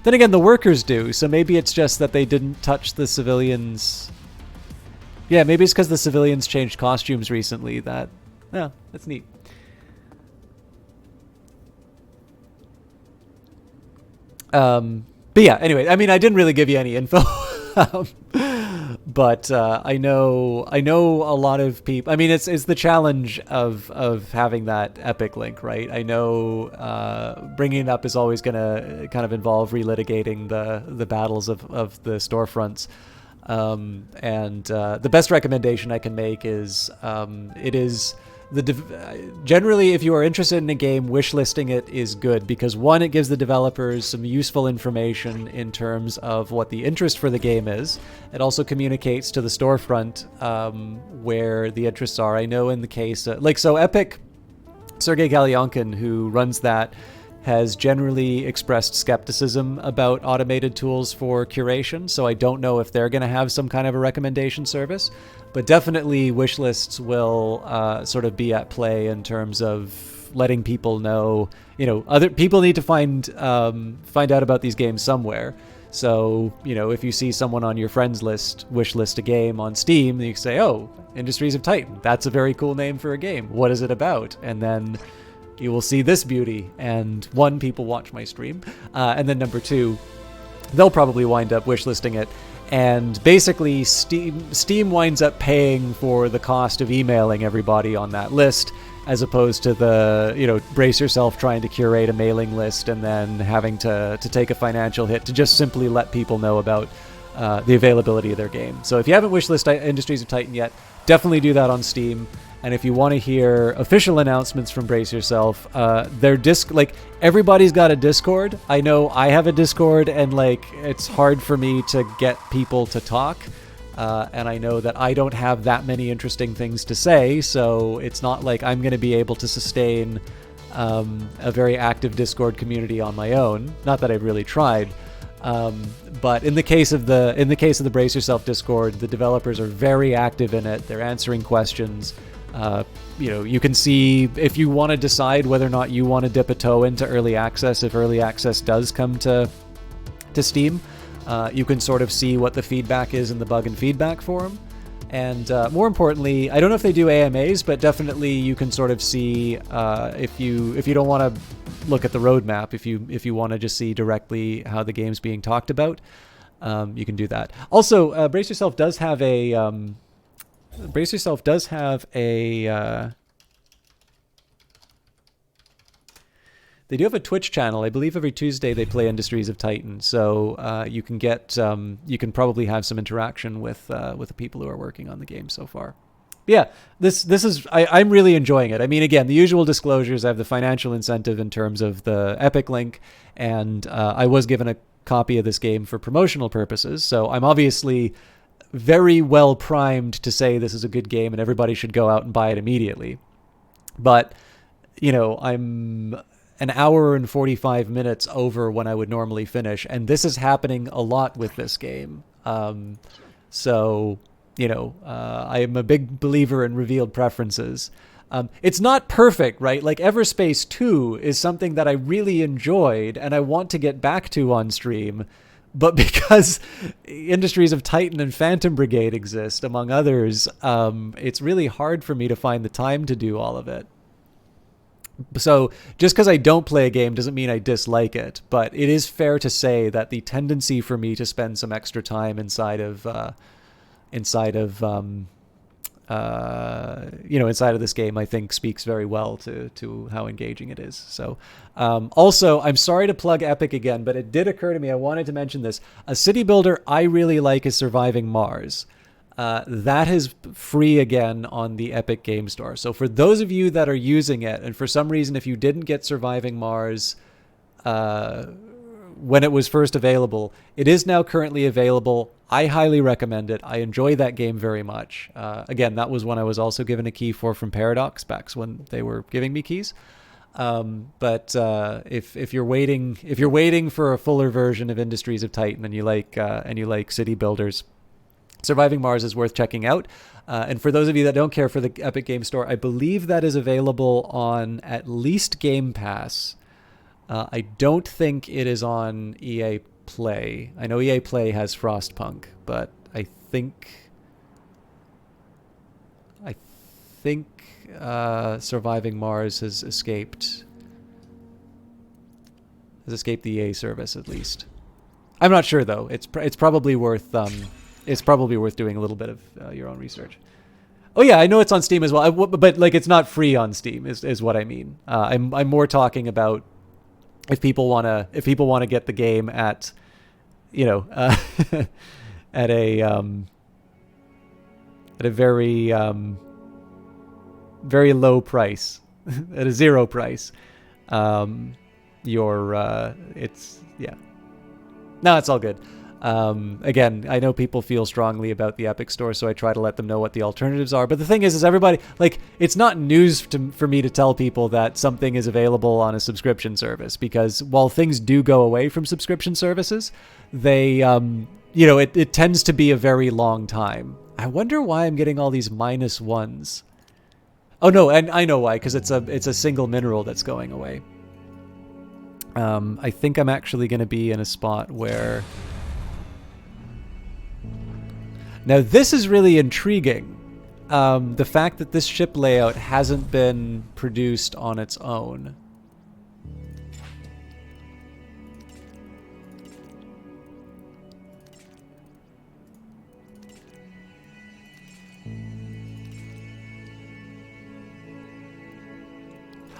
Then again, the workers do, so maybe it's just that they didn't touch the civilians. Yeah, maybe it's because the civilians changed costumes recently that... Yeah, that's neat. But yeah, anyway, I mean, I didn't really give you any info. but I know a lot of people. I mean, it's the challenge of having that Epic link, right? I know bringing it up is always going to kind of involve relitigating the battles of the storefronts. And the best recommendation I can make is it is generally, if you are interested in a game, wishlisting it is good because one, it gives the developers some useful information in terms of what the interest for the game is. It also communicates to the storefront where the interests are. I know in the case so Epic, Sergey Galyonkin, who runs that, has generally expressed skepticism about automated tools for curation, so I don't know if they're going to have some kind of a recommendation service, but definitely wish lists will sort of be at play in terms of letting people know, other people need to find out about these games somewhere. So, if you see someone on your friends list wish list a game on Steam, you can say, oh, Industries of Titan, that's a very cool name for a game. What is it about? And then you will see this beauty, and one, people watch my stream, and then number two, they'll probably wind up wishlisting it, and basically Steam winds up paying for the cost of emailing everybody on that list, as opposed to the, brace yourself trying to curate a mailing list and then having to take a financial hit to just simply let people know about the availability of their game. So if you haven't wishlisted Industries of Titan yet, definitely do that on Steam. And if you want to hear official announcements from Brace Yourself, everybody's got a Discord. I know I have a Discord, and it's hard for me to get people to talk. And I know that I don't have that many interesting things to say, so it's not like I'm going to be able to sustain a very active Discord community on my own. Not that I've really tried. But in the case of the Brace Yourself Discord, the developers are very active in it. They're answering questions. You can see if you want to decide whether or not you want to dip a toe into early access. If early access does come to Steam, you can sort of see what the feedback is in the bug and feedback forum. And more importantly, I don't know if they do AMAs, but definitely you can sort of see if you don't want to look at the roadmap, if you want to just see directly how the game's being talked about, you can do that. Also, Brace Yourself does have a they do have a Twitch channel. I believe every Tuesday they play Industries of Titan, so you can probably have some interaction with the people who are working on the game so far. But yeah, this is I'm really enjoying it. I mean, again, the usual disclosures. I have the financial incentive in terms of the Epic link, and I was given a copy of this game for promotional purposes, so I'm obviously very well primed to say this is a good game and everybody should go out and buy it immediately. But I'm an hour and 45 minutes over when I would normally finish, and this is happening a lot with this game. So I am a big believer in revealed preferences. It's not perfect, right? Like Everspace 2 is something that I really enjoyed and I want to get back to on stream, but because Industries of Titan and Phantom Brigade exist, among others, it's really hard for me to find the time to do all of it. So just because I don't play a game doesn't mean I dislike it, but it is fair to say that the tendency for me to spend some extra time inside of this game, I think speaks very well to how engaging it is. So also, I'm sorry to plug Epic again, but it did occur to me, I wanted to mention this. A city builder I really like is Surviving Mars. That is free again on the Epic Game Store. So for those of you that are using it, and for some reason if you didn't get Surviving Mars when it was first available, it is now currently available. I highly recommend it. I enjoy that game very much. Again, that was one I was also given a key for from Paradox back when they were giving me keys. But if you're waiting for a fuller version of Industries of Titan and you like city builders, Surviving Mars is worth checking out. And for those of you that don't care for the Epic Game Store, I believe that is available on at least Game Pass. I don't think it is on EA Play. I know EA Play has Frostpunk, but I think Surviving Mars has escaped the EA service at least. I'm not sure though. It's probably worth it's probably worth doing a little bit of your own research. Oh yeah, I know it's on Steam as well, but like it's not free on Steam is what I mean. I'm more talking about if people wanna get the game at, you know, at a very very low price, at a zero price. It's yeah. No, it's all good. Again, I know people feel strongly about the Epic Store, so I try to let them know what the alternatives are. But the thing is everybody, like, it's not news for me to tell people that something is available on a subscription service, because while things do go away from subscription services, they, it tends to be a very long time. I wonder why I'm getting all these -1s. Oh no, and I know why, because it's a single mineral that's going away. I think I'm actually going to be in a spot where... Now this is really intriguing. The fact that this ship layout hasn't been produced on its own.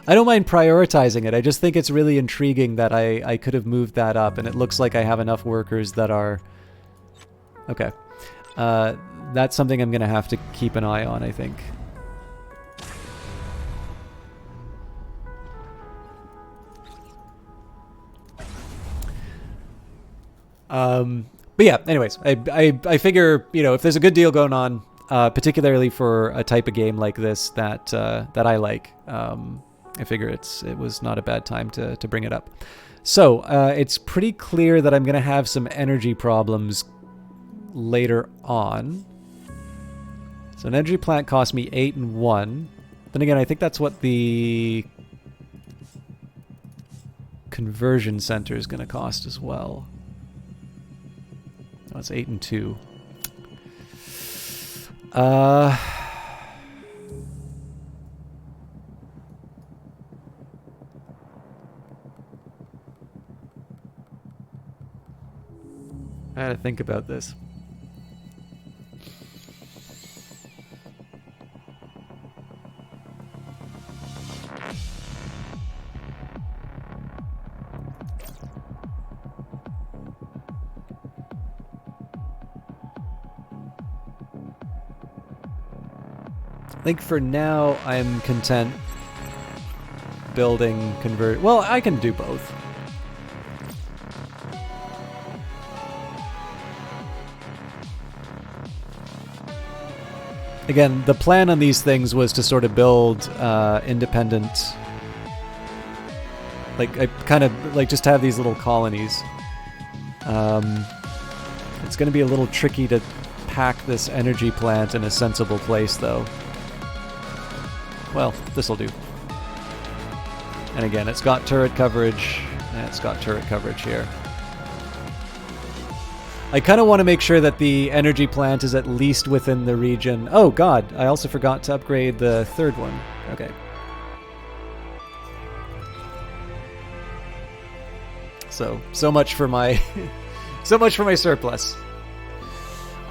I don't mind prioritizing it. I just think it's really intriguing that I could have moved that up, and it looks like I have enough workers that are... Okay. That's something I'm going to have to keep an eye on, I think. But yeah, anyways, I figure, if there's a good deal going on, particularly for a type of game like this that I like, I figure it was not a bad time to bring it up. So it's pretty clear that I'm going to have some energy problems later on. So an energy plant cost me 8 and 1. Then again, I think that's what the conversion center is going to cost as well. Oh, it's 8 and 2. I had to think about this. I think for now I'm content building convert. Well, I can do both. Again, the plan on these things was to sort of build independent, like I kind of like just have these little colonies. It's going to be a little tricky to pack this energy plant in a sensible place, though. Well, this'll do. And again, it's got turret coverage, and it's got turret coverage here. I kind of want to make sure that the energy plant is at least within the region. Oh god, I also forgot to upgrade the third one. Okay. So much for my so much for my surplus.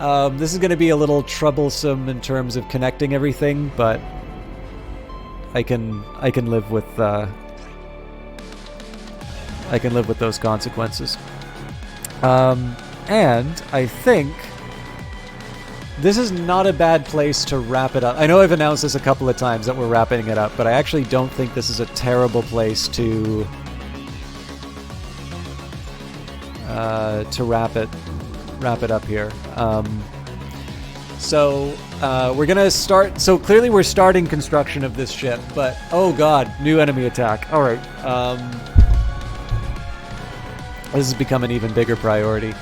This is going to be a little troublesome in terms of connecting everything, but I can live with those consequences. And I think this is not a bad place to wrap it up. I know I've announced this a couple of times that we're wrapping it up, but I actually don't think this is a terrible place to wrap it up here. So we're gonna start. So clearly we're starting construction of this ship, but oh god, new enemy attack. All right, this has become an even bigger priority.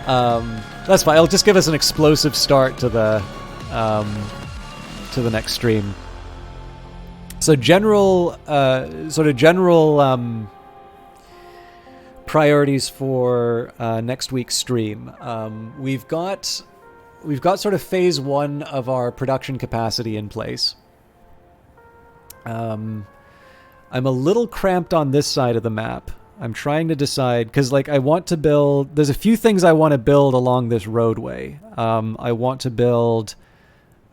That's fine. It'll just give us an explosive start to the next stream. So general priorities for next week's stream. We've got sort of phase 1 of our production capacity in place. I'm a little cramped on this side of the map. I'm trying to decide, because like I want to build, there's a few things I want to build along this roadway. I want to build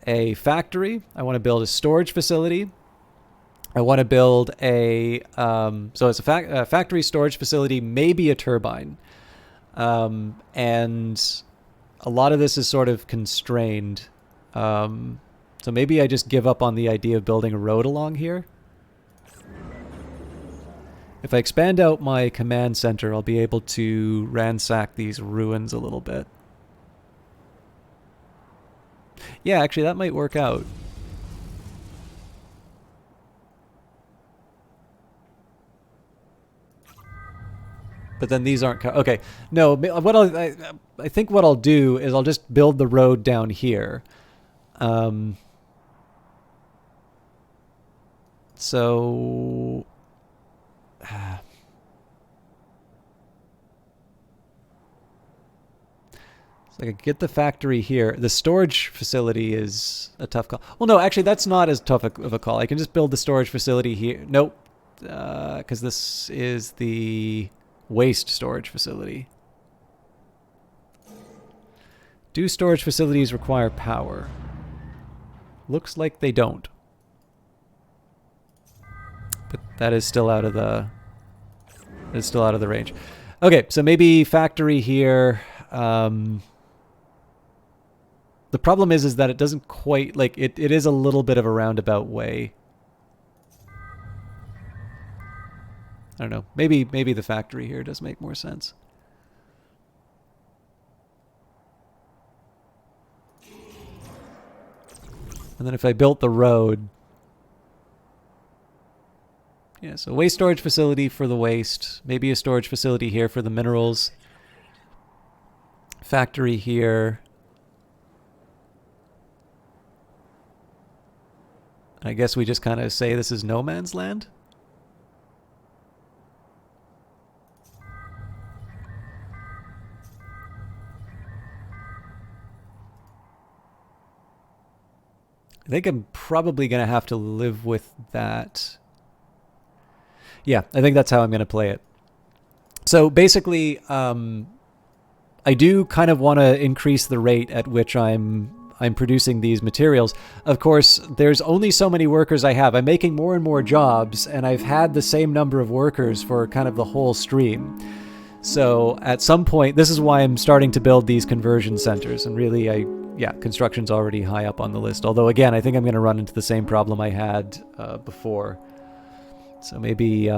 a factory. I want to build a storage facility. I want to build a, so it's a factory, storage facility, maybe a turbine. And a lot of this is sort of constrained. So maybe I just give up on the idea of building a road along here. If I expand out my command center, I'll be able to ransack these ruins a little bit. Yeah, actually, that might work out. But then these aren't... Okay, no, what I think what I'll do is I'll just build the road down here. So... So I could get the factory here. The storage facility is a tough call. Well, no, actually, that's not as tough of a call. I can just build the storage facility here. Nope, because this is the waste storage facility. Do storage facilities require power? Looks like they don't. But that is still out of the... It's still out of the range. Okay, so maybe factory here. The problem is that it doesn't quite, like, it is a little bit of a roundabout way. I don't know. Maybe the factory here does make more sense. And then if I built the road... Yeah, so waste storage facility for the waste. Maybe a storage facility here for the minerals. Factory here. I guess we just kind of say this is no man's land. I think I'm probably going to have to live with that. Yeah, I think that's how I'm going to play it. So basically, I do kind of want to increase the rate at which I'm producing these materials. Of course, there's only so many workers I have. I'm making more and more jobs, and I've had the same number of workers for kind of the whole stream. So at some point, this is why I'm starting to build these conversion centers. And really, yeah, construction's already high up on the list. Although, again, I think I'm going to run into the same problem I had before. So maybe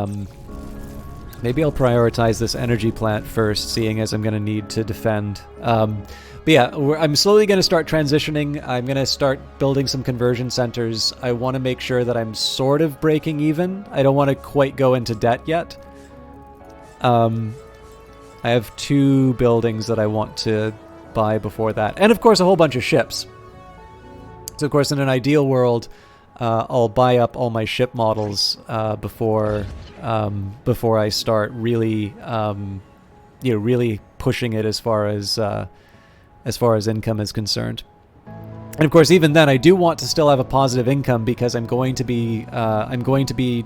maybe I'll prioritize this energy plant first, seeing as I'm going to need to defend. But yeah, I'm slowly going to start transitioning. I'm going to start building some conversion centers. I want to make sure that I'm sort of breaking even. I don't want to quite go into debt yet. I have 2 buildings that I want to buy before that. And of course, a whole bunch of ships. So of course, in an ideal world, I'll buy up all my ship models before I start really, really pushing it as far as income is concerned. And of course, even then, I do want to still have a positive income because I'm going to be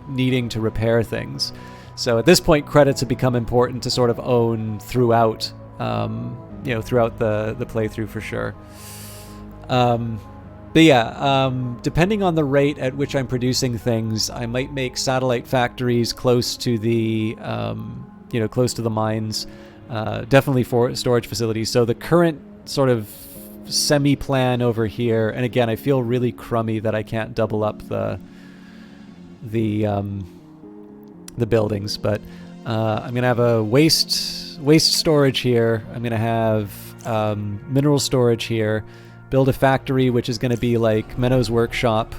needing to repair things. So at this point, credits have become important to sort of own throughout, throughout the playthrough for sure. But yeah, depending on the rate at which I'm producing things, I might make satellite factories close to the, close to the mines. Definitely for storage facilities. So the current sort of semi-plan over here, and again, I feel really crummy that I can't double up the buildings, but I'm gonna have a waste storage here. I'm gonna have mineral storage here. Build a factory, which is going to be like Menno's workshop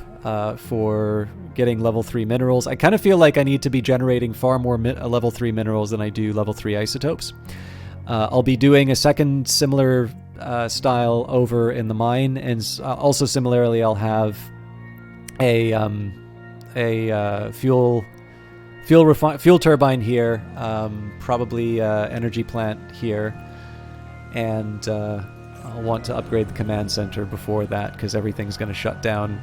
for getting level 3 minerals. I kind of feel like I need to be generating far more level 3 minerals than I do level 3 isotopes. I'll be doing a second similar style over in the mine, and also similarly, I'll have a fuel turbine here, probably energy plant here, and I'll want to upgrade the command center before that because everything's going to shut down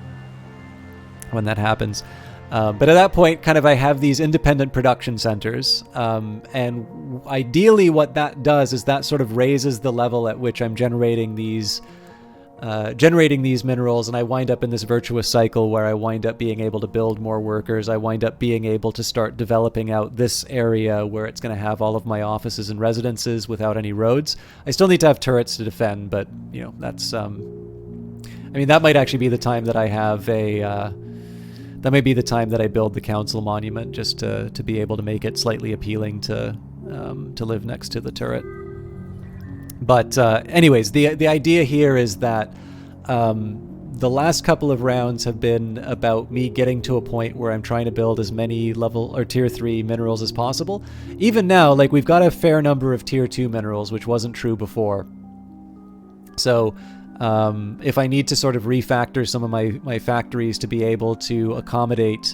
when that happens. But at that point, kind of, I have these independent production centers, and ideally what that does is that sort of raises the level at which I'm generating these minerals, and I wind up in this virtuous cycle where I wind up being able to build more workers. I wind up being able to start developing out this area where it's going to have all of my offices and residences without any roads. I still need to have turrets to defend, but that's I mean, that might actually be the time that I have that may be the time that I build the council monument, just to be able to make it slightly appealing to live next to the turret. But anyways, the idea here is that the last couple of rounds have been about me getting to a point where I'm trying to build as many level or tier 3 minerals as possible. Even now, like, we've got a fair number of tier 2 minerals, which wasn't true before. So if I need to sort of refactor some of my factories to be able to accommodate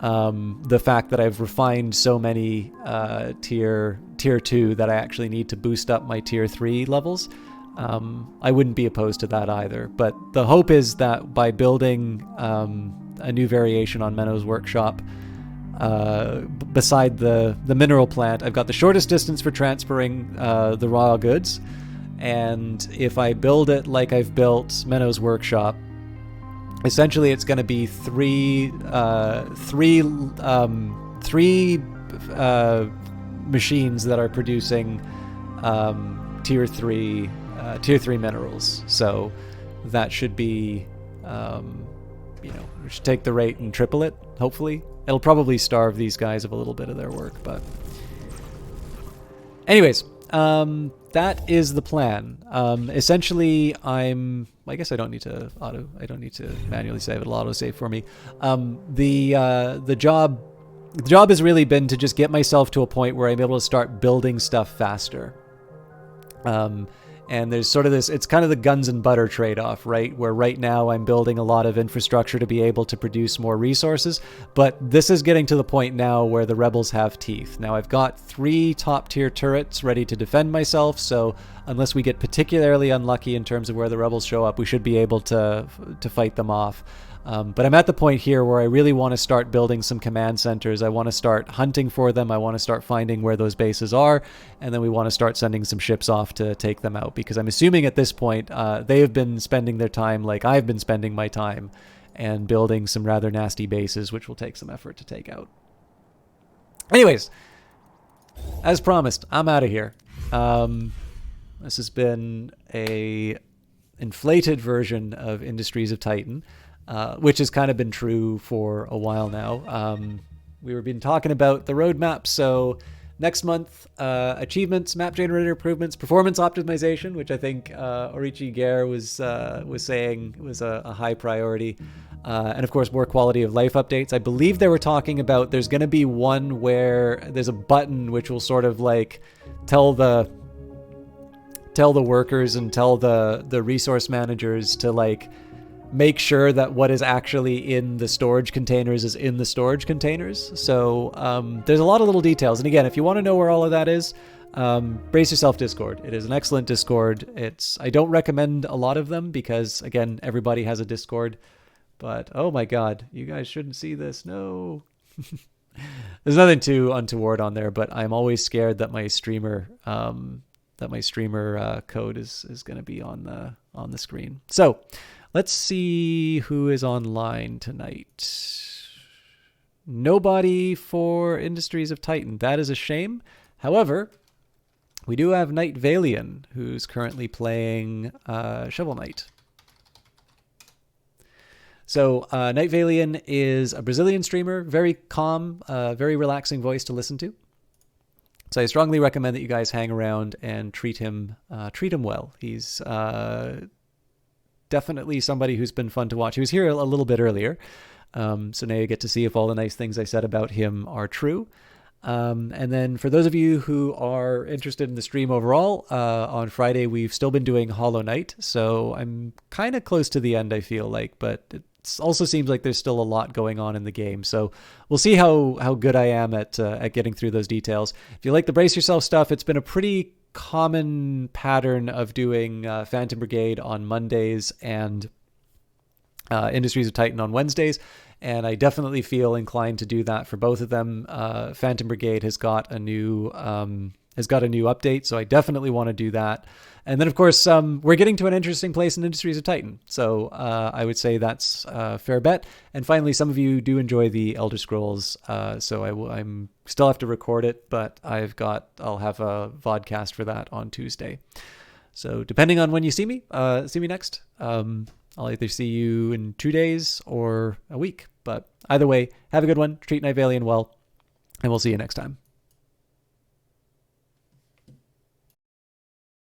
the fact that I've refined so many tier 2 that I actually need to boost up my tier 3 levels, I wouldn't be opposed to that either. But the hope is that by building a new variation on Menno's Workshop, beside the mineral plant, I've got the shortest distance for transferring the raw goods. And if I build it like I've built Menno's Workshop, essentially it's going to be three machines that are producing tier 3 minerals. So that should be, we should take the rate and triple it, hopefully. It'll probably starve these guys of a little bit of their work, but anyways, that is the plan. Essentially, I guess I don't need to manually save it. It'll auto-save for me. The job has really been to just get myself to a point where I'm able to start building stuff faster. And there's sort of this, it's kind of the guns and butter trade-off, right? Where right now I'm building a lot of infrastructure to be able to produce more resources, but this is getting to the point now where the rebels have teeth. Now I've got 3 top-tier turrets ready to defend myself, so unless we get particularly unlucky in terms of where the rebels show up, we should be able to fight them off. But I'm at the point here where I really want to start building some command centers. I want to start hunting for them. I want to start finding where those bases are. And then we want to start sending some ships off to take them out. Because I'm assuming at this point, they have been spending their time like I've been spending my time, and building some rather nasty bases, which will take some effort to take out. Anyways, as promised, I'm out of here. This has been a inflated version of Industries of Titan. Which has kind of been true for a while now. We've been talking about the roadmap, so next month, achievements, map generator improvements, performance optimization, which I think Orichi Gare was saying was a high priority, and of course more quality of life updates. I believe they were talking about there's going to be one where there's a button which will sort of like tell the workers and tell the resource managers to like make sure that what is actually in the storage containers is in the storage containers. So there's a lot of little details. And again, if you want to know where all of that is, brace yourself Discord. It is an excellent Discord. I don't recommend a lot of them because, again, everybody has a Discord. But, oh my God, you guys shouldn't see this. No. There's nothing too untoward on there, but I'm always scared that my streamer code is going to be on the screen. So let's see who is online tonight. Nobody for Industries of Titan. That is a shame. However, we do have Night Valian, who's currently playing Shovel Knight. So Night Valian is a Brazilian streamer, very calm, very relaxing voice to listen to. So I strongly recommend that you guys hang around and treat him well. He's definitely somebody who's been fun to watch. He was here a little bit earlier, so now you get to see if all the nice things I said about him are true. And then for those of you who are interested in the stream overall, on Friday we've still been doing Hollow Knight, so I'm kind of close to the end, I feel like, but it also seems like there's still a lot going on in the game. So we'll see how good I am at getting through those details. If you like the Brace Yourself stuff, it's been a pretty common pattern of doing Phantom Brigade on Mondays and Industries of Titan on Wednesdays. and I definitely feel inclined to do that for both of them. Phantom Brigade has got a new update, so I definitely want to do that. And then, of course, we're getting to an interesting place in Industries of Titan, so I would say that's a fair bet. And finally, some of you do enjoy the Elder Scrolls, so I'm still have to record it, but I'll have a vodcast for that on Tuesday. So depending on when you see me next. I'll either see you in 2 days or a week. But either way, have a good one. Treat Nivalian well, and we'll see you next time.